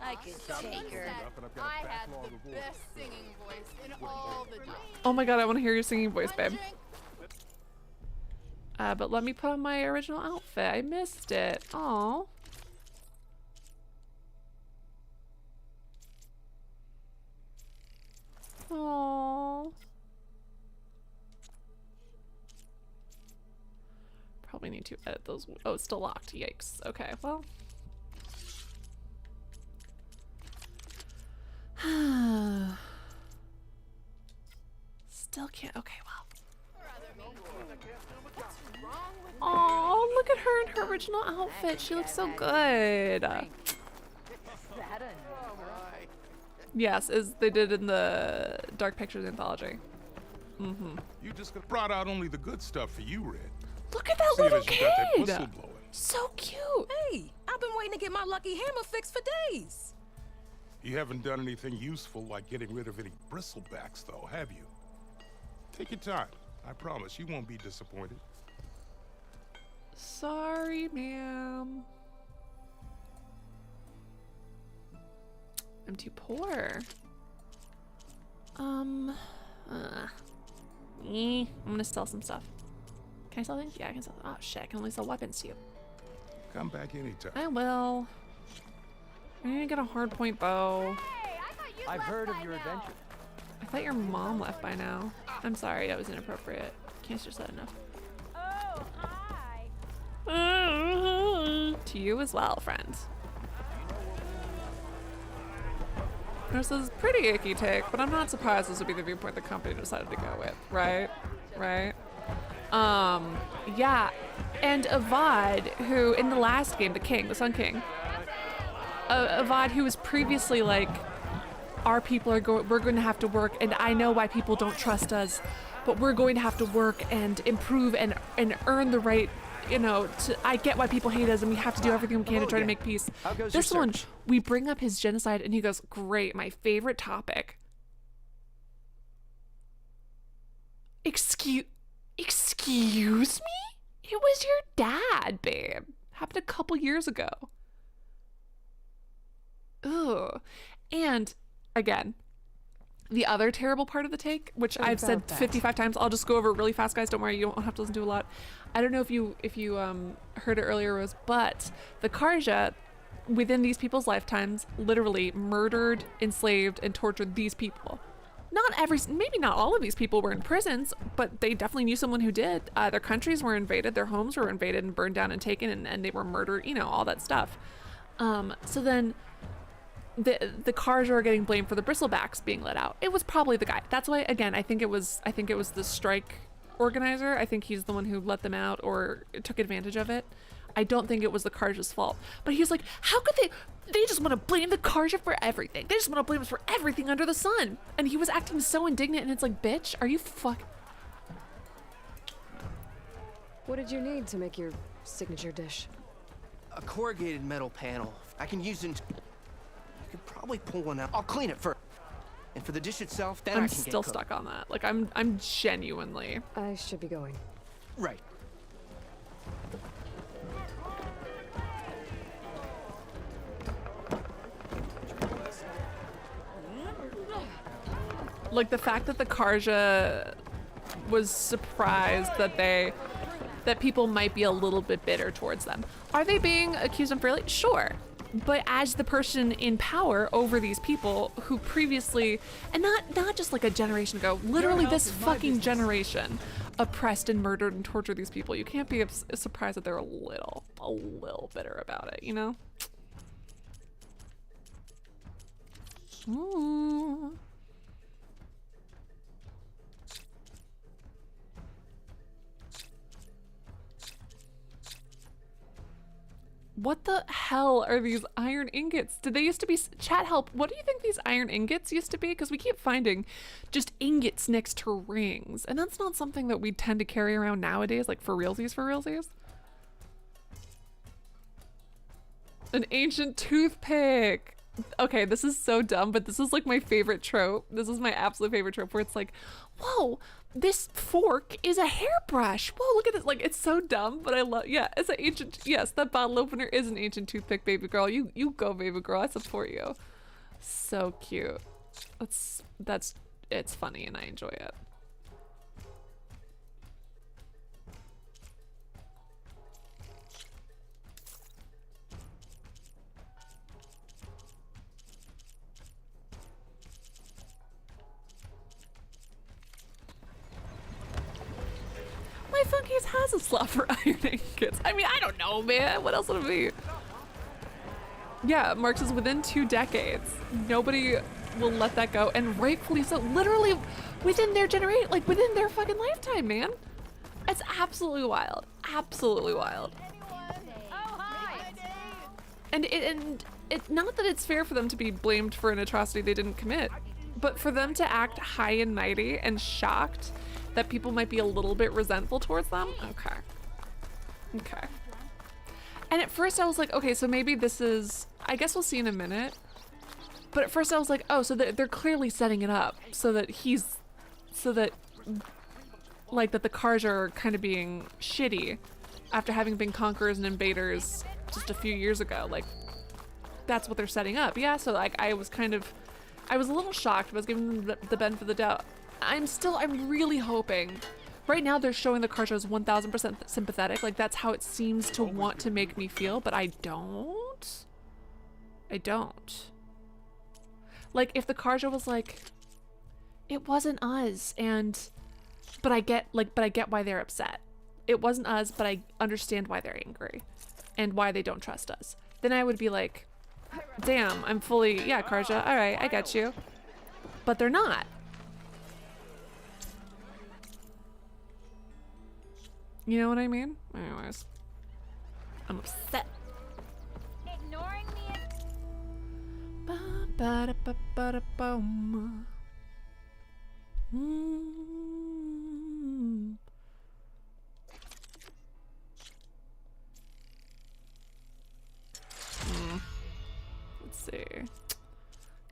I could take her. I had the best singing voice in all the jobs. Oh my god, I want to hear your singing voice, babe. But let me put on my original outfit. I missed it. Aw. Aww. Probably need to edit those. Oh, it's still locked. Yikes. Okay, well. Still can't. Okay, well. Oh, look at her in her original outfit. She looks so good. Yes, as they did in the Dark Pictures anthology. Mm-hmm. You just brought out only the good stuff for you, Red. Look at that little kid. So cute. Hey, I've been waiting to get my lucky hammer fixed for days. You haven't done anything useful like getting rid of any bristlebacks, though, have you? Take your time. I promise you won't be disappointed. Sorry, ma'am. I'm too poor. I'm gonna sell some stuff. Can I sell things? Yeah, I can sell. Oh shit, I can only sell weapons to you. Come back anytime. I will. I'm gonna get a hardpoint bow. I've heard of your adventure. I thought your mom left by now. I'm sorry, that was inappropriate. Can't stress that enough. Oh, hi. To you as well, friend. This is pretty icky take, but I'm not surprised this would be the viewpoint the company decided to go with, right? Right? Yeah. And Avad, who in the last game, the Sun King, Avad who was previously like, our people are we're going to have to work, and I know why people don't trust us, but we're going to have to work and improve and earn the right, you know, I get why people hate us, and we have to do everything we can to try to make peace. How goes This your one, search? we bring up his genocide, and he goes, great, my favorite topic. Excuse me? It was your dad, babe. Happened a couple years ago. Ugh. And again, the other terrible part of the take, which I've said 55 times, I'll just go over it really fast, guys. Don't worry, you don't have to listen to a lot. I don't know if you heard it earlier, Rose, but the Karja, within these people's lifetimes, literally murdered, enslaved, and tortured these people. Maybe not all of these people were in prisons, but they definitely knew someone who did. Their countries were invaded, their homes were invaded and burned down and taken, and they were murdered, you know, all that stuff. So then the Karja are getting blamed for the bristlebacks being let out. It was probably the guy. That's why, again, I think it was the strike organizer. I think he's the one who let them out or took advantage of it. I don't think it was the Karja's fault. But he's like, how could they just want to blame the Karja for everything. They just want to blame us for everything under the sun. And he was acting so indignant, and it's like, bitch, are you What did you need to make your signature dish? A corrugated metal panel. I can use it. You could probably pull one out. I'll clean it first. And for the dish itself, then I I'm can still get stuck on that. Like, I'm genuinely. I should be going. Right. Like, the fact that the Karja was surprised that people might be a little bit bitter towards them. Are they being accused unfairly? Sure. But as the person in power over these people who previously, and not just like a generation ago, literally this fucking generation oppressed and murdered and tortured these people, you can't be surprised that they're a little bitter about it, you know? Ooh. What the hell are these iron ingots? Did they used to be, chat help, what do you think these iron ingots used to be? Because we keep finding just ingots next to rings, and that's not something that we tend to carry around nowadays, like for realsies. An ancient toothpick. Okay, this is so dumb, but this is like my favorite trope. This is my absolute favorite trope, where it's like, whoa, this fork is a hairbrush. Whoa, look at this. Like, it's so dumb, but I love, yeah, it's an ancient, yes, that bottle opener is an ancient toothpick, baby girl. You go, baby girl. I support you. So cute. It's funny and I enjoy it. My phone case has a slot for iron ingots. I mean, I don't know, man. What else would it be? Yeah, Marx is within 2 decades. Nobody will let that go, and rightfully so. Literally within their generation, like within their fucking lifetime, man. It's absolutely wild. Absolutely wild. And it not that it's fair for them to be blamed for an atrocity they didn't commit, but for them to act high and mighty and shocked that people might be a little bit resentful towards them. Okay. And at first I was like, okay, so maybe this is, I guess we'll see in a minute. But at first I was like, oh, so they're clearly setting it up so that like that the Karja are kind of being shitty after having been conquerors and invaders just a few years ago. Like, that's what they're setting up. Yeah, so like I was a little shocked, but I was giving them the benefit of the doubt. I'm really hoping. Right now they're showing the Karja as 1000% sympathetic. Like, that's how it seems to want to make me feel, but I don't. Like, if the Karja was like, it wasn't us, but I get why they're upset. It wasn't us, but I understand why they're angry and why they don't trust us. Then I would be like, damn, I'm fully, yeah, Karja, all right, I get you. But they're not. You know what I mean? Anyways, I'm upset. Ignoring me. Ba-da-ba-ba-da-bum. Let's see.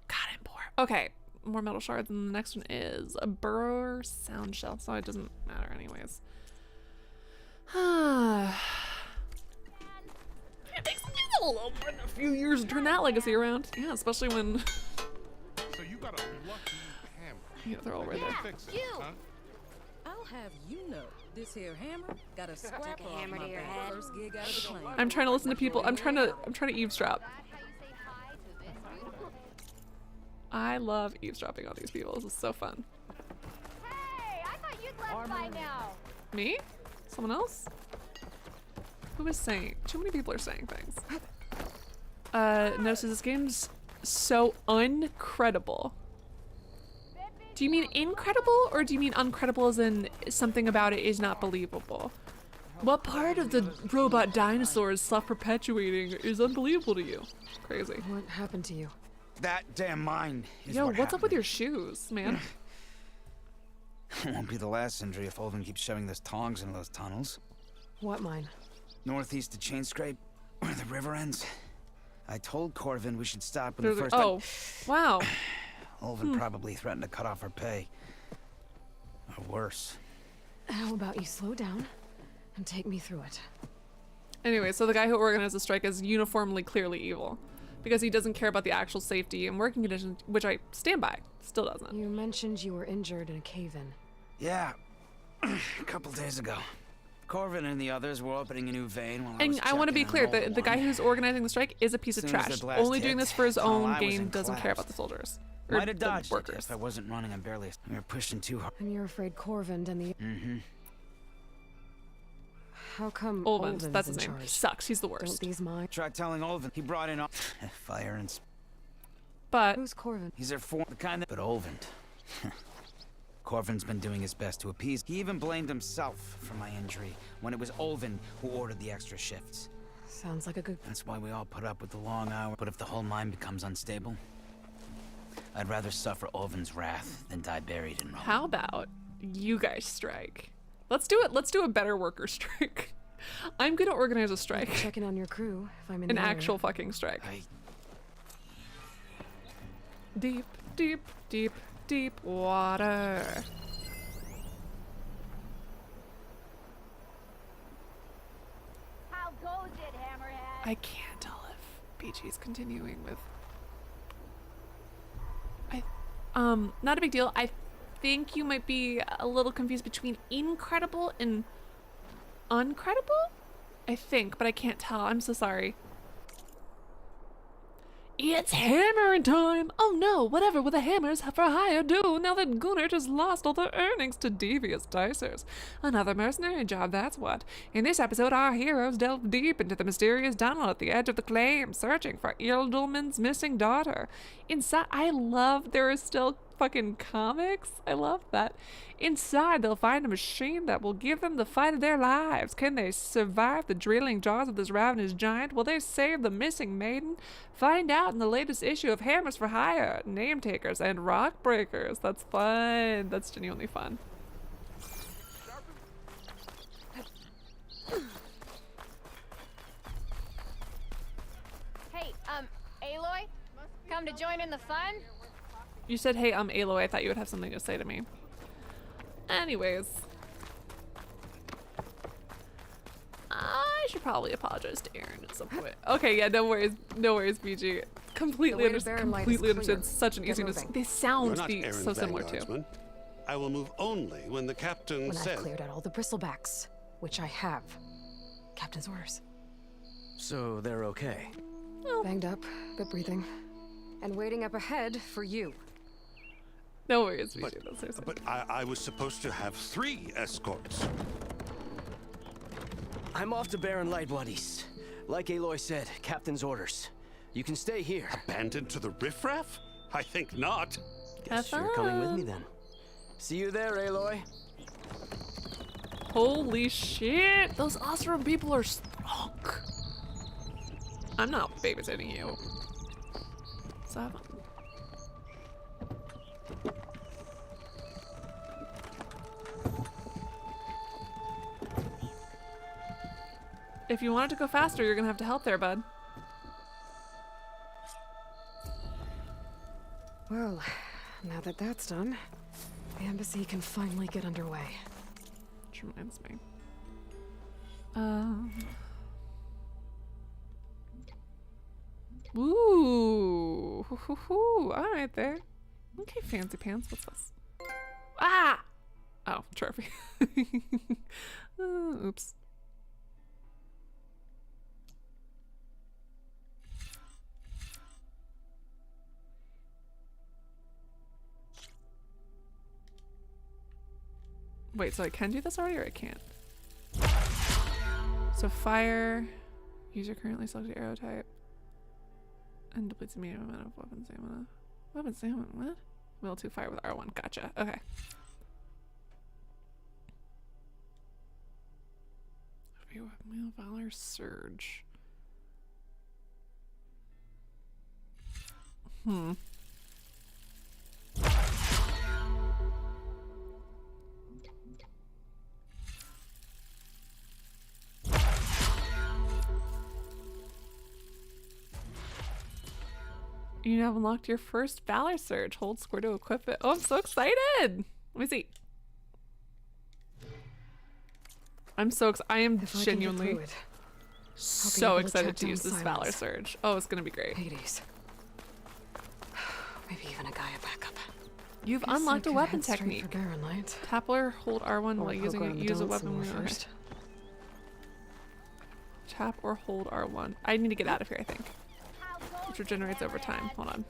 God, I'm poor. Okay, more metal shards, and the next one is a burrower sound shell, so it doesn't matter anyways. It takes a little more than a few years to turn that legacy around. Yeah, especially when. So you got a lucky hammer. Yeah, they're all right there. Fix it, huh? I'll have you know, this here hammer got a scrap off hammer my to your back head. first gig out of the plane. I'm trying to listen to people. I'm trying to eavesdrop. I love eavesdropping on these people. This is so fun. Hey, I thought you'd left by now. Me? Someone else? Who is saying? Too many people are saying things. Notices this game's so uncredible. Do you mean incredible, or do you mean uncredible as in something about it is not believable? What part of the robot dinosaurs self-perpetuating is unbelievable to you? Crazy. What happened to you? That damn mine is Yo, what what's up with happened. your shoes, man? It won't be the last injury if Olvin keeps shoving those tongs into those tunnels. What mine? Northeast of Chain Scrape, where the river ends. I told Corvin we should stop when There's the a- first. oh, wow. Olvin probably threatened to cut off her pay. Or worse. How about you slow down and take me through it? Anyway, so the guy who organized the strike is uniformly clearly evil because he doesn't care about the actual safety and working conditions, which I stand by. Still doesn't. You mentioned you were injured in a cave-in. Yeah, a couple days ago. Corvin and the others were opening a new vein while And I want to be clear, the guy who's organizing the strike is a piece of Soon as trash. the blast Only doing hit, this for his all own I was gain, in doesn't care about collapse. the soldiers. Or Might have the dodged it workers. if I wasn't running. I'm barely. We were pushing too hard. And you're afraid Corvin and the... Mm-hmm. How come Olvin, Olvin's that's his in name. charge? He sucks. He's the worst. Don't these mine? Try telling Olvin. He brought in all fire and. But who's Corvin? He's their the kind that. But Olvin. Corvin's been doing his best to appease. He even blamed himself for my injury when it was Olvin who ordered the extra shifts. Sounds like a good... That's why we all put up with the long hour. But if the whole mine becomes unstable, I'd rather suffer Olvin's wrath than die buried in Rome. How about you guys strike? Let's do it. Let's do a better worker strike. I'm gonna organize a strike. Checking on your crew if I'm in An the area. actual fucking strike. Deep, deep, deep, deep water. How goes it, Hammerhead? I can't tell if BG's continuing with. Not a big deal. I think you might be a little confused between incredible and uncredible. I think, but I can't tell. I'm so sorry. It's hammering time! Oh no, whatever will the hammers for hire do now that Gunnar has lost all their earnings to devious dicers? Another mercenary job, that's what. In this episode, our heroes delve deep into the mysterious tunnel at the edge of the claim, searching for Ealdulman's missing daughter. Inside, I love there are still fucking comics. I love that. Inside, they'll find a machine that will give them the fight of their lives. Can they survive the drilling jaws of this ravenous giant? Will they save the missing maiden? Find out in the latest issue of Hammers for Hire, Name Takers, and Rock Breakers. That's fun. That's genuinely fun. Hey, Aloy? Come to join in the fun? You said, hey, I'm Aloy. I thought you would have something to say to me. Anyways. I should probably apologize to Aaron at some point. Okay, yeah, no worries. No worries, BG. Completely understood. Such an easy mistake. They sound You're not Aaron's so similar too. vanguardsman. I will move only when the captain When says. I've cleared out all the bristlebacks, which I have. Captain's orders. So they're okay. Banged up, but breathing. And waiting up ahead for you. No worries, BG. But I was supposed to have 3 escorts. I'm off to Baron Light Bloodies. Like Aloy said, captain's orders. You can stay here. Abandoned to the riffraff? I think not. Guess you're coming with me then. See you there, Aloy. Holy shit! Those Osram people are strong. I'm not babysitting you. So If you want it to go faster, you're gonna have to help there, bud. Well, now that that's done, the embassy can finally get underway. Which reminds me. Ooh. All right there. Okay, fancy pants. What's this? Ah! Oh, trophy. Oops. Wait, so I can do this already or I can't? So fire, user currently selected arrow type, and depletes the medium amount of weapon stamina. Weapon stamina, what? Will 2 fire with R1, gotcha, okay. Male Valor Surge. You have unlocked your first Valor Surge. Hold square to equip it. Oh, I'm so excited! Let me see. I'm so excited. I am genuinely so excited to use this Valor Surge. Oh, it's gonna be great. Hades. Maybe even a Gaia backup. You've unlocked a weapon technique. Tap or hold R1 while using it. Use a weapon first. Tap or hold R1. I need to get out of here, I think. Which regenerates over time. Hold on.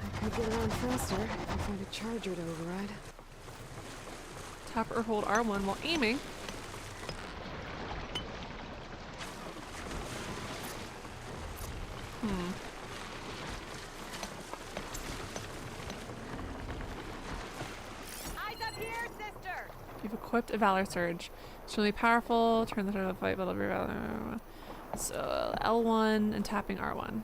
I could get around faster if I find a charger to override. Tap or hold R1 while aiming. Eyes up here, sister. You've equipped a Valor Surge. It's really powerful. Turn the turn of the fight, build up. So L1 and tapping R1.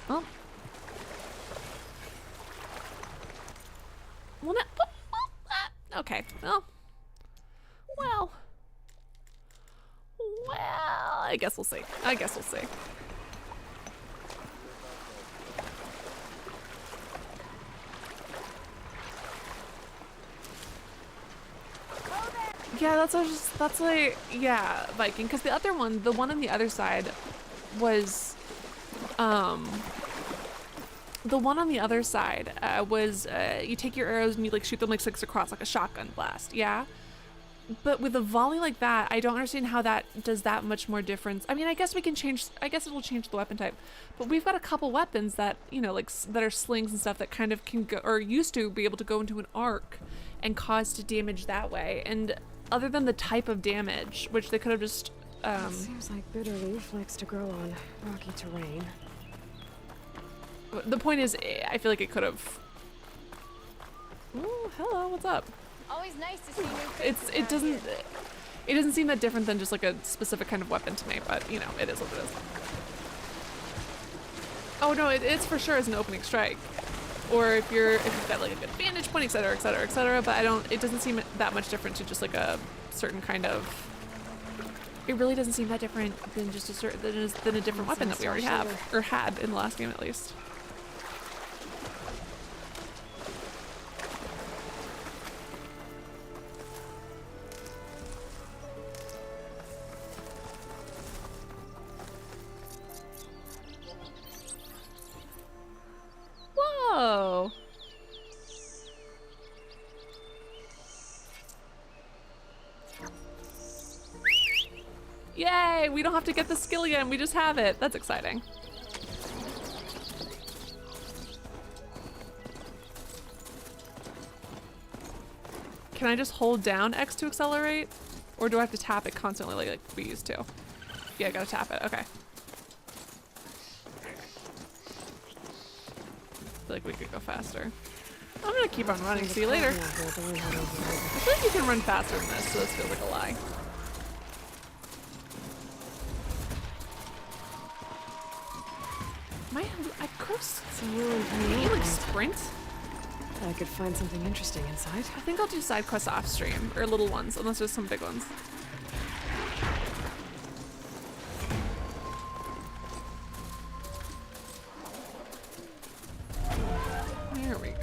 Oh. Well, okay. Well, I guess we'll see. Yeah, that's like, yeah, Viking, because the other one, the one on the other side was, you take your arrows and you like shoot them like 6 across, like a shotgun blast, yeah? But with a volley like that, I don't understand how that does that much more difference. I mean, I guess it will change the weapon type, but we've got a couple weapons that, you know, like, that are slings and stuff that kind of can go, or used to be able to go into an arc and cause to damage that way, and other than the type of damage, which they could have just, It seems like bitter leaf likes to grow on rocky terrain. The point is, I feel like it could have. Oh, hello, what's up? Always nice to see new faces. It doesn't seem that different than just like a specific kind of weapon to me, but you know, it is what it is. Oh no, it's for sure as an opening strike, or if you've got like a good vantage point, etc., etc., etc. But it doesn't seem that much different to just like a certain kind of. It really doesn't seem that different than just than a different weapon that we already have or had in the last game at least. Whoa! Yay! We don't have to get the skill again, we just have it. That's exciting. Can I just hold down X to accelerate? Or do I have to tap it constantly like we used to? Yeah, I gotta tap it, okay. I feel like we could go faster. I'm gonna keep on running. See you later. I feel like you can run faster than this, so this feels like a lie. I could dwarves? So we'll Can you like sprint? I could find something interesting inside. I think I'll do side quests off stream, or little ones, unless there's some big ones. There we go.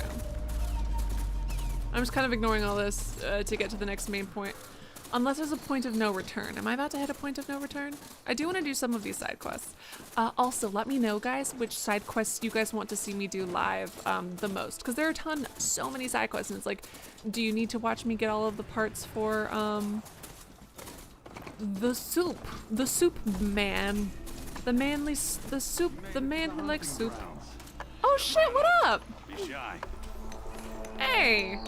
I'm just kind of ignoring all this to get to the next main point. Unless there's a point of no return. Am I about to hit a point of no return? I do want to do some of these side quests. Also, let me know, guys, which side quests you guys want to see me do live the most. Because there are so many side quests, and it's like, do you need to watch me get all of the parts for the soup man, the man who likes soup. Oh shit! What up? Be shy. Hey.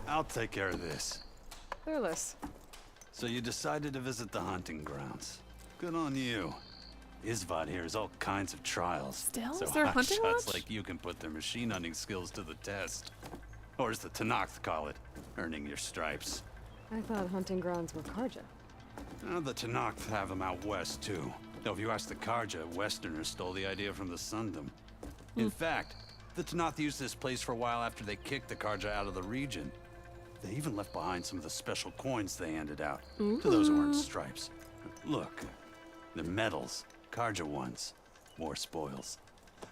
I'll take care of this. Clueless. So you decided to visit the hunting grounds. Good on you. Isvad here has all kinds of trials. Still? So Is there a hunting hotshots lodge? like you can put their machine hunting skills to the test. Or as the Tanakh call it, earning your stripes. I thought hunting grounds were Karja. The Tanakh have them out west, too. Though if you ask the Karja, Westerners stole the idea from the Sundom. In fact, the Tanakh used this place for a while after they kicked the Karja out of the region. They even left behind some of the special coins they handed out to those who earned stripes. Look, the medals, Karja ones, more spoils.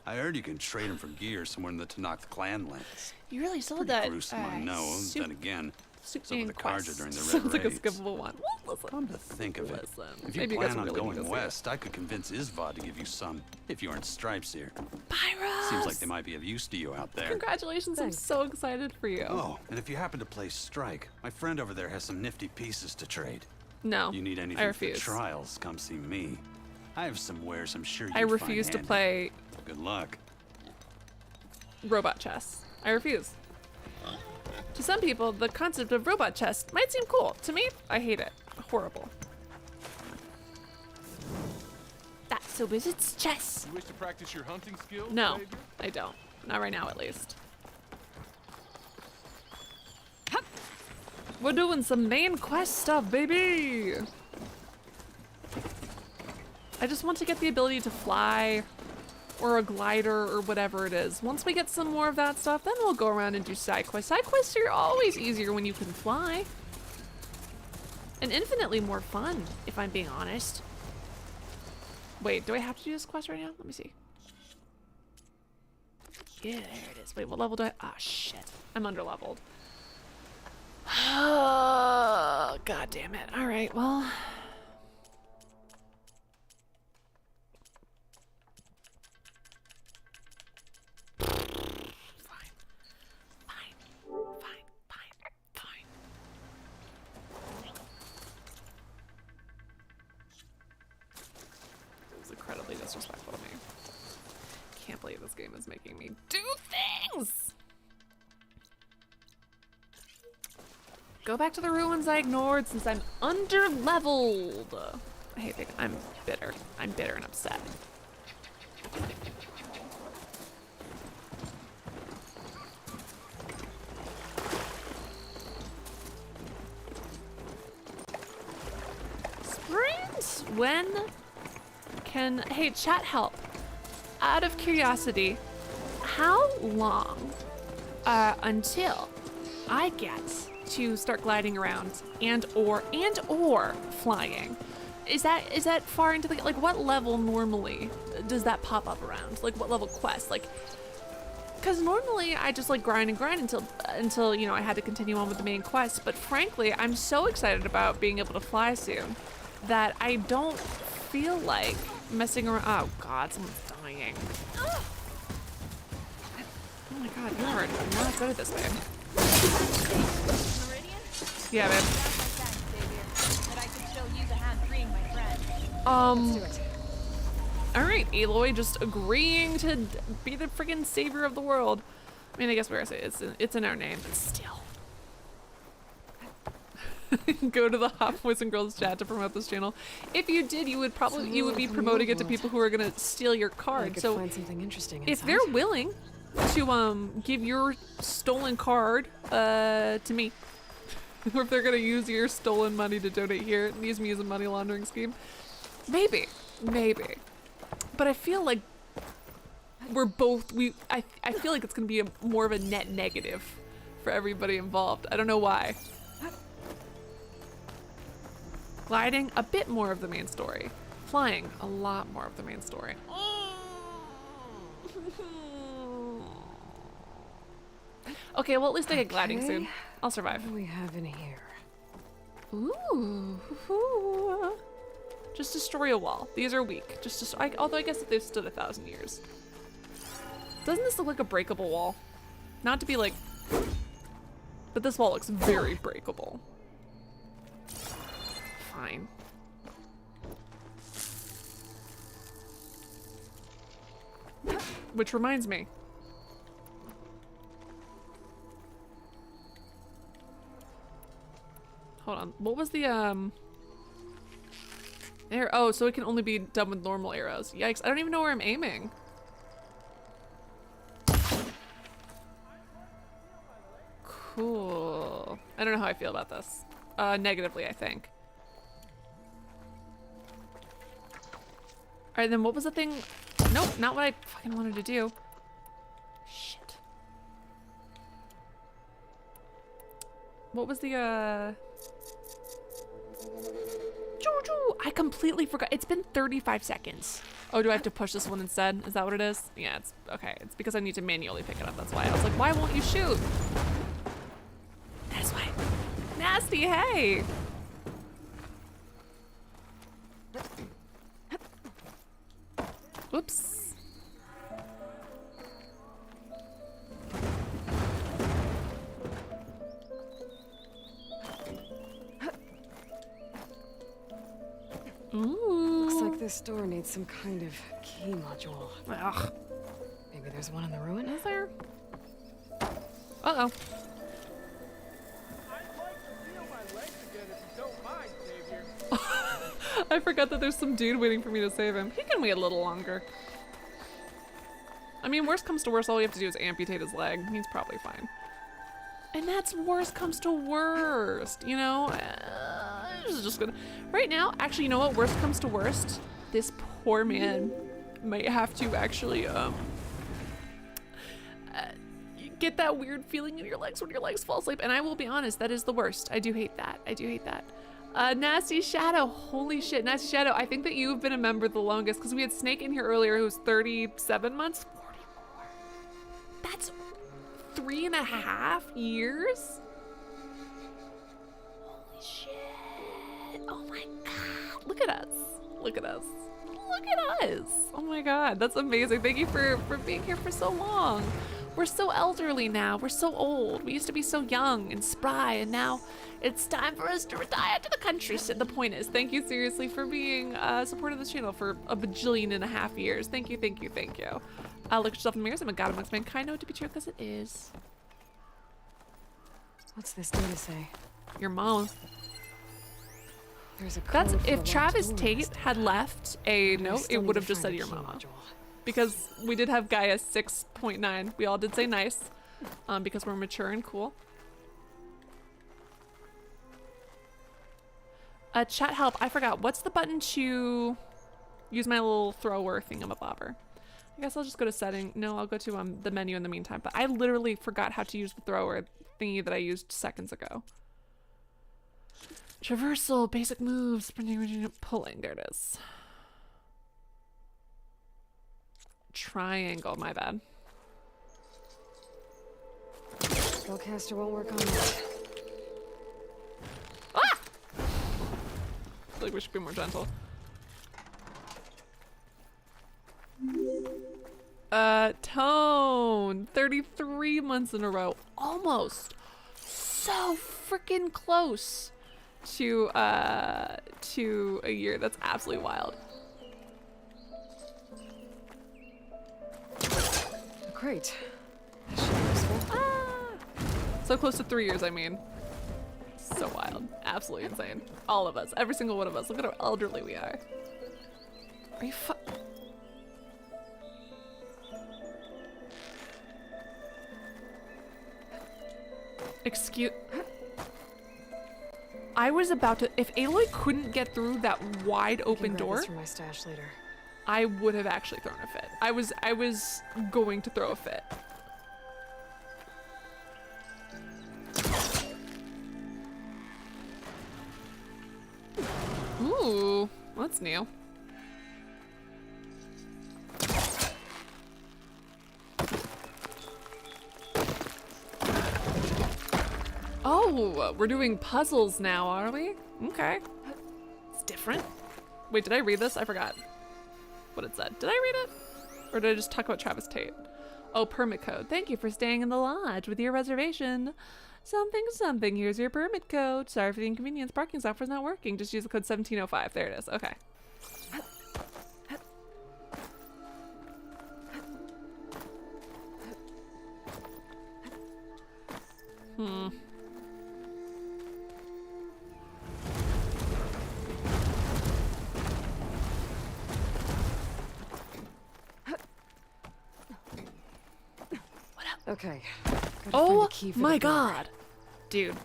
I heard you can trade them for gear somewhere in the Tanakh clan lands. You really sold Pretty that. gruesome, I know. Then again, so were the Karja during the Red Sounds like a Raids. skippable one. Listen. Come to think of it, if you Maybe you guys plan on really need to going see west, I could convince Isvad to give you some if you earn stripes here. Pyros! Seems like they might be of use to you out there. Congratulations! I'm so excited for you. Oh, and if you happen to play Strike, my friend over there has some nifty pieces to trade. No, You need I anything for refuse. trials, come see me. I have some wares I'm sure you'd I find refuse to handy. play Good luck. robot chess. I refuse. To some people, the concept of robot chess might seem cool. To me, I hate it. Horrible. That's so busy. It's chess. You wish to practice your hunting skills? No, Savior? I don't. Not right now, at least. We're doing some main quest stuff, baby! I just want to get the ability to fly, or a glider, or whatever it is. Once we get some more of that stuff, then we'll go around and do side quests. Side quests are always easier when you can fly. And infinitely more fun, if I'm being honest. Wait, do I have to do this quest right now? Let me see. Yeah, there it is. Wait, what level do I? Ah, shit. I'm underleveled. Oh, God damn it. All right, well. Fine. It was incredibly disrespectful to me. Can't believe this game is making me do things! Go back to the ruins I ignored since I'm under-leveled. I hate it. I'm bitter. I'm bitter and upset. Sprint? When can... Hey, chat help. Out of curiosity, how long until I get to start gliding around and or flying? Is that far into the, like, what level normally does that pop up around? Like, what level quest? Like, because normally I just like grind until you know I had to continue on with the main quest. But frankly, I'm so excited about being able to fly soon that I don't feel like messing around. Oh God, someone's dying. Oh my God, you are not good at this, babe. Yeah, babe. All right, Aloy just agreeing to be the freaking savior of the world. I mean, I guess we're gonna say it's in our name, but still. Go to the Hot Boys and Girls chat to promote this channel. If you did, you would be promoting it to people who are gonna steal your card. I could So find something interesting if inside. they're willing to give your stolen card to me, or if they're gonna use your stolen money to donate here and use me as a money laundering scheme, maybe. But I feel like we're both, I feel like it's gonna be more of a net negative for everybody involved. I don't know why. Gliding, a bit more of the main story. Flying, a lot more of the main story. Okay, well at least I get gliding soon. I'll survive. What do we have in here? Ooh. Just destroy a wall. These are weak. Although I guess if they've stood 1,000 years. Doesn't this look like a breakable wall? Not to be like, but this wall looks very breakable. Fine. Which reminds me. Hold on. What was the arrow? Oh, so it can only be done with normal arrows. Yikes, I don't even know where I'm aiming. Cool. I don't know how I feel about this. Negatively, I think. Alright, then what was the thing? Nope, not what I fucking wanted to do. Shit. What was the, I completely forgot. It's been 35 seconds. Oh, do I have to push this one instead? Is that what it is? Yeah, it's okay. It's because I need to manually pick it up. That's why. I was like, why won't you shoot? That's why. Nasty, hey! Whoops. Ooh. Looks like this door needs some kind of key module. Ugh. Maybe there's one in the ruin? Is there? Uh-oh. I forgot that there's some dude waiting for me to save him. He can wait a little longer. I mean, worst comes to worst, all we have to do is amputate his leg. He's probably fine. And that's worst comes to worst, you know? This is just gonna... Right now, actually, you know what? Worst comes to worst. This poor man might have to actually, get that weird feeling in your legs when your legs fall asleep. And I will be honest, that is the worst. I do hate that. I do hate that. Nasty Shadow, holy shit. Nasty Shadow, I think that you've been a member the longest because we had Snake in here earlier who was 37 months. 44. That's 3.5 years? Holy shit. Oh my god. Look at us. Look at us. Look at us. Oh my god, that's amazing. Thank you for being here for so long. We're so elderly now. We're so old. We used to be so young and spry, and now it's time for us to retire to the country. So the point is, thank you seriously for being supportive of this channel for a bajillion.5 years. Thank you, thank you, thank you. Look at yourself in the mirrors. I'm a god amongst mankind. Know it to be true because it is. What's this data say? Your mom. There's a code That's for if the Travis locked Tate door. had left a note, it would have just said your mama. Because we did have Gaia 6.9. We all did say nice, because we're mature and cool. Chat help, I forgot. What's the button to use my little thrower thingamabobber? I guess I'll just go to setting. No, I'll go to the menu in the meantime. But I literally forgot how to use the thrower thingy that I used seconds ago. Traversal, basic moves, sprinting, pulling. There it is. Triangle, my bad. Spellcaster won't work on that. Ah! I feel like we should be more gentle. Tone. 33 months in a row. Almost. So freaking close to a year. That's absolutely wild. Great. That should be useful. Ah! So close to 3 years, I mean. So wild. Absolutely insane. All of us. Every single one of us. Look at how elderly we are. Are you Excuse... I was about to... If Aloy couldn't get through that wide open door... This for my stash later. I would have actually thrown a fit. I was going to throw a fit. Ooh, that's new. Oh, we're doing puzzles now, are we? Okay. It's different. Wait, did I read this? I forgot what it said. Did I read it? Or did I just talk about Travis Tate? Oh, permit code. Thank you for staying in the lodge with your reservation. Something, something. Here's your permit code. Sorry for the inconvenience. Parking software's not working. Just use the code 1705. There it is. Okay. Okay. Oh my god. Dude.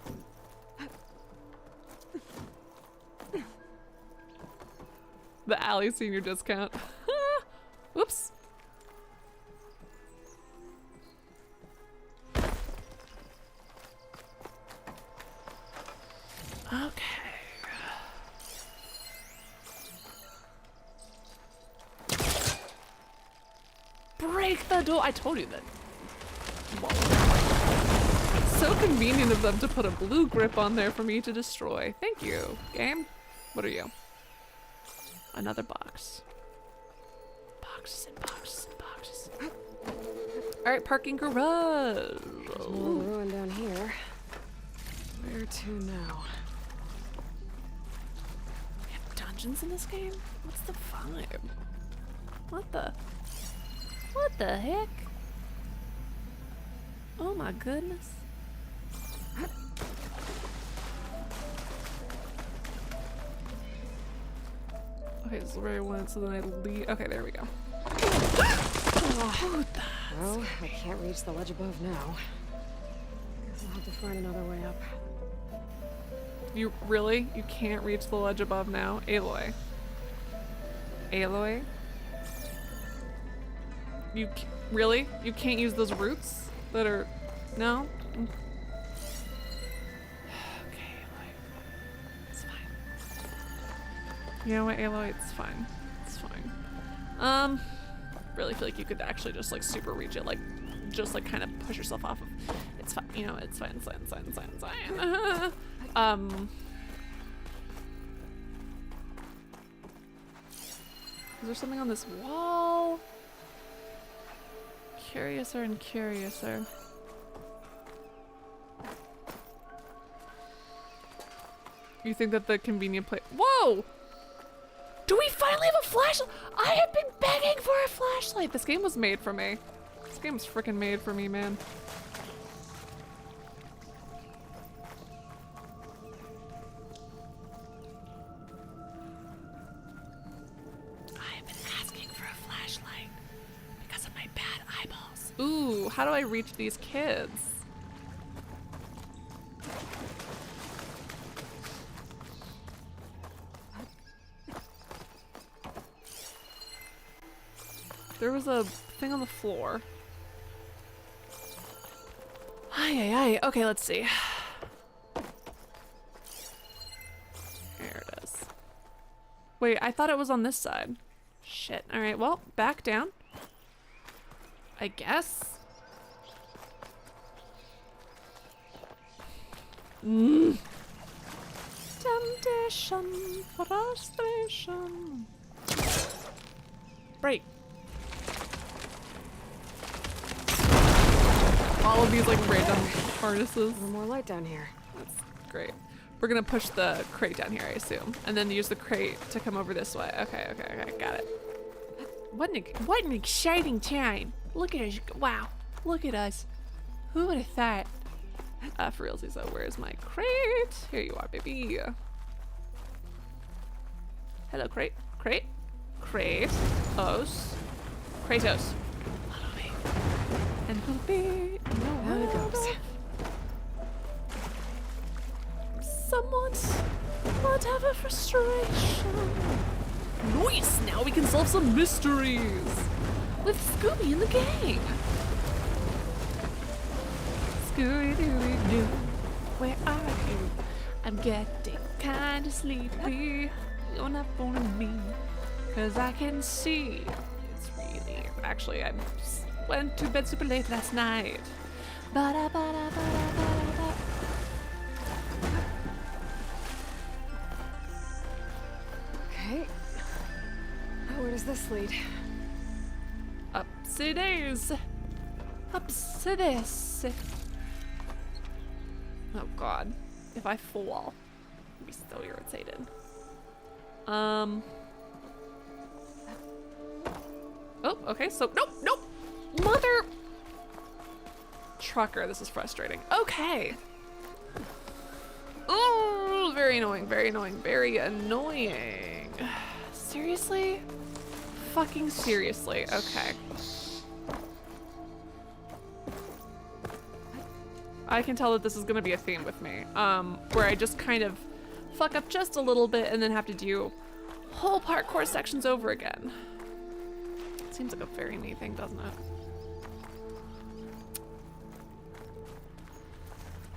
The Alley senior discount. Whoops. Okay. Break the door. I told you that. It's so convenient of them to put a blue grip on there for me to destroy. Thank you, game. What are you? Another box. Boxes and boxes and boxes. All right, parking garage. There's more ruin down here. Where to now? We have dungeons in this game? What's the vibe? What the heck? Oh my goodness. Okay, this is where I went, so then I leave. Okay, there we go. Well, I can't reach the ledge above now. Guess I'll have to find another way up. You really? You can't reach the ledge above now? Aloy. Aloy? You really? You can't use those roots that are... No? Okay, Aloy. It's fine. You know what, Aloy? It's fine. It's fine. Really feel like you could actually just like super reach it, like just like kind of push yourself off of. It's fine. You know, it's fine. It's fine. It's fine. It's fine. It's fine. Is there something on this wall? Curiouser and curiouser. You think that the convenient place... Whoa! Do we finally have a flashlight? I have been begging for a flashlight. This game was made for me. This game was freaking made for me, man. I have been asking for a flashlight because of my bad eyeballs. Ooh, how do I reach these kids? There was a thing on the floor. Ay. Okay, let's see. There it is. Wait, I thought it was on this side. Shit. All right, well, back down. I guess. Temptation, frustration. Break. All of these like random harnesses. More light down here. That's great. We're gonna push the crate down here, I assume, and then use the crate to come over this way. Okay, got it. What an exciting time! Look at us! Wow, look at us! Who would have thought? For realsies, so where's my crate? Here you are, baby. Hello, crate. Kratos. And we'll be Down it goes. Somewhat, whatever frustration. Nice! Now we can solve some mysteries with Scooby and the gang. Scooby-Dooby-Doo, where are you? I'm getting kinda sleepy. You're not phoning me, 'cause I can see it's really... Actually, I went to bed super late last night. Ba-da-ba-da-ba-da-ba-da-ba. Okay. Now where does this lead? Upstairs. Upstairs. Oh god. If I fall, I'll be so irritated. Oh, okay, so nope. Mother trucker, this is frustrating. Okay. Oh, very annoying, very annoying, very annoying. Seriously? Fucking seriously. Okay. I can tell that this is gonna be a theme with me, where I just kind of fuck up just a little bit and then have to do whole parkour sections over again. Seems like a very me thing, doesn't it?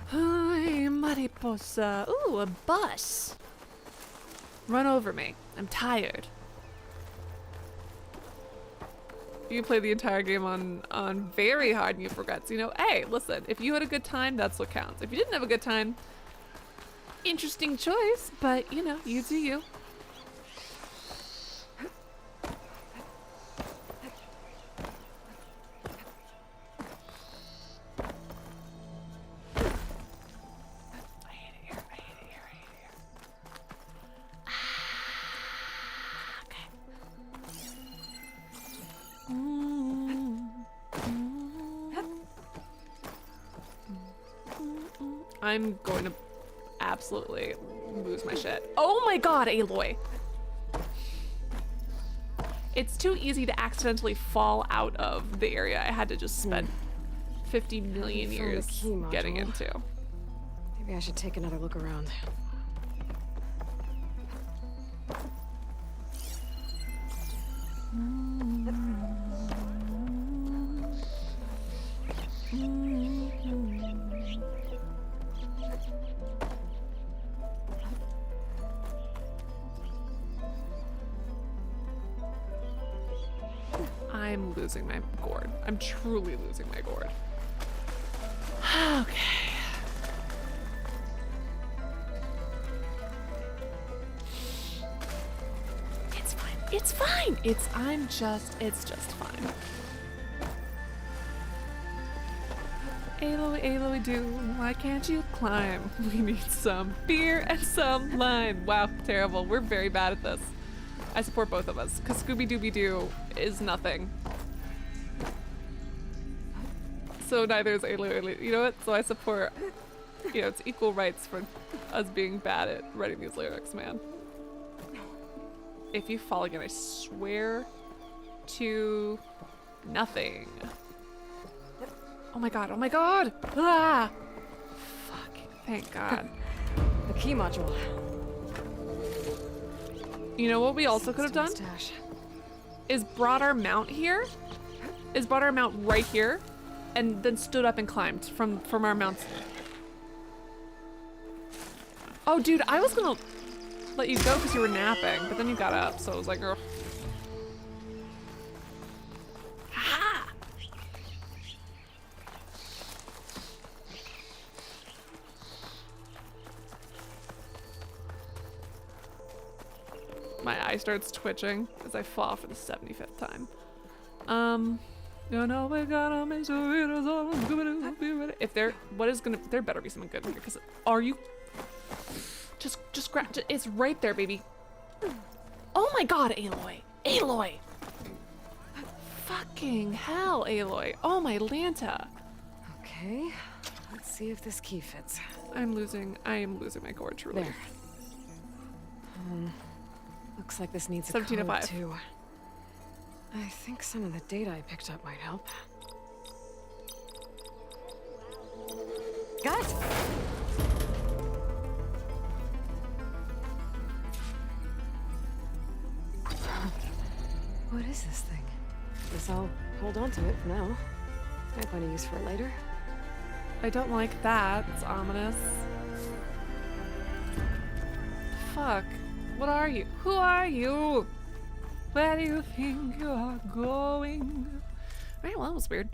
Hi, mariposa. Ooh, a bus. Run over me. I'm tired. You play the entire game on very hard and you forgot. So, you know, hey, listen, if you had a good time, that's what counts. If you didn't have a good time, interesting choice, but you know, you do you. I'm going to absolutely lose my shit. Oh my god, Aloy! It's too easy to accidentally fall out of the area I had to just spend 50 million years getting into. Maybe I should take another look around. I'm losing my gourd. I'm truly losing my gourd. Okay. It's fine. It's fine. It's just fine. Aloy, Aloy, do, why can't you climb? We need some beer and some lime. Wow, terrible. We're very bad at this. I support both of us, because Scooby-Dooby-Doo is nothing. So neither is Aloy. You know what? So I support, you know, it's equal rights for us being bad at writing these lyrics, man. If you fall again, I swear to nothing. Oh my god, oh my god! Ah! Fuck, thank god. The key module. You know what we also could have done? Is brought our mount here. Is brought our mount right here. And then stood up and climbed from our mounts. Oh dude, I was gonna let you go because you were napping, but then you got up, so I was like, ugh. Ha! My eye starts twitching as I fall for the 75th time. You know we gotta make sure it is all gonna be ready. If there, there better be something good in here, because are you? Just grab, it's right there, baby. Oh my god, Aloy! Aloy! Fucking hell, Aloy. Oh my Lanta. Okay, let's see if this key fits. I am losing my core, truly. There. Looks like this needs a 17 to code 5. too. I think some of the data I picked up might help. Got it! What is this thing? Guess I'll hold on to it for now. Might find a use for it later. I don't like that. It's ominous. Fuck. What are you? Who are you? Where do you think you are going? Alright, well, that was weird.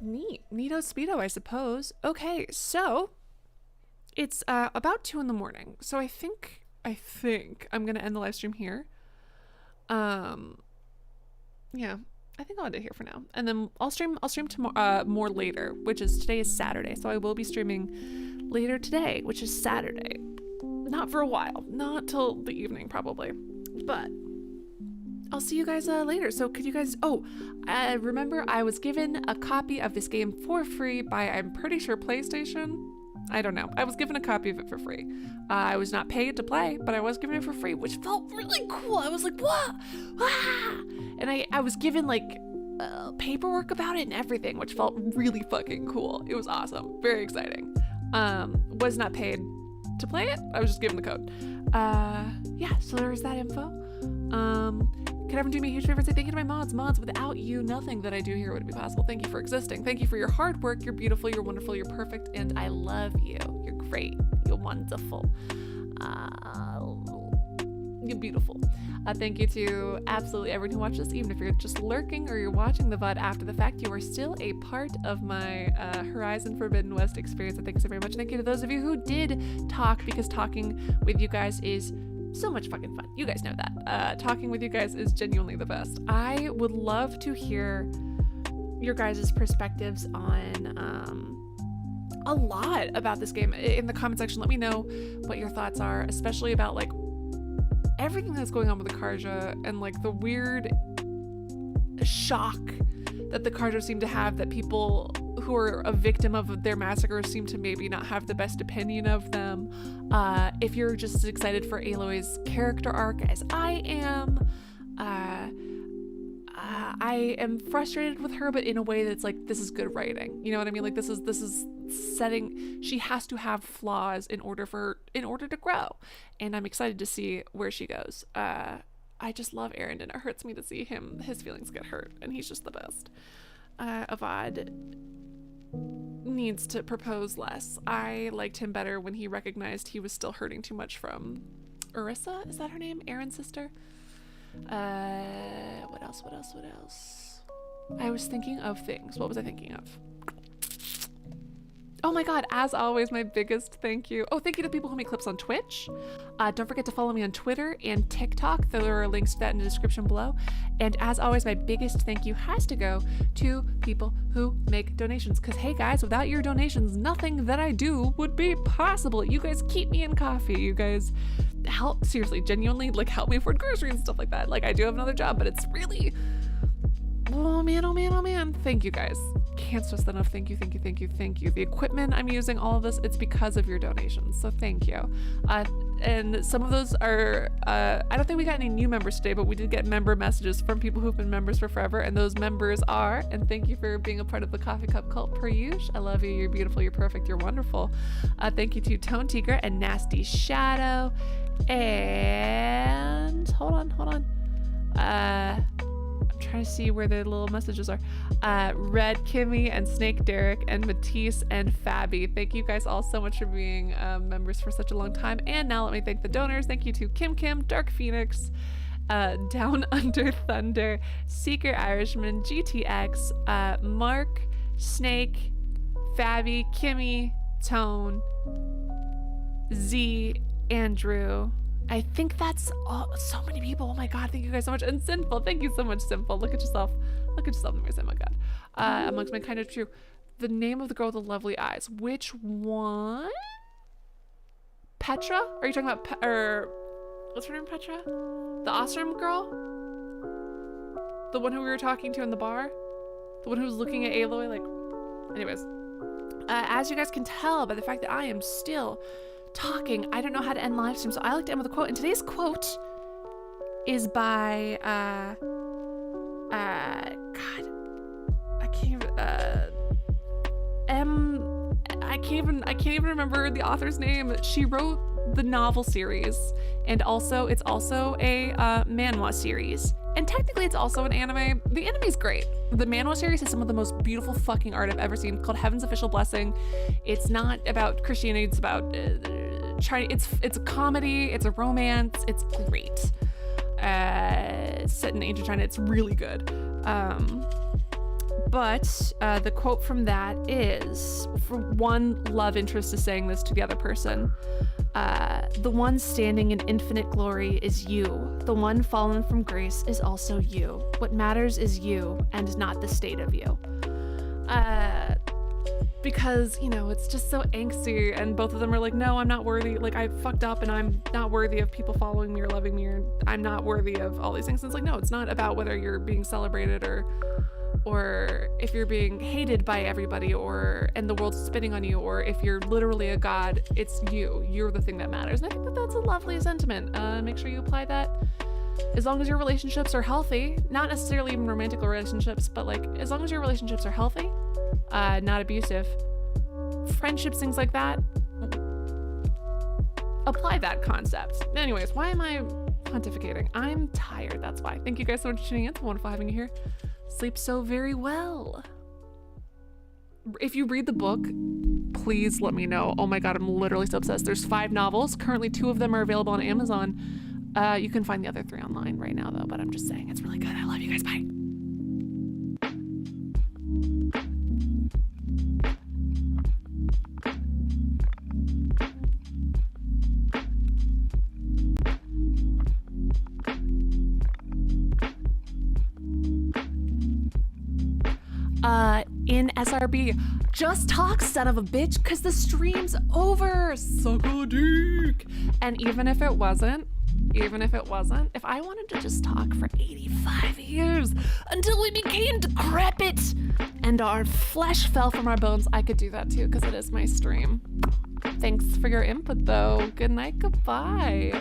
Neat. Neato speedo, I suppose. Okay, so it's about 2 in the morning. So I think I'm gonna end the live stream here. Yeah, I think I'll end it here for now, and then I'll stream tomorrow, more later, which is today is Saturday, so I will be streaming later today, which is Saturday. Not for a while, not till the evening probably, but I'll see you guys later. So could you guys, remember I was given a copy of this game for free by, I'm pretty sure, PlayStation. I don't know. I was given a copy of it for free. I was not paid to play, but I was given it for free, which felt really cool. I was like, what? Ah! And I was given like paperwork about it and everything, which felt really fucking cool. It was awesome. Very exciting. Was not paid to play it. I was just given the code. Yeah, so there's that info. Can everyone do me a huge favor and say thank you to my mods? Mods, without you, nothing that I do here would be possible. Thank you for existing. Thank you for your hard work. You're beautiful, you're wonderful, you're perfect, and I love you. You're great. You're wonderful. You're beautiful. Thank you to absolutely everyone who watched this, even if you're just lurking or you're watching the VOD after the fact. You are still a part of my Horizon Forbidden West experience. So thank you so very much. Thank you to those of you who did talk, because talking with you guys is so much fucking fun. You guys know that. Talking with you guys is genuinely the best. I would love to hear your guys' perspectives on a lot about this game in the comment section. Let me know what your thoughts are, especially about like everything that's going on with the Karja and like the weird shock that the Karja seem to have, that people who are a victim of their massacre seem to maybe not have the best opinion of them. If you're just as excited for Aloy's character arc as I am, I am frustrated with her, but in a way that's like, this is good writing. You know what I mean? Like this is setting, she has to have flaws in order to grow. And I'm excited to see where she goes. I just love Aaron, and it hurts me to see his feelings get hurt, and he's just the best. Avad needs to propose less. I liked him better when he recognized he was still hurting too much from Orisa, is that her name? Aaron's sister? What else? I was thinking of things. What was I thinking of? Oh my god, as always, my biggest thank you. Oh, thank you to people who make clips on Twitch. Don't forget to follow me on Twitter and TikTok. There are links to that in the description below. And as always, my biggest thank you has to go to people who make donations. Because hey guys, without your donations, nothing that I do would be possible. You guys keep me in coffee. You guys help, seriously, genuinely, like help me afford groceries and stuff like that. Like I do have another job, but it's really, oh man. Thank you guys. Can't stress that enough. Thank you. The equipment I'm using, all of this, it's because of your donations. So thank you. And some of those are, I don't think we got any new members today, but we did get member messages from people who've been members for forever. And those members are, and thank you for being a part of the Coffee Cup cult per usual. I love you. You're beautiful. You're perfect. You're wonderful. Thank you to Tone Tiger and Nasty Shadow. And hold on. I'm trying to see where the little messages are. Red Kimmy and Snake Derek and Matisse and Fabi. Thank you guys all so much for being members for such a long time. And now let me thank the donors. Thank you to Kim, Dark Phoenix, Down Under Thunder, Seeker Irishman, GTX, Mark, Snake, Fabi, Kimmy, Tone, Z, Andrew. I think that's all, so many people. Oh my god, thank you guys so much. And Sinful, thank you so much, Sinful. Look at yourself in the mirror. Oh my god. Amongst my kind of true. The name of the girl with the lovely eyes. Which one? Petra? Are you talking about what's her name, Petra? The Ostrom girl? The one who we were talking to in the bar? The one who was looking at Aloy like... Anyways. As you guys can tell by the fact that I am still talking, I don't know how to end live stream, so I like to end with a quote. And today's quote is by I can't even remember the author's name. She wrote the novel series, and it's also a manhwa series. and technically it's also an anime. The anime's great. The manhwa series is some of the most beautiful fucking art I've ever seen, called Heaven's Official Blessing. It's not about Christianity, it's about China. It's a comedy, it's a romance, it's great. Set in ancient China, it's really good. But the quote from that is, for one love interest is saying this to the other person, the one standing in infinite glory is you. The one fallen from grace is also you. What matters is you and not the state of you. Because, you know, it's just so angsty, and both of them are like, no, I'm not worthy. Like, I fucked up and I'm not worthy of people following me or loving me, or I'm not worthy of all these things. And it's like, no, it's not about whether you're being celebrated or if you're being hated by everybody, and the world's spitting on you, or if you're literally a god. It's you're the thing that matters. And I think that that's a lovely sentiment. Make sure you apply that as long as your relationships are healthy, not necessarily even romantic relationships, but like as long as your relationships are healthy, not abusive, friendships, things like that, apply that concept. Anyways, why am I pontificating? I'm tired, that's why. Thank you guys so much for tuning in. It's wonderful having you here. Sleep so very well. If you read the book, please let me know. Oh my god, I'm literally so obsessed. There's 5 novels. Currently 2 of them are available on Amazon. You can find the other 3 online right now though, but I'm just saying it's really good. I love you guys. Bye. In SRB, just talk, son of a bitch, cause the stream's over. Suck a dick. And even if it wasn't, if I wanted to just talk for 85 years until we became decrepit and our flesh fell from our bones, I could do that too, because it is my stream. Thanks for your input though. Good night, goodbye.